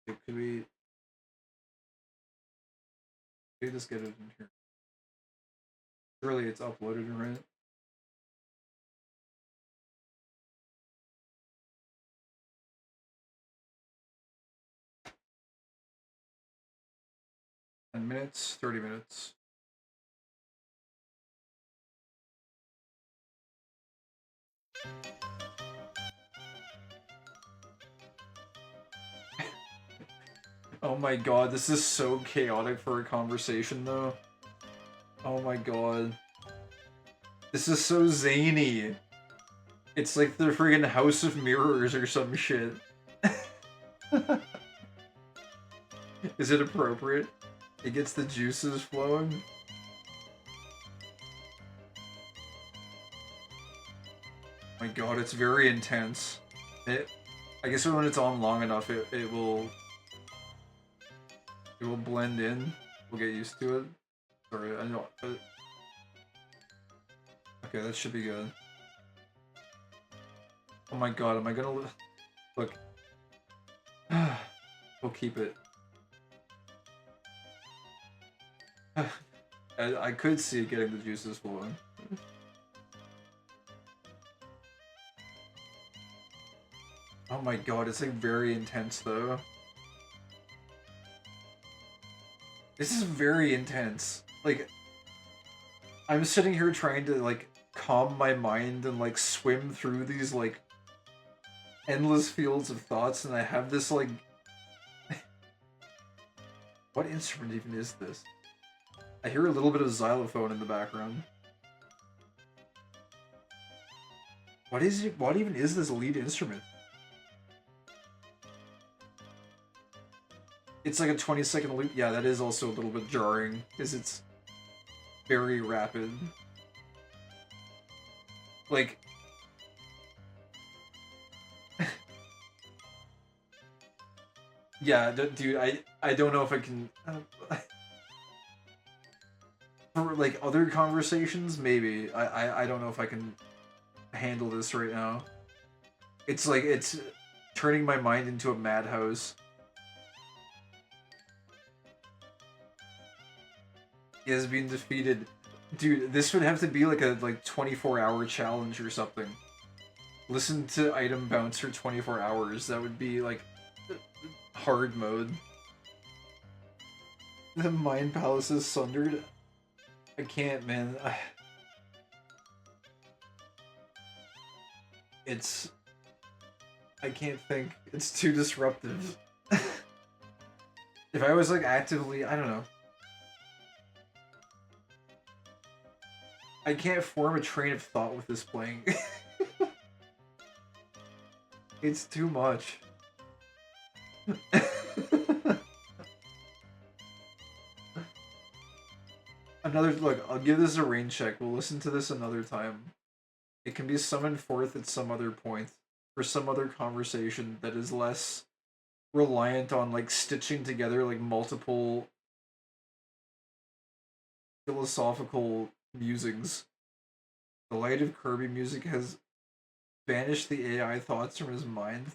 S3: Could we...
S1: Okay, just get it in here. Surely it's uploaded, right? And minutes, 30 minutes. Oh my god, this is so chaotic for a conversation though. Oh my god. This is so zany. It's like the friggin' House of Mirrors or some shit. Is it appropriate? It gets the juices flowing. My god, it's very intense. I guess when it's on long enough, it will blend in. We'll get used to it. Sorry, I know. Okay, that should be good. Oh my god, am I gonna look? We'll keep it. I could see it getting the juices flowing. Oh my god, it's like very intense though. This is very intense. Like, I'm sitting here trying to like calm my mind and like swim through these like endless fields of thoughts, and I have this like what instrument even is this? I hear a little bit of xylophone in the background. What is it? What even is this lead instrument? It's like a 20-second loop. Yeah, that is also a little bit jarring because it's very rapid. Like, yeah, dude, I don't know if I can. For like other conversations, maybe I don't know if I can handle this right now. It's like it's turning my mind into a madhouse. He has been defeated. Dude, this would have to be like a 24-hour challenge or something. Listen to item bounce for 24 hours. That would be like hard mode. The mind palace is sundered. I can't, man. I can't think. It's too disruptive. If I was like actively, I don't know. I can't form a train of thought with this playing. It's too much. Look, I'll give this a rain check. We'll listen to this another time. It can be summoned forth at some other point for some other conversation that is less reliant on like stitching together like multiple philosophical musings. The light of Kirby music has banished the AI thoughts from his mind.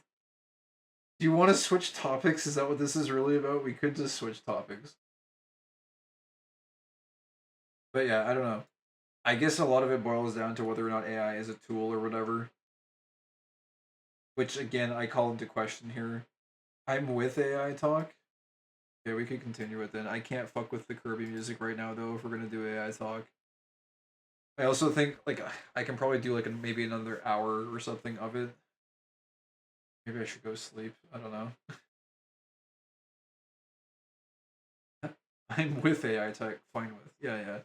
S1: Do you want to switch topics? Is that what this is really about? We could just switch topics. But yeah, I don't know. I guess a lot of it boils down to whether or not AI is a tool or whatever. Which, again, I call into question here. I'm with AI talk. Okay, we could continue it then. I can't fuck with the Kirby music right now, though, if we're gonna do AI talk. I also think, like, I can probably do, like, maybe another hour or something of it. Maybe I should go sleep. I don't know. I'm with AI talk. Fine with. Yeah.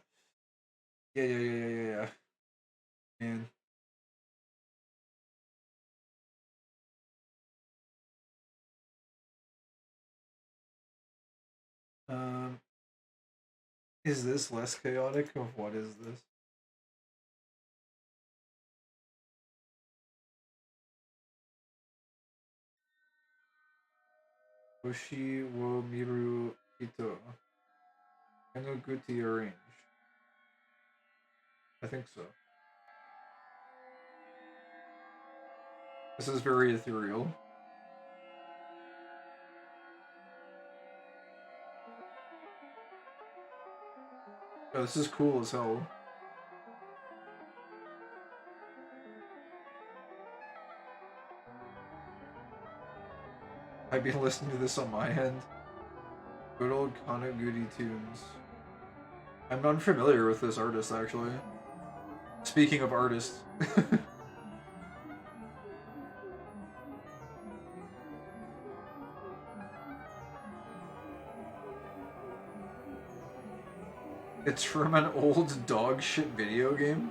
S1: Yeah. Man. Is this less chaotic? Of what is this? Oshi wo miru ito. Enoguti arrange. I think so. This is very ethereal. Oh, this is cool as hell. I've been listening to this on my end. Good old Kanaguri tunes. I'm unfamiliar with this artist, actually. Speaking of artists. It's from an old dog shit video game?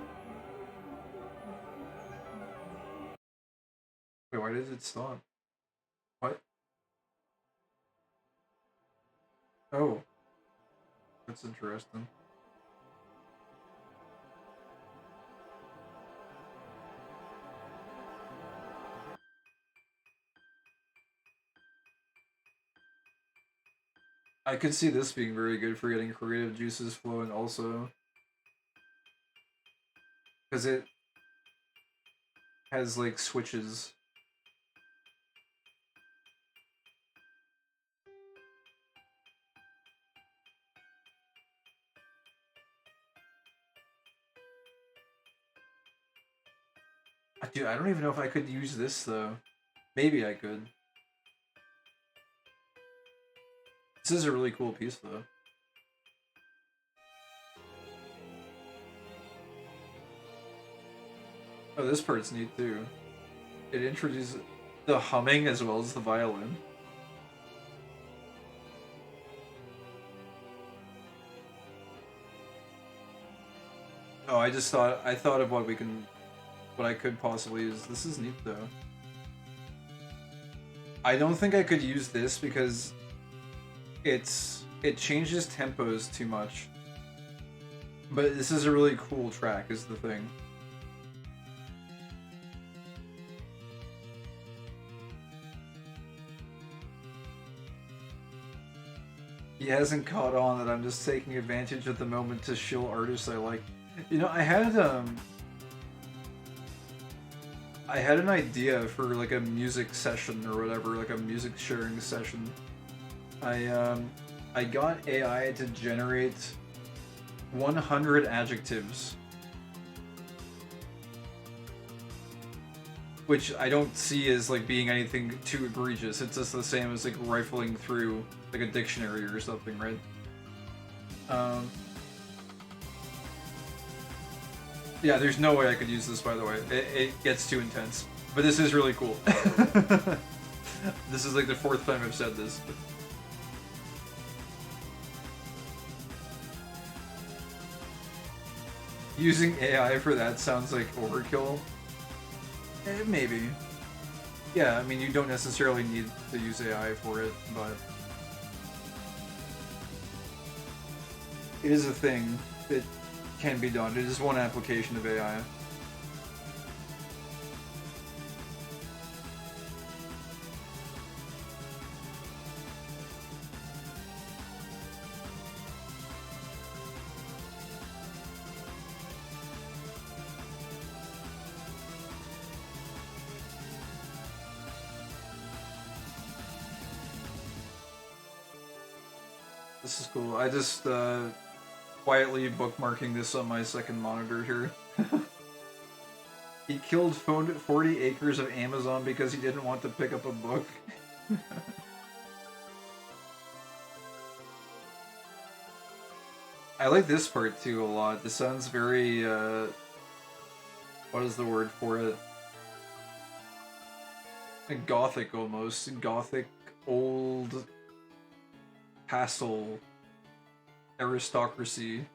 S1: Wait, why did it stop? What? Oh. That's interesting. I could see this being very good for getting creative juices flowing also. Because it has, like, switches. Dude, I don't even know if I could use this, though. Maybe I could. This is a really cool piece, though. Oh, this part's neat, too. It introduces the humming as well as the violin. Oh, I thought of what I could possibly use. This is neat, though. I don't think I could use this because it changes tempos too much. But this is a really cool track, is the thing. He hasn't caught on that I'm just taking advantage of the moment to shill artists I like. You know, I had an idea for like a music session or whatever, like a music sharing session. I got AI to generate 100 adjectives, which I don't see as like being anything too egregious. It's just the same as like rifling through like a dictionary or something, right? Yeah, there's no way I could use this, by the way. It gets too intense. But this is really cool. This is like the 4th time I've said this. But... using AI for that sounds like overkill. Maybe. Yeah, I mean, you don't necessarily need to use AI for it, but... it is a thing that can be done. It is one application of AI. This is cool. I just quietly bookmarking this on my second monitor here. He killed 40 acres of Amazon because he didn't want to pick up a book. I like this part too a lot. This sounds very, what is the word for it? Like gothic almost. Gothic, old, castle, aristocracy.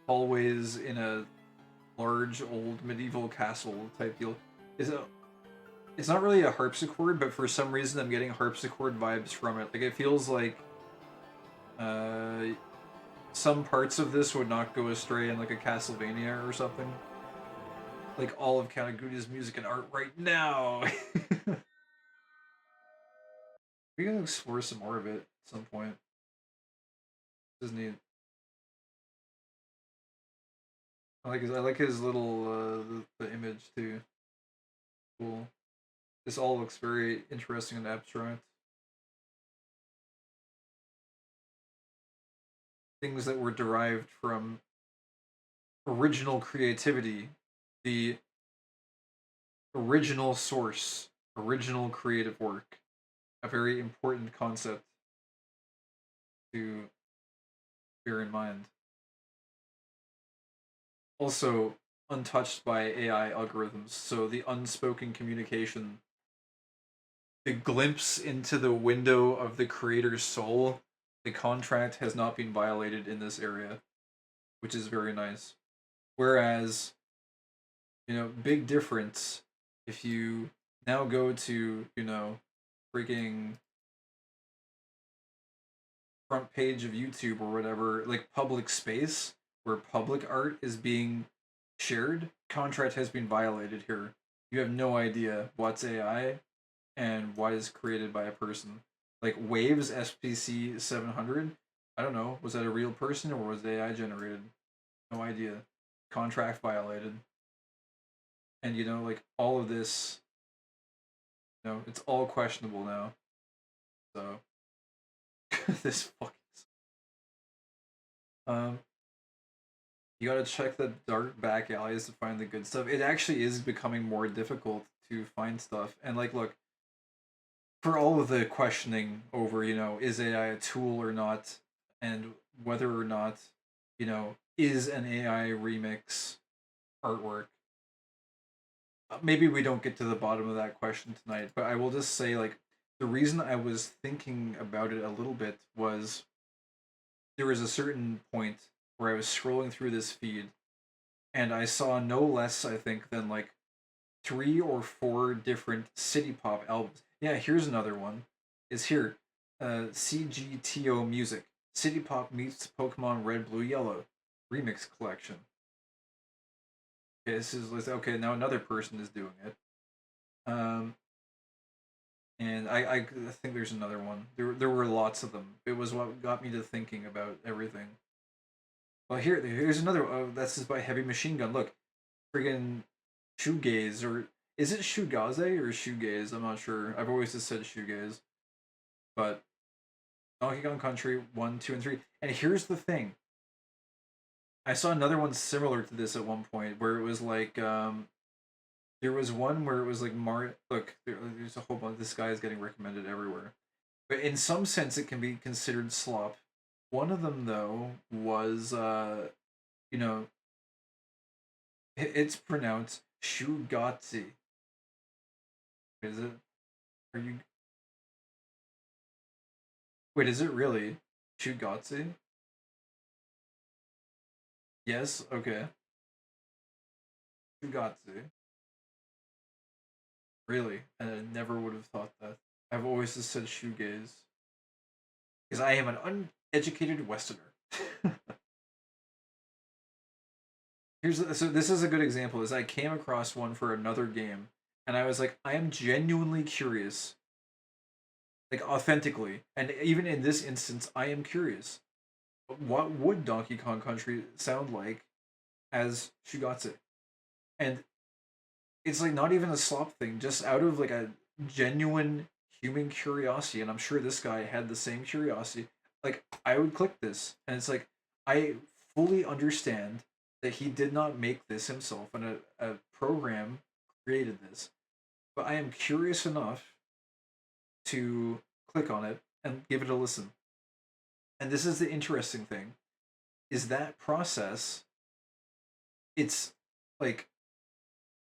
S1: Hallways in a large, old, medieval castle type deal. It's not really a harpsichord, but for some reason I'm getting harpsichord vibes from it. Like, it feels like some parts of this would not go astray in like a Castlevania or something. Like all of Kanaguri's music and art right now. We're gonna explore some more of it at some point. This is neat. I like his little the image too. Cool. This all looks very interesting and abstract. things that were derived from original creativity, the original source, original creative work, a very important concept to bear in mind. Also, untouched by AI algorithms, so the unspoken communication, the glimpse into the window of the creator's soul, the contract has not been violated in this area, which is very nice. Whereas, big difference if you now go to, freaking front page of YouTube or whatever, like public space where public art is being shared, contract has been violated here. You have no idea what's AI and what is created by a person. Like Waves SPC 700, I don't know, was that a real person or was it AI generated? No idea. Contract violated. And like all of this, it's all questionable now. So this fucking you gotta check the dark back alleys to find the good stuff. It actually is becoming more difficult to find stuff. And like look, for all of the questioning over, is AI a tool or not, and whether or not, is an AI remix artwork. Maybe we don't get to the bottom of that question tonight, but I will just say, like, the reason I was thinking about it a little bit was there was a certain point where I was scrolling through this feed and I saw no less, I think, than like 3 or 4 different city pop albums. Yeah, here's another one. Is here. CGTO Music. City Pop meets Pokemon Red, Blue, Yellow. Remix collection. Okay, this is okay, now another person is doing it. And I think there's another one. There were lots of them. It was what got me to thinking about everything. Well, here's another. Oh, that's just by Heavy Machine Gun. Look, friggin' shoegaze, or is it shoegaze or shoegaze? I'm not sure. I've always just said shoegaze. But Donkey Kong Country 1, 2, and 3. And here's the thing. I saw another one similar to this at one point where it was like there was one where it was like look, there's a whole bunch. This guy is getting recommended everywhere. But in some sense it can be considered slop. One of them though was it's pronounced Shugatsi. Is it? Are you Wait, is it really Shugatsi? Yes, okay. Shugatsu. Really? And I never would have thought that. I've always just said shoegaze. Because I am an uneducated Westerner. So this is a good example, is I came across one for another game, and I was like, I am genuinely curious. Like, authentically. And even in this instance, I am curious. What would Donkey Kong Country sound like as Shugatsu? And it's like not even a slop thing, just out of like a genuine human curiosity, and I'm sure this guy had the same curiosity. Like I would click this, and it's like I fully understand that he did not make this himself, and a program created this. But I am curious enough to click on it and give it a listen. And this is the interesting thing, is that process, it's like,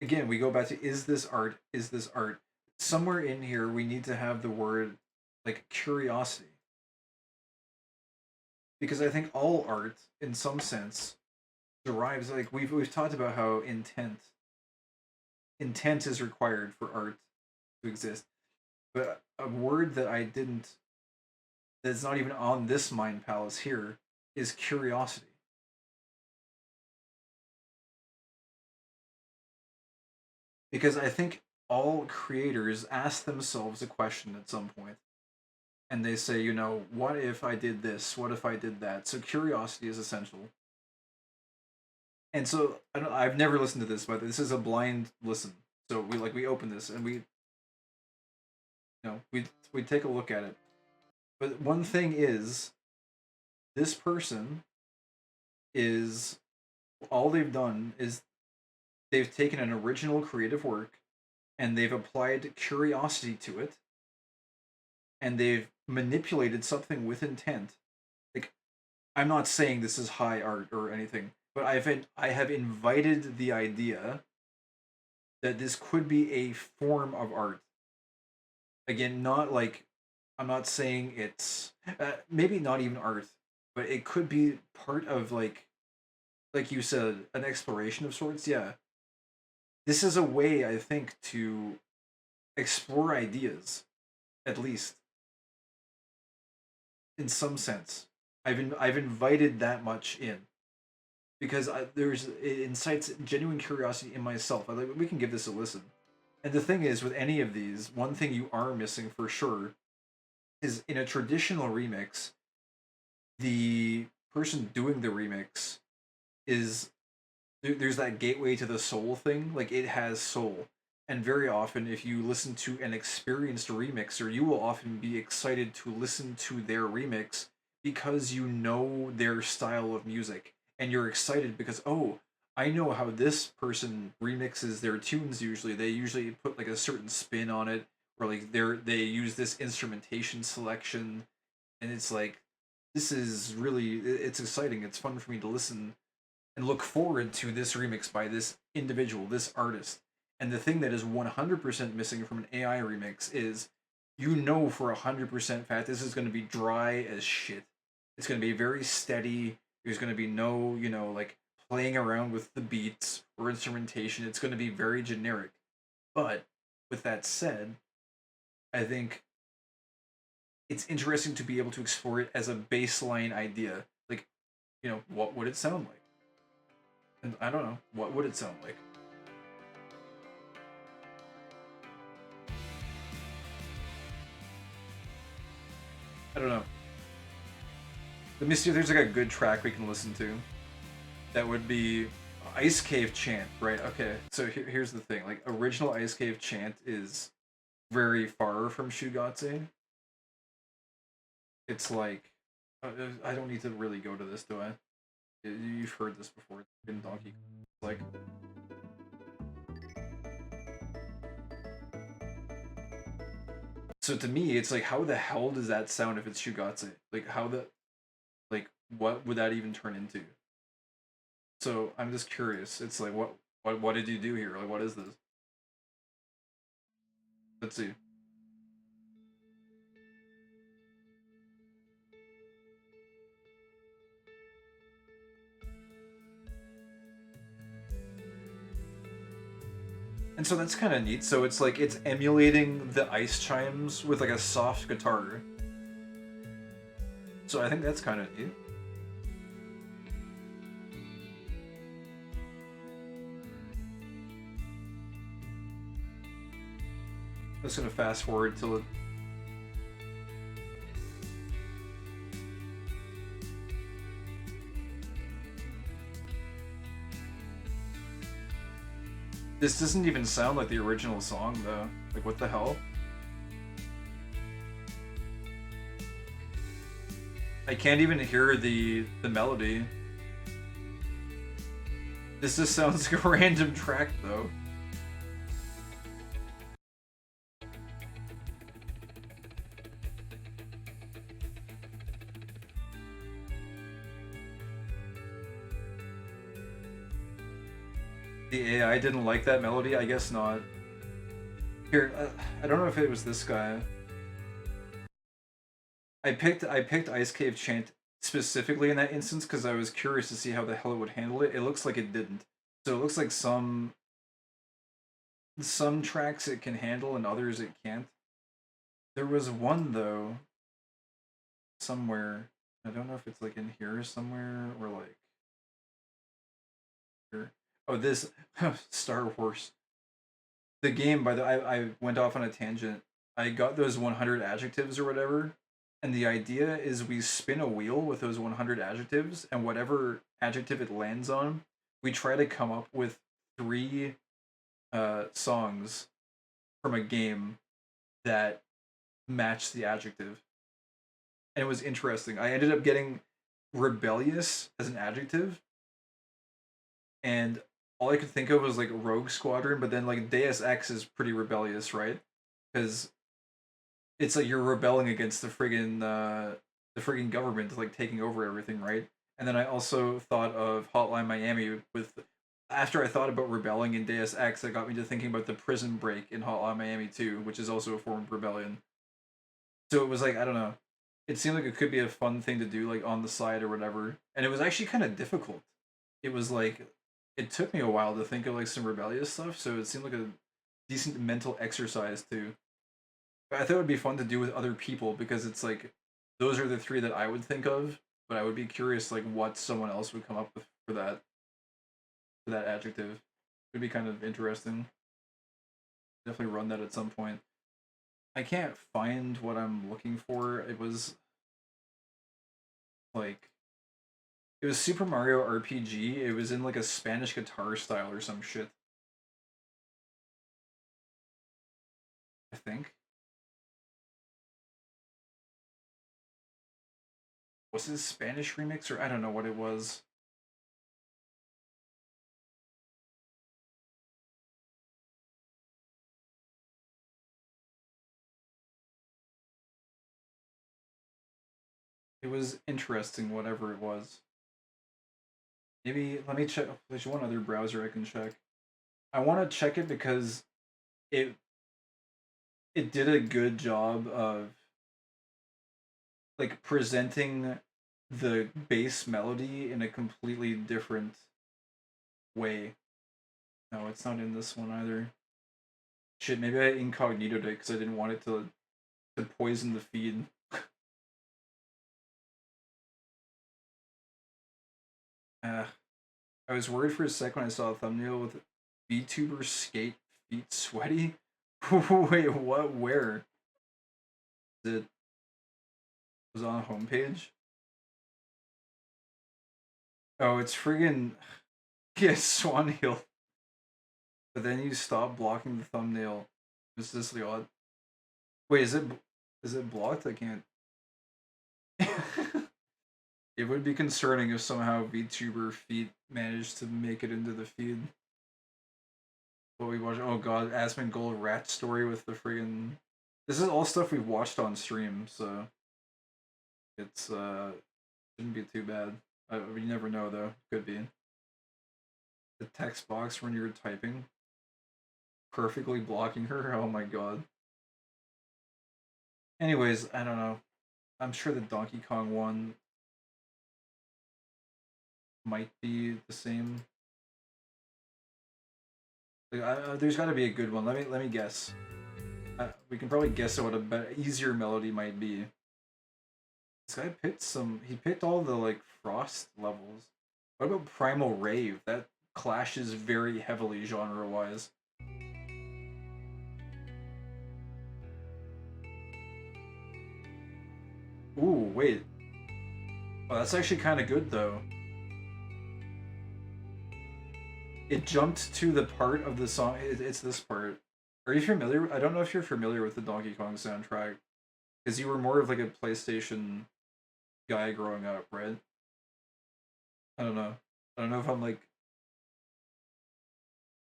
S1: again, we go back to, is this art? Is this art? Somewhere in here, we need to have the word, like, curiosity. Because I think all art, in some sense, derives, like, we've talked about how intent is required for art to exist. But a word that that's not even on this Mind Palace here, is curiosity. Because I think all creators ask themselves a question at some point. And they say, what if I did this? What if I did that? So curiosity is essential. And so I've never listened to this, but this is a blind listen. So we open this and we take a look at it. But one thing is, this person is all they've done is they've taken an original creative work and they've applied curiosity to it and they've manipulated something with intent. Like, I'm not saying this is high art or anything, but I have invited the idea that this could be a form of art. Again, not like, I'm not saying it's maybe not even art, but it could be part of like you said, an exploration of sorts. Yeah, this is a way I think to explore ideas, at least in some sense. I've invited that much in because it incites genuine curiosity in myself. I like we can give this a listen. And the thing is, with any of these, one thing you are missing for sure is in a traditional remix, the person doing the remix is there's that gateway to the soul thing. Like, it has soul. And very often, if you listen to an experienced remixer, you will often be excited to listen to their remix because you know their style of music. And you're excited because, oh, I know how this person remixes their tunes usually. They usually put like a certain spin on it, or like they use this instrumentation selection, and it's like, this is really, it's exciting. It's fun for me to listen and look forward to this remix by this individual, this artist. And the thing that is 100% missing from an AI remix is, you know, for 100% fact this is going to be dry as shit. It's going to be very steady. There's going to be no, like playing around with the beats or instrumentation. It's going to be very generic. But with that said, I think it's interesting to be able to explore it as a baseline idea. Like, what would it sound like? And I don't know, what would it sound like? I don't know. Let me see if there's like a good track we can listen to. That would be Ice Cave Chant, right? Okay, so here's the thing. Like, original Ice Cave Chant is very far from Shugatse. It's like, I don't need to really go to this, do I? You've heard this before. In Donkey Kong. Like, so to me, it's like, how the hell does that sound if it's Shugatse? Like, what would that even turn into? So I'm just curious. It's like, what did you do here? Like, what is this? Let's see. And so that's kind of neat. So it's like, it's emulating the ice chimes with like a soft guitar. So I think that's kind of neat. I'm just gonna fast forward till it. This doesn't even sound like the original song, though. Like, what the hell? I can't even hear the melody. This just sounds like a random track, though. The AI didn't like that melody? I guess not. Here, I don't know if it was this guy. I picked Ice Cave Chant specifically in that instance because I was curious to see how the hell it would handle it. It looks like it didn't. So it looks like some tracks it can handle and others it can't. There was one though, somewhere. I don't know if it's like in here somewhere or like here. Oh, this Star Wars. The game, by the I went off on a tangent. I got those 100 adjectives or whatever, and the idea is we spin a wheel with those 100 adjectives, and whatever adjective it lands on, we try to come up with 3 songs from a game that match the adjective. And it was interesting. I ended up getting rebellious as an adjective, and all I could think of was like Rogue Squadron, but then like Deus Ex is pretty rebellious, right? Because it's like you're rebelling against the friggin' government like taking over everything, right? And then I also thought of Hotline Miami with after I thought about rebelling in Deus Ex, that got me to thinking about the prison break in Hotline Miami 2, which is also a form of rebellion. So it was like, I don't know. It seemed like it could be a fun thing to do like on the side or whatever. And it was actually kind of difficult. It was like it took me a while to think of like some rebellious stuff, so it seemed like a decent mental exercise too. But I thought it would be fun to do with other people because it's like those are the three that I would think of, but I would be curious like what someone else would come up with for that adjective. It'd be kind of interesting. Definitely run that at some point. I can't find what I'm looking for. It was like it was Super Mario RPG. It was in like a Spanish guitar style or some shit. I think. Was it a Spanish remix or I don't know what it was. It was interesting, whatever it was. Maybe let me check. There's one other browser I can check. I want to check it because it it did a good job of like presenting the bass melody in a completely different way. No, it's not in this one either. Shit, maybe I incognitoed it because I didn't want it to poison the feed. Uh, I was worried for a sec when I saw a thumbnail with VTuber skate feet sweaty. Wait, what? Where? Is it was on a homepage? Oh, it's friggin' yeah, Swan Hill. But then you stop blocking the thumbnail. Is this the odd? Wait, is it blocked? I can't. It would be concerning if somehow VTuber feet managed to make it into the feed. What we watched? Oh god, Asmongold rat story with the friggin'. This is all stuff we've watched on stream, so it's shouldn't be too bad. You never know though. Could be. The text box when you're typing, perfectly blocking her. Oh my god. Anyways, I don't know. I'm sure the Donkey Kong one might be the same. Like, there's got to be a good one. Let me guess. We can probably guess at what a easier melody might be. This guy picked some. He picked all the like Frost levels. What about Primal Rave? That clashes very heavily genre-wise. Ooh, wait. Oh, that's actually kind of good though. It jumped to the part of the song. It's this part. Are you familiar? I don't know if you're familiar with the Donkey Kong soundtrack, because you were more of like a PlayStation guy growing up, right? I don't know. I don't know if I'm like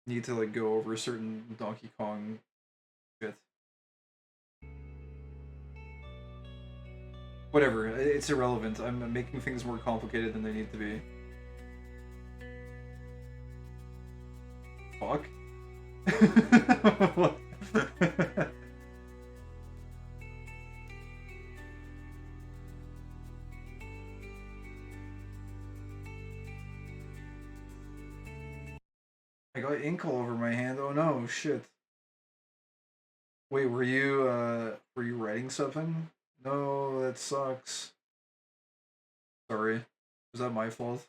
S1: need to like go over certain Donkey Kong bit. Whatever. It's irrelevant. I'm making things more complicated than they need to be. Fuck. What? I got ink all over my hand. Oh no, shit. Wait, were you writing something? No, that sucks. Sorry. Was that my fault?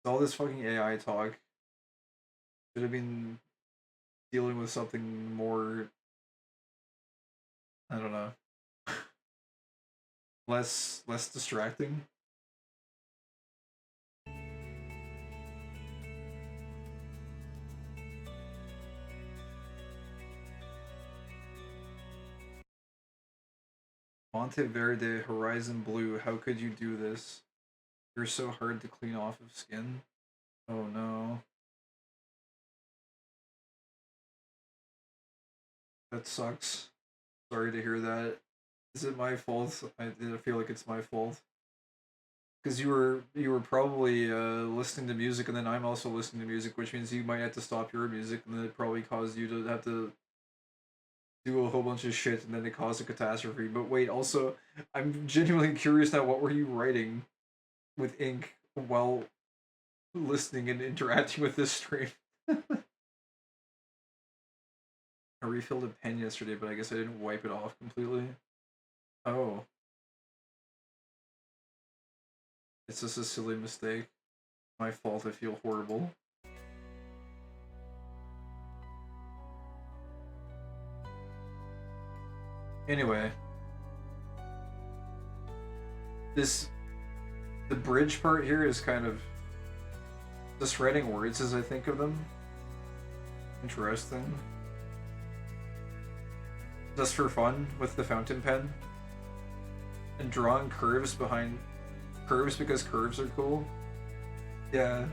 S1: All this fucking AI talk. Should have been dealing with something more, I don't know, less distracting. Monteverde Horizon Blue, how could you do this? You're so hard to clean off of skin. Oh no. That sucks. Sorry to hear that. Is it my fault? I feel like it's my fault. Because you were probably listening to music, and then I'm also listening to music, which means you might have to stop your music, and then it probably caused you to have to do a whole bunch of shit, and then it caused a catastrophe. But wait, also, I'm genuinely curious now. What were you writing with ink while listening and interacting with this stream? I refilled a pen yesterday, but I guess I didn't wipe it off completely. Oh. It's just a silly mistake. My fault, I feel horrible. Anyway. The bridge part here is kind of just writing words as I think of them. Interesting. Just for fun with the fountain pen. And drawing curves behind curves because curves are cool. Yeah.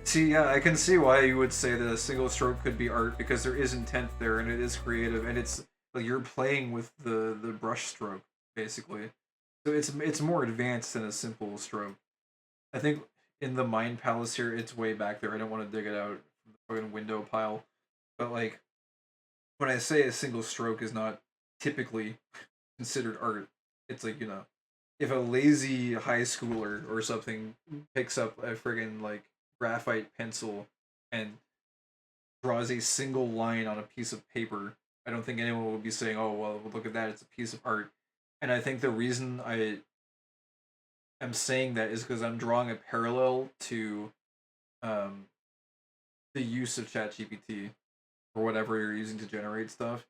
S1: See, yeah, I can see why you would say that a single stroke could be art, because there is intent there and it is creative, and it's like you're playing with the brush stroke basically. So it's more advanced than a simple stroke. I think in the Mind Palace here, it's way back there. I don't want to dig it out from the fucking window pile, but like when I say a single stroke is not typically considered art, it's like, you know, if a lazy high schooler or something picks up a friggin' like graphite pencil and draws a single line on a piece of paper, I don't think anyone will be saying, oh, well, look at that, it's a piece of art. And I think the reason I am saying that is because I'm drawing a parallel to the use of ChatGPT or whatever you're using to generate stuff.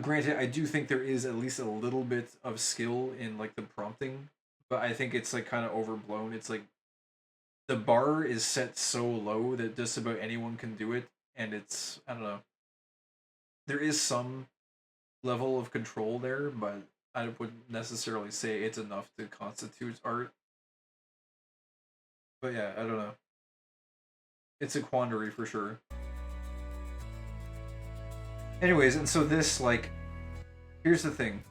S1: Granted, I do think there is at least a little bit of skill in like the prompting, but I think it's like kind of overblown. It's like the bar is set so low that just about anyone can do it, and it's, I don't know. There is some level of control there, but I wouldn't necessarily say it's enough to constitute art. But yeah, I don't know. It's a quandary for sure. Anyways, and so this, like, here's the thing.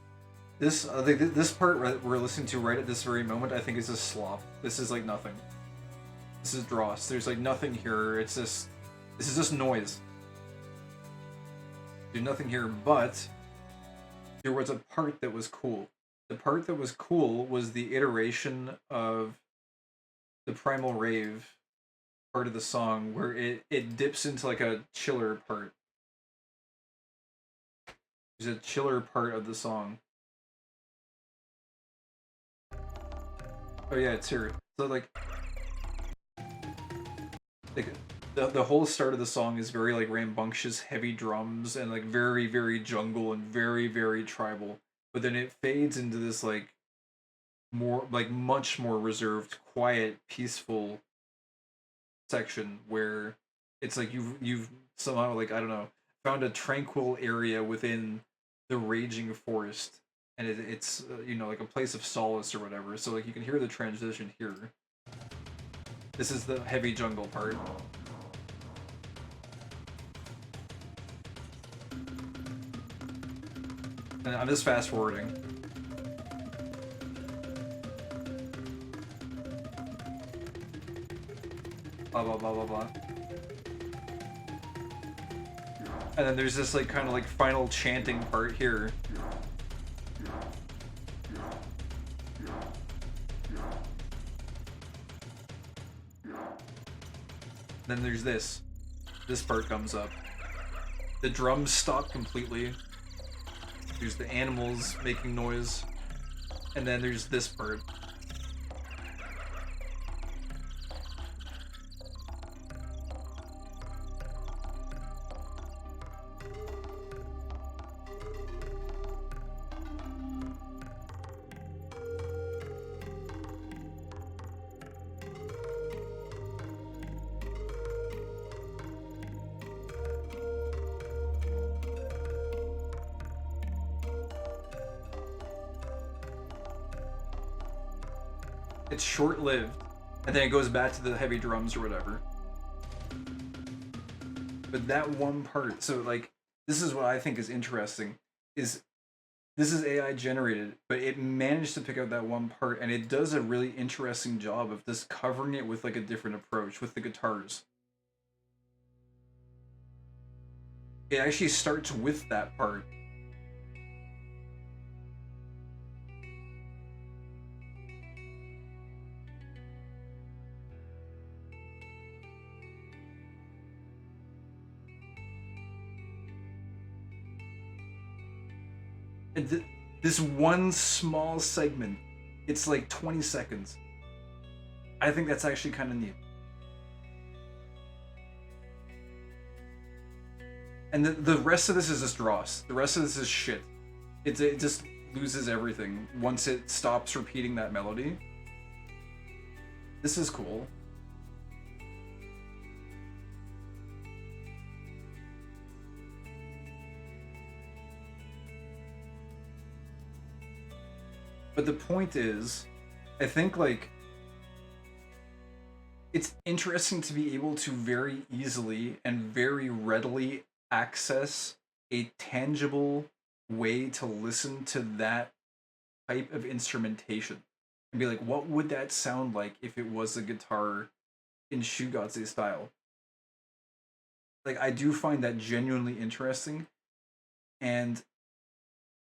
S1: This this part we're listening to right at this very moment, I think is a slop. This is like nothing. This is dross. There's like nothing here. It's just, this is just noise. There's nothing here, but there was a part that was cool. The part that was cool was the iteration of the Primal Rave part of the song where it dips into like a chiller part. There's a chiller part of the song. Oh yeah, it's here. So like the whole start of the song is very like rambunctious, heavy drums, and like very, very jungle and very, very tribal. But then it fades into this like more, like much more reserved, quiet, peaceful section where it's like you've somehow, like, I don't know, found a tranquil area within the raging forest, and it's you know, like a place of solace or whatever. So like you can hear the transition here. This is the heavy jungle part. And I'm just fast forwarding. Blah blah blah blah blah. And then there's this like kind of like final chanting part here. Then there's this. This part comes up. The drums stop completely. There's the animals making noise. And then there's this part.
S3: It's short-lived, and then it goes back to the heavy drums or whatever. But that one part, so like, this is what I think is interesting, is this is AI generated, but it managed to pick out that one part, and it does a really interesting job of just covering it with like a different approach with the guitars. It actually starts with that part. And this one small segment, it's like 20 seconds. I think that's actually kind of neat. And the rest of this is just dross. The rest of this is shit. It just loses everything once it stops repeating that melody. This is cool. But the point is, I think like it's interesting to be able to very easily and very readily access a tangible way to listen to that type of instrumentation and be like, what would that sound like if it was a guitar in Shugatsu style? Like, I do find that genuinely interesting, and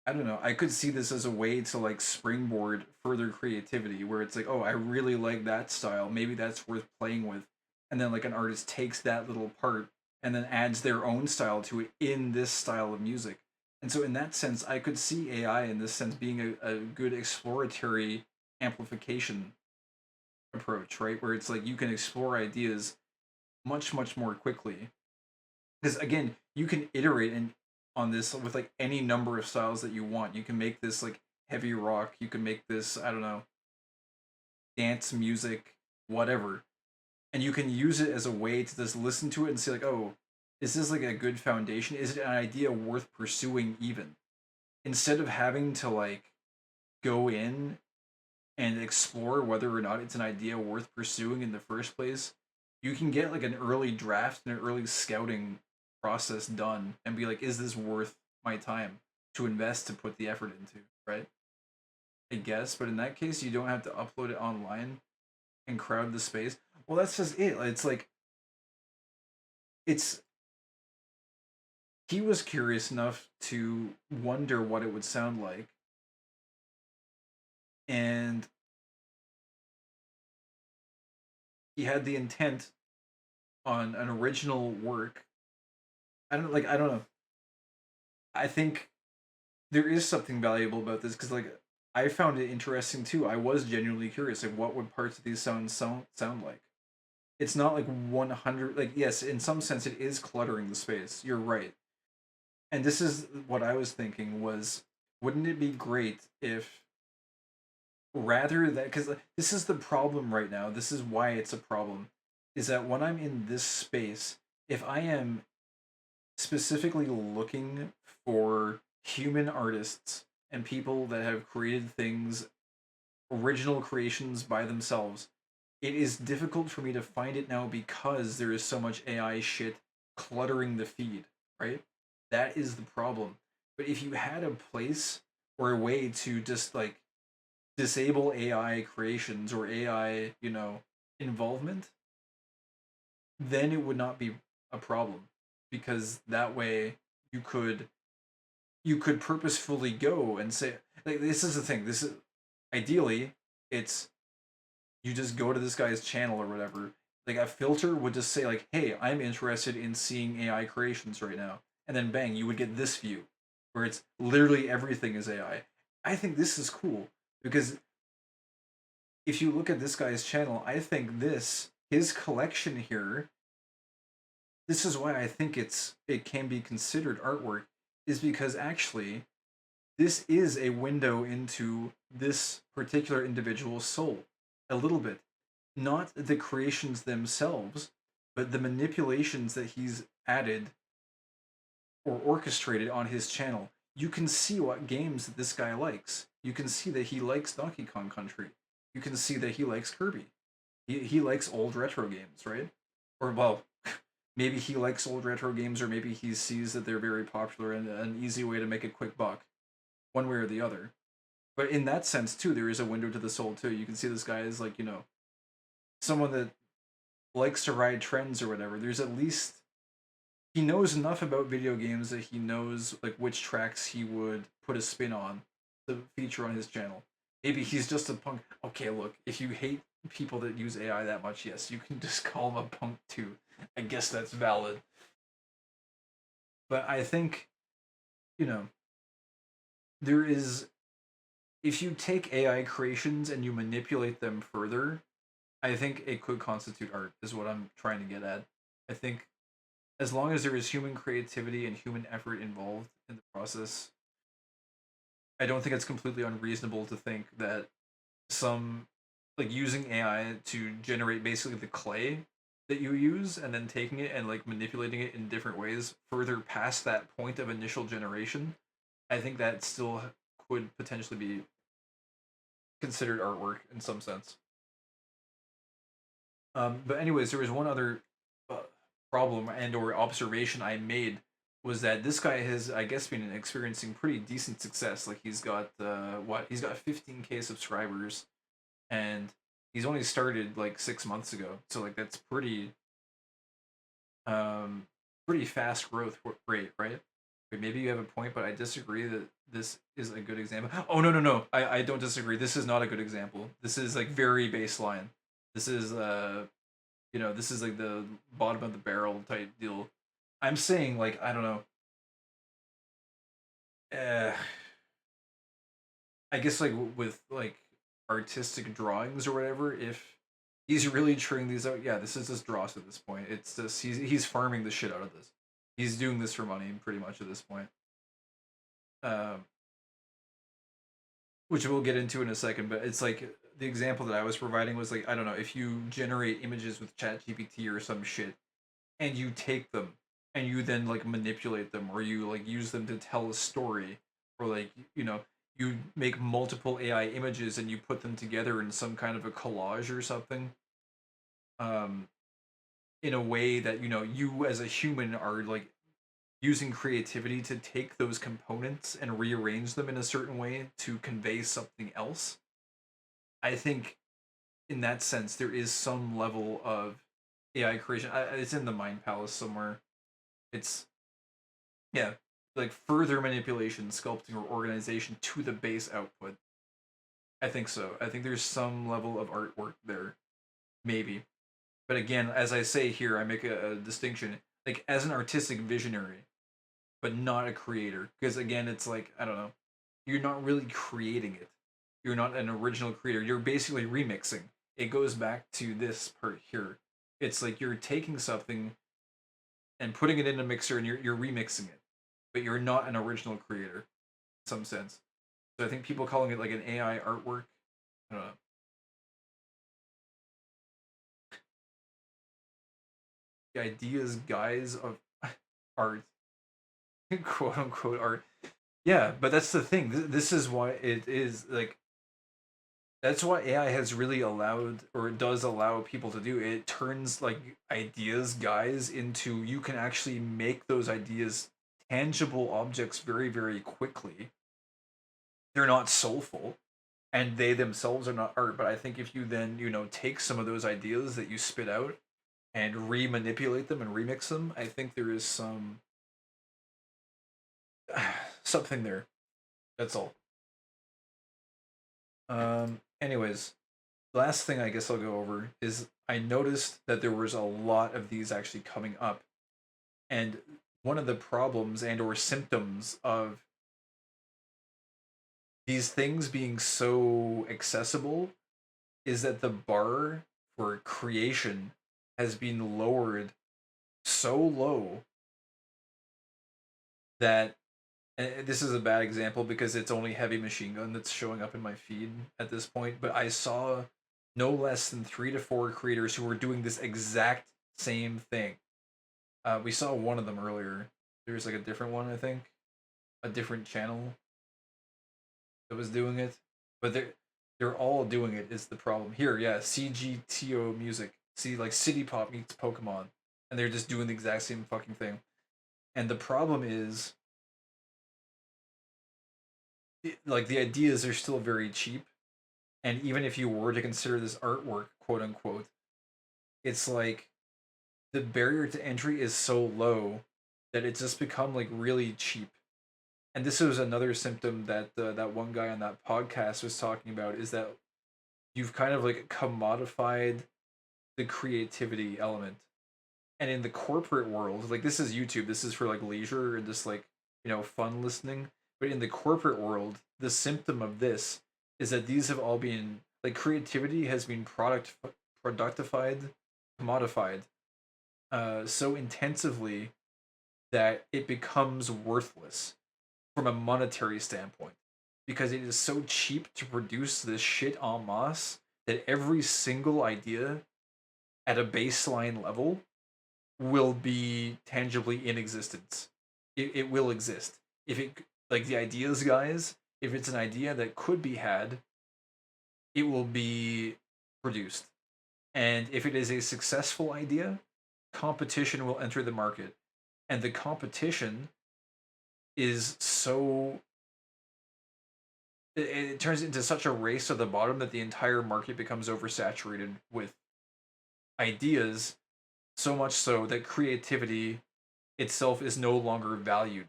S3: I don't know, I could see this as a way to like springboard further creativity where it's like, oh, I really like that style, maybe that's worth playing with. And then like an artist takes that little part and then adds their own style to it in this style of music. And so in that sense, I could see AI in this sense being a good exploratory amplification approach, right? Where it's like you can explore ideas much, much more quickly. Because again, you can iterate on this with like any number of styles that you want. You can make this like heavy rock, you can make this, I don't know, dance music, whatever. And you can use it as a way to just listen to it and say like, oh, is this like a good foundation? Is it an idea worth pursuing even? Instead of having to like go in and explore whether or not it's an idea worth pursuing in the first place, you can get like an early draft and an early scouting process done and be like, is this worth my time to invest to put the effort into, right? I guess, but in that case, you don't have to upload it online and crowd the space. Well, that's just it. It's like, it's he was curious enough to wonder what it would sound like, and he had the intent on an original work. I don't know. I think there is something valuable about this because like I found it interesting too. I was genuinely curious, like what would parts of these sound like. It's not like 100, like yes, in some sense it is cluttering the space. You're right. And this is what I was thinking was, wouldn't it be great if rather that, because this is the problem right now, this is why it's a problem, is that when I'm in this space, if I am specifically looking for human artists and people that have created things, original creations by themselves, it is difficult for me to find it now because there is so much AI shit cluttering the feed, right? That is the problem. But if you had a place or a way to just like disable AI creations or AI, involvement, then it would not be a problem, because that way you could purposefully go and say, like, this is the thing, this is ideally it's you just go to this guy's channel or whatever, like a filter would just say like, hey, I'm interested in seeing AI creations right now, and then bang, you would get this view where it's literally everything is AI. I think this is cool because if you look at this guy's channel, I think his collection here, this is why I think it can be considered artwork, is because actually this is a window into this particular individual's soul, a little bit. Not the creations themselves, but the manipulations that he's added or orchestrated on his channel. You can see what games that this guy likes. You can see that he likes Donkey Kong Country. you can see that he likes Kirby. He likes old retro games, right? Or well, maybe he likes old retro games, or maybe he sees that they're very popular and an easy way to make a quick buck, one way or the other. But in that sense too, there is a window to the soul too. You can see this guy is like, someone that likes to ride trends or whatever. There's at least he knows enough about video games that he knows like which tracks he would put a spin on to feature on his channel. Maybe he's just a punk. Okay, look, if you hate people that use AI that much, yes, you can just call him a punk too. I guess that's valid. But I think, there is, if you take AI creations and you manipulate them further, I think it could constitute art, is what I'm trying to get at. I think as long as there is human creativity and human effort involved in the process, I don't think it's completely unreasonable to think that like using AI to generate basically the clay that you use and then taking it and like manipulating it in different ways further past that point of initial generation, I think that still could potentially be considered artwork in some sense. But anyways, there was one other problem and or observation I made was that this guy has, I guess, been experiencing pretty decent success. Like he's got he's got 15K subscribers, and he's only started like 6 months ago. So like that's pretty fast growth rate, right? Wait, maybe you have a point, but I disagree that this is a good example. Oh no, I don't disagree. This is not a good example. This is like very baseline. This is this is like the bottom of the barrel type deal. I'm saying like I don't know. I guess like with like artistic drawings or whatever, if he's really churning these out, yeah, this is just dross at this point. It's just he's farming the shit out of this. He's doing this for money pretty much at this point. Which we'll get into in a second, but it's like the example that I was providing was like, I don't know, if you generate images with ChatGPT or some shit, and you take them and you then like manipulate them, or you like use them to tell a story, or like you make multiple AI images and you put them together in some kind of a collage or something, in a way that you as a human are like using creativity to take those components and rearrange them in a certain way to convey something else. I think in that sense there is some level of AI creation. It's in the Mind Palace somewhere. It's like further manipulation, sculpting, or organization to the base output. I think so. I think there's some level of artwork there, maybe. But again, as I say here, I make a distinction. Like as an artistic visionary, but not a creator. Because again, it's like, I don't know, you're not really creating it. You're not an original creator. You're basically remixing. It goes back to this part here. It's like you're taking something and putting it in a mixer and you're remixing it. But you're not an original creator in some sense. So I think people calling it like an AI artwork, I don't know. The ideas guise of art, quote unquote art. Yeah, but that's the thing. This is why it is like. That's what AI has really allowed, or it does allow people to do. It turns like ideas guys into, you can actually make those ideas tangible objects very, very quickly. They're not soulful, and they themselves are not art. But I think if you then take some of those ideas that you spit out and re-manipulate them and remix them, I think there is some something there. That's all. Anyways, the last thing I guess I'll go over is I noticed that there was a lot of these actually coming up, and one of the problems and or symptoms of these things being so accessible is that the bar for creation has been lowered so low that, and this is a bad example because it's only Heavy Machine Gun that's showing up in my feed at this point, but I saw no less than 3 to 4 creators who were doing this exact same thing. We saw one of them earlier. There's like a different one, I think. A different channel that was doing it. But They're all doing it is the problem. Here, yeah, CGTO music. See, like City Pop meets Pokemon. And they're just doing the exact same fucking thing. And the problem is, like, the ideas are still very cheap. And even if you were to consider this artwork, quote unquote, it's like the barrier to entry is so low that it's just become like really cheap. And this was another symptom that that one guy on that podcast was talking about, is that you've kind of like commodified the creativity element. And in the corporate world, like, this is YouTube, this is for like leisure and just like, fun listening. But in the corporate world, the symptom of this is that these have all been like, creativity has been productified, commodified so intensively that it becomes worthless from a monetary standpoint, because it is so cheap to produce this shit en masse that every single idea at a baseline level will be tangibly in existence. It will exist. If it, like the ideas guys, if it's an idea that could be had, it will be produced. And if it is a successful idea, competition will enter the market. And the competition is so, it turns into such a race to the bottom that the entire market becomes oversaturated with ideas, so much so that creativity itself is no longer valued.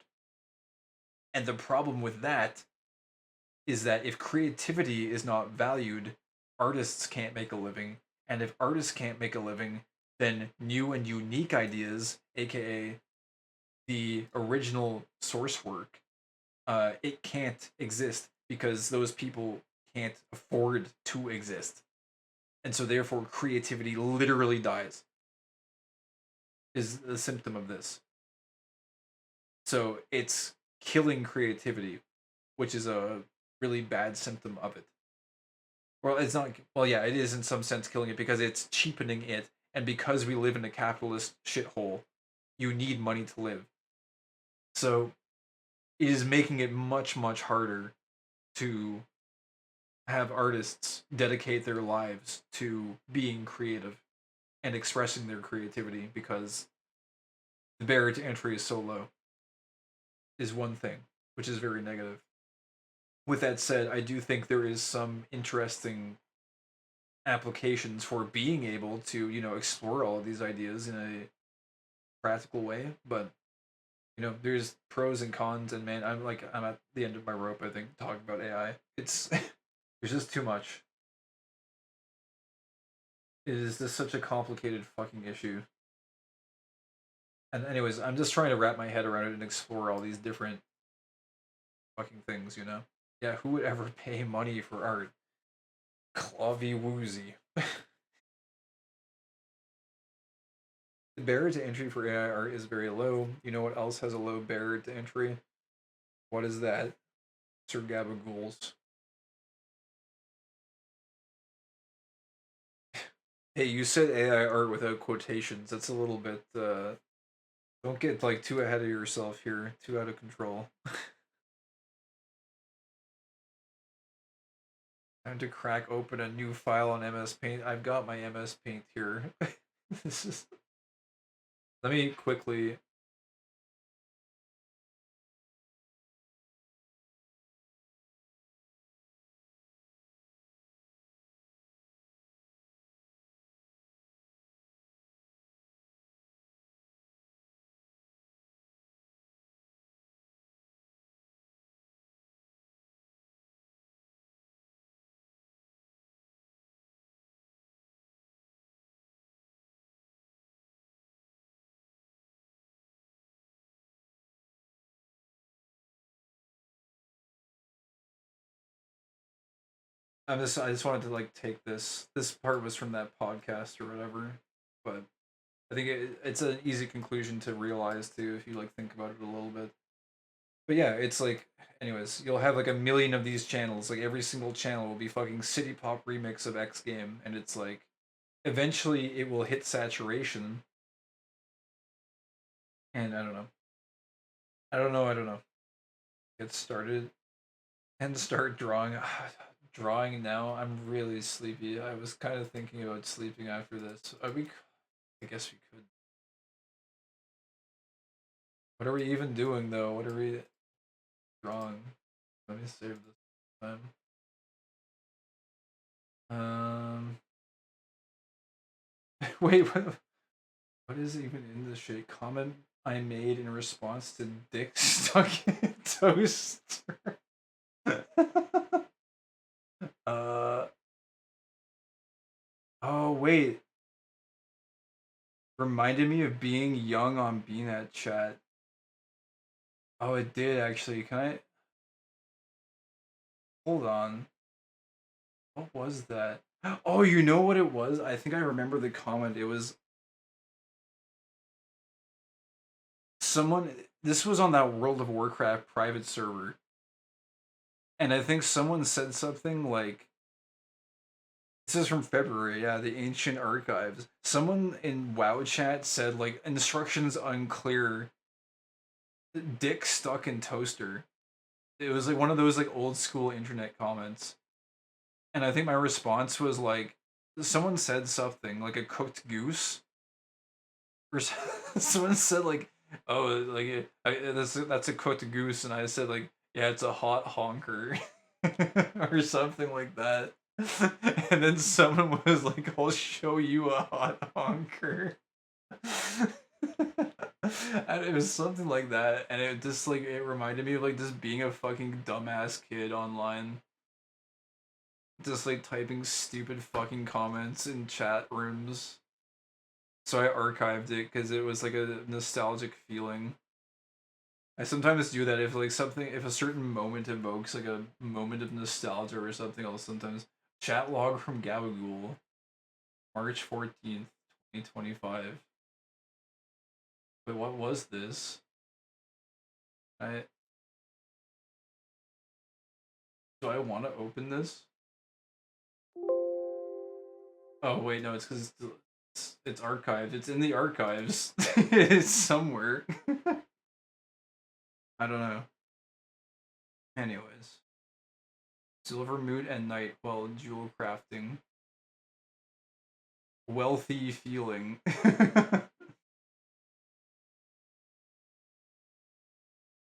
S3: And the problem with that is that if creativity is not valued, artists can't make a living. And if artists can't make a living, then new and unique ideas, aka the original source work, it can't exist because those people can't afford to exist. And so therefore creativity literally dies, is the symptom of this. So it's killing creativity, which is a really bad symptom of it. Well, it's not, well, yeah, it is in some sense killing it because it's cheapening it. And because we live in a capitalist shithole, you need money to live. So it is making it much, much harder to have artists dedicate their lives to being creative and expressing their creativity, because the barrier to entry is so low, is one thing, which is very negative. With that said, I do think there is some interesting applications for being able to, explore all of these ideas in a practical way, but there's pros and cons, and man, I'm at the end of my rope, I think, talking about AI. It's there's just too much. It is just such a complicated fucking issue. And anyways, I'm just trying to wrap my head around it and explore all these different fucking things, Yeah, who would ever pay money for art? Clavy Woozy. The barrier to entry for AI art is very low. You know what else has a low barrier to entry? What is that? Sir Gabagools. Hey, you said AI art without quotations. That's a little bit, don't get, like, too ahead of yourself here. Too out of control. Time to crack open a new file on MS Paint. I've got my MS Paint here. This is... Let me quickly... I just wanted to, like, take this. This part was from that podcast or whatever, but I think it's an easy conclusion to realize too if you, like, think about it a little bit. But yeah, it's like, anyways, you'll have like a million of these channels. Like, every single channel will be fucking City Pop remix of X game, and it's like, eventually it will hit saturation. And I don't know. I don't know. Get started and start drawing. drawing now. I'm really sleepy. I was kind of thinking about sleeping after this. I guess we could. What are we even doing though? What are we drawing? Let me save this time. Wait, what is even in this shit? Comment I made in response to dick stuck in toaster. Oh wait. Reminded me of being young on BNet chat. Oh, it did actually. Can I hold on? What was that? Oh, you know what it was? I think I remember the comment. It was someone. This was on that World of Warcraft private server, and I think someone said something like, "This is from February." Yeah, the ancient archives. Someone in WoW chat said like instructions unclear. Dick stuck in toaster. It was like one of those like old school internet comments. And I think my response was like, someone said something like a cooked goose, or someone said like, "Oh, like that's a cooked goose," and I said like, "Yeah, it's a hot honker," or something like that. And then someone was like, "I'll show you a hot honker." And it was something like that, and it just like it reminded me of like just being a fucking dumbass kid online. Just like typing stupid fucking comments in chat rooms. So I archived it because it was like a nostalgic feeling. I sometimes do that if a certain moment evokes like a moment of nostalgia or something. I'll sometimes chat log from Gabagool, March 14th, 2025. Wait, what was this? Do I want to open this? Oh wait, no, it's because it's archived. It's in the archives. It's somewhere. I don't know. Anyways, Silvermoon and Night while jewel crafting. Wealthy feeling.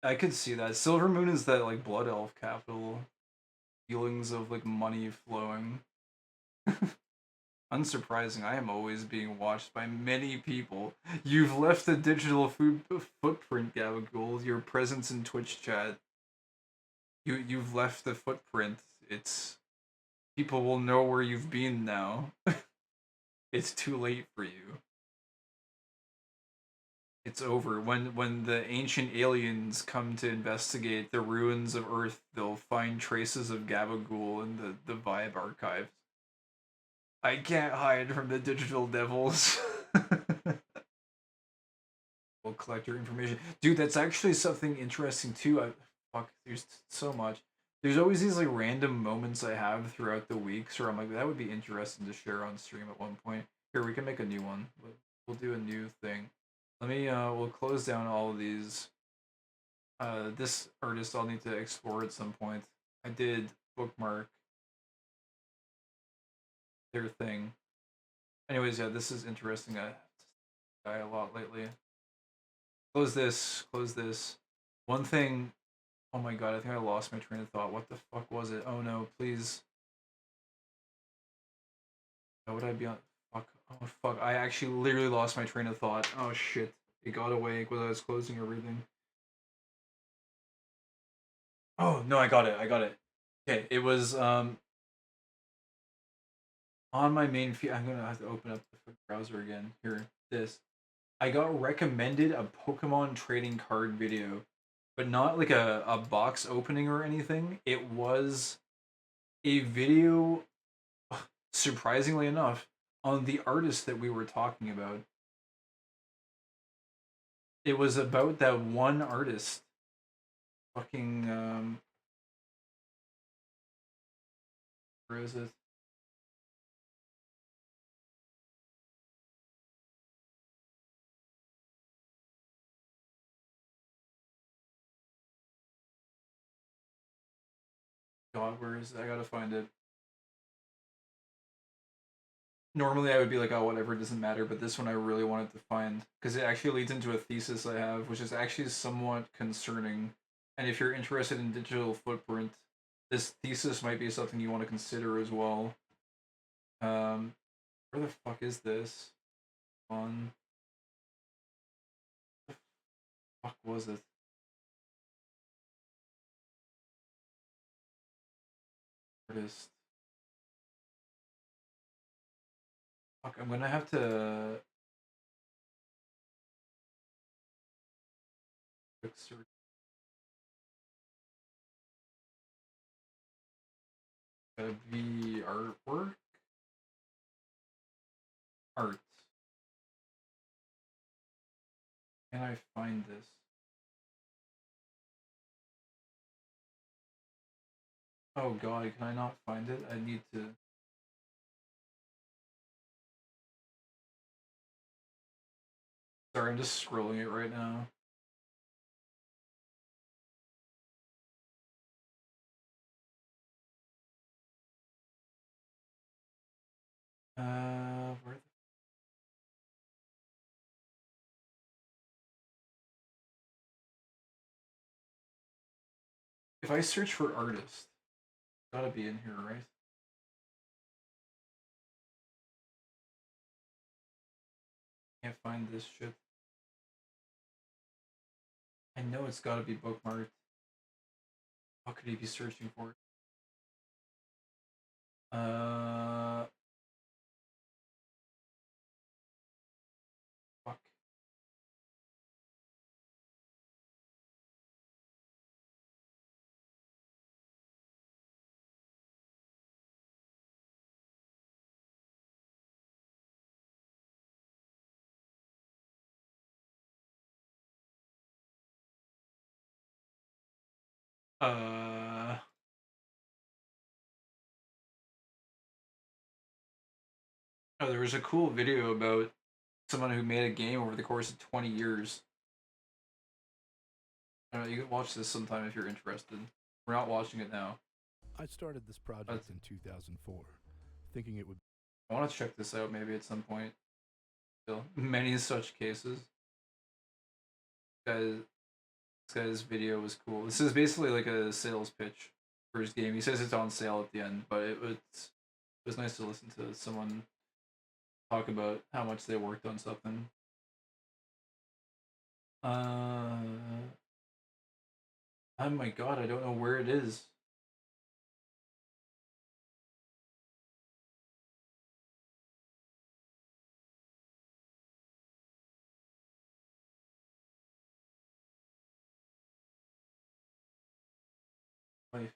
S3: I could see that. Silvermoon is that like blood elf capital. Feelings of like money flowing. Unsurprising, I am always being watched by many people. You've left a digital footprint, Gabagool. Your presence in Twitch chat. You've left the footprint. It's people will know where you've been now. It's too late for you. It's over. When the ancient aliens come to investigate the ruins of Earth, they'll find traces of Gabagool in the Vibe archives. I can't hide from the digital devils. We'll collect your information. Dude, that's actually something interesting too. Fuck, there's so much. There's always these like random moments I have throughout the weeks where I'm like, that would be interesting to share on stream at one point. Here, we can make a new one. We'll do a new thing. Let me we'll close down all of these. This artist I'll need to explore at some point. I did bookmark their thing. Anyways, yeah, this is interesting. I die a lot lately. Close this. Close this. One thing. Oh my god, I think I lost my train of thought. What the fuck was it? Oh no, please. How would I be on? Fuck. Oh fuck. I actually literally lost my train of thought. Oh shit. It got away while I was closing everything. Oh no, I got it. I got it. Okay, it was on my main feed. I'm gonna have to open up the browser again. Here, this. I got recommended a Pokemon trading card video, but not like a box opening or anything. It was a video, surprisingly enough, on the artist that we were talking about. It was about that one artist. Fucking where is it? God,
S1: God, where is it? I gotta find it. Normally I would be like, oh, whatever, it doesn't matter, but this one I really wanted to find because it actually leads into a thesis I have, which is actually somewhat concerning. And if you're interested in digital footprint, this thesis might be something you want to consider as well. Where the fuck is this? One. What the fuck was it? Artist. Fuck, I'm gonna have to quick search. Gotta be artwork? Art. Can I find this? Oh god, can I not find it? I need to. Sorry, I'm just scrolling it right now. Where the... If I search for artist, it's gotta be in here, right? Can't find this shit. I know it's gotta be bookmarked. What could he be searching for? Fuck. Uh, oh, there was a cool video about someone who made a game over the course of 20 years. I don't know, you can watch this sometime if you're interested. We're not watching it now.
S6: I started this project in 2004, thinking it would.
S1: I want to check this out maybe at some point. Still, many such cases. This guy's video was cool. This is basically like a sales pitch for his game. He says it's on sale at the end, but it was nice to listen to someone talk about how much they worked on something. Oh my god, I don't know where it is. Life.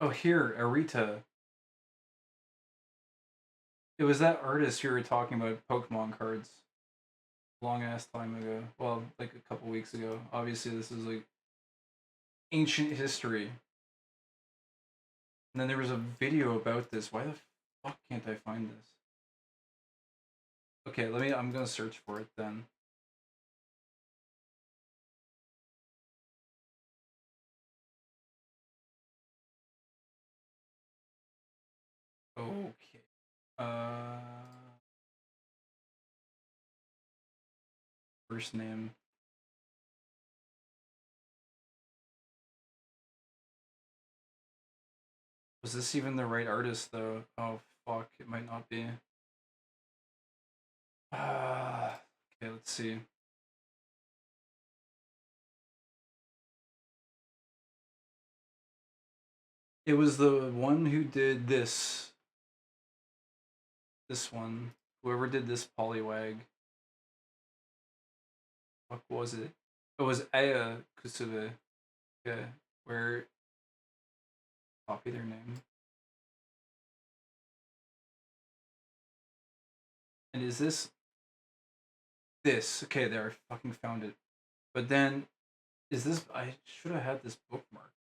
S1: Oh, here, Arita. It was that artist you were talking about Pokemon cards. Long ass time ago. Well, like a couple weeks ago. Obviously, this is like ancient history. And then there was a video about this. Why the fuck can't I find this? Okay, I'm gonna search for it then. Okay. First name. Was this even the right artist though? Oh fuck, it might not be. Okay, let's see. It was the one who did this. This one. Whoever did this Poliwag. What was it? It was Aya Kusube. Okay, where... Copy their name. And is this... This. Okay, there, I fucking found it. But then
S3: Is this? I should have had this bookmark.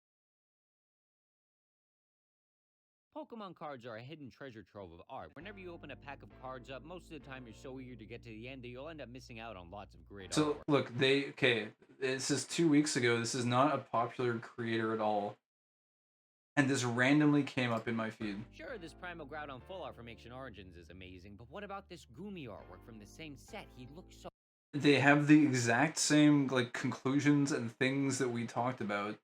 S7: Pokemon cards are a hidden treasure trove of art. Whenever you open a pack of cards up, most of the time you're so eager to get to the end that you'll end up missing out on lots of great
S3: So
S7: artwork.
S3: look, this is 2 weeks ago. This is not a popular creator at all, and this randomly came up in my feed.
S7: Sure, this Primal Groudon full art from Ancient Origins is amazing, but what about this Gumi artwork from the same set? He looks so
S3: They have the exact same like conclusions and things that we talked about.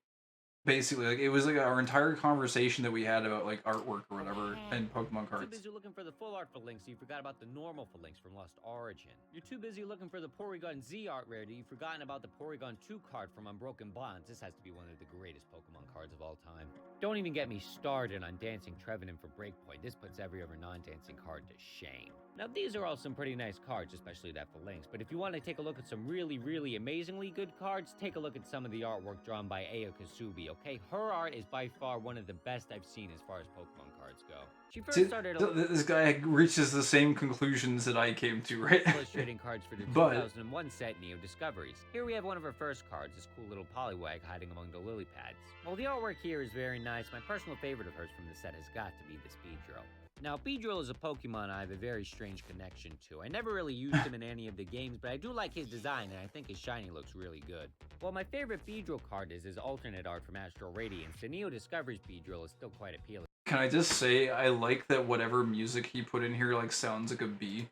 S3: Basically, like it was like our entire conversation that we had about like artwork or whatever and Pokemon
S7: Too
S3: cards.
S7: busy looking for the full art for Link, so you forgot about the normal for Links from Lost Origin. You're too busy looking for the Porygon Z art rarity, you've forgotten about the Porygon 2 card from Unbroken Bonds. This has to be one of the greatest Pokemon cards of all time. Don't even get me started on Dancing Trevenant for Breakpoint. This puts every other non-dancing card to shame. Now, these are all some pretty nice cards, especially that for Links, but if you want to take a look at some really, really amazingly good cards, take a look at some of the artwork drawn by Ayo Kasubi, okay? Her art is by far one of the best I've seen as far as Pokemon cards go. She first
S3: See,
S7: started
S3: this guy reaches the same conclusions that I came to, right?
S7: illustrating cards for the
S3: But-
S7: 2001 set Neo Discoveries. Here we have one of her first cards, this cool little Poliwag hiding among the lily pads. While the artwork here is very nice, my personal favorite of hers from the set has got to be this Beedrill. Now, Beedrill is a Pokemon I have a very strange connection to. I never really used him in any of the games, but I do like his design, and I think his shiny looks really good. While my favorite Beedrill card is his alternate art from Astral Radiance, the Neo Discoveries Beedrill is still quite appealing.
S3: Can I just say I like that whatever music he put in here like sounds like a bee.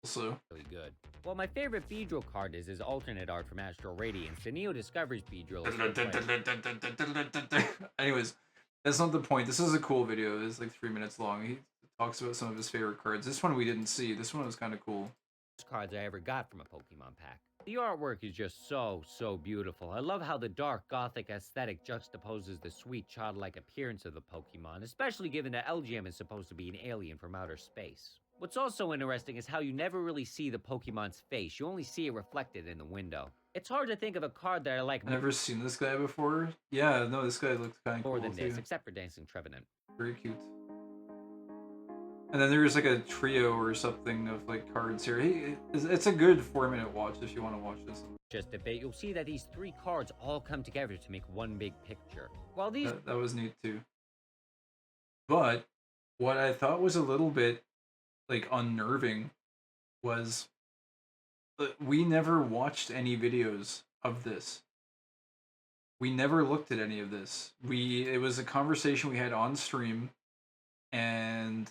S3: Also,
S7: Really good. Well, my favorite Beedrill card is his alternate art from Astral Radiance. The Neo Discoveries Beedrill is still quite
S3: anyways, that's not the point. This is a cool video. It's like 3 minutes long. He talks about some of his favorite cards. This one we didn't see. This one was kind of cool.
S7: cards I ever got from a Pokemon pack. The artwork is just so beautiful. I love how the dark gothic aesthetic juxtaposes the sweet childlike appearance of the Pokemon, especially given that LGM is supposed to be an alien from outer space. What's also interesting is how you never really see the Pokemon's face, you only see it reflected in the window. It's hard to think of a card that I like
S3: I've never seen this guy before. Yeah, no, this guy looks kind of cool
S7: more than
S3: too.
S7: this, except for Dancing Trevenant.
S3: Very cute. And then there's like a trio or something of like cards here. It's a good 4-minute watch if you want to watch this.
S7: Just a bit, you'll see that these three cards all come together to make one big picture. While these
S3: That was neat too. But what I thought was a little bit like unnerving was we never watched any videos of this. We never looked at any of this. It was a conversation we had on stream, and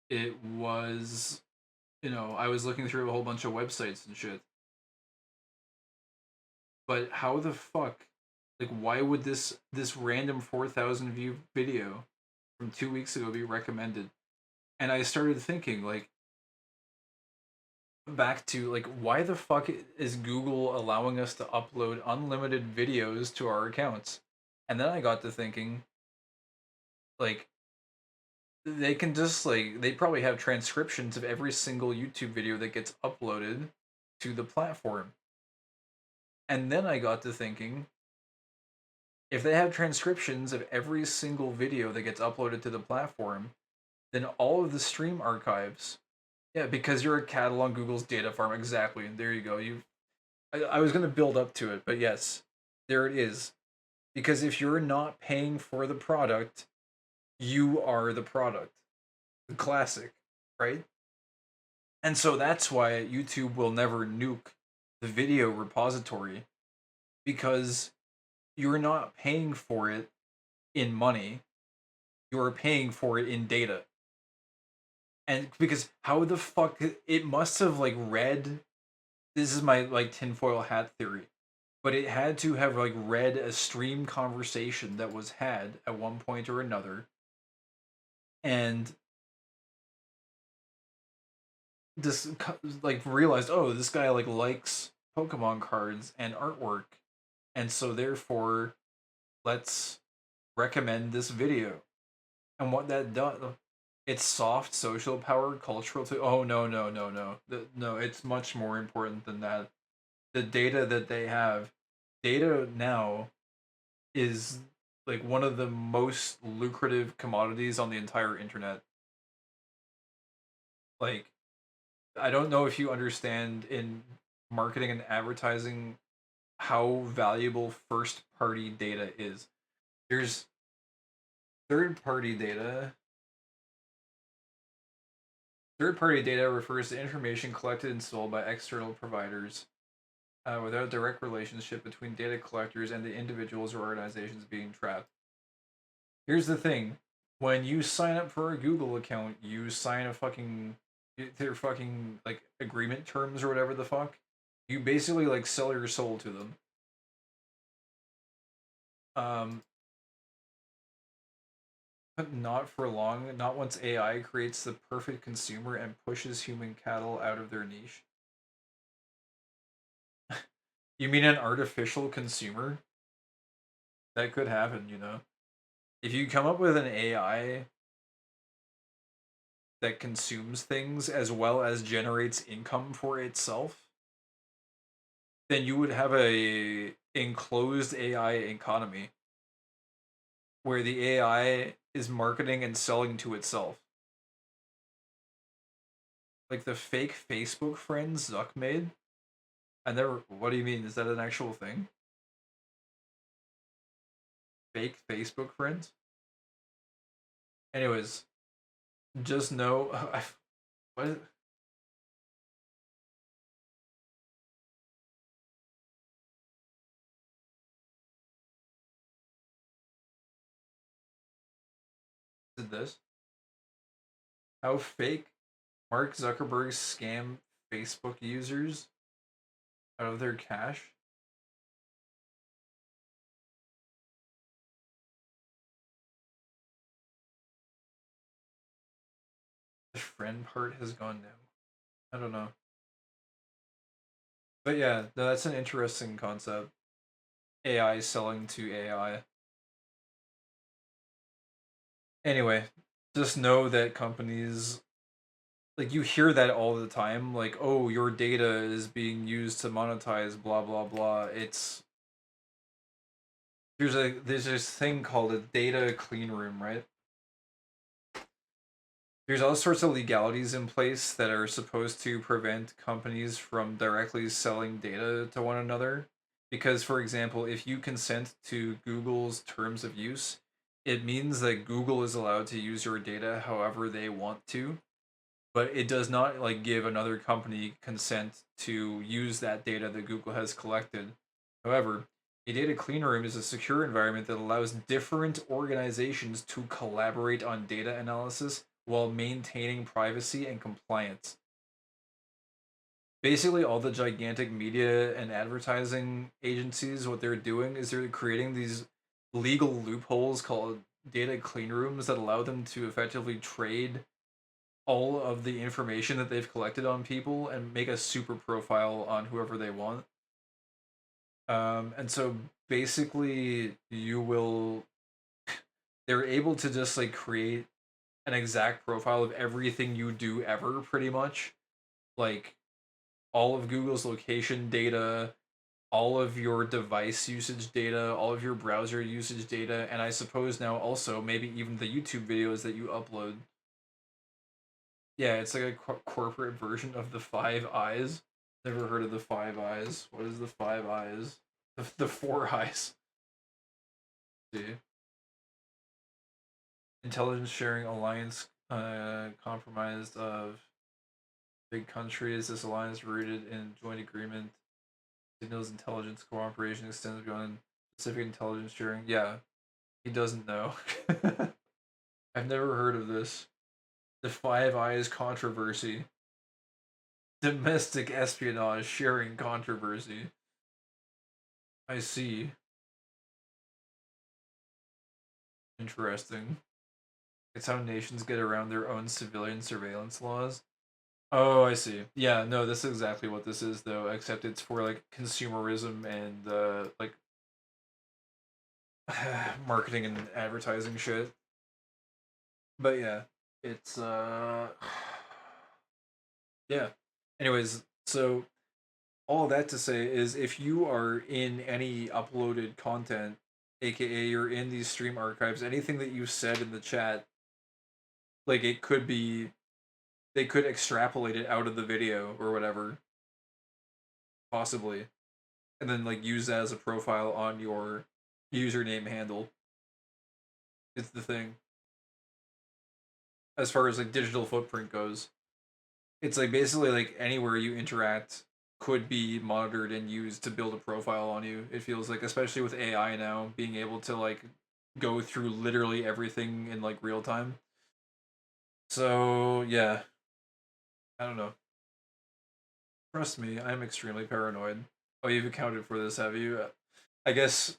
S3: it was, I was looking through a whole bunch of websites and shit. But how the fuck, like, why would this random 4,000 view video from 2 weeks ago be recommended? And I started thinking, like, back to, like, why the fuck is Google allowing us to upload unlimited videos to our accounts? And then I got to thinking, like, they can just, like, they probably have transcriptions of every single YouTube video that gets uploaded to the platform. And then I got to thinking, if they have transcriptions of every single video that gets uploaded to the platform, then all of the stream archives, yeah, because you're a cattle on Google's data farm, exactly. There you go. I was going to build up to it, but yes, there it is. Because if you're not paying for the product, you are the product. The classic, right? And so that's why YouTube will never nuke the video repository, because you're not paying for it in money, you're paying for it in data. And because how the fuck it must have like read, this is my like tinfoil hat theory, but it had to have like read a stream conversation that was had at one point or another, and this like realized, oh, this guy like likes Pokemon cards and artwork, and so therefore let's recommend this video. And what that does, it's soft social power, cultural to no, it's much more important than that. The data that they have, data now is like one of the most lucrative commodities on the entire internet. Like, I don't know if you understand in marketing and advertising how valuable first party data is. There's third party data. Third party data refers to information collected and sold by external providers without a direct relationship between data collectors and the individuals or organizations being trapped. Here's the thing. When you sign up for a Google account, you sign a fucking their fucking like agreement terms or whatever the fuck. You basically like sell your soul to them. But not for long, not once AI creates the perfect consumer and pushes human cattle out of their niche. You mean an artificial consumer? That could happen, you know. If you come up with an AI that consumes things as well as generates income for itself, then you would have a enclosed AI economy where the AI is marketing and selling to itself. Like the fake Facebook friends Zuck made. I never. What do you mean? Is that an actual thing? Fake Facebook friends? Anyways, just know. What? Did this? How fake Mark Zuckerberg scam Facebook users out of their cash? The friend part has gone now. I don't know. But yeah, no, that's an interesting concept. AI selling to AI. Anyway, just know that companies like you hear that all the time, like, oh, your data is being used to monetize, blah blah blah. It's there's this thing called a data clean room, right? There's all sorts of legalities in place that are supposed to prevent companies from directly selling data to one another. Because, for example, if you consent to Google's terms of use, it means that Google is allowed to use your data however they want to, but it does not like give another company consent to use that data that Google has collected. However, a data clean room is a secure environment that allows different organizations to collaborate on data analysis while maintaining privacy and compliance. Basically, all the gigantic media and advertising agencies, what they're doing is they're creating these legal loopholes called data clean rooms that allow them to effectively trade all of the information that they've collected on people and make a super profile on whoever they want. And so basically, they're able to just like create an exact profile of everything you do ever, pretty much. Like all of Google's location data, all of your device usage data, all of your browser usage data, and I suppose now also maybe even the YouTube videos that you upload. Yeah, it's like a corporate version of the Five Eyes. Never heard of the Five Eyes. What is the Five Eyes? The Four Eyes. See. Intelligence sharing alliance compromised of big countries. This alliance rooted in joint agreement signals intelligence cooperation extends beyond specific intelligence sharing. Yeah, he doesn't know. I've never heard of this. The Five Eyes controversy. Domestic espionage sharing controversy. I see. Interesting. It's how nations get around their own civilian surveillance laws. Oh, I see. Yeah, no, this is exactly what this is, though, except it's for, like, consumerism and, like, marketing and advertising shit. But yeah, it's, yeah. Anyways, so, all that to say is if you are in any uploaded content, aka you're in these stream archives, anything that you said in the chat, like, it could be they could extrapolate it out of the video or whatever. Possibly. and then like use that as a profile on your username handle. It's the thing. As far as like digital footprint goes, it's like basically like anywhere you interact could be monitored and used to build a profile on you. It feels like, especially with AI now being able to like go through literally everything in like real time. So yeah, I don't know. Trust me, I'm extremely paranoid. Oh, you've accounted for this, have you? I guess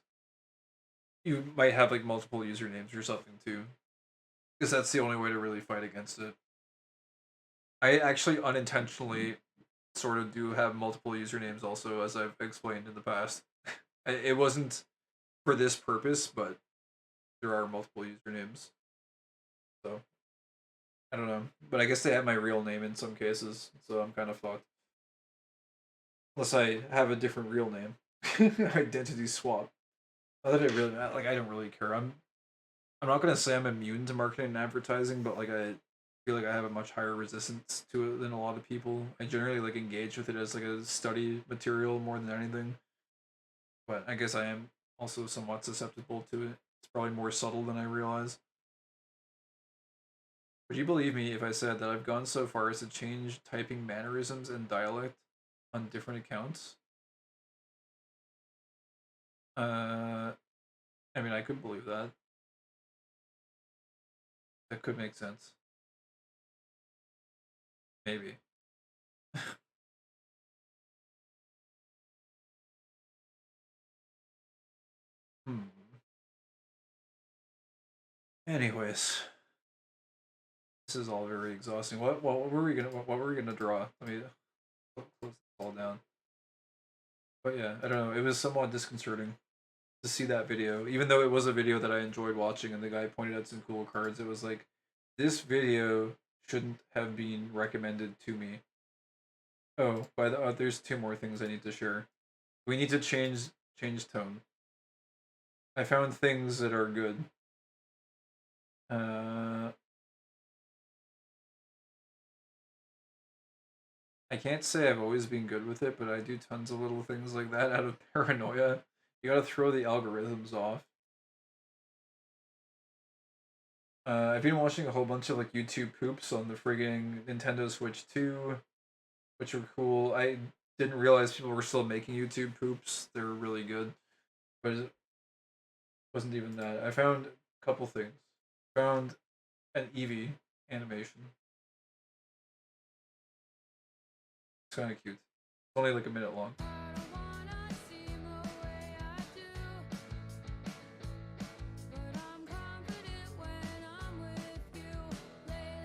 S3: you might have like multiple usernames or something too, because that's the only way to really fight against it. I actually unintentionally sort of do have multiple usernames also, as I've explained in the past. It wasn't for this purpose, but there are multiple usernames. So I don't know, but I guess they have my real name in some cases, so I'm kind of fucked. Unless I have a different real name, identity swap. Not that it really like I don't really care. I'm not gonna say I'm immune to marketing and advertising, but like I feel like I have a much higher resistance to it than a lot of people. I generally like engage with it as like a study material more than anything. But I guess I am also somewhat susceptible to it. It's probably more subtle than I realize. Would you believe me if I said that I've gone so far as to change typing mannerisms and dialect on different accounts? Uh, I mean, I could believe that. That could make sense. Maybe. Hmm. Anyways, this is all very exhausting. What were we gonna what were we gonna draw? Let me close this all down. But yeah, I don't know. It was somewhat disconcerting to see that video, even though it was a video that I enjoyed watching, and the guy pointed out some cool cards. It was like, this video shouldn't have been recommended to me. Oh, by the there's two more things I need to share. We need to change tone. I found things that are good. Uh, I can't say I've always been good with it, but I do tons of little things like that out of paranoia. You gotta throw the algorithms off. I've been watching a whole bunch of like YouTube poops on the frigging Nintendo Switch 2, which are cool. I didn't realize people were still making YouTube poops. They're really good, but it wasn't even that. I found a couple things. Found an Eevee animation. It's kind of cute. It's only like a minute long.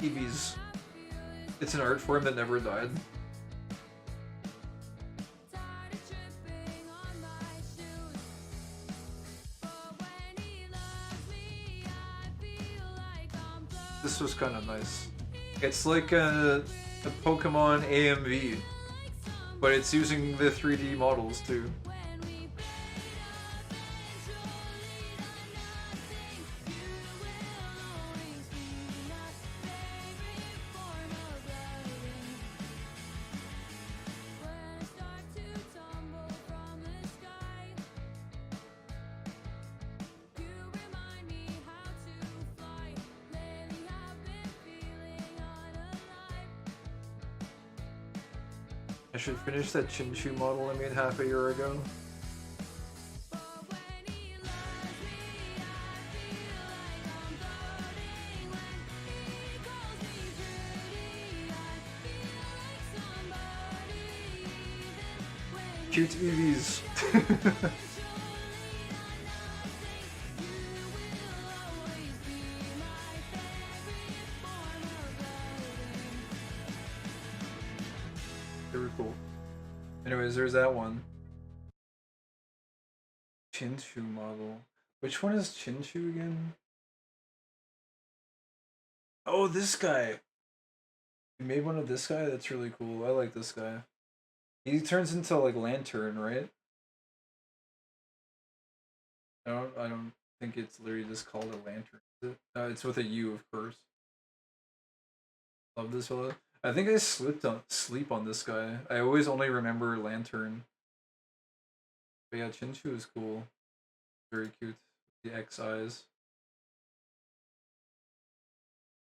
S3: Eevee's. It's an art form that never died. This was kind of nice. It's like a Pokemon AMV, but it's using the 3D models too. I should finish that Chinchu model I made half a year ago. Cute Eevees. They were cool. Anyways, there's that one. Chinchu model. Which one is Chinchu again? Oh, this guy. You made one of this guy? That's really cool. I like this guy. He turns into like Lantern, right? I don't think it's literally just called a lantern, is it? It's with a U, of course. Love this fella. I think I sleep on this guy. I always only remember Lantern.
S1: But yeah, Chinchu is cool. Very cute. The X eyes.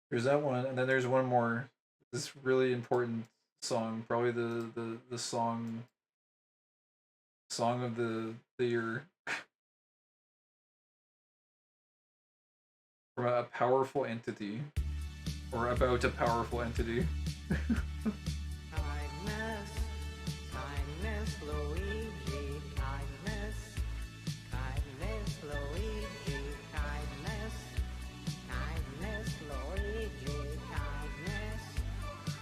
S1: There's that one, and then there's one more. This really important song, probably the song of the year. From a powerful entity. Or about a powerful entity.
S8: Kindness, kindness, Luigi, kindness, kindness, Luigi, kindness, kindness, Luigi, kindness,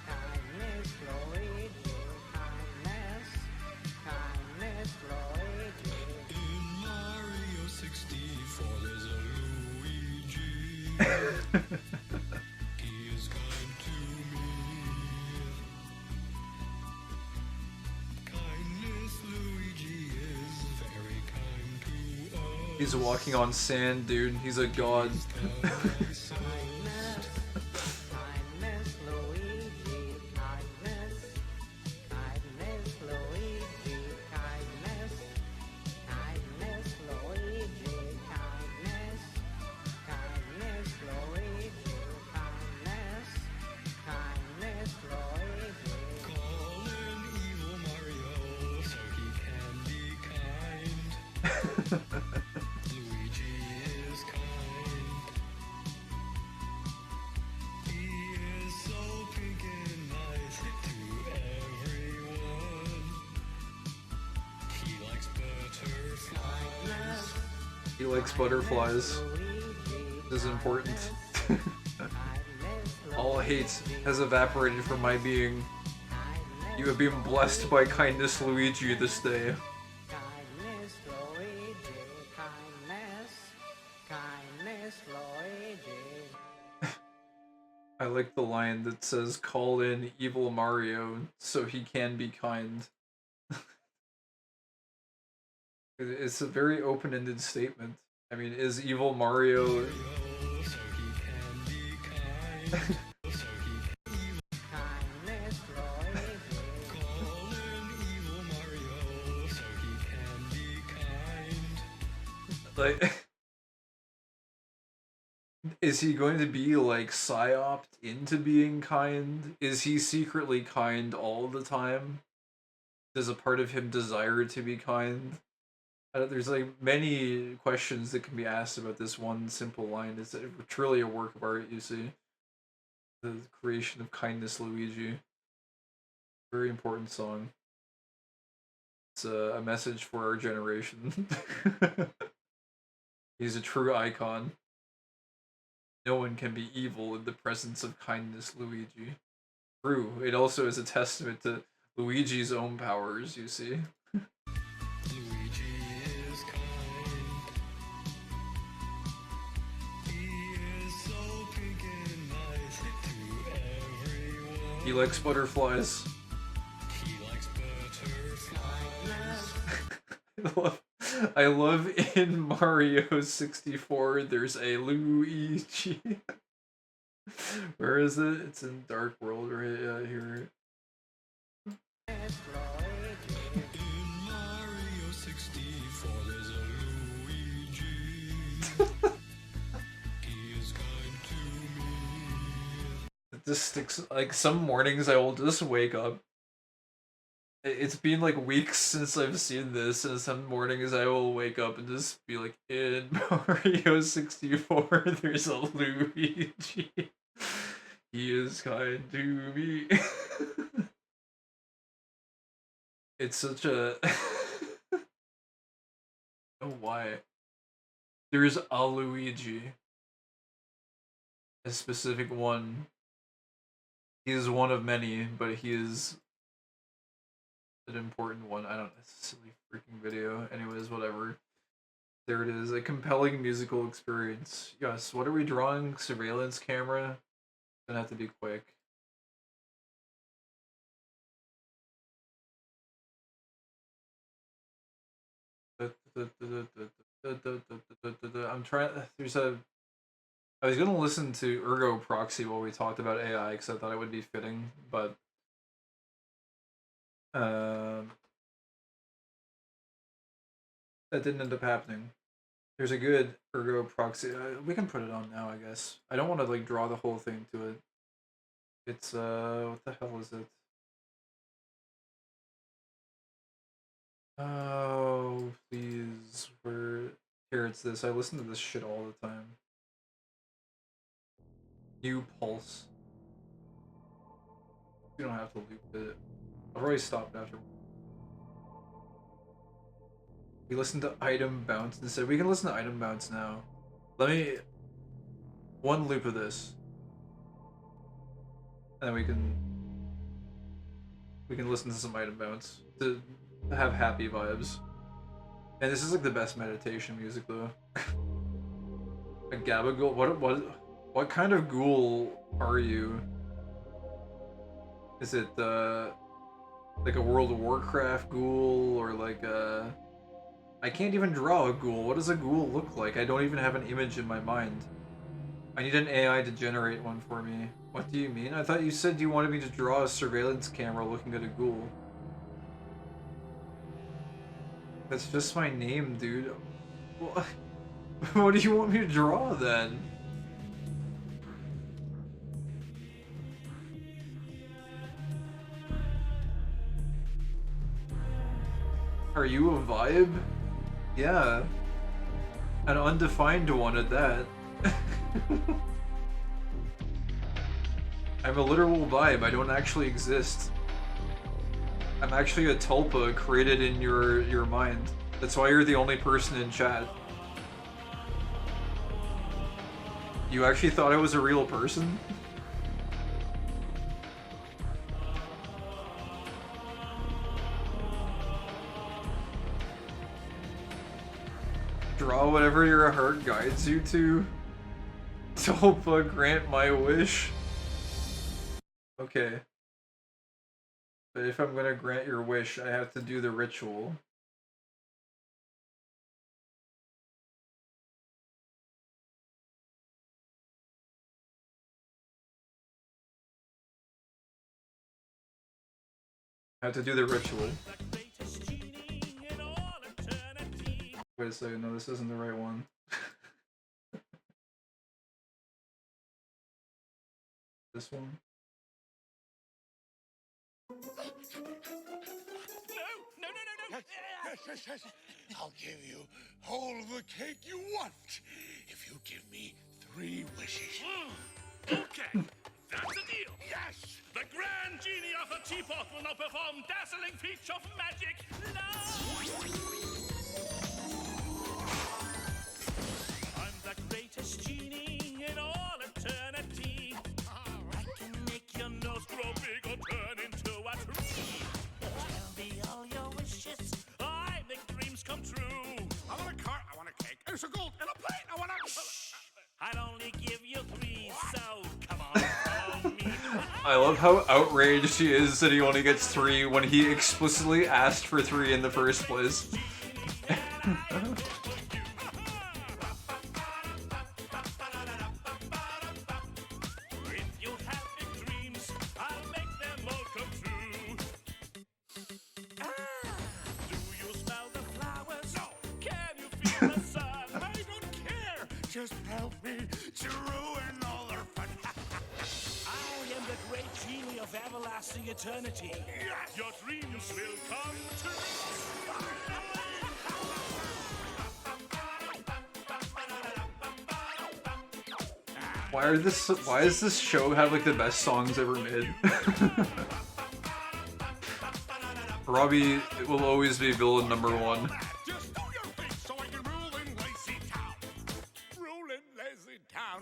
S8: kindness, Luigi, kindness, kindness, Luigi.
S2: In Mario 64, there's a Luigi. He is kind to me. Kindness, Luigi is very kind to us.
S3: He's walking on sand, dude. He's a god.
S8: Kindness, kindness, Luigi, kindness, kindness, Luigi, kindness, kindness, Luigi, kindness, kindness, Luigi, kindness, kindness, Luigi.
S2: Call in evil Mario so he can be kind. Luigi is kind. He is so pink and nice to everyone. He likes butterflies.
S3: He likes butterflies. This is important. All hate has evaporated from my being. You have been blessed by kindness, Luigi, this day.
S8: Kindness, Luigi, kindness, kindness, Luigi.
S3: I like the line that says, "Call in evil Mario so he can be kind." It's a very open-ended statement. I mean, is evil Mario...
S2: So he can be kind. So he
S8: Kindness, Luigi.
S2: call in evil Mario so he can be kind.
S3: Like... Is he going to be, like, psyoped into being kind? Is he secretly kind all the time? Does a part of him desire to be kind? There's, like, many questions that can be asked about this one simple line. It's truly a work of art, you see. The creation of Kindness, Luigi. Very important song. It's a message for our generation. He's a true icon. No one can be evil in the presence of Kindness, Luigi. True, it also is a testament to Luigi's own powers, you see.
S2: Luigi is kind. He is so pink and nice to everyone.
S3: He likes butterflies.
S2: He likes butterflies.
S3: I love in Mario 64, there's a Luigi. Where is it? It's in Dark World right here.
S8: Kindness, Luigi.
S2: In Mario 64, there's a Luigi. He is kind to me.
S3: It just sticks, like, some mornings I will just wake up. It's been like weeks since I've seen this, and some mornings I will wake up and just be like, in Mario 64, there's a Luigi. He is kind to me. It's such a... Oh, why? There's a Luigi. A specific one. He is one of many, but he is an important one. I don't know, it's a silly freaking video. Anyways, whatever. There it is. A compelling musical experience. Yes, what are we drawing? Surveillance camera? Gonna have to be quick. I'm trying. There's a. I was gonna listen to Ergo Proxy while we talked about AI because I thought it would be fitting, but that didn't end up happening. There's a good ergo proxy. We can put it on now, I guess. I don't want to like draw the whole thing to it. It's what the hell is it? Oh, please. Here, it's this. I listen to this shit all the time. New Pulse. You don't have to loop it. I've already stopped after. We listened to Item Bounce instead. We can listen to Item Bounce now. Let me... One loop of this. And then we can listen to some Item Bounce. To have happy vibes. And this is like the best meditation music though. A Gabagool? What kind of ghoul are you? Is it like a World of Warcraft ghoul or like a... I can't even draw a ghoul. What does a ghoul look like? I don't even have an image in my mind. I need an AI to generate one for me. What do you mean? I thought you said you wanted me to draw a surveillance camera looking at a ghoul. That's just my name, dude. What do you want me to draw then? Are you a vibe? Yeah. An undefined one at that. I'm a literal vibe, I don't actually exist. I'm actually a tulpa created in your mind. That's why you're the only person in chat. You actually thought I was a real person? Draw whatever your heart guides you to. Tulpa, grant my wish. Okay. But if I'm gonna grant your wish, I have to do the ritual. I have to do the ritual. Wait a second, no, this isn't the right one. This one?
S2: Yes, yes, yes. I'll give you all the cake you want if you give me 3 wishes.
S9: Okay, that's a deal.
S2: Yes!
S9: The Grand Genie of the Teapot will now perform dazzling feats of magic now! I'm the greatest genie in all eternity. I can make your nose grow big or turn into a tree. Tell me all your wishes, I make dreams come true.
S2: I want a car, I want a cake, and some gold, and a plate, I want a...
S9: I'll only give you 3, so come on, follow me.
S3: I love how outraged he is that he only gets 3 when he explicitly asked for 3 in the first place.
S9: If you have big dreams, I'll make them all come true. Do you smell the flowers? No. Can you feel the sun?
S2: I don't care! Just help me to ruin all their fun.
S9: I am the great genie of everlasting eternity.
S2: Yes!
S9: Your dreams will come true.
S3: Why does this show have like the best songs ever made? Robbie will always be villain number 1.
S2: Just do your thing so I can rule in Lazy Town. Rule in Lazy Town.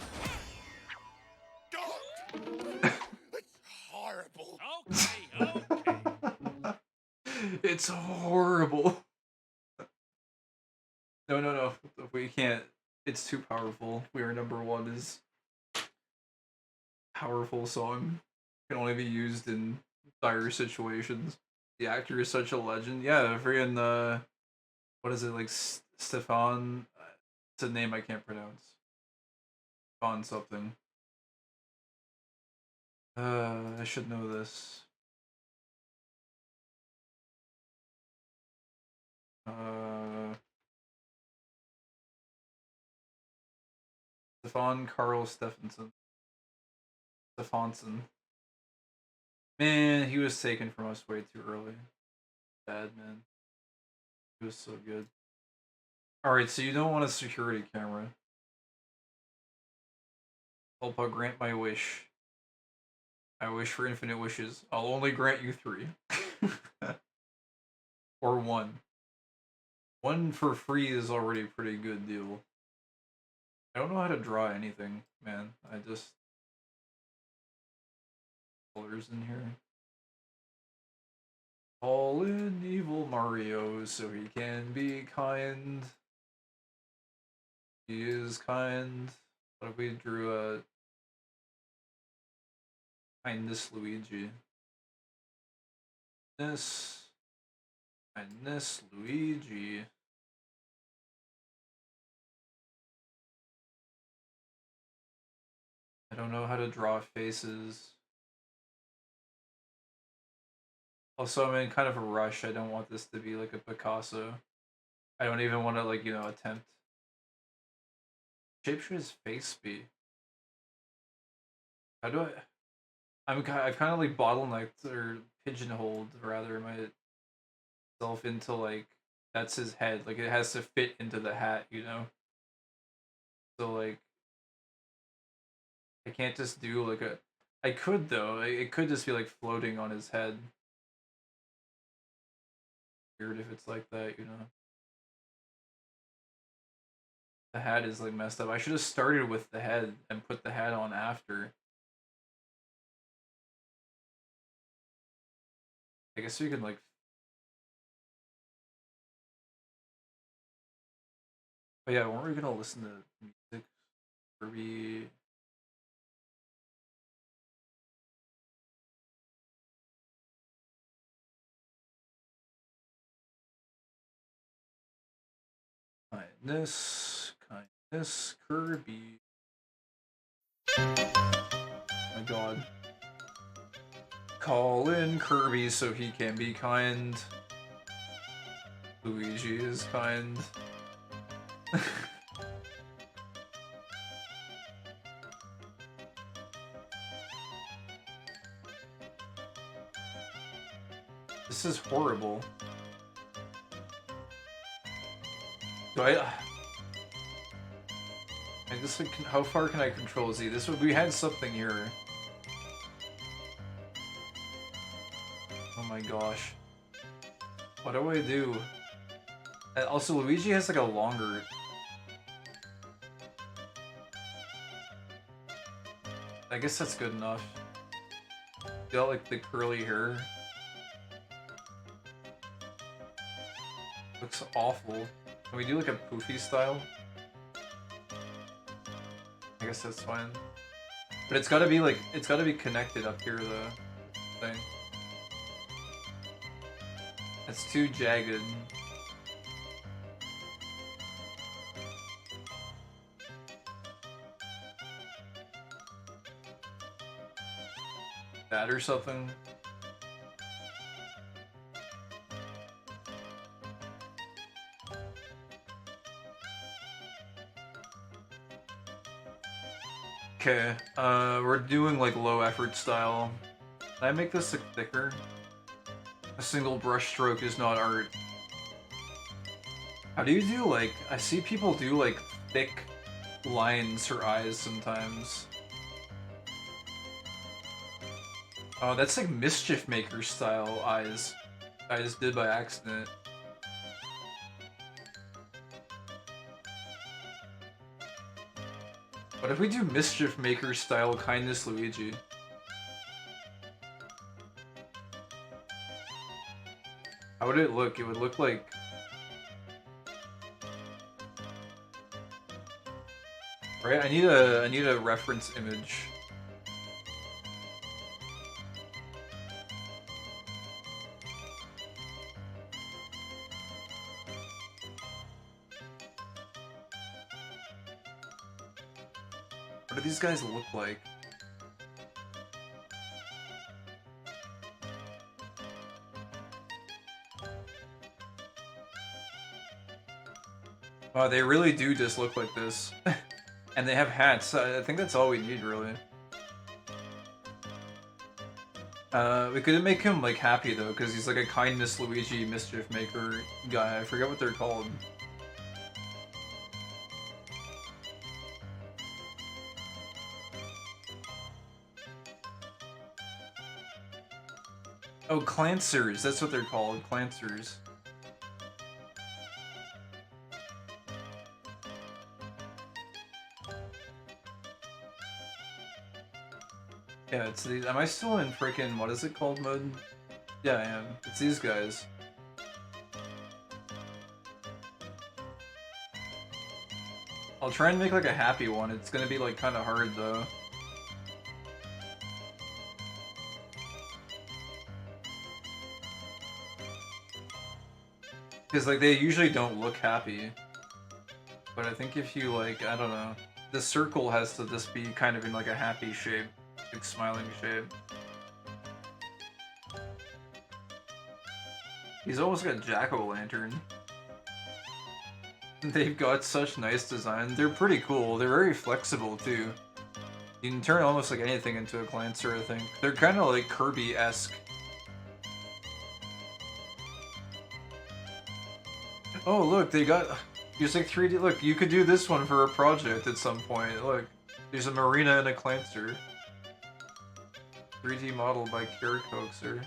S2: Don't! It's horrible.
S9: Okay.
S3: It's horrible. No. We can't. It's too powerful. We Are Number 1 is powerful song. Can only be used in dire situations. The actor is such a legend. Yeah, freaking what is it, like Stefan? It's a name I can't pronounce. Stefan something. I should know this. Stefan Carl Stephenson. Stefansson. Man, he was taken from us way too early. Bad, man. He was so good. Alright, so you don't want a security camera. I'll grant my wish. I wish for infinite wishes. I'll only grant you 3. Or 1. 1 for free is already a pretty good deal. I don't know how to draw anything, man. I just... colors in here. Call in evil Mario so he can be kind. He is kind. What if we drew a... kindness Luigi? Kindness Luigi. I don't know how to draw faces. Also, I'm in kind of a rush. I don't want this to be like a Picasso. I don't even want to, like, you know, attempt. Shape should his face be? How do I've kind of like bottlenecked or pigeonholed rather myself into like that's his head. Like it has to fit into the hat, you know. So like I can't just do like a. I could though. It could just be like floating on his head. Weird if it's like that, you know. The hat is like messed up. I should have started with the head and put the hat on after. I guess we could like. Oh yeah, weren't we gonna listen to music? Kirby. Kindness, Kirby. Oh my god. Call in Kirby so he can be kind. Luigi is kind. This is horrible. Do I guess how far can I control Z? We had something here. Oh my gosh. What do I do? Also, Luigi has like a longer... I guess that's good enough. Got like the curly hair. Looks awful. Can we do like a poofy style? I guess that's fine. But it's gotta be connected up here, the thing. It's too jagged. That or something. Okay, we're doing like low effort style. Can I make this look thicker? A single brush stroke is not art. How do you do like, I see people do like thick lines for eyes sometimes. Oh, that's like Mischief Maker style eyes. I just did by accident. What if we do Mischief Maker style Kindness Luigi? How would it look? It would look like... Right, I need a reference image. What do these guys look like? Wow, they really do just look like this. And they have hats. I think that's all we need, really. We could make him, like, happy, though, because he's, like, a Kindness Luigi Mischief Maker guy. I forget what they're called. Oh, Clancers. That's what they're called. Clancers. Yeah, it's these. Am I still in freaking what is it called mode? Yeah, I am. It's these guys. I'll try and make like a happy one. It's gonna be like kind of hard though. Because like they usually don't look happy. But I think if you like, I don't know, the circle has to just be kind of in like a happy shape. Like smiling shape. He's almost got Jack-o'-lantern. They've got such nice design. They're pretty cool. They're very flexible too. You can turn almost like anything into a Clancer, I think. They're kind of like Kirby-esque. Oh look, they got... There's like 3D... Look, you could do this one for a project at some point. Look, there's a Marina and a Clancer. 3D model by Coaxer.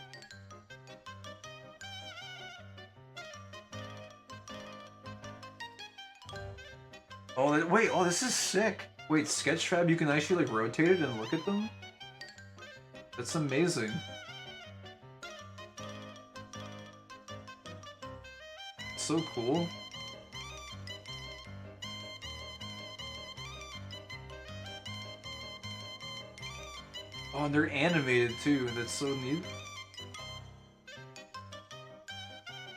S3: Oh, wait, oh, this is sick. Wait, Sketchfab, you can actually like rotate it and look at them? That's amazing. So cool. Oh, and they're animated too. That's so neat.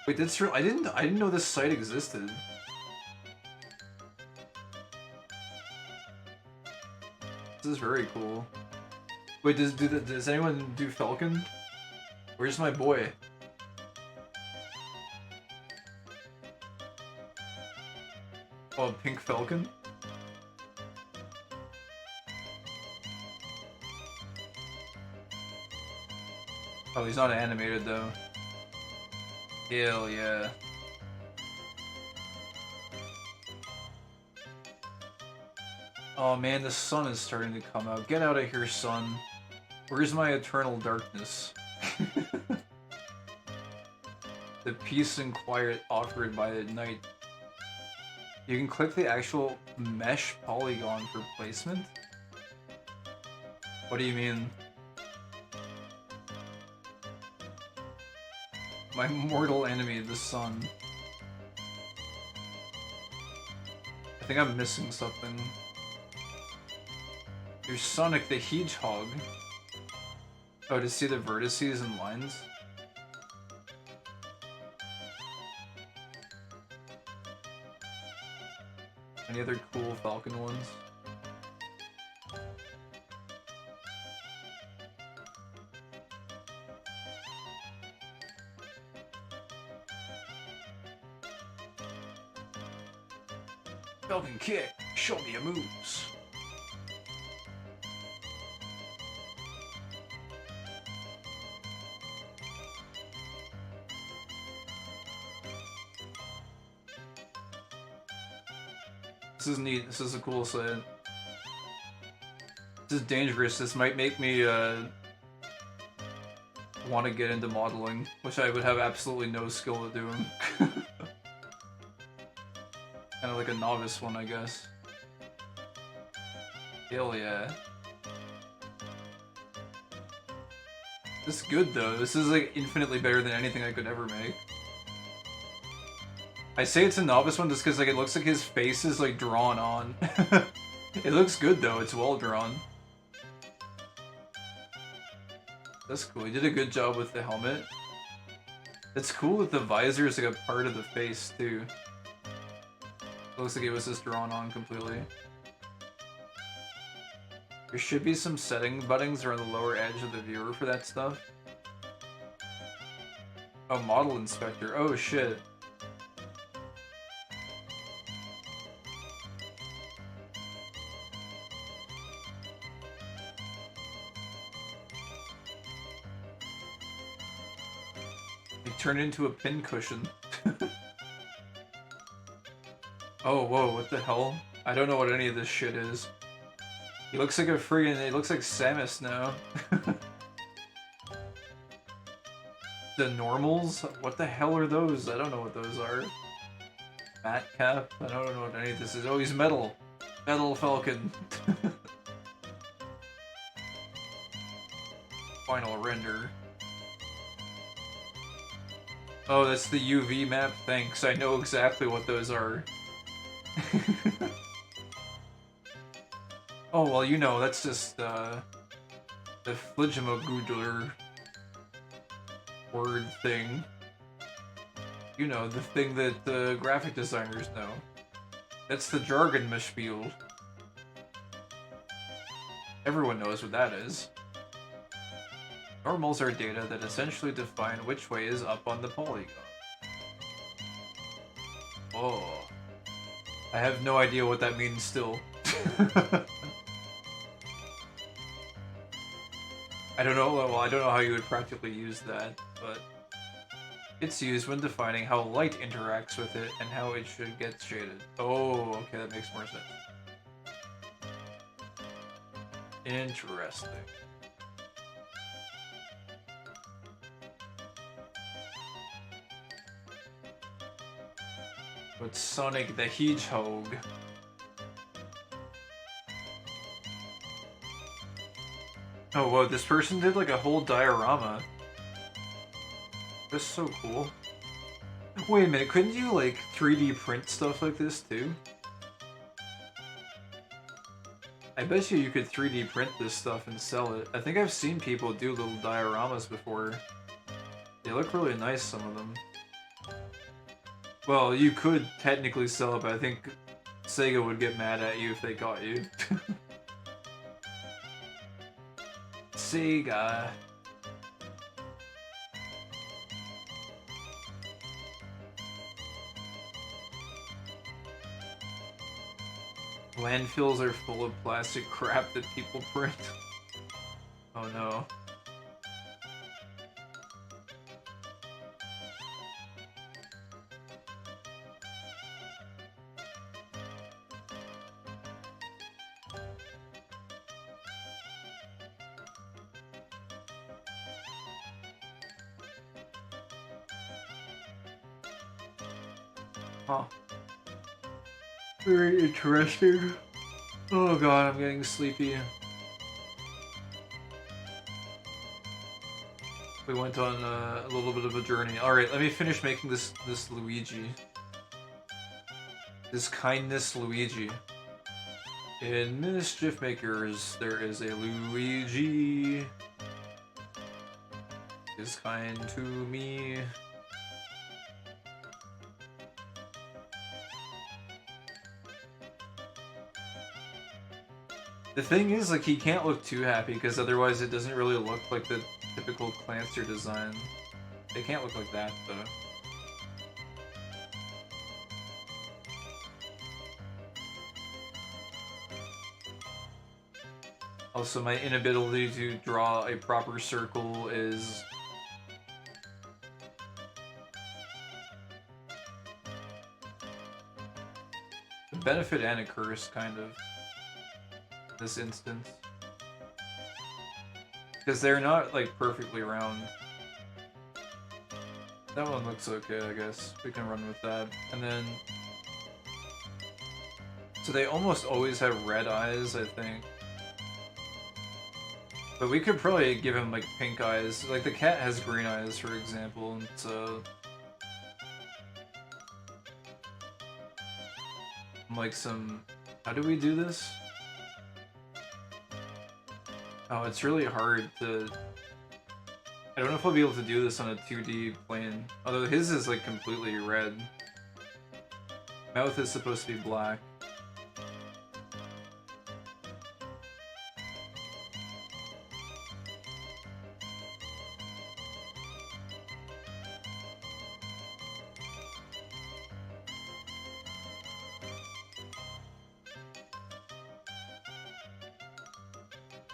S3: Wait, that's true. I didn't know this site existed. This is very cool. Wait, does anyone do Falcon? Where's my boy? Oh, Pink Falcon? Oh, he's not animated though. Hell yeah. Oh man, the sun is starting to come out. Get out of here, sun. Where's my eternal darkness? The peace and quiet offered by the night. You can click the actual mesh polygon for placement? What do you mean? My mortal enemy, the sun. I think I'm missing something. There's Sonic the Hedgehog. Oh, to see the vertices and lines? Any other cool Falcon ones? Falcon kick, show me your moves. This is neat. This is a cool set. This is dangerous. This might make me want to get into modeling, which I would have absolutely no skill at doing. Kind of like a novice one, I guess. Hell yeah. This is good though. This is like infinitely better than anything I could ever make. I say it's a novice one just because like it looks like his face is like drawn on. It looks good though. It's well drawn. That's cool. He did a good job with the helmet. It's cool that the visor is like a part of the face too. It looks like it was just drawn on completely. There should be some setting buttons around the lower edge of the viewer for that stuff. Oh, model inspector. Oh shit. It turned into a pincushion. Oh, whoa, what the hell? I don't know what any of this shit is. He looks like a friggin', it looks like Samus now. The normals? What the hell are those? I don't know what those are. Fat cap? I don't know what any of this is. Oh, he's metal. Metal Falcon. Final render. Oh, that's the UV map? Thanks, I know exactly what those are. Oh, well, you know, that's just, the Fligimogoodler word thing. You know, the thing that the graphic designers know. That's the jargon mishpiel. Everyone knows what that is. Normals are data that essentially define which way is up on the polygon. Oh. I have no idea what that means still. I don't know, well, I don't know how you would practically use that, but it's used when defining how light interacts with it and how it should get shaded. Oh, okay, that makes more sense. Interesting. But Sonic the Hedgehog. Oh, whoa, this person did like a whole diorama. That's so cool. Wait a minute, couldn't you like 3D print stuff like this too? I bet you could 3D print this stuff and sell it. I think I've seen people do little dioramas before. They look really nice, some of them. Well, you could technically sell it, but I think Sega would get mad at you if they caught you. Sega. Landfills are full of plastic crap that people print. Oh no. Huh. Very interesting. Oh god, I'm getting sleepy. We went on a little bit of a journey. Alright, let me finish making this Luigi. This kindness Luigi. In Mischief Makers, there is a Luigi. Is kind to me. The thing is, like, he can't look too happy, because otherwise it doesn't really look like the typical Clancer design. They can't look like that, though. Also, my inability to draw a proper circle is... a benefit and a curse, kind of. This instance. Because they're not, like, perfectly round. That one looks okay, I guess. We can run with that. And then... so they almost always have red eyes, I think. But we could probably give him, like, pink eyes. Like, the cat has green eyes, for example, and so... like some... how do we do this? Oh, it's really hard to... I don't know if I'll be able to do this on a 2D plane. Although his is, like, completely red. Mouth is supposed to be black.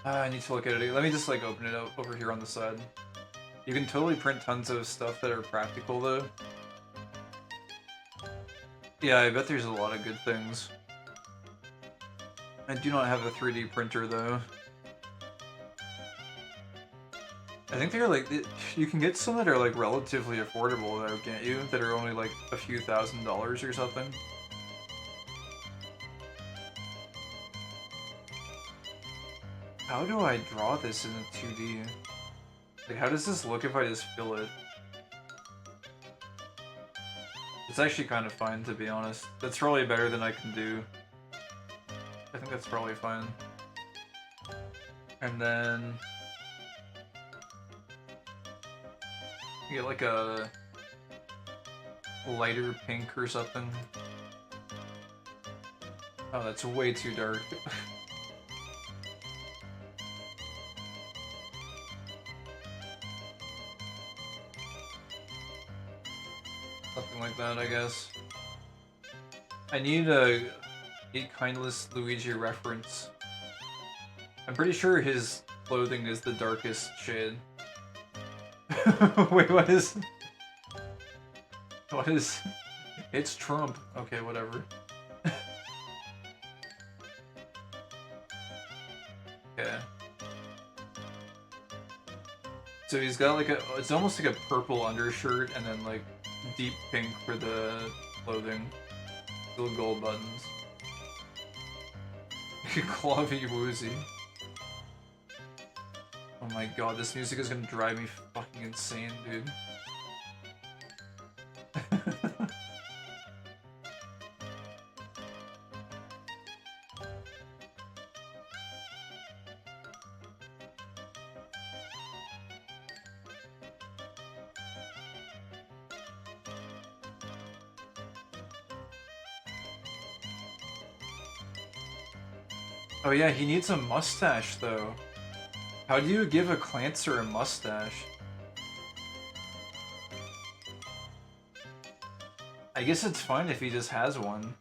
S3: I need to look at it again. Let me just, like, open it up over here on the side. You can totally print tons of stuff that are practical though. Yeah, I bet there's a lot of good things. I do not have a 3D printer though. I think they're like, you can get some that are like relatively affordable though, can't you? That are only like a few $1,000s or something. How do I draw this in a 2D? Like, how does this look if I just fill it? It's actually kind of fine, to be honest. That's probably better than I can do. I think that's probably fine. And then... you get like a lighter pink or something. Oh, that's way too dark. Something like that, I guess. I need a Kindless Luigi reference. I'm pretty sure his clothing is the darkest shade. Wait, what is... what is... It's Trump. Okay, whatever. Okay. So he's got like a... it's almost like a purple undershirt and then like deep pink for the clothing. Little gold buttons. Clavy woozy. Oh my god, this music is gonna drive me fucking insane, dude. Oh yeah, he needs a mustache though. How do you give a Clancer a mustache? I guess it's fine if he just has one.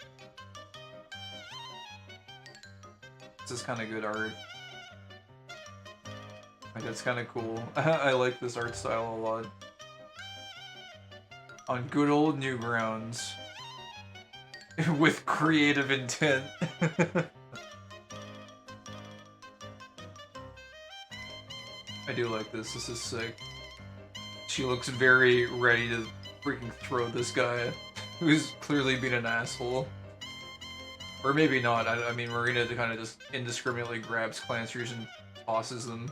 S3: This is kind of good art. Like, that's kind of cool. I like this art style a lot. On good old Newgrounds. With creative intent. I do like this. This is sick. She looks very ready to freaking throw this guy, who's clearly been an asshole. Or maybe not. I mean, Marina kind of just indiscriminately grabs Clancers and tosses them.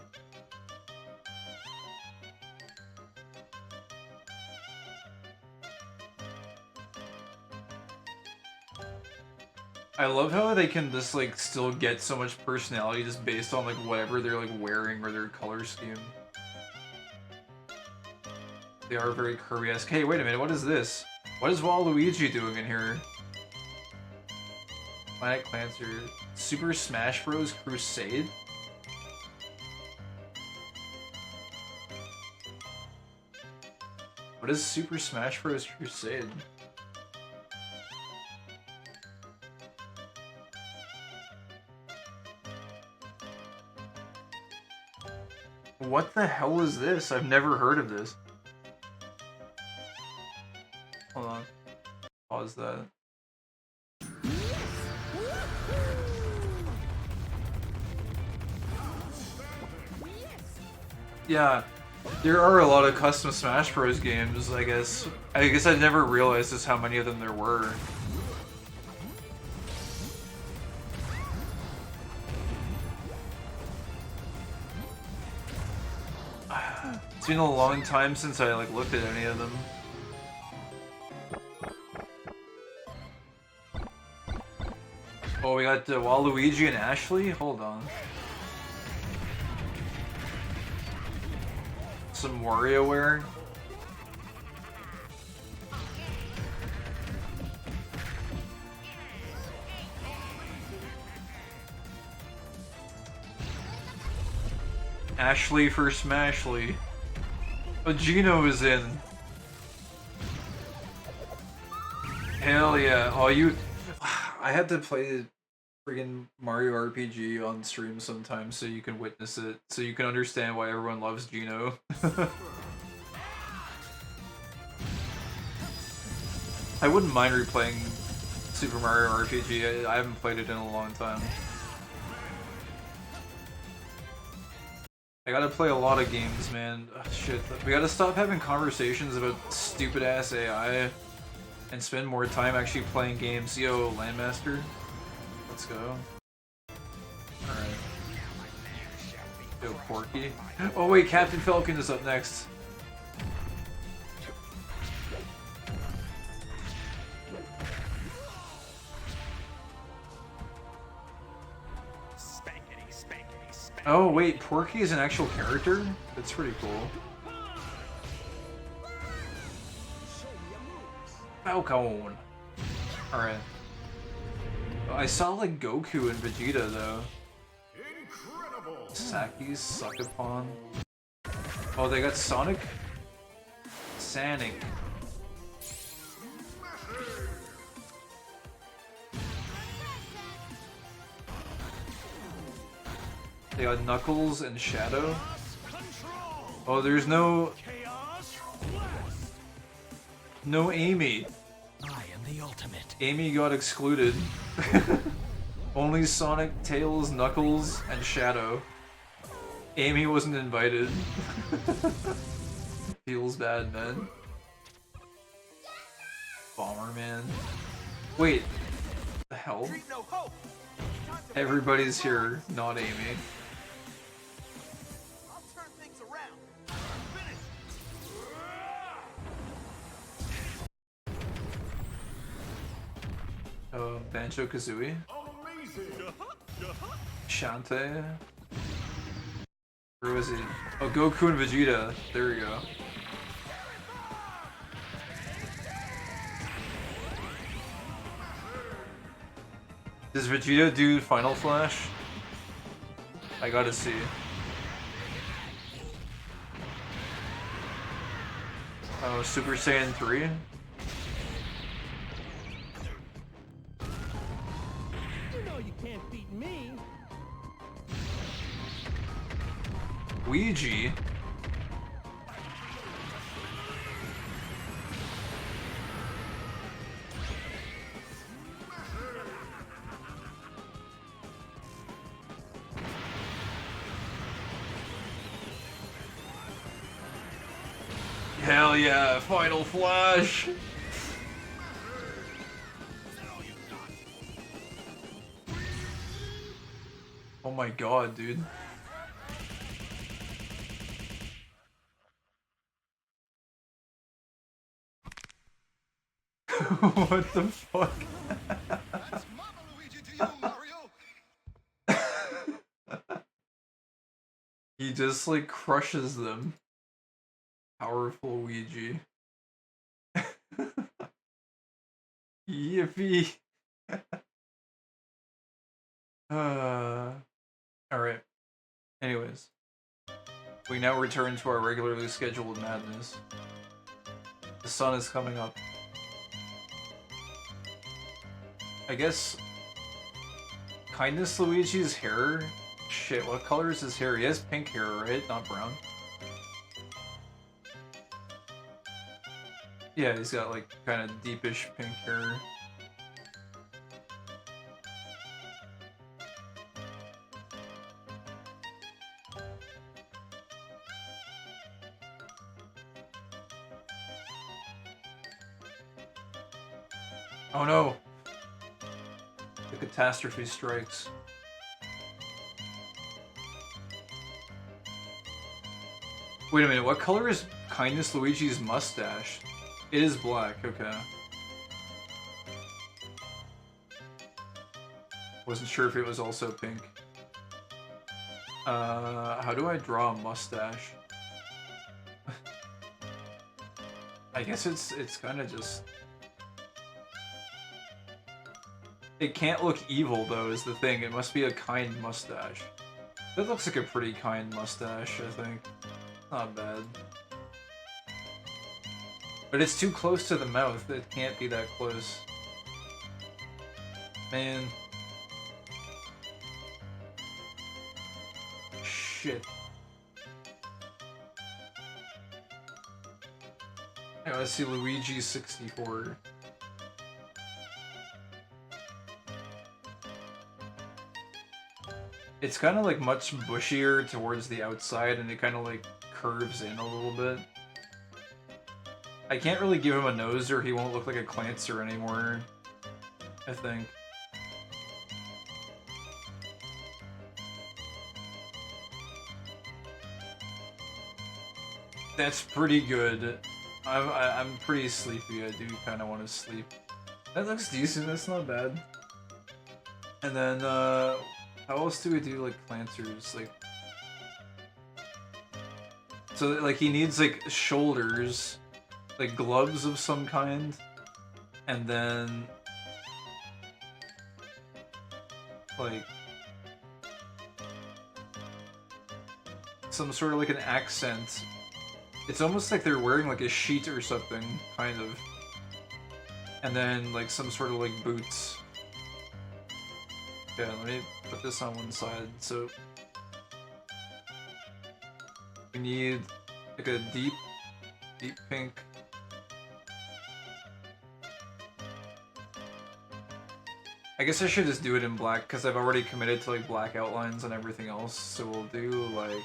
S3: I love how they can just like still get so much personality just based on like whatever they're like wearing or their color scheme. They are very Kirby-esque. Hey, wait a minute, what is this? What is Waluigi doing in here? Planet Clancer. Super Smash Bros. Crusade? What is Super Smash Bros. Crusade? What the hell is this? I've never heard of this. Hold on. Pause that. Yeah, there are a lot of custom Smash Bros. Games, I guess. I guess I never realized just how many of them there were. It's been a long time since I like looked at any of them. Oh, we got Waluigi and Ashley? Hold on. Some WarioWare. Ashley for Smashly. Oh, Gino is in. Hell yeah. Oh, you... I had to play friggin' Mario RPG on stream sometimes so you can witness it. So you can understand why everyone loves Gino. I wouldn't mind replaying Super Mario RPG. I haven't played it in a long time. I gotta play a lot of games, man. Ugh, shit. We gotta stop having conversations about stupid ass AI and spend more time actually playing games. Yo, Landmaster. Let's go. Alright. Yo, Porky. Oh wait, Captain Falcon is up next. Oh wait, Porky is an actual character? That's pretty cool. Falcon! Alright. I saw like Goku and Vegeta though. Saki's Suckapon. Oh, they got Sonic? Sonic. They got Knuckles and Shadow. Oh, there's no Amy.
S9: I am the ultimate.
S3: Amy got excluded. Only Sonic, Tails, Knuckles, and Shadow. Amy wasn't invited. Feels bad, man. Bomberman. Wait, the hell? Everybody's here, not Amy. Banjo-Kazooie? Shantae? Where was he? Oh, Goku and Vegeta. There we go. Does Vegeta do Final Flash? I gotta see. Oh, Super Saiyan 3?
S9: Can't beat me.
S3: Ouija? Hell yeah, Final Flash! Oh my god, dude. What the fuck?
S2: That's Mama Luigi to you, Mario.
S3: He just like crushes them. Powerful Ouija. Yippee. Alright. Anyways. We now return to our regularly scheduled madness. The sun is coming up. I guess... Kindness Luigi's hair? Shit, what color is his hair? He has pink hair, right? Not brown. Yeah, he's got like kind of deepish pink hair. Oh no! The catastrophe strikes. Wait a minute, what color is Kindness Luigi's mustache? It is black, okay. Wasn't sure if it was also pink. How do I draw a mustache? I guess it's kind of just... It can't look evil, though, is the thing. It must be a kind mustache. That looks like a pretty kind mustache, I think. Not bad. But it's too close to the mouth. It can't be that close. Man. Shit. I gotta see Luigi 64. It's kind of like much bushier towards the outside, and it kind of like curves in a little bit. I can't really give him a nose or he won't look like a Clancer anymore, I think. That's pretty good. I'm pretty sleepy. I do kind of want to sleep. That looks decent. That's not bad. And then, how else do we do like Clancers? Like, so like he needs like shoulders, like gloves of some kind, and then like some sort of like an accent. It's almost like they're wearing like a sheet or something, kind of. And then like some sort of like boots. Yeah, let me put this on one side. So we need like a deep pink. I guess I should just do it in black because I've already committed to like black outlines and everything else. So we'll do like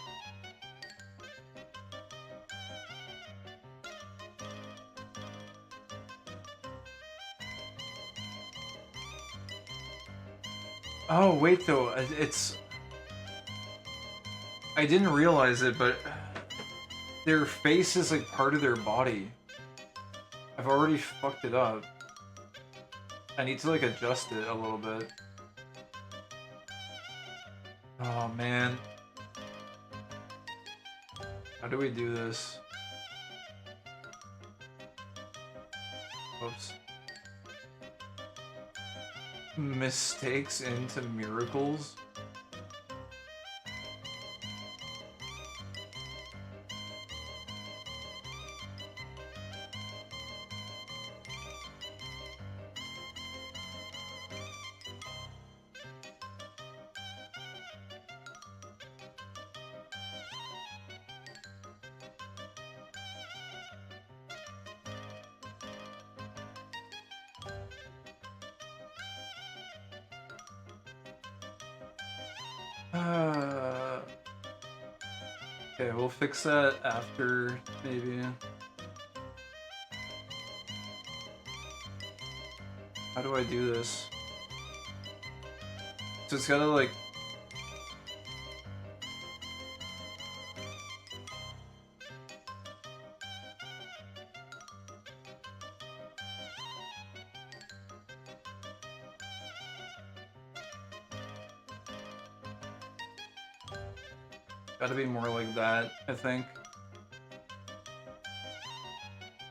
S3: oh, wait though, it's... I didn't realize it, but their face is like part of their body. I've already fucked it up. I need to like adjust it a little bit. Oh man. How do we do this? Whoops. Mistakes into miracles? Okay, we'll fix that after, maybe. How do I do this? So it's gotta like... Gotta be more like that, I think.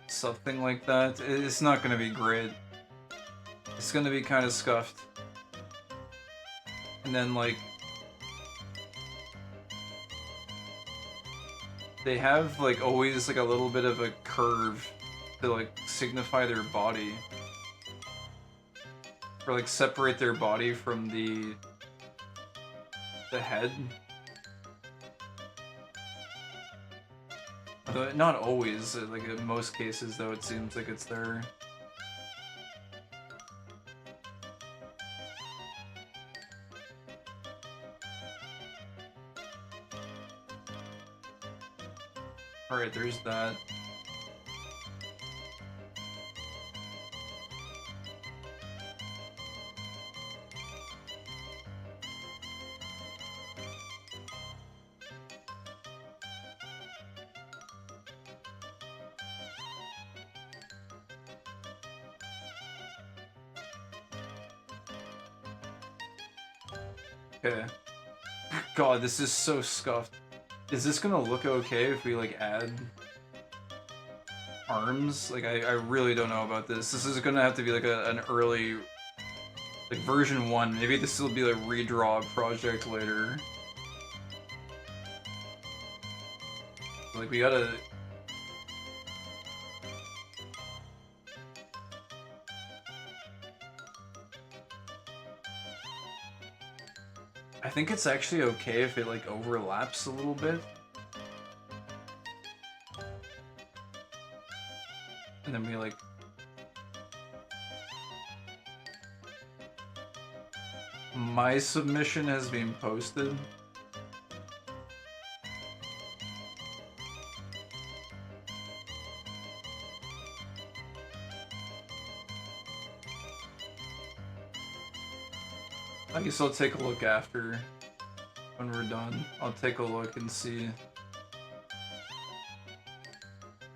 S3: Something like that. It's not gonna be great. It's gonna be kind of scuffed. And then, like... They have, like, always, like, a little bit of a curve to, like, signify their body. Or, like, separate their body from the head. Although, not always, like in most cases though, it seems like it's there. Alright, there's that. Okay. God, this is so scuffed. Is this gonna look okay if we, like, add arms? Like, I really don't know about this. This is gonna have to be, like, an early... Like, version 1. Maybe this will be a redraw project later. Like, we gotta... I think it's actually okay if it, like, overlaps a little bit. And then we, like... My submission has been posted. I guess I'll take a look after when we're done. I'll take a look and see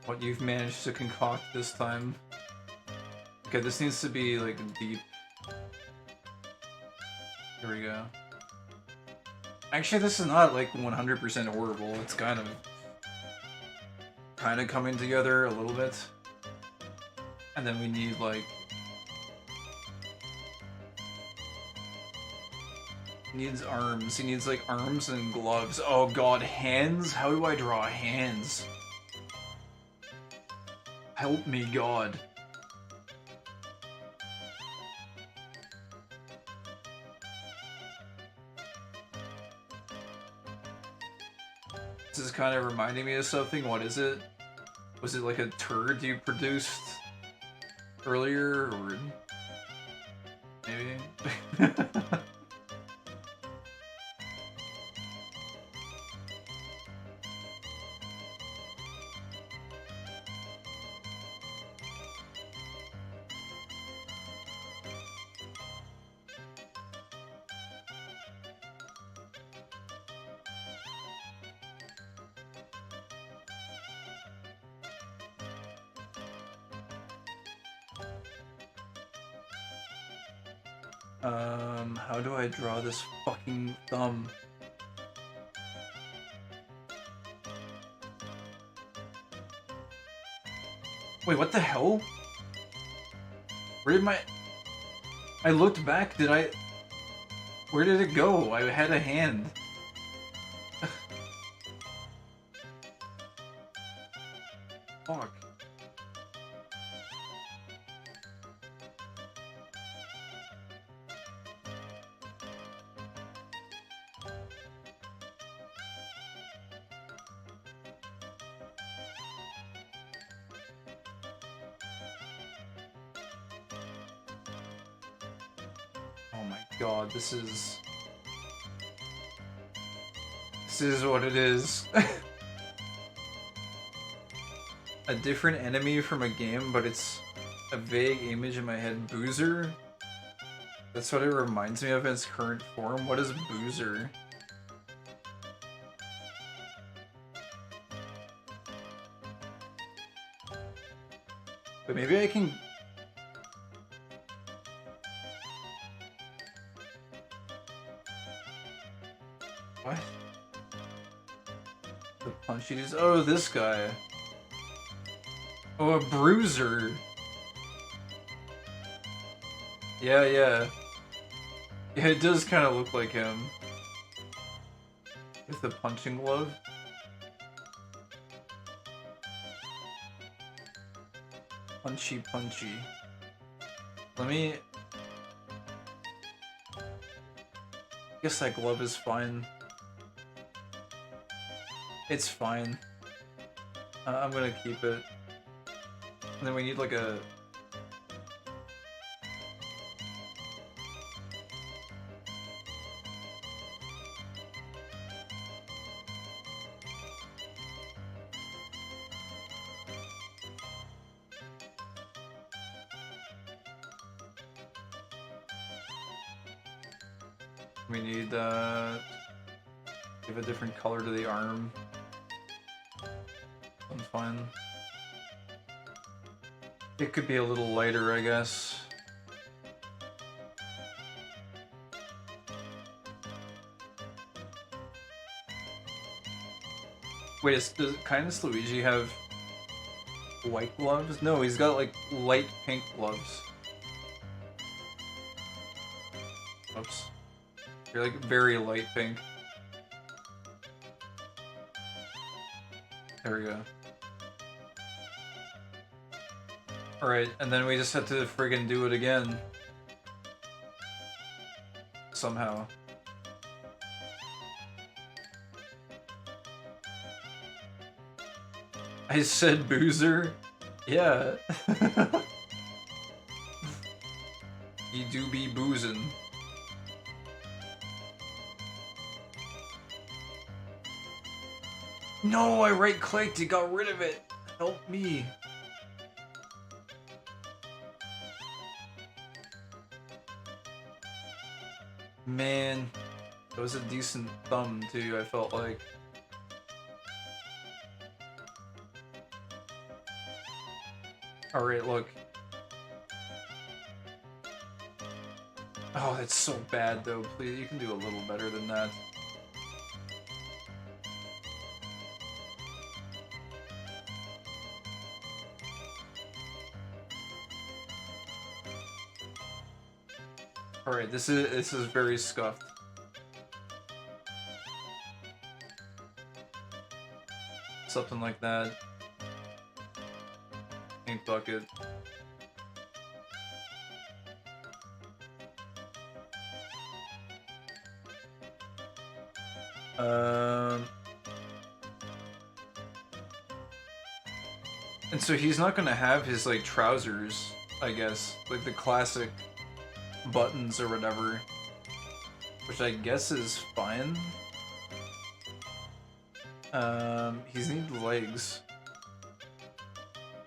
S3: what you've managed to concoct this time. Okay, this needs to be like deep. Here we go. Actually, this is not like 100% horrible. It's kind of coming together a little bit. And then we need like needs arms. He needs like arms and gloves. Oh god, hands? How do I draw hands? Help me, God. This is kind of reminding me of something. What is it? Was it like a turd you produced earlier, or maybe? How do I draw this fucking thumb? Wait, what the hell? Where did I looked back, where did it go? I had a hand. Fuck. Oh my god, this is what it is. A different enemy from a game, but it's a vague image in my head. Boozer? That's what it reminds me of in its current form. What is Boozer? But maybe I can... What? The punchy dudes? Oh, this guy. Oh, a bruiser. Yeah. Yeah, it does kind of look like him. With the punching glove. Punchy. Let me... I guess that glove is fine. It's fine. I'm gonna keep it. And then we need like a... We need, give a different color to the arm. I'm fine. It could be a little lighter, I guess. Wait, does Kindness Luigi have white gloves? No, he's got like light pink gloves. Oops. You're like very light pink. There we go. Alright, and then we just have to friggin' do it again. Somehow. I said Boozer? Yeah. You do be boozin'. No, I right clicked, it got rid of it. Help me. Man, that was a decent thumb too, I felt like. Alright, look. Oh, that's so bad though. Please, you can do a little better than that. Alright, this is very scuffed. Something like that. Ink bucket. And so he's not gonna have his like trousers, I guess, like the classic buttons or whatever, which I guess is fine. He's need legs.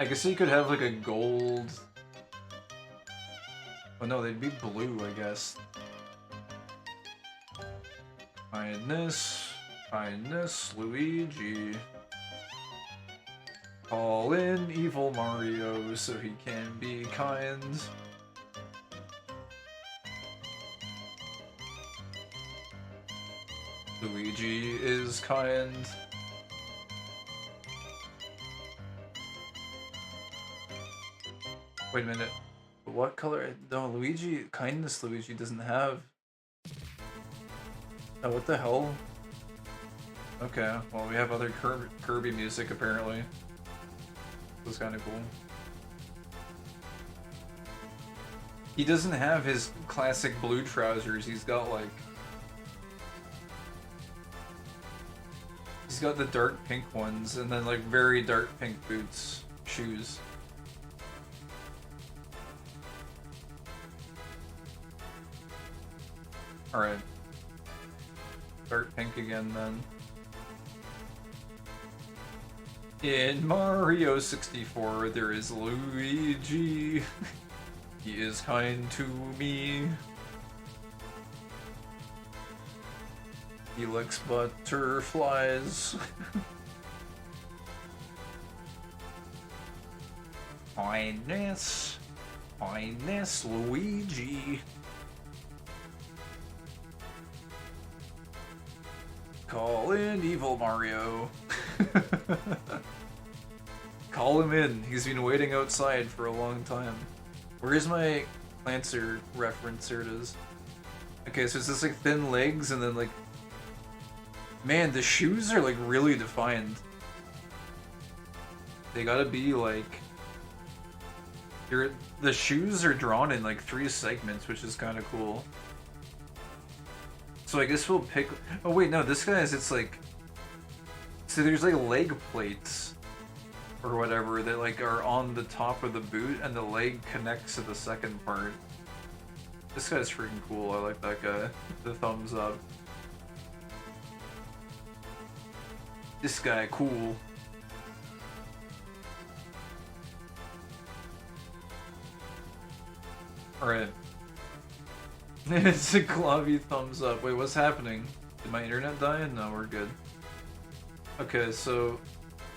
S3: I guess he could have like a gold. Oh no, they'd be blue, I guess. Kindness, Luigi. Call in evil Mario so he can be kind. Luigi is kind. Wait a minute. What color? No, Luigi. Kindness Luigi doesn't have. Oh, what the hell? Okay, well, we have other Kirby music apparently. This is kind of cool. He doesn't have his classic blue trousers. He's got like. He's got the dark pink ones and then like very dark pink boots, shoes. Alright. Dark pink again then. In Mario 64, there is Luigi. He is kind to me. He licks butterflies. Kindness, Luigi. Call in evil Mario. Call him in. He's been waiting outside for a long time. Where is my Lancer reference? Here it is. Okay, so it's just like thin legs and then like... Man, the shoes are like really defined. They gotta be like... The shoes are drawn in like 3 segments, which is kind of cool. So I guess we'll pick... Oh wait, no, this guy is, it's like... So there's like leg plates or whatever that like are on the top of the boot and the leg connects to the second part. This guy's freaking cool, I like that guy. The thumbs up. This guy, cool. Alright. It's a globby thumbs up. Wait, what's happening? Did my internet die? No, we're good. Okay, so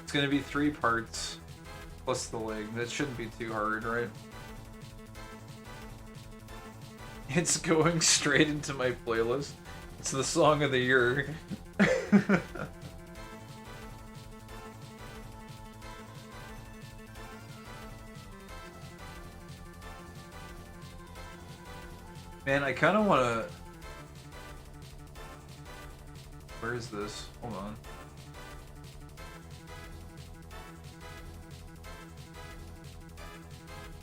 S3: it's gonna be 3 parts plus the leg. That shouldn't be too hard, right? It's going straight into my playlist. It's the song of the year. Man, I kind of want to... Where is this? Hold on.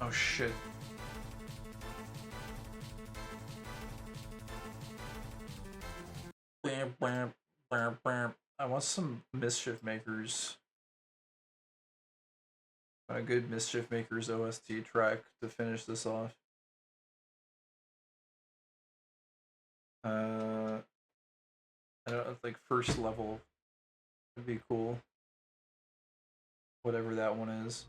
S3: Oh shit. I want some Mischief Makers. A good Mischief Makers OST track to finish this off. I don't know, like first level That'd be cool. Whatever that one is.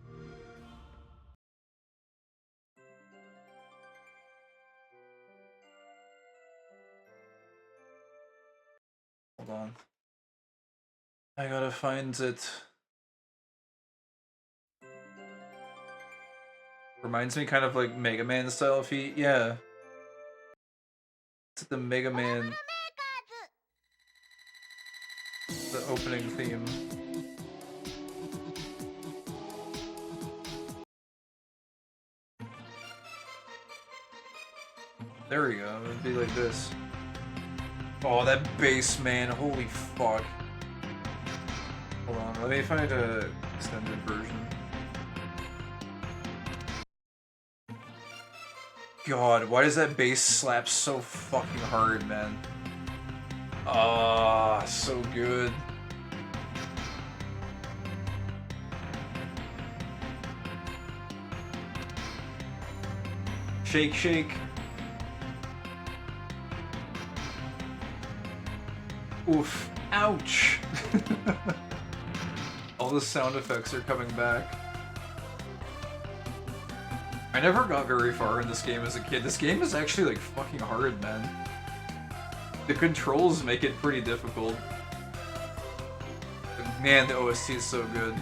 S3: Hold on. I gotta find it. Reminds me kind of like Mega Man style feat, yeah. It's the Mega Man. The opening theme. There we go, it'd be like this. Oh, that bass, man, holy fuck. Hold on, let me find a extended version. God, why does that bass slap so fucking hard, man? Ah, so good. Shake, shake. Oof. Ouch. All the sound effects are coming back. I never got very far in this game as a kid. This game is actually like fucking hard, man. The controls make it pretty difficult. But man, the OST is so good.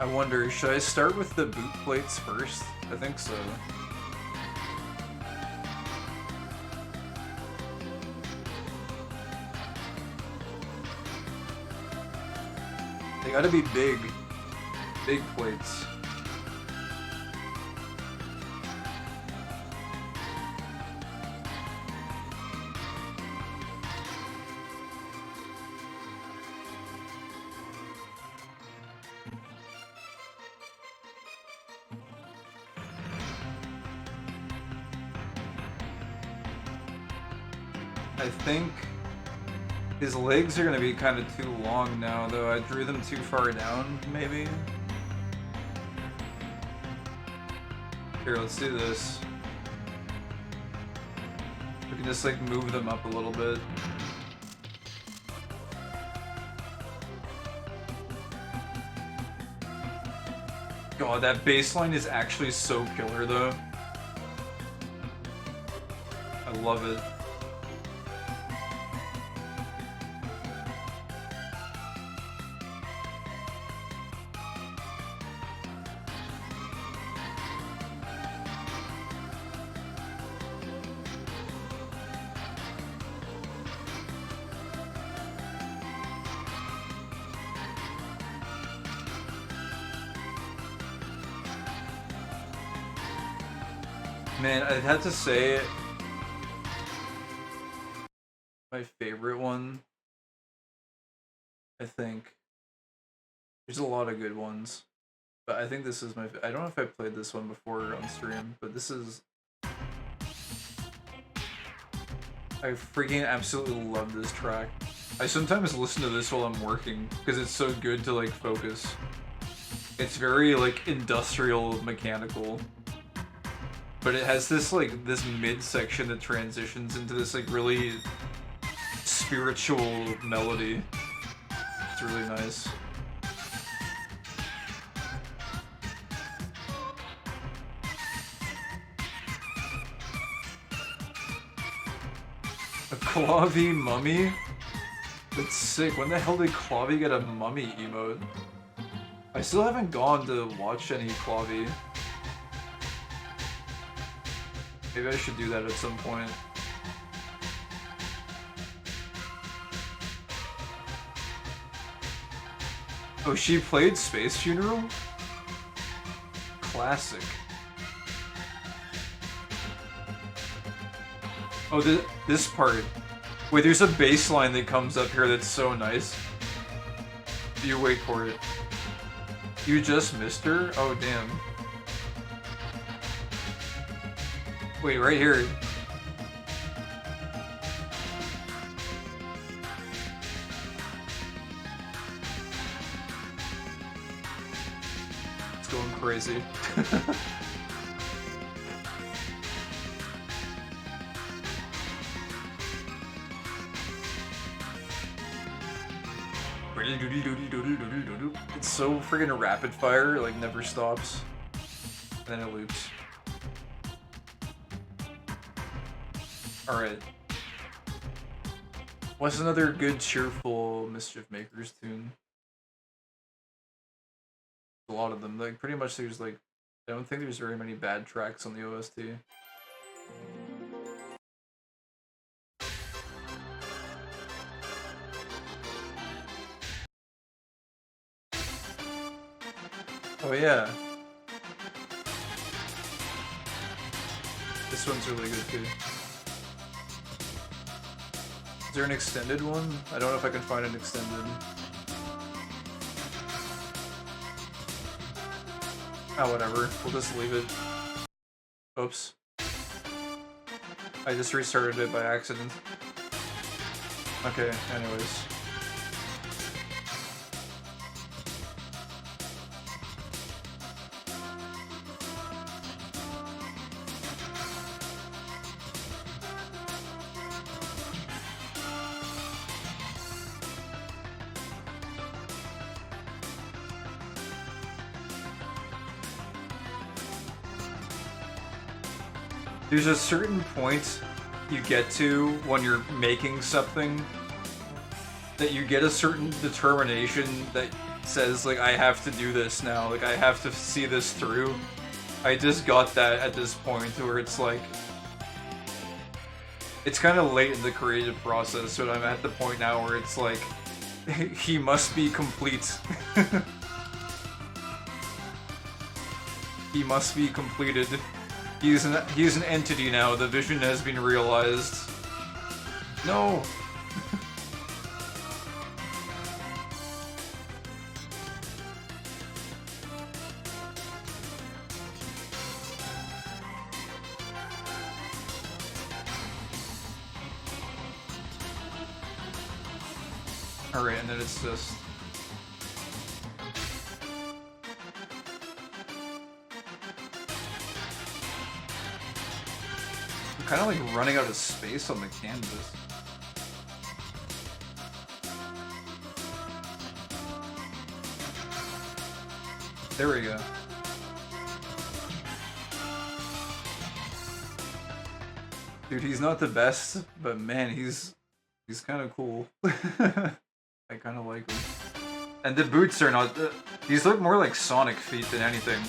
S3: I wonder, should I start with the boot plates first? I think so. They gotta be big. Big plates. I think his legs are gonna be kind of too long now, though. I drew them too far down, maybe? Here, let's do this. We can just, like, move them up a little bit. God, that baseline is actually so killer, though. I love it. Man, I'd have to say my favorite one, I think. There's a lot of good ones, but I think this is my I don't know if I played this one before on stream, but this is... I freaking absolutely love this track. I sometimes listen to this while I'm working, because it's so good to, like, focus. It's very, like, industrial mechanical. But it has this, like, this mid-section that transitions into this, like, really spiritual melody. It's really nice. A Clavi mummy? That's sick. When the hell did Clavi get a mummy emote? I still haven't gone to watch any Clavi. Maybe I should do that at some point. Oh, she played Space Funeral? Classic. Oh, this part. Wait, there's a bass line that comes up here that's so nice. You wait for it. You just missed her? Oh, damn. Wait, right here. It's going crazy. It's so friggin' rapid fire, like never stops. And then it loops. Alright. What's another good, cheerful Mischief Makers tune? A lot of them. Like, pretty much there's like... I don't think there's very many bad tracks on the OST. Oh yeah. This one's really good too. Is there an extended one? I don't know if I can find an extended. Oh, whatever. We'll just leave it. Oops. I just restarted it by accident. Okay, anyways. There's a certain point you get to when you're making something that you get a certain determination that says, like, I have to do this now, like, I have to see this through. I just got that at this point where it's like, it's kind of late in the creative process, but I'm at the point now where it's like, he must be complete. He must be completed. He's an entity now. The vision has been realized. No. All right, and then it's just. Kind of like running out of space on the canvas. There we go. Dude, he's not the best, but man, he's kind of cool. I kind of like him. And the boots are not. These look more like Sonic feet than anything.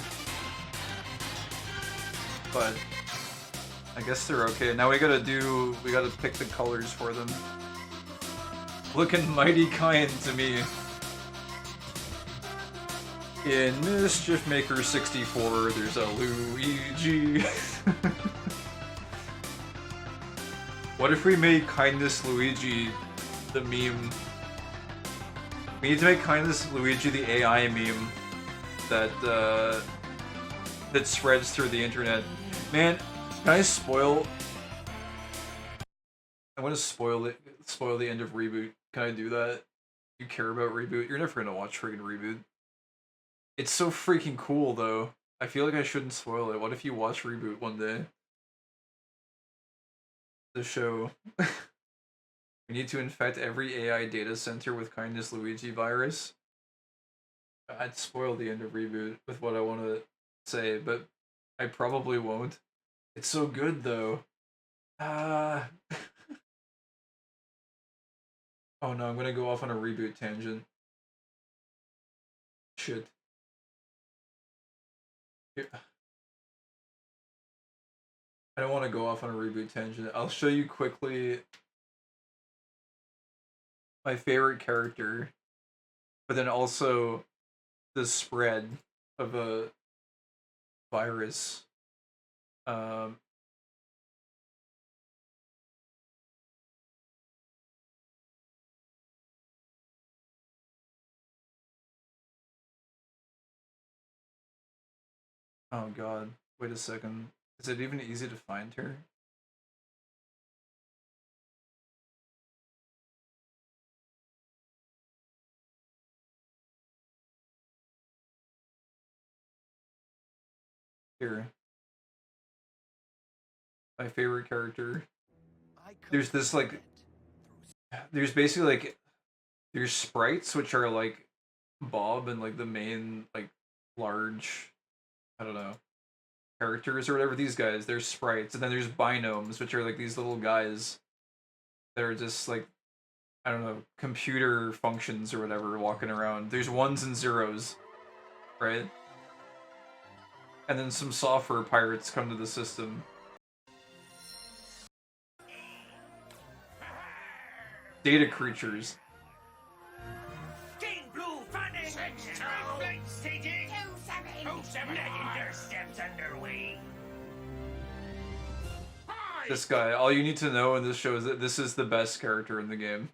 S3: But. I guess they're okay. Now we gotta pick the colors for them. Looking mighty kind to me. In Mischief Maker 64, there's a Luigi. What if we made Kindness Luigi the meme? We need to make Kindness Luigi the AI meme that that spreads through the internet. Man, can I spoil? I want to spoil the end of Reboot. Can I do that? You care about Reboot? You're never gonna watch friggin' Reboot. It's so freaking cool, though. I feel like I shouldn't spoil it. What if you watch Reboot one day? The show. We need to infect every AI data center with Kindness Luigi virus. I'd spoil the end of Reboot with what I want to say, but I probably won't. It's so good, though. Oh no, I'm gonna go off on a Reboot tangent. Shit. I don't want to go off on a Reboot tangent. I'll show you quickly my favorite character, but then also the spread of a virus. Oh god, wait a second. Is it even easy to find her? Here. My favorite character. There's this like... There's basically like... There's sprites, which are like Bob and like the main like large, I don't know, characters or whatever. These guys, there's sprites, and then there's binomes, which are like these little guys that are just like, I don't know, computer functions or whatever walking around. There's ones and zeros, right? And then some software pirates come to the system. Data creatures.
S9: King Blue Fanning! Flight staging! 27 legendary steps underway!
S3: This guy, all you need to know in this show is that this is the best character in the game.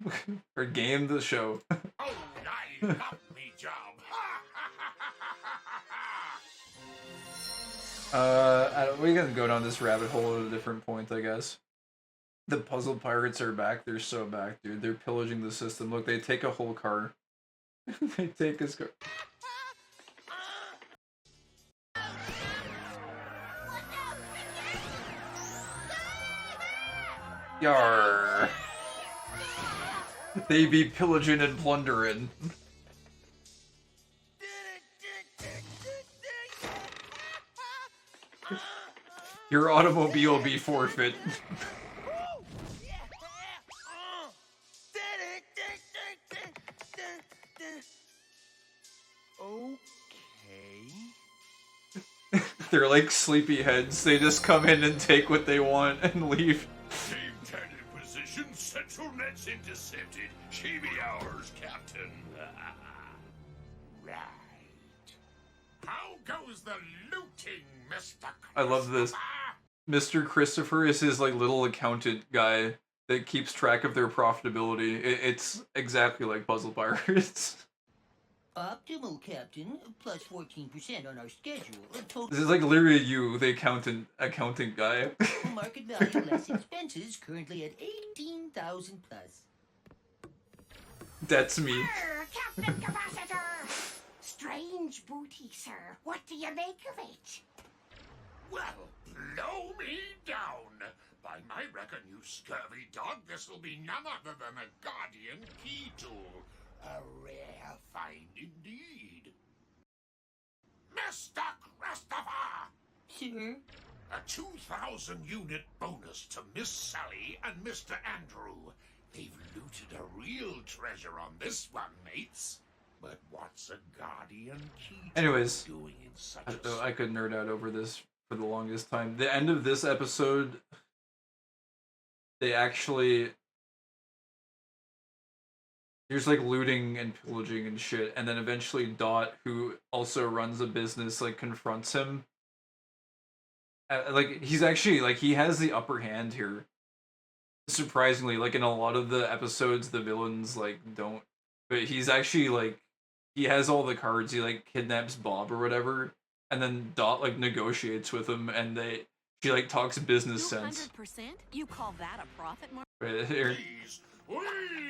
S3: Or game, the show.
S9: Oh, I love me job!
S3: We can go down this rabbit hole at a different point, I guess. The puzzle pirates are back. They're so back, dude. They're pillaging the system. Look, they take a whole car. They take his car. Yar. They be pillaging and plundering. Your automobile be forfeit. They're like sleepyheads. They just come in and take what they want and leave.
S9: Team 10 in position, central nets intercepted. She be ours, Captain. Right. How goes the looting, Mr.
S3: I love this. Mr. Christopher is his like little accountant guy that keeps track of their profitability. It's exactly like Puzzle Pirates.
S10: Optimal, Captain. Plus 14% on our schedule. Total
S3: This is like literally you, the accountant guy.
S10: market value less expenses, currently at 18,000 plus.
S3: That's me.
S8: Captain Capacitor! Strange booty, sir. What do you make of it?
S9: Well, blow me down. By my reckon, you scurvy dog, this'll be none other than a Guardian key tool. A rare find indeed. Mr. Christopher!
S10: Sir?
S9: A 2,000 unit bonus to Miss Sally and Mr. Andrew. They've looted a real treasure on this one, mates. But what's a Guardian key tool
S3: Anyways,
S9: doing in such a
S3: I could nerd out over this for the longest time. The end of this episode, they actually... There's like looting and pillaging and shit, and then eventually Dot, who also runs a business, like confronts him. Like he's actually like he has the upper hand here. Surprisingly, like in a lot of the episodes, the villains like don't. But he's actually like he has all the cards. He like kidnaps Bob or whatever, and then Dot like negotiates with him, and she like talks business sense.
S11: 200%? You call that a profit margin?
S3: Right here.
S9: Please, we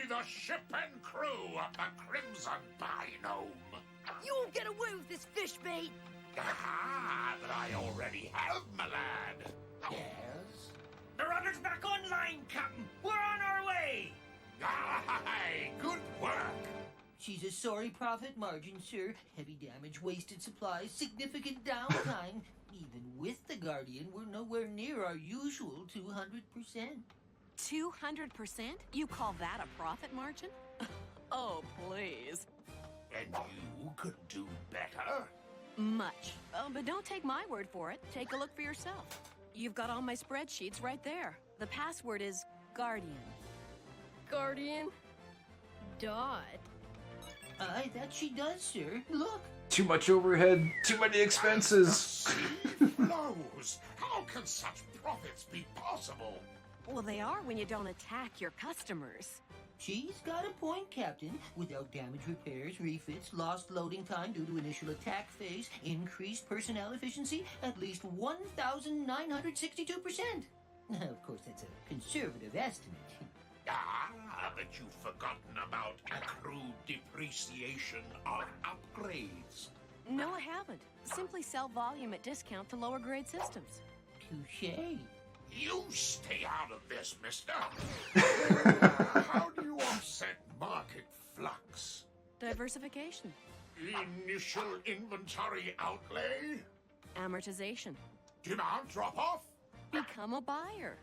S9: the ship and crew of the Crimson Binome.
S11: You won't get away with this fish bait!
S9: Aha, that I already have, my lad. Yes?
S8: The rudder's back online, Captain. We're on our way.
S9: Aye, good work.
S10: She's a sorry profit margin, sir. Heavy damage, wasted supplies, significant downtime. Even with the Guardian, we're nowhere near our usual 200%.
S11: 200%? You call that a profit margin? Oh, please.
S9: And you could do better?
S11: Much. But don't take my word for it. Take a look for yourself. You've got all my spreadsheets right there. The password is Guardian. Guardian? Dot.
S10: Aye, that she does, sir. Look.
S3: Too much overhead, too many expenses.
S9: The sea flows. How can such profits be possible?
S11: Well, they are when you don't attack your customers.
S10: She's got a point, Captain. Without damage repairs, refits, lost loading time due to initial attack phase, increased personnel efficiency, at least 1,962%. Of course, that's a conservative estimate.
S9: Ah, but you've forgotten about accrued depreciation of upgrades.
S11: No, I haven't. Simply sell volume at discount to lower grade systems.
S10: Touché.
S9: You stay out of this, mister. How do you offset market flux?
S11: diversification.
S9: Initial inventory outlay?
S11: Amortization.
S9: Demand drop off?
S11: Become a buyer.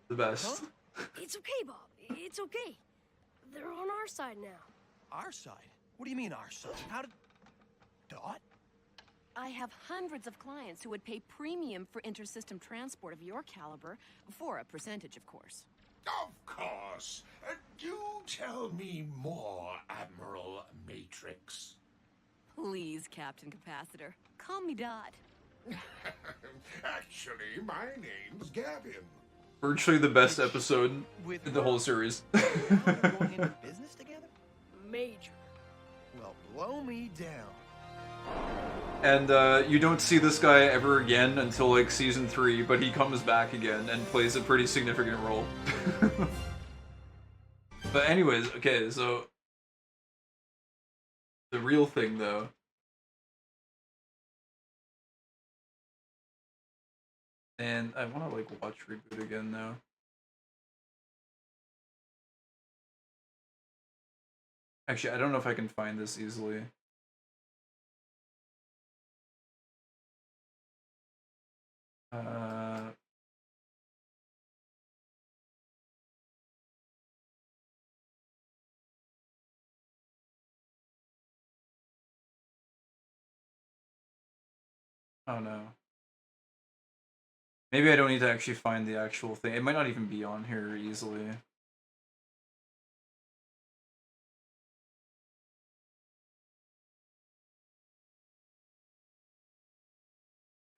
S3: The best.
S12: It's okay, Bob. It's okay. They're on our side now.
S13: Our side? What do you mean our side? How did... Dot?
S11: I have hundreds of clients who would pay premium for intersystem transport of your caliber, for a percentage, of course.
S9: Of course. Do tell me more, Admiral Matrix.
S11: Please, Captain Capacitor. Call me Dot.
S9: Actually, my name's Gavin.
S3: Virtually the best episode in the whole series.
S13: Going into business together?
S12: Major.
S13: Well, blow me down.
S3: And you don't see this guy ever again until like season 3, but he comes back again and plays a pretty significant role. But anyways, okay, so the real thing though. And I want to like watch Reboot again now. Actually, I don't know if I can find this easily. Oh no. Maybe I don't need to actually find the actual thing. It might not even be on here easily.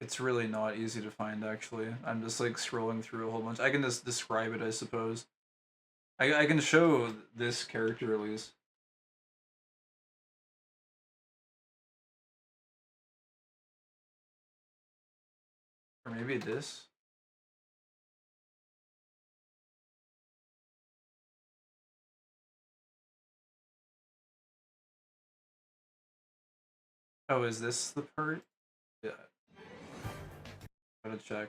S3: It's really not easy to find, actually. I'm just like scrolling through a whole bunch. I can just describe it, I suppose. I can show this character at least. Or maybe this? Oh, is this the part? Yeah. Gotta check.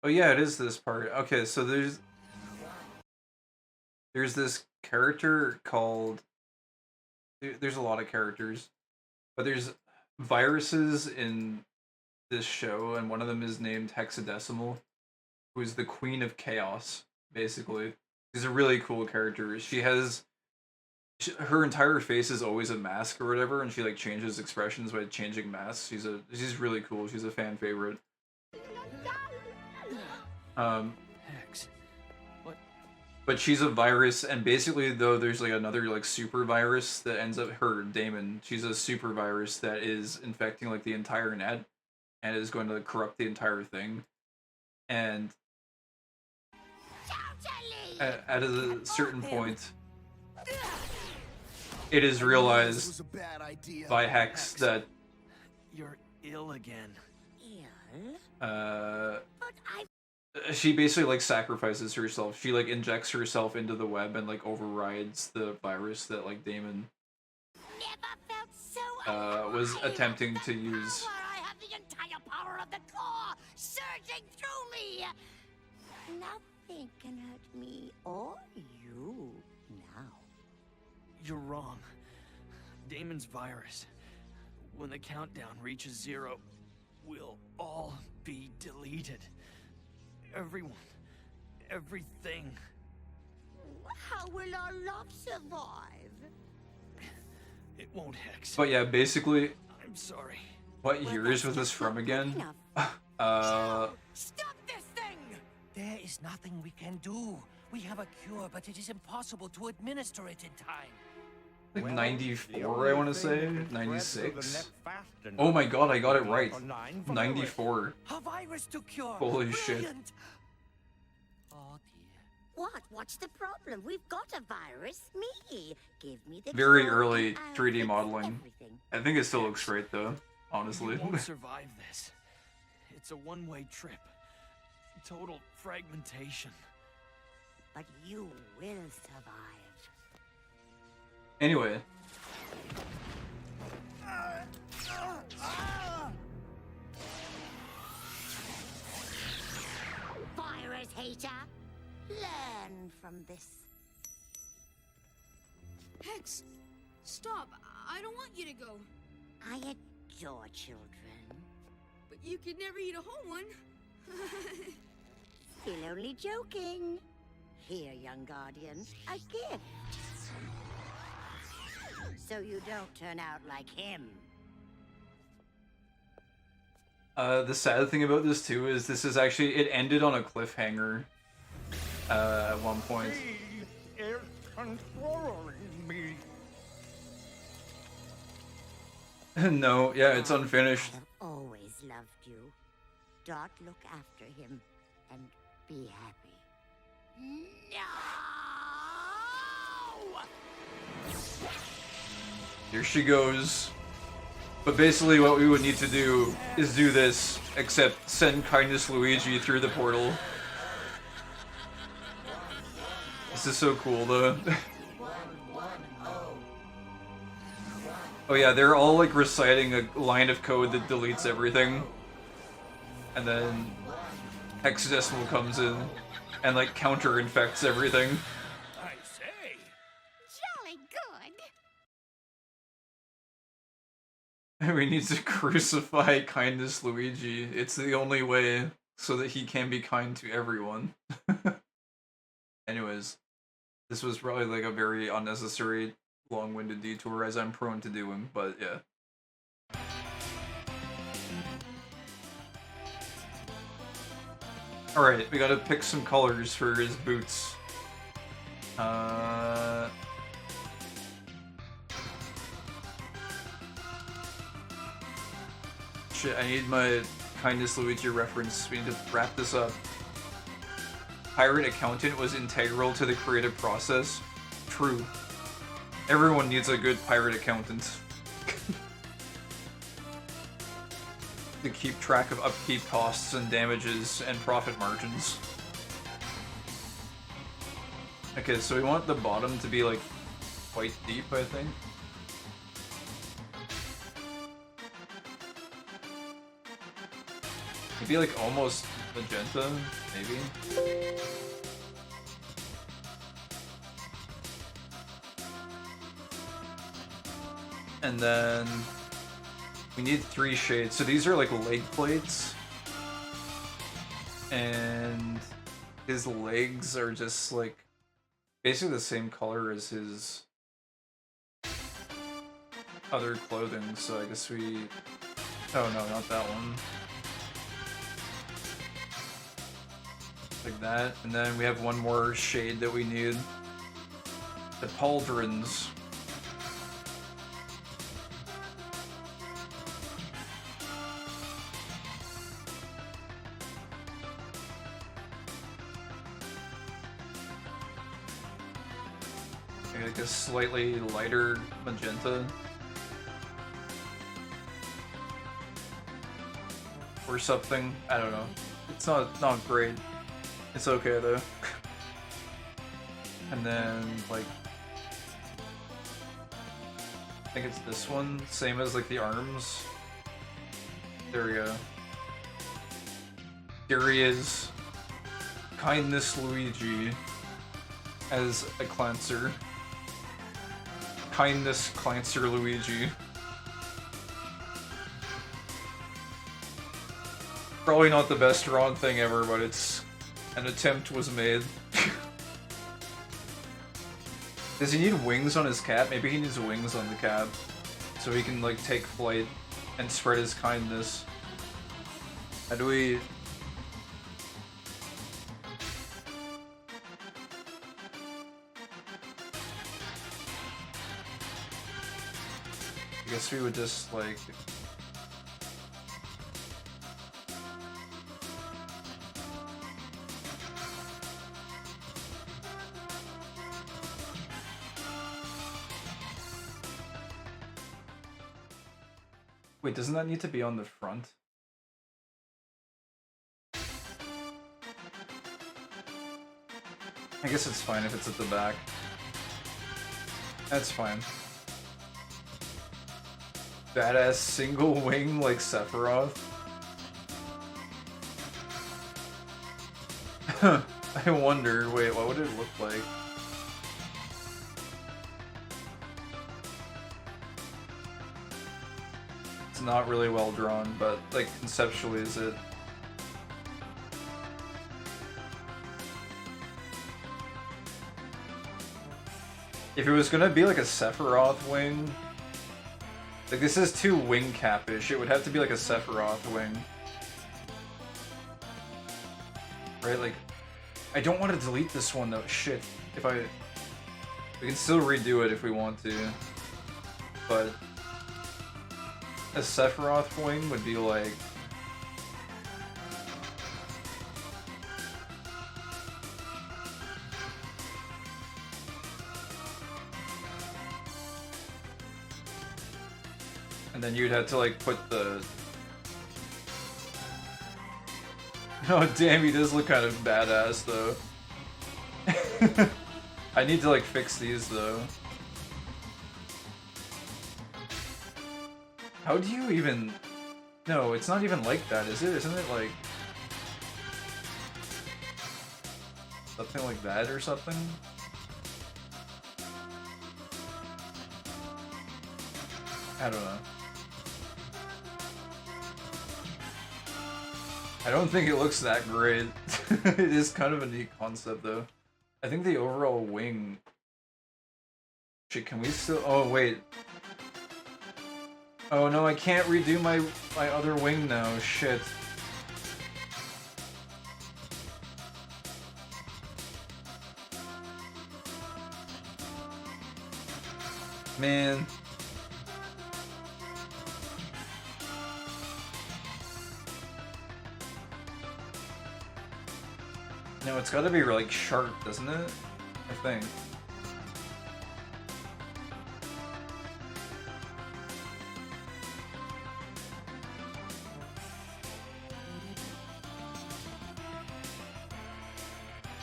S3: Oh yeah, it is this part. Okay, so there's this character called... There's a lot of characters. But there's viruses in this show, and one of them is named Hexadecimal, who is the Queen of Chaos, basically. She's a really cool character. She has... her entire face is always a mask or whatever, and she like changes expressions by changing masks. She's really cool. She's a fan favorite.
S13: Hex. What?
S3: But she's a virus, and basically though there's like another like super virus that ends up her Damon. She's a super virus that is infecting like the entire net and is going to corrupt the entire thing. And at a certain point, it is realized by Hex that
S13: You're ill again.
S3: she basically like sacrifices herself. She like injects herself into the web and like overrides the virus that like Damon was attempting to use.
S8: I have the entire power of the core surging through me. Nothing can hurt me or you now.
S13: You're wrong. Damon's virus. When the countdown reaches 0, we'll all be deleted. Everyone. Everything.
S8: How will our love survive?
S13: It won't, Hex.
S3: But yeah, basically,
S13: I'm sorry.
S3: what years was this from again?
S10: Stop this thing! There is nothing we can do. We have a cure, but it is impossible to administer it in time.
S3: Like 94, I want to say? 96? Oh my god, I got it right. 94.
S10: A virus to cure.
S3: Holy shit.
S10: Brilliant. Oh dear.
S8: What? What's the problem? We've got a virus. Me. Give me the
S3: Very
S8: cure
S3: early
S8: and I'll
S3: 3D
S8: fix
S3: modeling.
S8: everything.
S3: I think it still looks great though, honestly.
S13: You won't survive this. It's a one-way trip. Total fragmentation.
S8: But you will survive.
S3: Anyway.
S8: traitor. Learn from this.
S12: Hex, stop. I don't want you to go.
S8: I adore children.
S12: But you could never eat a whole one.
S8: Still only joking. Here, young guardian, a gift. So you don't turn out like him.
S3: The sad thing about this too is this is actually, it ended on a cliffhanger at one point.
S5: He is controlling me.
S3: No, yeah, it's unfinished.
S8: I've always loved you. Dot, look after him and be happy. No!
S3: Here she goes. But basically what we would need to do is do this, except send Kindness Luigi through the portal. This is so cool though. Oh yeah, they're all like reciting a line of code that deletes everything. And then Hexadecimal comes in and like counter-infects everything.
S9: I say.
S8: Jolly good.
S3: We need to crucify Kindness Luigi. It's the only way so that he can be kind to everyone. Anyways, this was probably like a very unnecessary long-winded detour as I'm prone to doing, but yeah. Alright, we gotta pick some colors for his boots. Shit, I need my Kindness Luigi reference. We need to wrap this up. Pirate Accountant was integral to the creative process. True. Everyone needs a good pirate accountant. To keep track of upkeep costs and damages and profit margins. Okay, so we want the bottom to be like quite deep, I think. Maybe like almost magenta, maybe. And then we need 3 shades. So these are like leg plates. And his legs are just like basically the same color as his other clothing. So I guess we... Oh no, not that one. Like that. And then we have one more shade that we need. The pauldrons. Like a slightly lighter magenta. Or something. I don't know. It's not great. It's okay though. And then like I think it's this one, same as like the arms. There we go. Here he is. Kindness Luigi as a Clancer. Kindness Clancer Luigi. Probably not the best drawn thing ever, but it's an attempt was made. Does he need wings on his cap? Maybe he needs wings on the cap so he can like take flight and spread his kindness. How do we... I guess we would just like... Wait, doesn't that need to be on the front? I guess it's fine if it's at the back. That's fine. Badass single wing like Sephiroth. I wonder, wait, what would it look like? It's not really well drawn, but like conceptually is it? If it was gonna be like a Sephiroth wing, like this is too wing cap-ish, it would have to be like a Sephiroth wing. Right, like, I don't want to delete this one though, shit. We can still redo it if we want to, but a Sephiroth wing would be like, and then you'd have to like put the, oh damn, he does look kind of badass though. I need to like fix these though. How do you even... No, it's not even like that, is it? Isn't it like... something like that or something? I don't know. I don't think it looks that great. It is kind of a neat concept though. I think the overall wing... Shit, can we still... Oh, wait. Oh no, I can't redo my other wing now, shit. Man. No, it's gotta be like sharp, doesn't it? I think.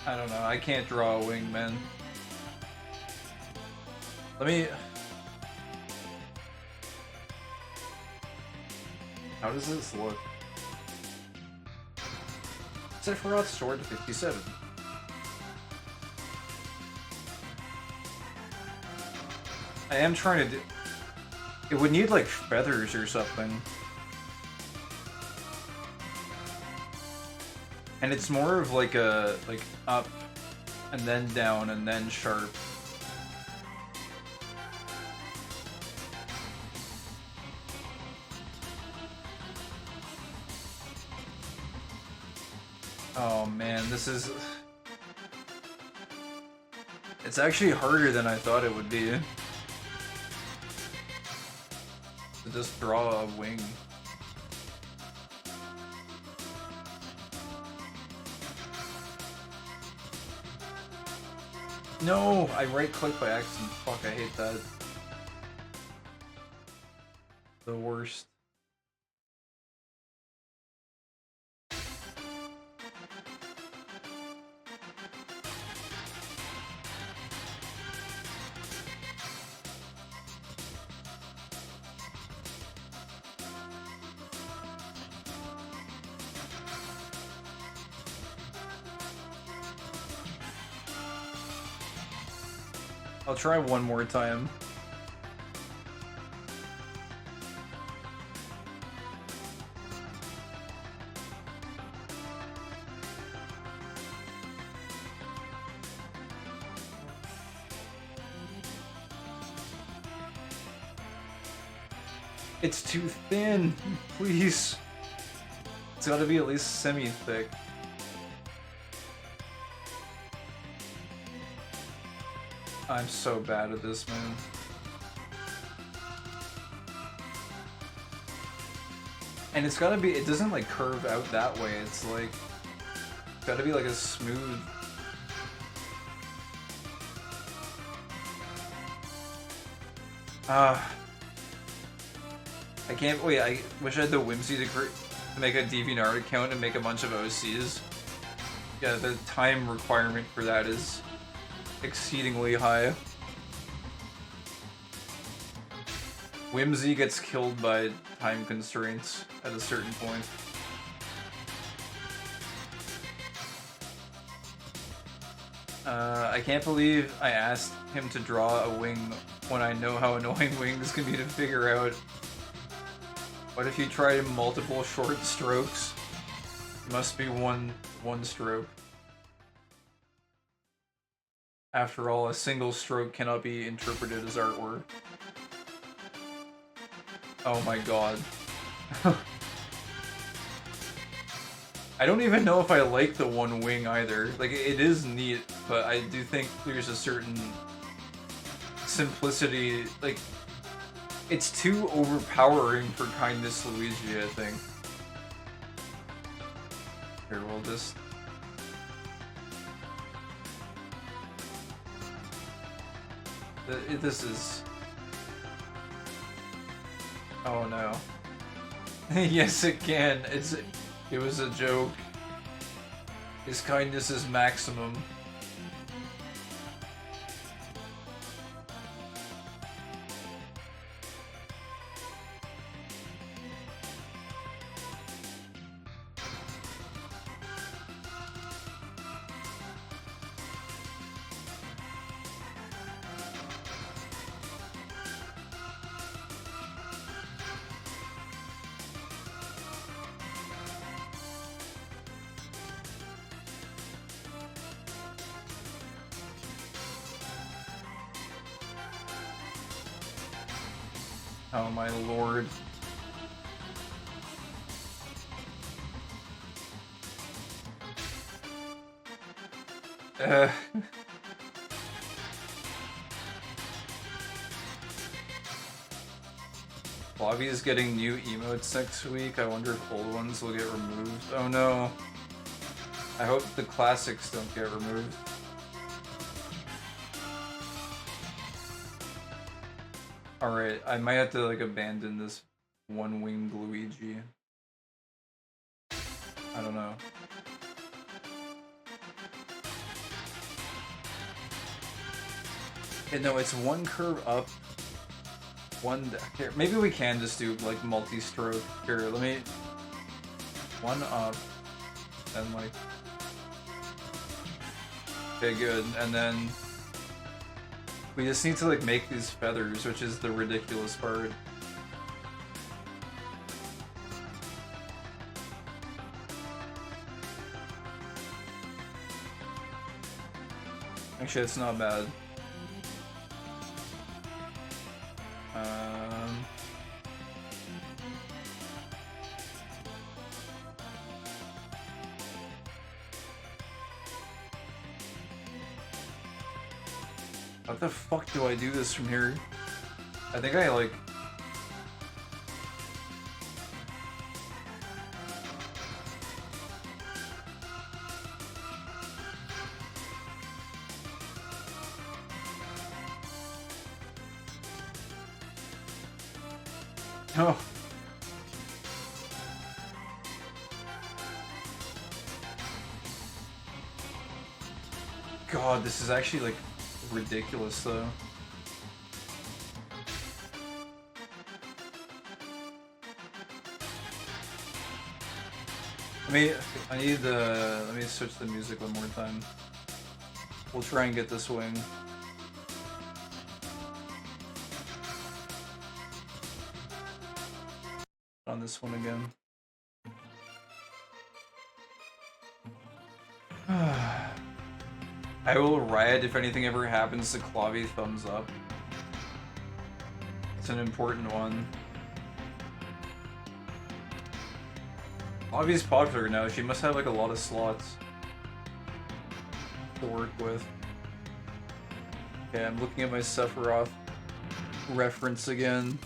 S3: I don't know, I can't draw a wing, man. Let me... How does this look? Sephiroth Sword 57. I am trying to do... It would need like feathers or something. And it's more of like a, like up and then down and then sharp. Oh man, this is... It's actually harder than I thought it would be. To just draw a wing. No! I right-clicked by accident. Fuck, I hate that. The worst. I'll try one more time. It's too thin, please. It's gotta be at least semi-thick. I'm so bad at this, man. And it's gotta be, it doesn't like curve out that way, it's like, it's gotta be like a smooth... I can't, wait, I wish I had the whimsy to make a DeviantArt account and make a bunch of OCs. Yeah, the time requirement for that is exceedingly high. Whimsy gets killed by time constraints at a certain point. I can't believe I asked him to draw a wing when I know how annoying wings can be to figure out. What if you tried multiple short strokes? It must be one stroke. After all, a single stroke cannot be interpreted as artwork. Oh my god. I don't even know if I like the one wing either. Like, it is neat, but I do think there's a certain simplicity, like, it's too overpowering for Kindness Luigi, I think. Here, we'll just... This is... Oh no. Yes, it can. It was a joke. His kindness is maximum. Oh my lord. Bobby is getting new emotes next week. I wonder if old ones will get removed. Oh no. I hope the classics don't get removed. Alright, I might have to like abandon this one-winged Luigi. I don't know. Yeah, no, it's one curve up, one... Here, maybe we can just do like multi-stroke. Here, let me... One up, and like... Okay, good, and then... We just need to like make these feathers, which is the ridiculous part. Actually, it's not bad. How the fuck do I do this from here? I think I like... Oh. God, this is actually like ridiculous though. I need the... Let me switch the music one more time. We'll try and get this wing. On this one again. I will riot if anything ever happens to Clavi thumbs up. It's an important one. Clavi's popular now, she must have like a lot of slots to work with. Okay, I'm looking at my Sephiroth reference again.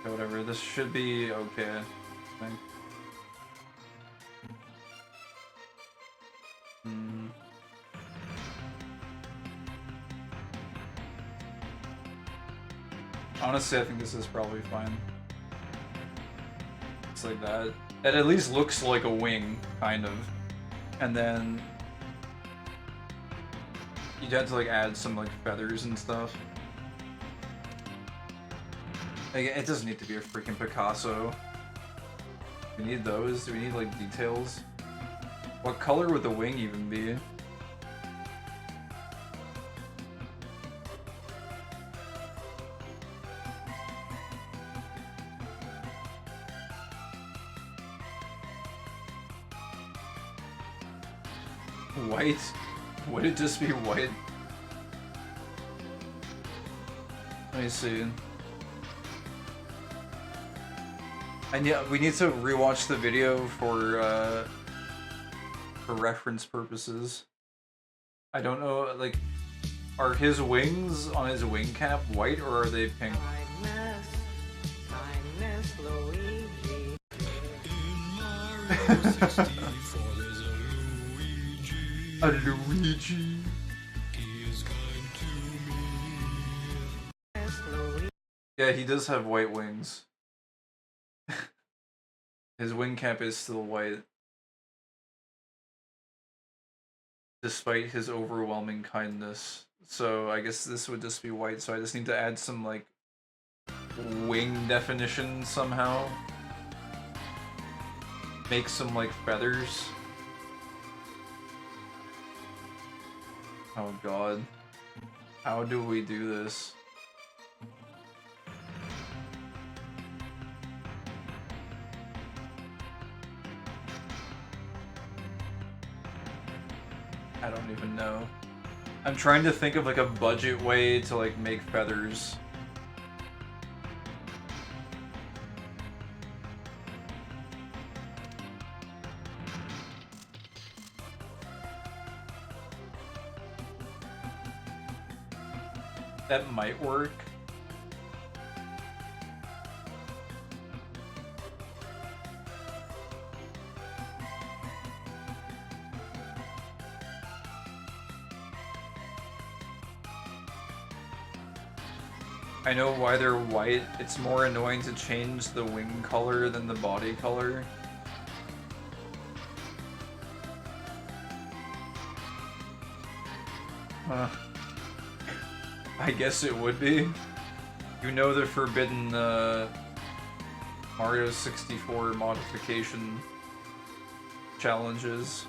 S3: Whatever, this should be okay, I think. Honestly, I think this is probably fine. It's like that. It at least looks like a wing, kind of. And then you'd have to like add some like feathers and stuff. Like, it doesn't need to be a freaking Picasso. Do we need those? Do we need like details? What color would the wing even be? White? Would it just be white? Let me see. And yeah, we need to rewatch the video for reference purposes. I don't know, like, are his wings on his wing cap white or are they pink? A Luigi. Yeah, he does have white wings. His wing cap is still white. Despite his overwhelming kindness. So I guess this would just be white, so I just need to add some, like, wing definition somehow. Make some, like, feathers. Oh god. How do we do this? I don't even know. I'm trying to think of like a budget way to like make feathers. That might work. I know why they're white. It's more annoying to change the wing color than the body color. I guess it would be. You know the forbidden Mario 64 modification challenges.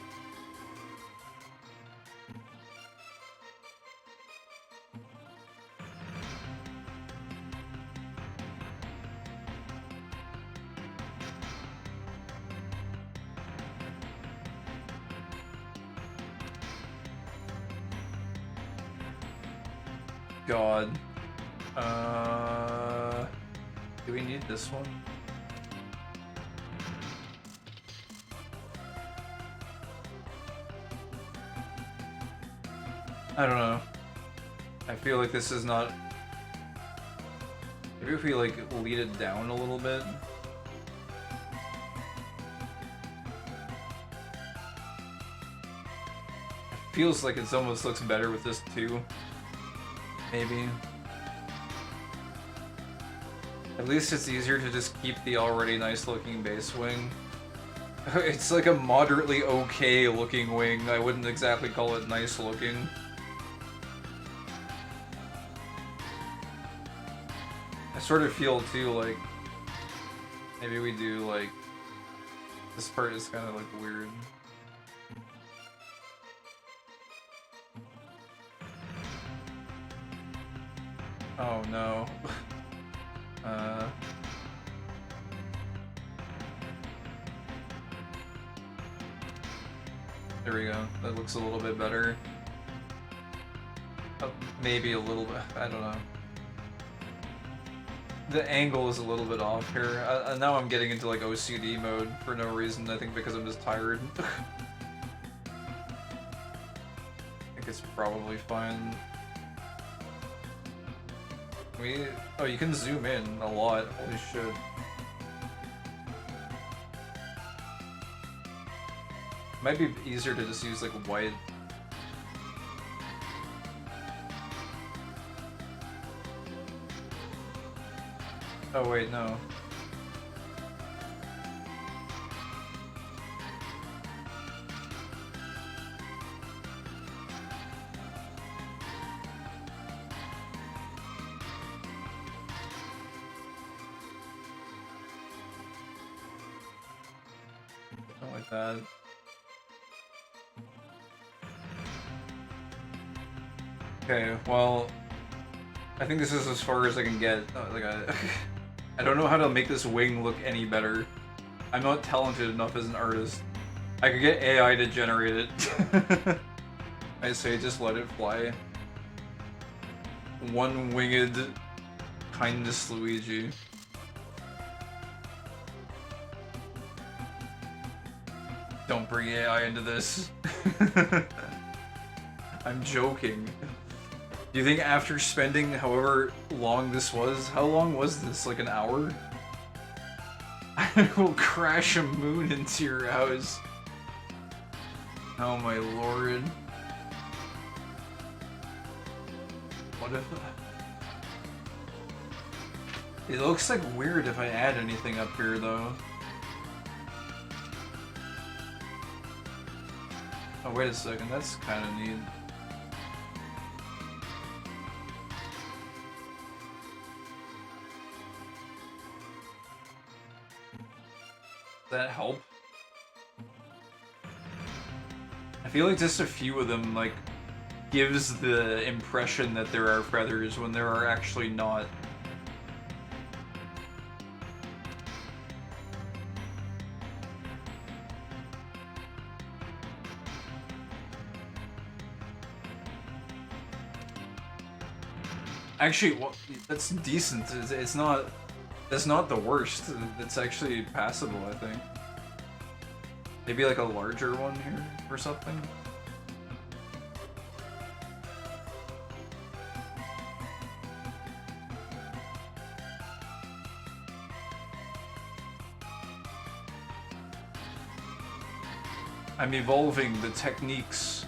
S3: God. Do we need this one? I don't know. I feel like this is not... Maybe if we like lead it down a little bit. Feels like it almost looks better with this too. Maybe. At least it's easier to just keep the already nice looking base wing. It's like a moderately okay looking wing. I wouldn't exactly call it nice looking. I sort of feel too like maybe we do like this part is kind of like weird. Oh no. There we go. That looks a little bit better. Maybe a little bit. I don't know. The angle is a little bit off here. Now I'm getting into like OCD mode for no reason. I think because I'm just tired. I think it's probably fine. Oh, you can zoom in a lot. Holy shit. Might be easier to just use like white. Oh wait, no. Don't like that. Okay, well, I think this is as far as I can get. I don't know how to make this wing look any better. I'm not talented enough as an artist. I could get AI to generate it. I say just let it fly. One-winged kindness Luigi. Don't bring AI into this. I'm joking. Do you think after spending however long this was, how long was this? Like an hour? I will crash a moon into your house. Oh my lord. What if... It looks like weird if I add anything up here though. Oh wait a second, that's kind of neat. That help? I feel like just a few of them, like, gives the impression that there are feathers when there are actually not. Actually, well, that's decent. It's not... That's not the worst. It's actually passable, I think. Maybe like a larger one here or something. I'm evolving the techniques.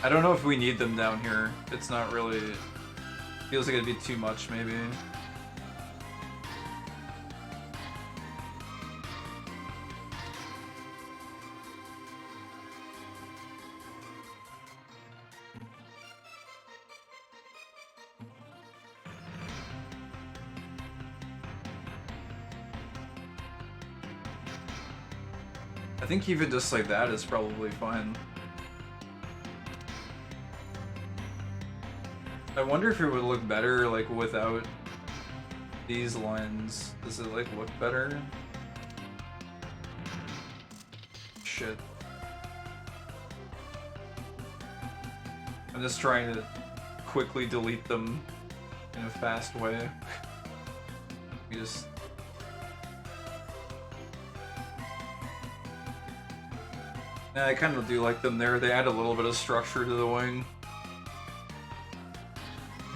S3: I don't know if we need them down here. It's not really... Feels like it'd be too much, maybe. I think even just like that is probably fine. I wonder if it would look better, like, without these lines. Does it, like, look better? Shit. I'm just trying to quickly delete them in a fast way. You just... Yeah, I kind of do like them there. They add a little bit of structure to the wing.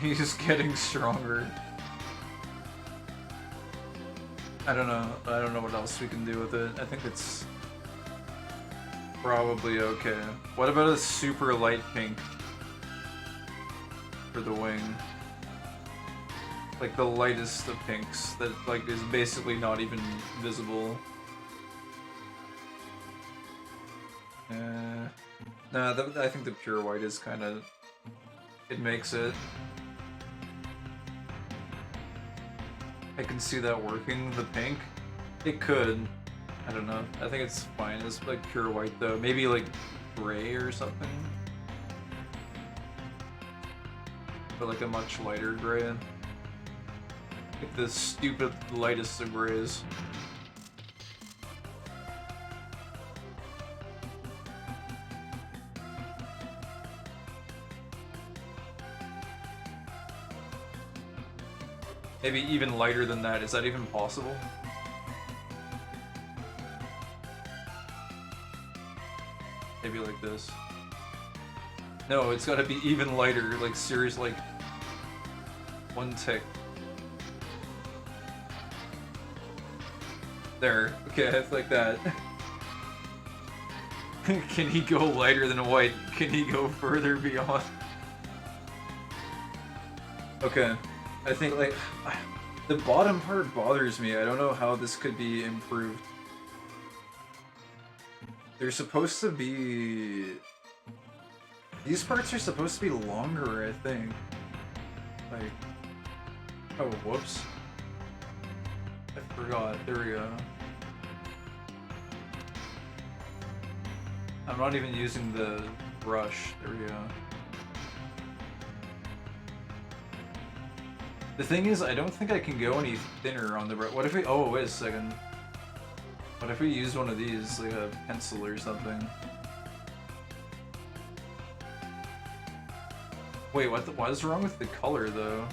S3: He's getting stronger. I don't know what else we can do with it. I think it's probably okay. What about a super light pink for the wing? Like the lightest of pinks that like is basically not even visible. Nah, I think the pure white is kind of... It makes it. I can see that working, the pink. It could. I don't know. I think it's fine. It's like pure white though. Maybe like gray or something. But like a much lighter gray. Like the stupid lightest of grays. Maybe even lighter than that. Is that even possible? Maybe like this. No, it's gotta be even lighter, like serious, like 1 tick. There. Okay, it's like that. Can he go lighter than white? Can he go further beyond? Okay. I think, like, the bottom part bothers me. I don't know how this could be improved. They're supposed to be... These parts are supposed to be longer, I think. Like... Oh, whoops. I forgot. There we go. I'm not even using the brush. There we go. The thing is, I don't think I can go any thinner on the brush. What if we... Oh, wait a second. What if we use one of these, like a pencil or something? Wait, what is wrong with the color, though?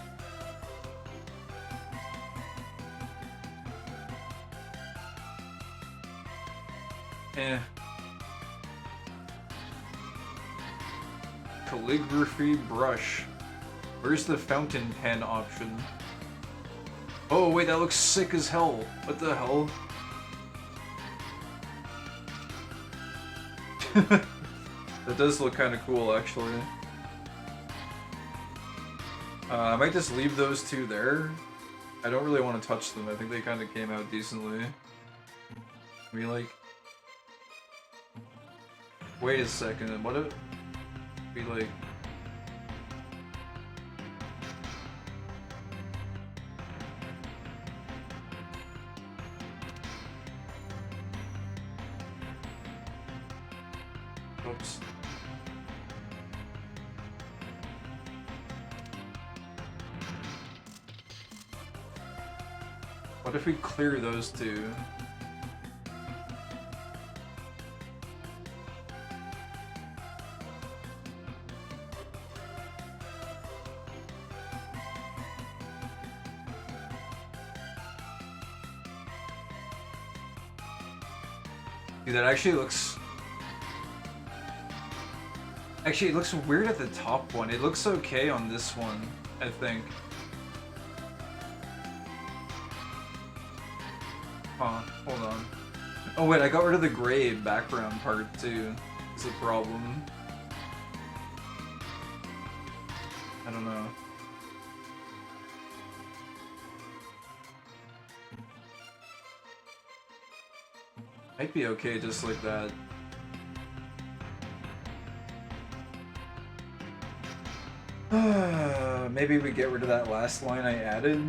S3: Eh. Calligraphy brush. Where's the fountain pen option? Oh wait, that looks sick as hell. What the hell? That does look kind of cool, actually. I might just leave those two there. I don't really want to touch them. I think they kind of came out decently. We like... Wait a second, what if we like... Oops. What if we clear those two? Dude, that actually looks... Actually, it looks weird at the top one. It looks okay on this one, I think. Huh, hold on. Oh wait, I got rid of the gray background part too. Is a problem. I don't know. Might be okay just like that. Maybe we get rid of that last line I added.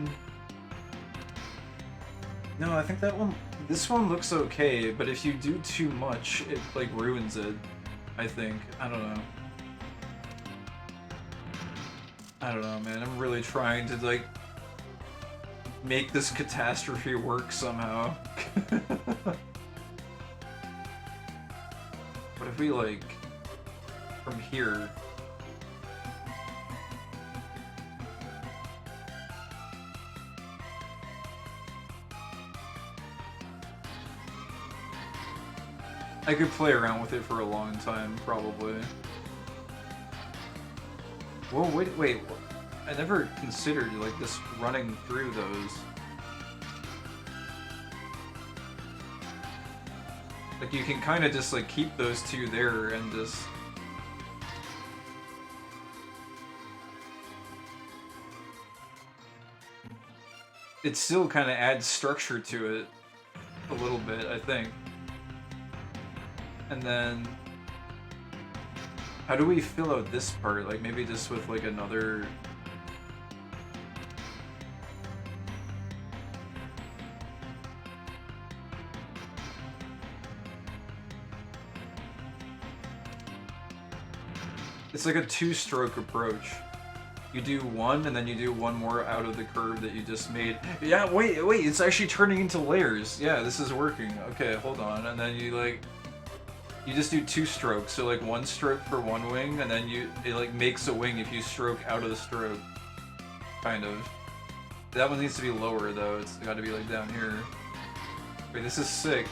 S3: No, I think that one... This one looks okay, but if you do too much, it, like, ruins it. I think. I don't know. I don't know, man. I'm really trying to, like, make this catastrophe work somehow. What if we, like, from here... I could play around with it for a long time, probably. Whoa, wait, I never considered, like, this running through those. Like, you can kind of just, like, keep those two there and just... It still kind of adds structure to it a little bit, I think. And then, how do we fill out this part? Like, maybe just with, like, another... It's like a two-stroke approach. You do one, and then you do one more out of the curve that you just made. Yeah, wait, it's actually turning into layers. Yeah, this is working. Okay, hold on. And then you, like... You just do two strokes, so like one stroke for one wing, and then it like makes a wing if you stroke out of the stroke. Kind of. That one needs to be lower though, it's gotta be like down here. Wait, this is sick.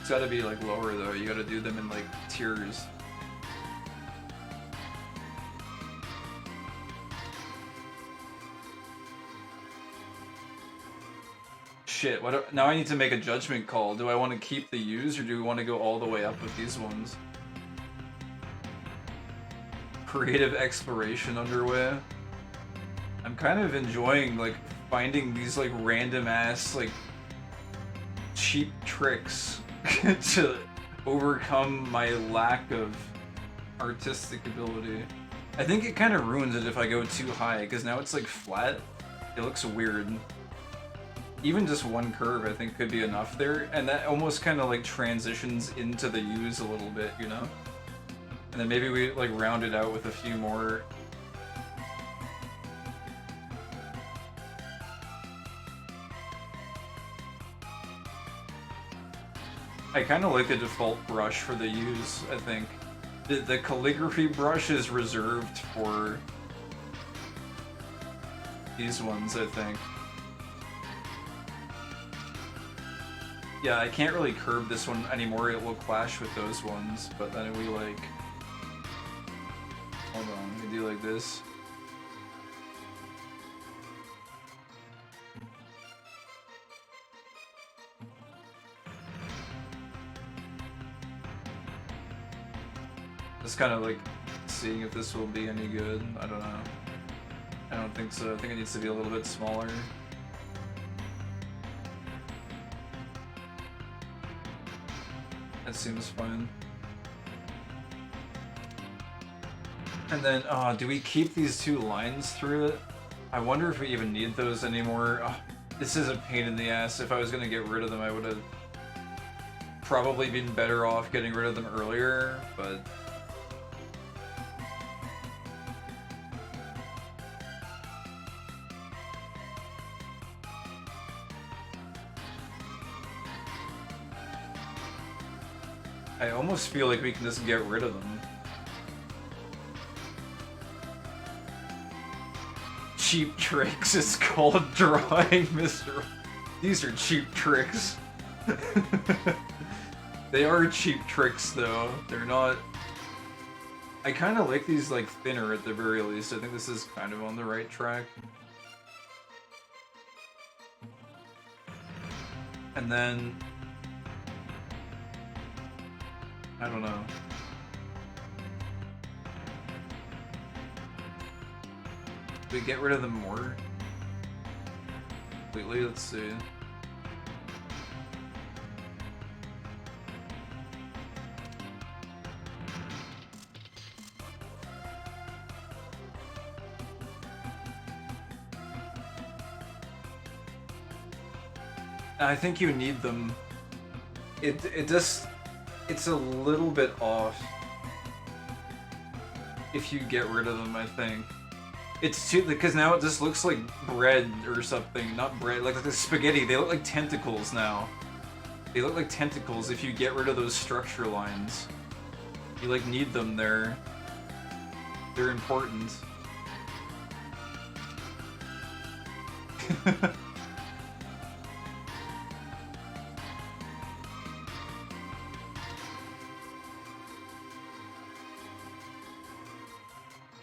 S3: It's gotta be like lower though. You gotta do them in like tiers. Shit, now I need to make a judgment call. Do I want to keep the U's or do we want to go all the way up with these ones? Creative exploration underway. I'm kind of enjoying like finding these like random ass like cheap tricks to overcome my lack of artistic ability. I think it kind of ruins it if I go too high because now it's like flat. It looks weird. Even just one curve I think could be enough there, and that almost kind of like transitions into the U's a little bit, you know? And then maybe we like round it out with a few more. I kind of like the default brush for the U's, I think. The calligraphy brush is reserved for these ones, I think. Yeah, I can't really curve this one anymore, it will clash with those ones, but then we like... Hold on, we do like this. Just kind of like seeing if this will be any good, I don't know. I don't think so, I think it needs to be a little bit smaller. That seems fine. And then, do we keep these two lines through it? I wonder if we even need those anymore. Oh, this is a pain in the ass. If I was gonna get rid of them, I would have probably been better off getting rid of them earlier, but... I almost feel like we can just get rid of them. Cheap tricks, it's called drawing, Mr. These are cheap tricks. They are cheap tricks though, they're not... I kind of like these like thinner at the very least, I think this is kind of on the right track. And then... I don't know. Do we get rid of them more? Completely, let's see. I think you need them. It just... It's a little bit off if you get rid of them, I think. It's too, because now it just looks like bread or something, not bread, like the spaghetti, they look like tentacles now. They look like tentacles if you get rid of those structure lines. You like need them there. They're important.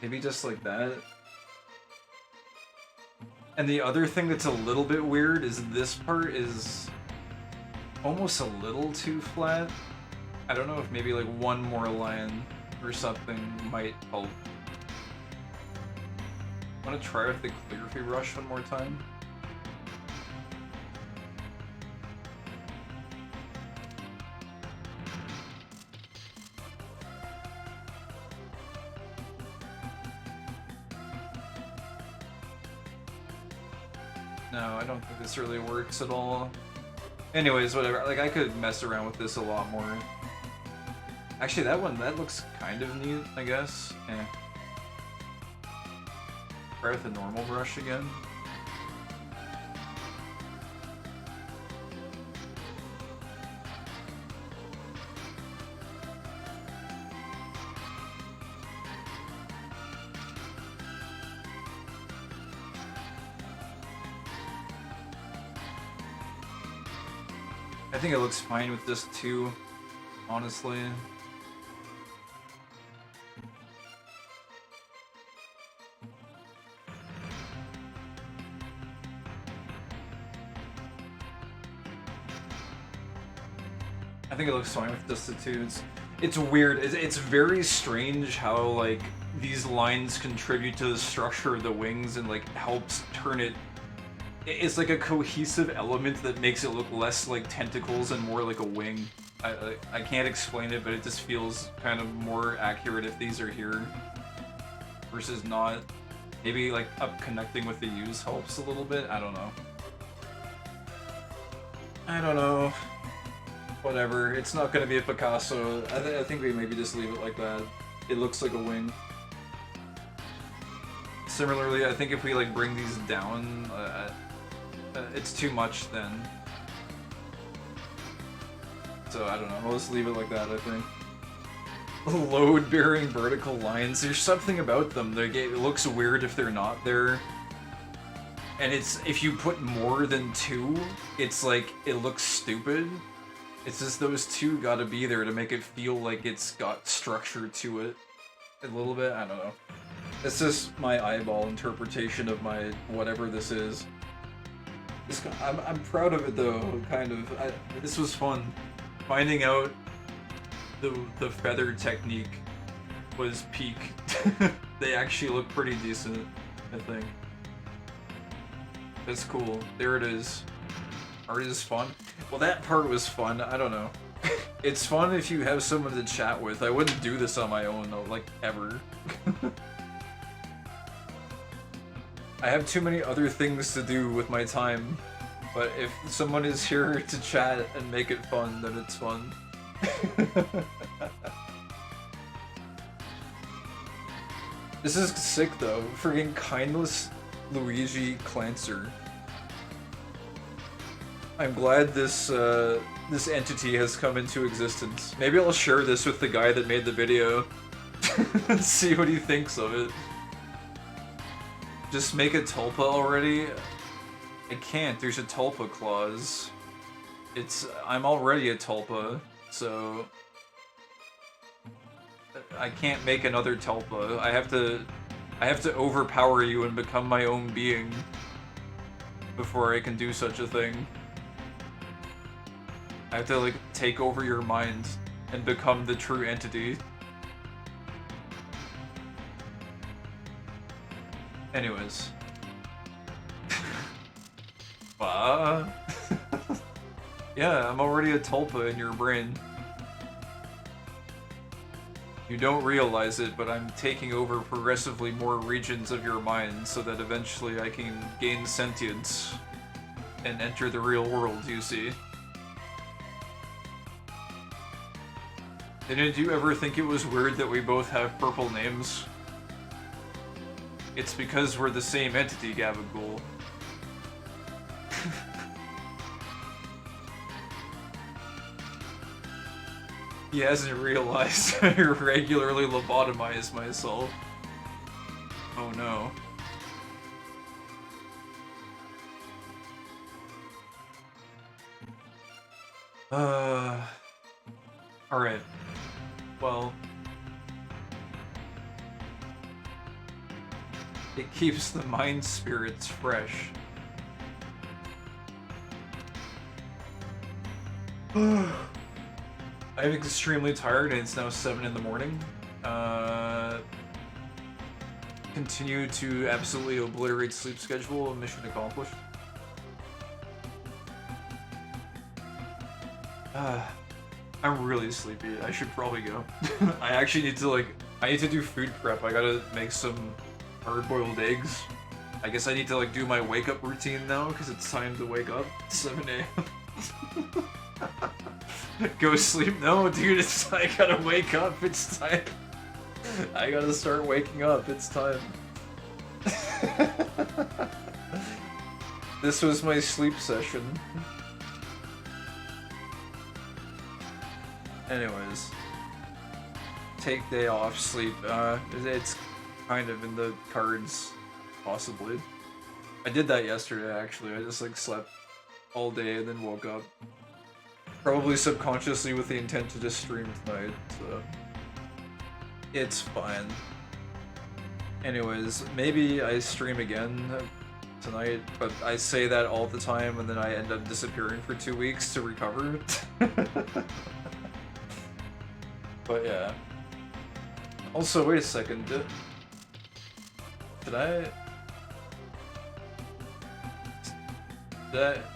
S3: Maybe just like that. And the other thing that's a little bit weird is this part is almost a little too flat. I don't know if maybe like one more line or something might help. Want to try with the calligraphy brush one more time? No, I don't think this really works at all. Anyways, whatever. Like, I could mess around with this a lot more. Actually, that looks kind of neat, I guess. Eh. Try with the normal brush again. I think it looks fine with this too, honestly. I think it looks fine with this too. It's weird. It's very strange how like these lines contribute to the structure of the wings and like helps turn it. It's like a cohesive element that makes it look less like tentacles and more like a wing. I can't explain it, but it just feels kind of more accurate if these are here versus not. Maybe like up connecting with the U's helps a little bit. I don't know. I don't know. Whatever. It's not gonna be a Picasso. I think we maybe just leave it like that. It looks like a wing. Similarly, I think if we like bring these down, it's too much then. So I don't know. We'll just leave it like that. I think. Load-bearing vertical lines. There's something about them. It looks weird if they're not there. And it's if you put more than 2, it's like it looks stupid. It's just those 2 gotta be there to make it feel like it's got structure to it. A little bit, I don't know. It's just my eyeball interpretation of my whatever this is. I'm proud of it though, kind of. This was fun. Finding out the feather technique was peak. They actually look pretty decent, I think. That's cool. There it is. Art is fun. Well, that part was fun. I don't know. It's fun if you have someone to chat with. I wouldn't do this on my own, though, like, ever. I have too many other things to do with my time. But if someone is here to chat and make it fun, then it's fun. This is sick, though. Friggin' Kindless Luigi Clancer. I'm glad this this entity has come into existence. Maybe I'll share this with the guy that made the video and see what he thinks of it. Just make a tulpa already? I can't. There's a tulpa clause. I'm already a tulpa, so I can't make another tulpa. I have to overpower you and become my own being before I can do such a thing. I have to, like, take over your mind and become the true entity. Anyways. Yeah, I'm already a tulpa in your brain. You don't realize it, but I'm taking over progressively more regions of your mind so that eventually I can gain sentience and enter the real world, you see. Didn't you ever think it was weird that we both have purple names? It's because we're the same entity, Gabagool. He hasn't realized I regularly lobotomize myself. Oh no. Alright. Well. It keeps the mind spirits fresh. I'm extremely tired and it's now 7 in the morning. Continue to absolutely obliterate sleep schedule. Mission accomplished. I'm really sleepy. I should probably go. I actually need to I need to do food prep. I gotta make some hard-boiled eggs. I guess I need to do my wake-up routine now because it's time to wake up. 7 a.m. Go sleep? No, dude, I gotta wake up. It's time. I gotta start waking up. It's time. This was my sleep session. Anyways. Take day off, sleep. It's kind of in the cards, possibly. I did that yesterday, actually. I just slept all day and then woke up. Probably subconsciously with the intent to just stream tonight, so it's fine. Anyways, maybe I stream again tonight, but I say that all the time and then I end up disappearing for 2 weeks to recover. But yeah. Also, wait a second.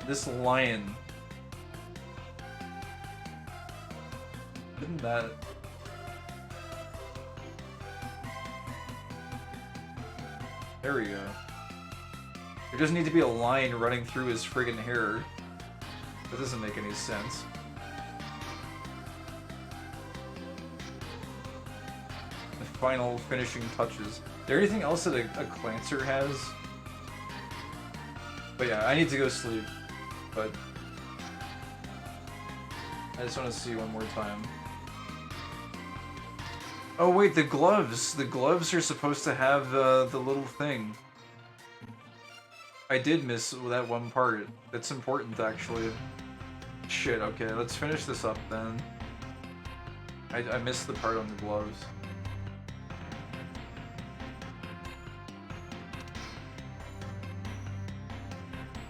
S3: This lion. Didn't that... There we go. There doesn't need to be a line running through his friggin' hair. That doesn't make any sense. The final finishing touches. Is there anything else that a Clancer has? But yeah, I need to go sleep. But I just want to see one more time. Oh wait, the gloves! The gloves are supposed to have the little thing. I did miss that one part. That's important, actually. Shit, okay, let's finish this up then. I missed the part on the gloves.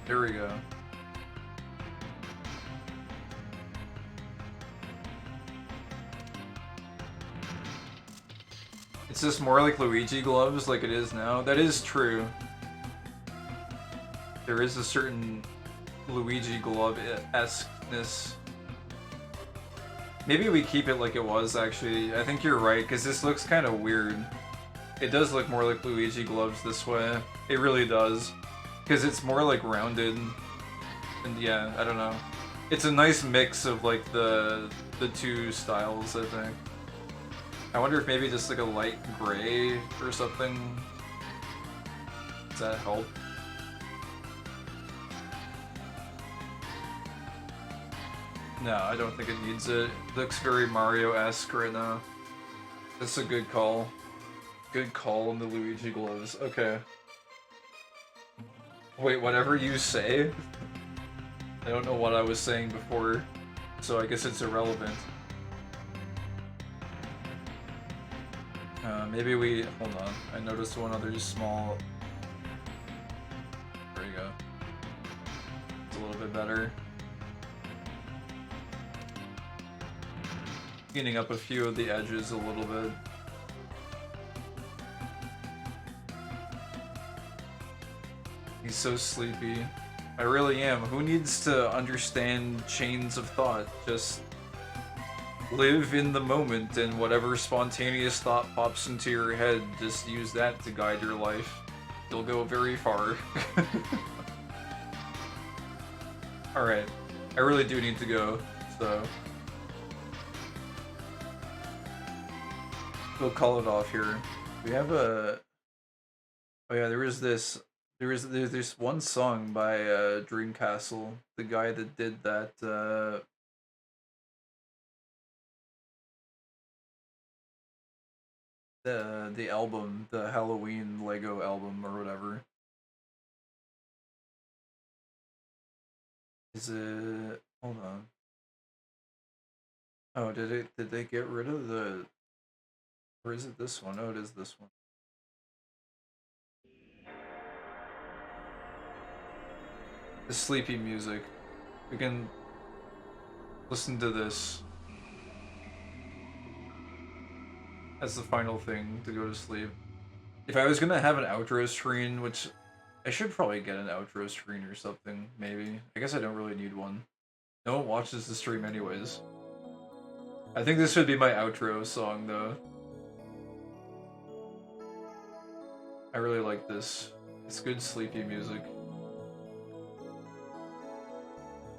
S3: There we go. It's just more like Luigi gloves like it is now. That is true. There is a certain Luigi glove-esqueness. Maybe we keep it like it was, actually. I think you're right, because this looks kind of weird. It does look more like Luigi gloves this way. It really does. Because it's more like rounded. And yeah, I don't know. It's a nice mix of like the two styles, I think. I wonder if maybe just like a light gray or something. Does that help? No, I don't think it needs it. It looks very Mario-esque right now. That's a good call. Good call on the Luigi gloves. Okay. Wait, whatever you say? I don't know what I was saying before, so I guess it's irrelevant. Maybe we... Hold on. I noticed one other small... There you go. It's a little bit better. Cleaning up a few of the edges a little bit. He's so sleepy. I really am. Who needs to understand chains of thought? Just live in the moment, and whatever spontaneous thought pops into your head, just use that to guide your life. You'll go very far. Alright. I really do need to go, so... we'll call it off here. We have a... Oh yeah, there is this... There's one song by Dreamcastle, the guy that did that the album, the Halloween Lego album or whatever. Is it... Hold on. Oh, did they get rid of the... Or is it this one? Oh, it is this one. The sleepy music. We can listen to this as the final thing to go to sleep. If I was gonna have an outro screen, which I should probably get an outro screen or something, maybe. I guess I don't really need one. No one watches the stream anyways. I think this should be my outro song though. I really like this. It's good sleepy music.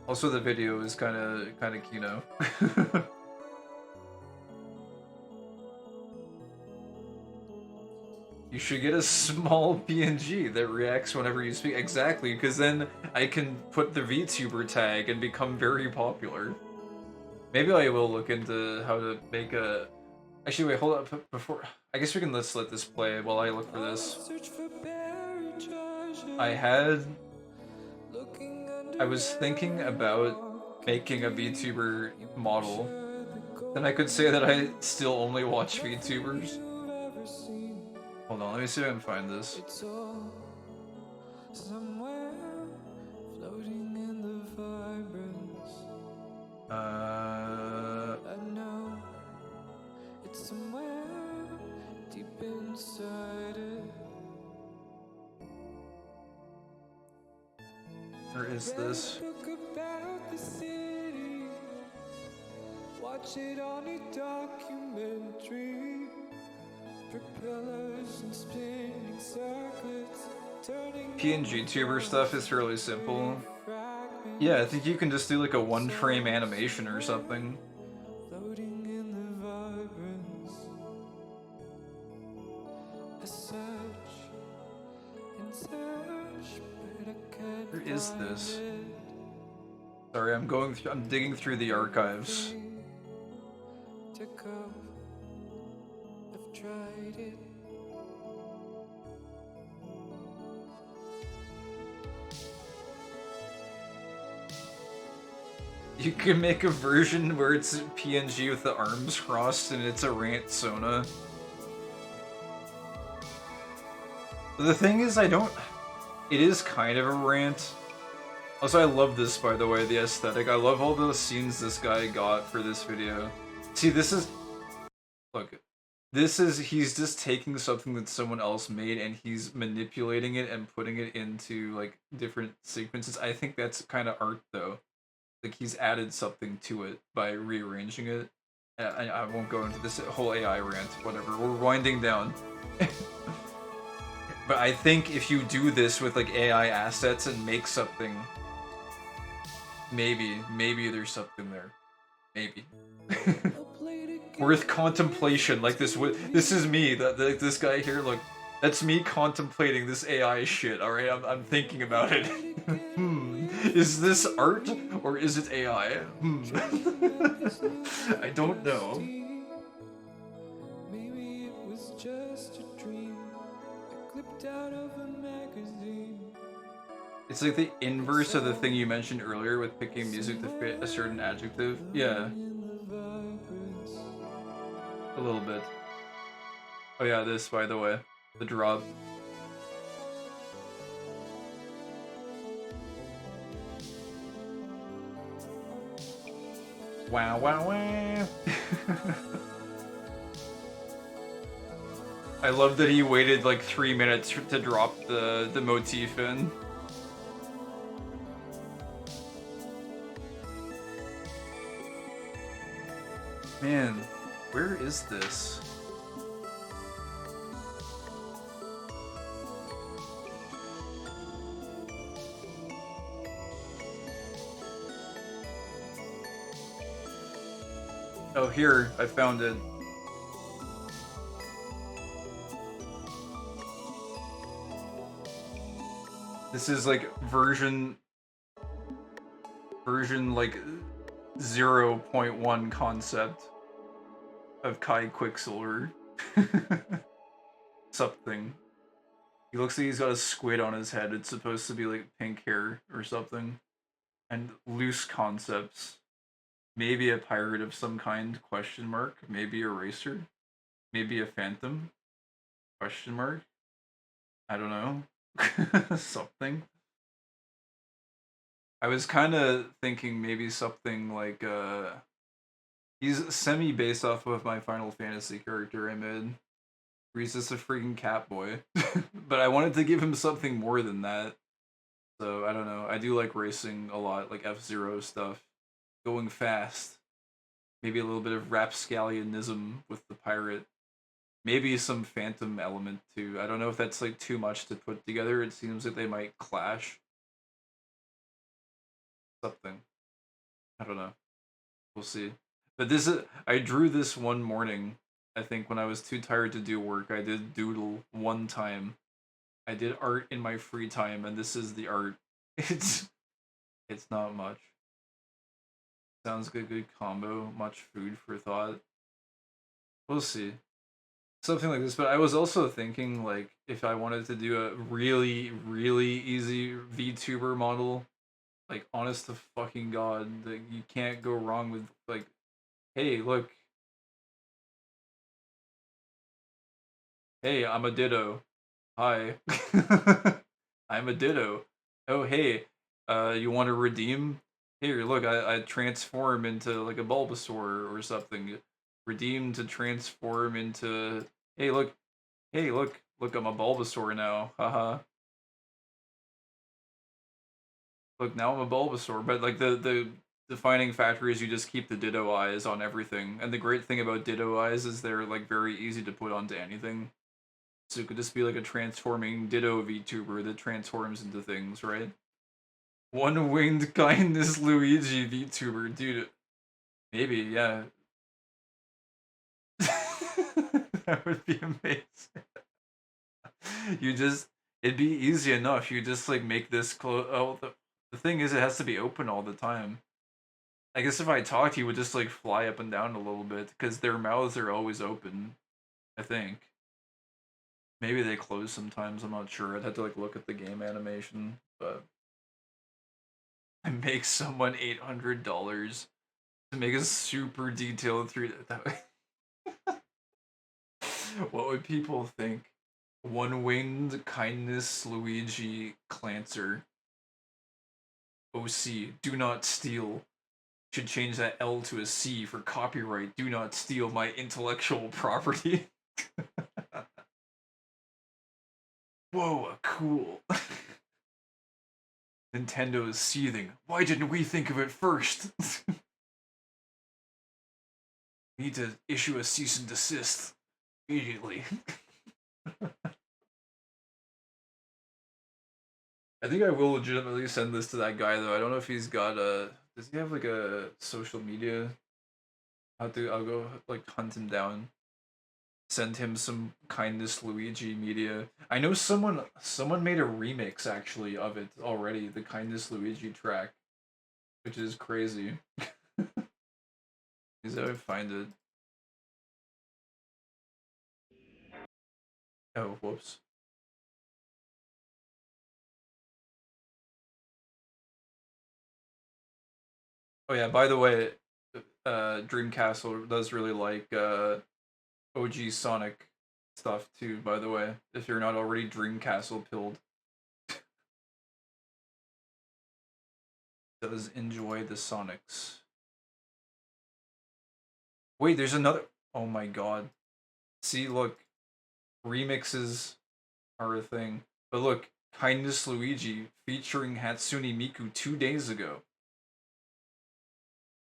S3: Also, the video is kind of Kino. You should get a small PNG that reacts whenever you speak. Exactly, because then I can put the VTuber tag and become very popular. Maybe I will look into how to make a... Actually, wait, hold up. Before... I guess we can let this play while I look for this. I was thinking about making a VTuber model, then I could say that I still only watch VTubers. Hold on, let me see if I can find this.
S14: Somewhere floating in the vibrance. I know it's somewhere deep inside it.
S3: Where is this?
S14: Book about the city. Watch it on a documentary. Propellers and spinning circuits.
S3: PNG tuber stuff is fairly simple. Yeah, I think you can just do like a one-frame animation or something.
S14: Floating in the vibrance. I search and search, but I can't.
S3: Where is
S14: find
S3: this?
S14: it.
S3: Sorry, I'm digging through the archives.
S14: To go, I've tried it.
S3: You can make a version where it's PNG with the arms crossed and it's a rant Sona. The thing is, it is kind of a rant. Also, I love this, by the way, the aesthetic. I love all the scenes this guy got for this video. See, he's just taking something that someone else made and he's manipulating it and putting it into, like, different sequences. I think that's kind of art, though. Like, he's added something to it by rearranging it. I won't go into this whole AI rant, whatever. We're winding down. But I think if you do this with, like, AI assets and make something, maybe there's something there. Maybe. Worth contemplation, like this is me, this guy here, look, that's me contemplating this AI shit, alright? I'm thinking about it. Is this art, or is it AI? I don't know.
S14: Maybe it was just a dream. I clipped out of a magazine.
S3: It's like the inverse of the thing you mentioned earlier with picking music to fit a certain adjective. Yeah. A little bit. Oh yeah, this, by the way. The drop. Wow, wow, wow. I love that he waited like 3 minutes to drop the motif in. Man, where is this? Oh, here, I found it. This is like version like 0.1 concept of Kai Quicksilver. Something. He looks like he's got a squid on his head. It's supposed to be like pink hair or something. And loose concepts. Maybe a pirate of some kind, question mark. Maybe a racer. Maybe a phantom, question mark. I don't know. Something. I was kind of thinking maybe something like, he's semi-based off of my Final Fantasy character I made. He's just a freaking cat boy. But I wanted to give him something more than that. So, I don't know. I do like racing a lot, like F-Zero stuff. Going fast. Maybe a little bit of rapscallionism with the pirate. Maybe some phantom element too. I don't know if that's like too much to put together. It seems like they might clash. Something. I don't know. We'll see. But this is, I drew this one morning. I think when I was too tired to do work, I did doodle one time. I did art in my free time, and this is the art. It's not much. Sounds like a good combo. Much food for thought. We'll see. Something like this, but I was also thinking, like, if I wanted to do a really, really easy VTuber model, Like, honest to fucking god, you can't go wrong with, like, hey, look. Hey, I'm a Ditto. Hi. I'm a Ditto. Oh, hey, you want to redeem? Here, look, I transform into, like, a Bulbasaur or something. Redeem to transform into... Hey, look, I'm a Bulbasaur now, haha. Look, now I'm a Bulbasaur, but like the defining factor is you just keep the Ditto eyes on everything. And the great thing about Ditto eyes is they're like very easy to put onto anything. So it could just be like a transforming Ditto VTuber that transforms into things, right? One-winged kindness Luigi VTuber, dude. Maybe, yeah. That would be amazing. It'd be easy enough. You just like make this close. Oh, the thing is, it has to be open all the time. I guess if I talked, he would just like fly up and down a little bit because their mouths are always open. I think. Maybe they close sometimes. I'm not sure. I'd have to like look at the game animation, but I make someone $800 to make a super detailed 3D. That way. What would people think? One-winged kindness Luigi Clancer. OC, do not steal. Should change that L to a C for copyright. Do not steal my intellectual property. Whoa, cool. Nintendo is seething. Why didn't we think of it first? We need to issue a cease and desist immediately. I think I will legitimately send this to that guy though. I don't know if he's got a... Does he have like a social media? I'll go like hunt him down. Send him some kindness Luigi media. I know someone made a remix actually of it already, the kindness Luigi track. Which is crazy. Because I would find it. Oh, whoops. Oh yeah, by the way, Dreamcastle does really like OG Sonic stuff too, by the way, if you're not already Dreamcastle pilled. Does enjoy the Sonics. Wait, there's another... Oh my god. See, look. Remixes are a thing. But look, Kindness Luigi featuring Hatsune Miku 2 days ago.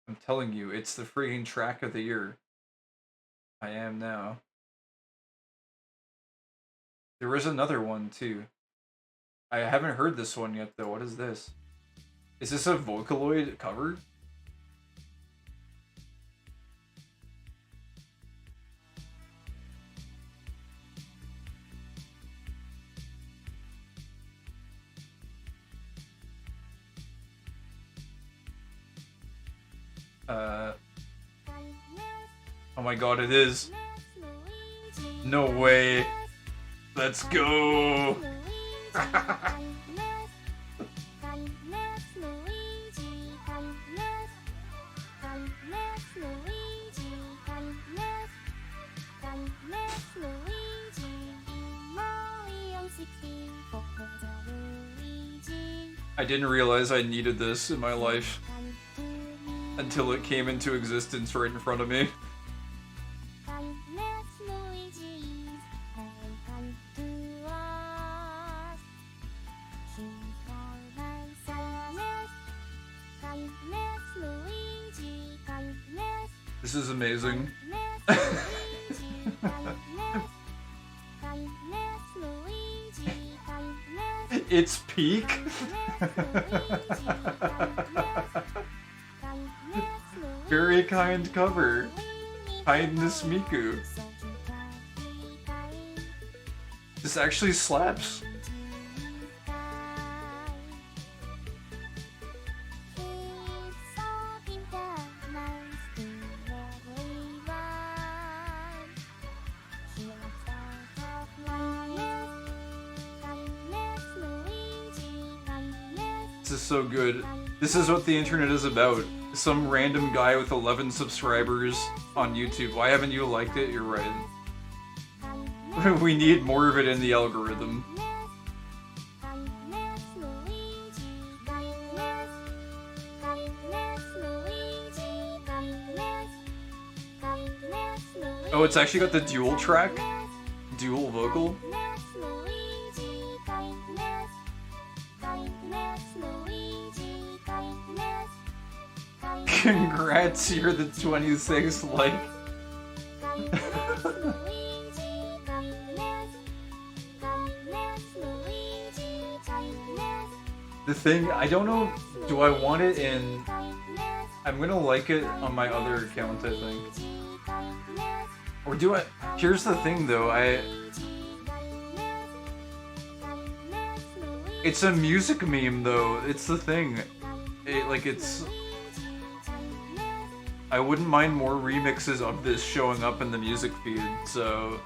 S3: I'm telling you, it's the freaking track of the year. I am now. There was another one too. I haven't heard this one yet though. What is this? Is this a Vocaloid cover? Oh my god, it is. No way. Let's go. I didn't realize I needed this in my life until it came into existence right in front of me. This is amazing. It's peak. Very kind cover. Kindness Miku. This actually slaps. This is so good. This is what the internet is about. Some random guy with 11 subscribers on YouTube. Why haven't you liked it? You're right. We need more of it in the algorithm. Oh, it's actually got the dual track? Dual vocal? Congrats, you're the 26th like. The thing, I don't know, do I want it in... I'm gonna like it on my other account, I think. Or do I... Here's the thing, though, It's a music meme, though, it's the thing. It's... I wouldn't mind more remixes of this showing up in the music feed, so...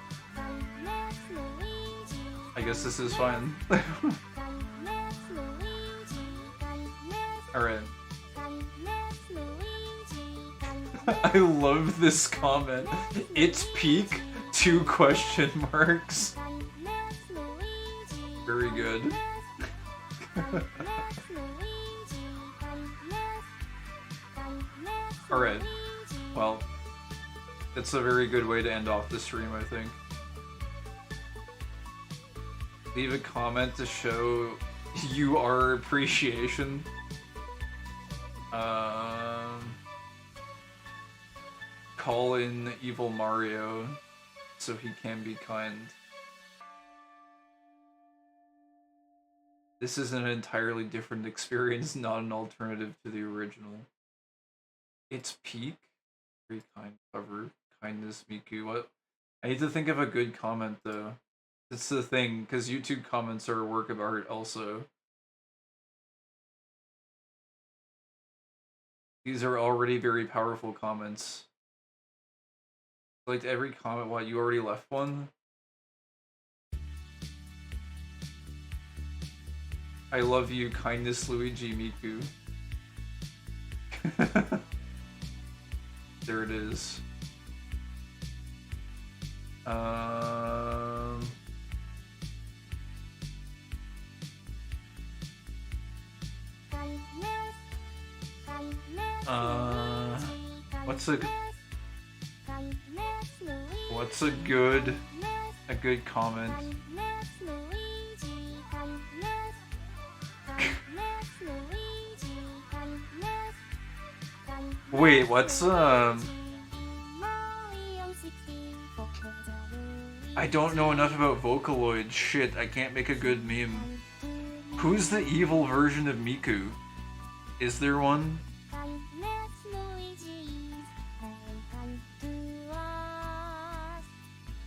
S3: I guess this is fine. Alright. I love this comment. It's peak? 2 question marks. Very good. Alright. Well, it's a very good way to end off the stream, I think. Leave a comment to show you our appreciation. Call in Evil Mario so he can be kind. This is an entirely different experience, not an alternative to the original. It's peak. Very kind cover. Kindness, Miku. What? I need to think of a good comment, though. It's the thing, because YouTube comments are a work of art, also. These are already very powerful comments. Like every comment, what, you already left one? I love you, kindness, Luigi Miku. There it is. What's a good comment? Wait, what's I don't know enough about Vocaloid. Shit, I can't make a good meme. Who's the evil version of Miku? Is there one?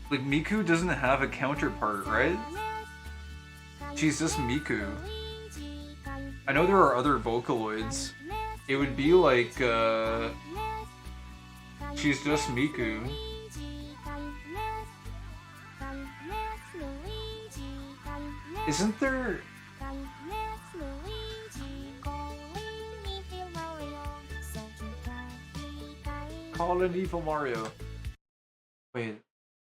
S3: Like, Miku doesn't have a counterpart, right? She's just Miku. I know there are other Vocaloids. It would be like, she's just Miku. Isn't there... Call an Evil Mario. Wait.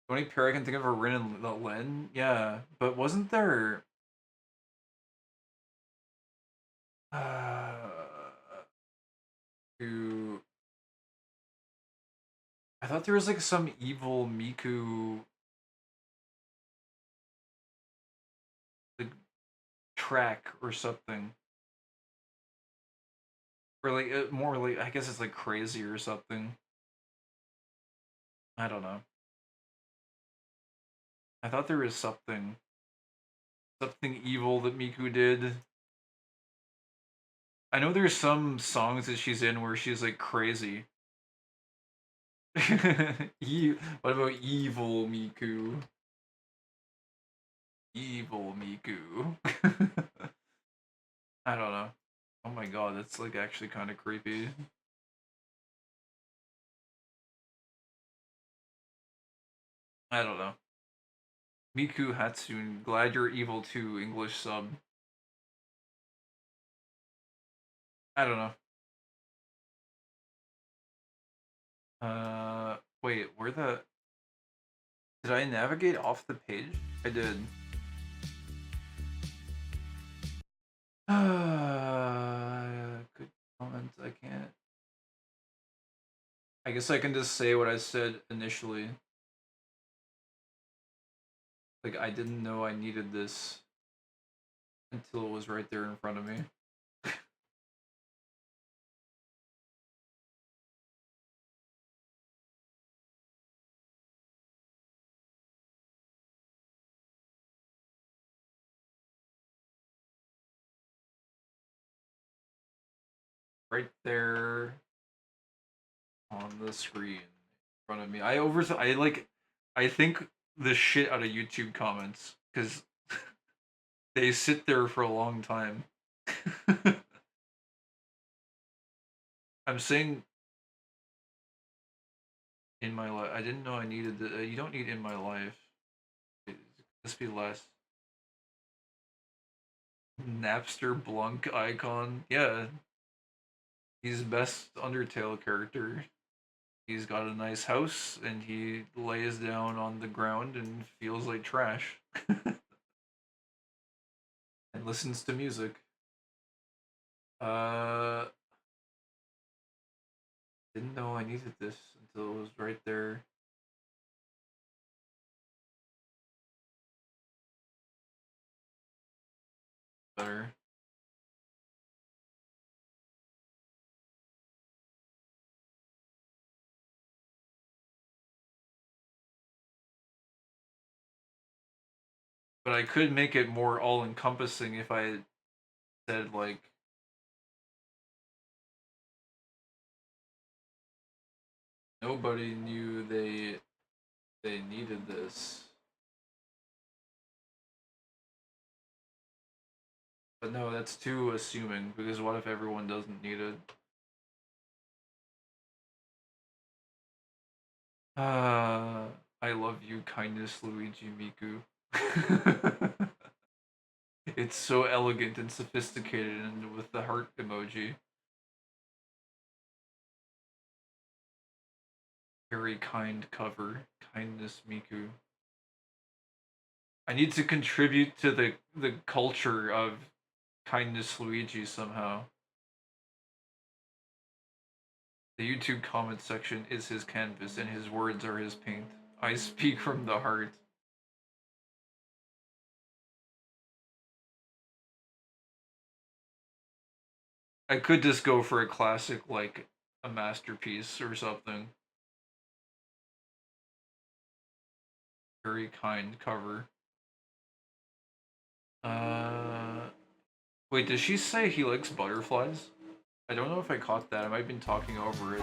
S3: The only pair I can think of are Rin and Len? Yeah, but wasn't there... I thought there was like some evil Miku like track or something. Or like more like, I guess it's like crazy or something. I don't know. I thought there was something evil that Miku did. I know there's some songs that she's in where she's like crazy. What about evil Miku? Evil Miku. I don't know. Oh my god, that's like actually kind of creepy. I don't know. Miku Hatsune, glad you're evil too, English sub. I don't know. Wait, where the... Did I navigate off the page? I did. Good comments, I can't... I guess I can just say what I said initially. Like, I didn't know I needed this until it was right there in front of me. Right there on the screen in front of me. I think the shit out of YouTube comments because they sit there for a long time. I'm saying in my life. I didn't know I needed the. You don't need in my life. Just be less. Napster Blunk icon. Yeah. He's best Undertale character. He's got a nice house and he lays down on the ground and feels like trash. And listens to music. Didn't know I needed this until it was right there. Better. But I could make it more all-encompassing if I said, like... Nobody knew they needed this. But no, that's too assuming, because what if everyone doesn't need it? I love you, kindness, Luigi Miku. It's so elegant and sophisticated, and with the heart emoji. Very kind cover, kindness Miku. I need to contribute to the culture of kindness Luigi somehow. The YouTube comment section is his canvas, and his words are his paint. I speak from the heart. I could just go for a classic, like a masterpiece or something. Very kind cover. Wait, does she say he likes butterflies? I don't know if I caught that. I might have been talking over it.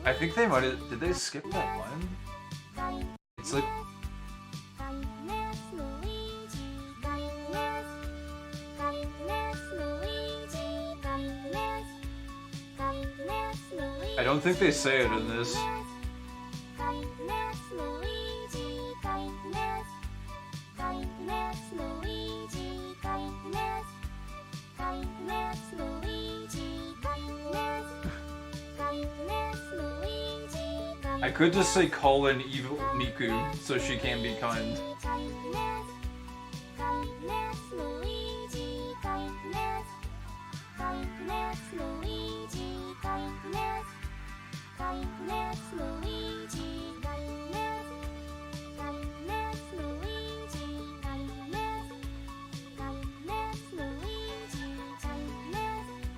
S3: I think they might have. Did they skip that line? It's like. I don't think they say it in this. I could just say call in evil Miku so she can be kind.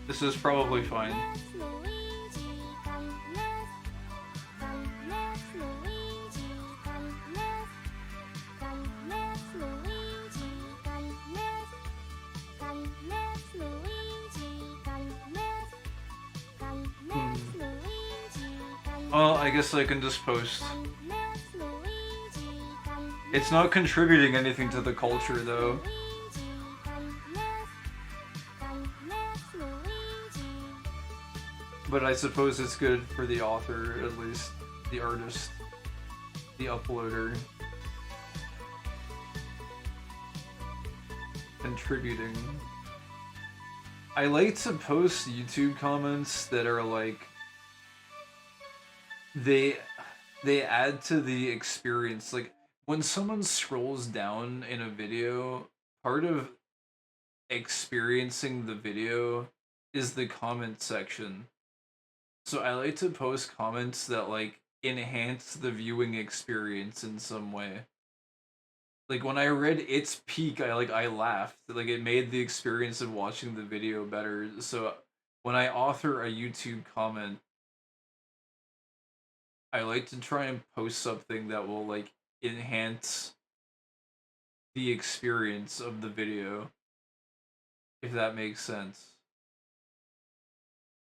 S3: This is probably fine. Well, I guess I can just post. It's not contributing anything to the culture, though. But I suppose it's good for the author, at least the artist, the uploader, contributing. I like to post YouTube comments that are like, they add to the experience. Like, when someone scrolls down in a video, part of experiencing the video is the comment section. So I like to post comments that like enhance the viewing experience in some way. Like when I read Its Peak, I laughed. Like it made the experience of watching the video better. So when I author a YouTube comment, I like to try and post something that will like enhance the experience of the video, if that makes sense.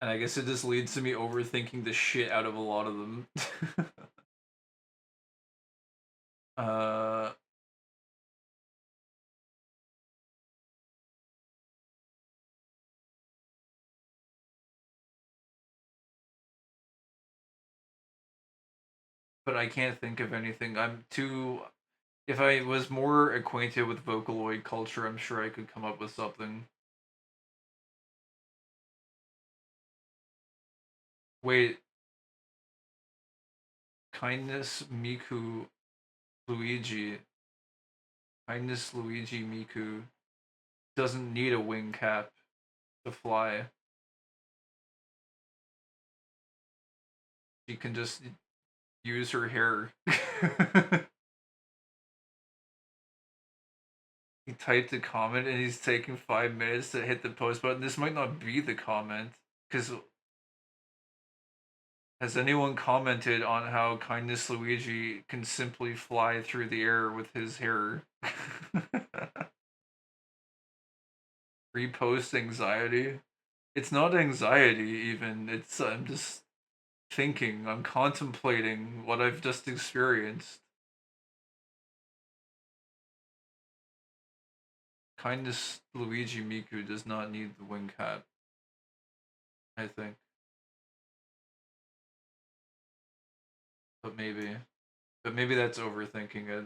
S3: And I guess it just leads to me overthinking the shit out of a lot of them. But I can't think of anything. If I was more acquainted with Vocaloid culture, I'm sure I could come up with something. Wait. Kindness Miku Luigi. Kindness Luigi Miku doesn't need a wing cap to fly. She can just use her hair. He typed a comment and he's taking 5 minutes to hit the post button. This might not be the comment, because has anyone commented on how Kindness Luigi can simply fly through the air with his hair? Repost anxiety? It's not anxiety even, it's I'm just thinking, I'm contemplating what I've just experienced. Kindness Luigi Miku does not need the wing cap, I think. But maybe that's overthinking it.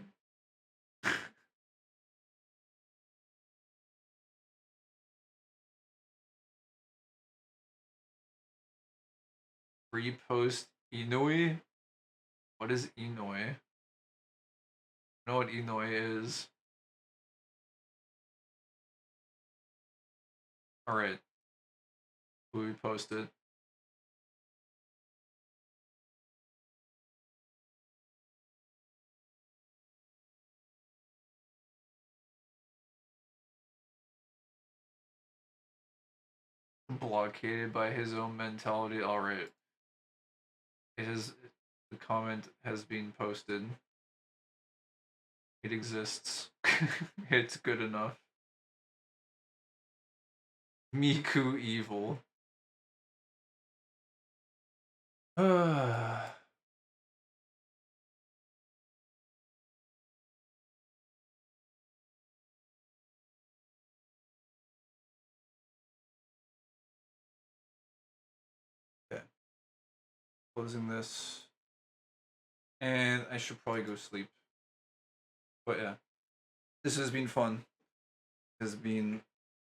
S3: Repost Inui? What is Inui? I know what Inui is. Alright. We posted. Blockaded by his own mentality. Alright. The comment has been posted. It exists. It's good enough. Miku evil. Okay. Closing this. And I should probably go sleep. But yeah. This has been fun. It has been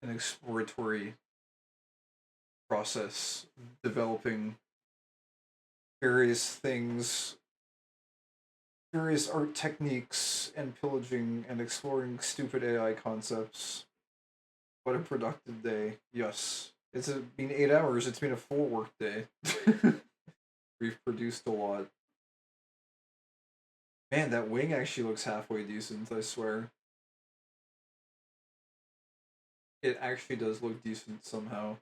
S3: an exploratory process, developing various things, various art techniques, and pillaging and exploring stupid AI concepts. What a productive day. Yes. It's been 8 hours. It's been a full work day. We've produced a lot. Man, that wing actually looks halfway decent, I swear. It actually does look decent somehow.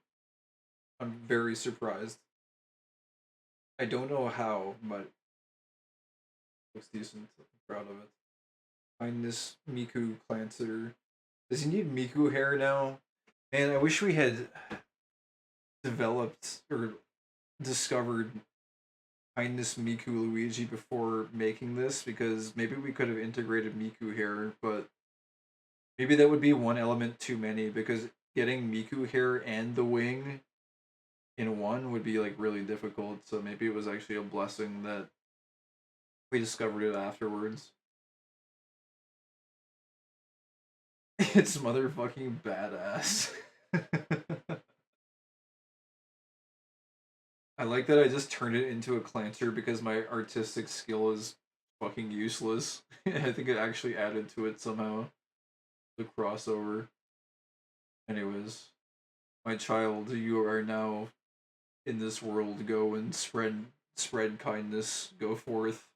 S3: I'm very surprised. I don't know how, but it looks decent. I'm proud of it. Kindness Miku Clancer. Does he need Miku hair now? Man, I wish we had developed or discovered
S1: Kindness Miku Luigi before making this, because maybe we could have integrated Miku hair, but maybe that would be one element too many, because getting Miku hair and the wing in one would be like really difficult, so maybe it was actually a blessing that we discovered it afterwards. It's motherfucking badass. I like that I just turned it into a Clancer because my artistic skill is fucking useless. I think it actually added to it somehow. The crossover. Anyways. My child, you are now in this world. Go and spread kindness. Go forth.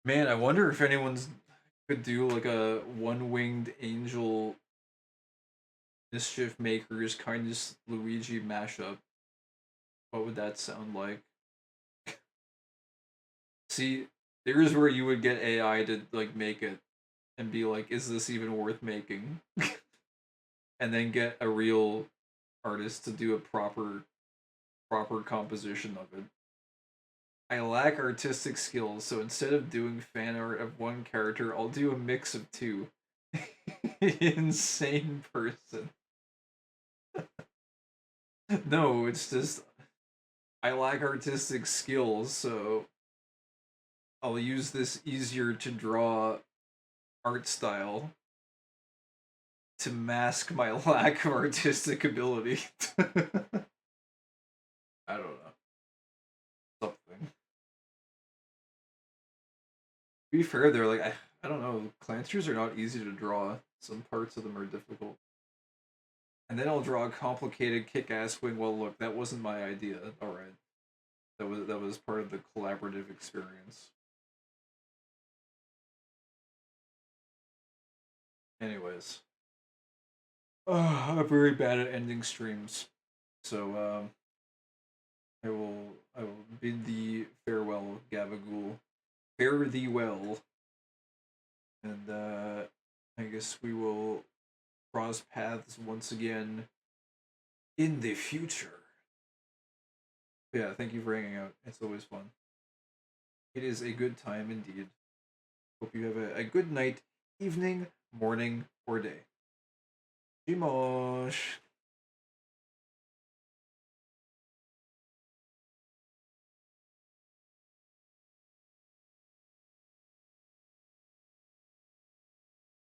S1: Man, I wonder if anyone's could do like a one-winged angel Mischief Makers Kindness Luigi mashup. What would that sound like? See, there's where you would get AI to like make it and be like, is this even worth making? And then get a real artist to do a proper composition of it. I lack artistic skills, so instead of doing fan art of one character, I'll do a mix of two. Insane person. No, it's just I lack artistic skills, so I'll use this easier to draw art style to mask my lack of artistic ability. I don't know. Something. To be fair, they're like, I don't know, Clancers are not easy to draw. Some parts of them are difficult. And then I'll draw a complicated kick-ass wing. Well, look, that wasn't my idea. Alright. That was part of the collaborative experience. Anyways. I'm very bad at ending streams. So, I will bid thee farewell, Gabagool. Fare thee well. And, I guess we will cross paths once again in the future. Yeah, thank you for hanging out. It's always fun. It is a good time indeed. Hope you have a good night, evening, morning, or day. Shimosh!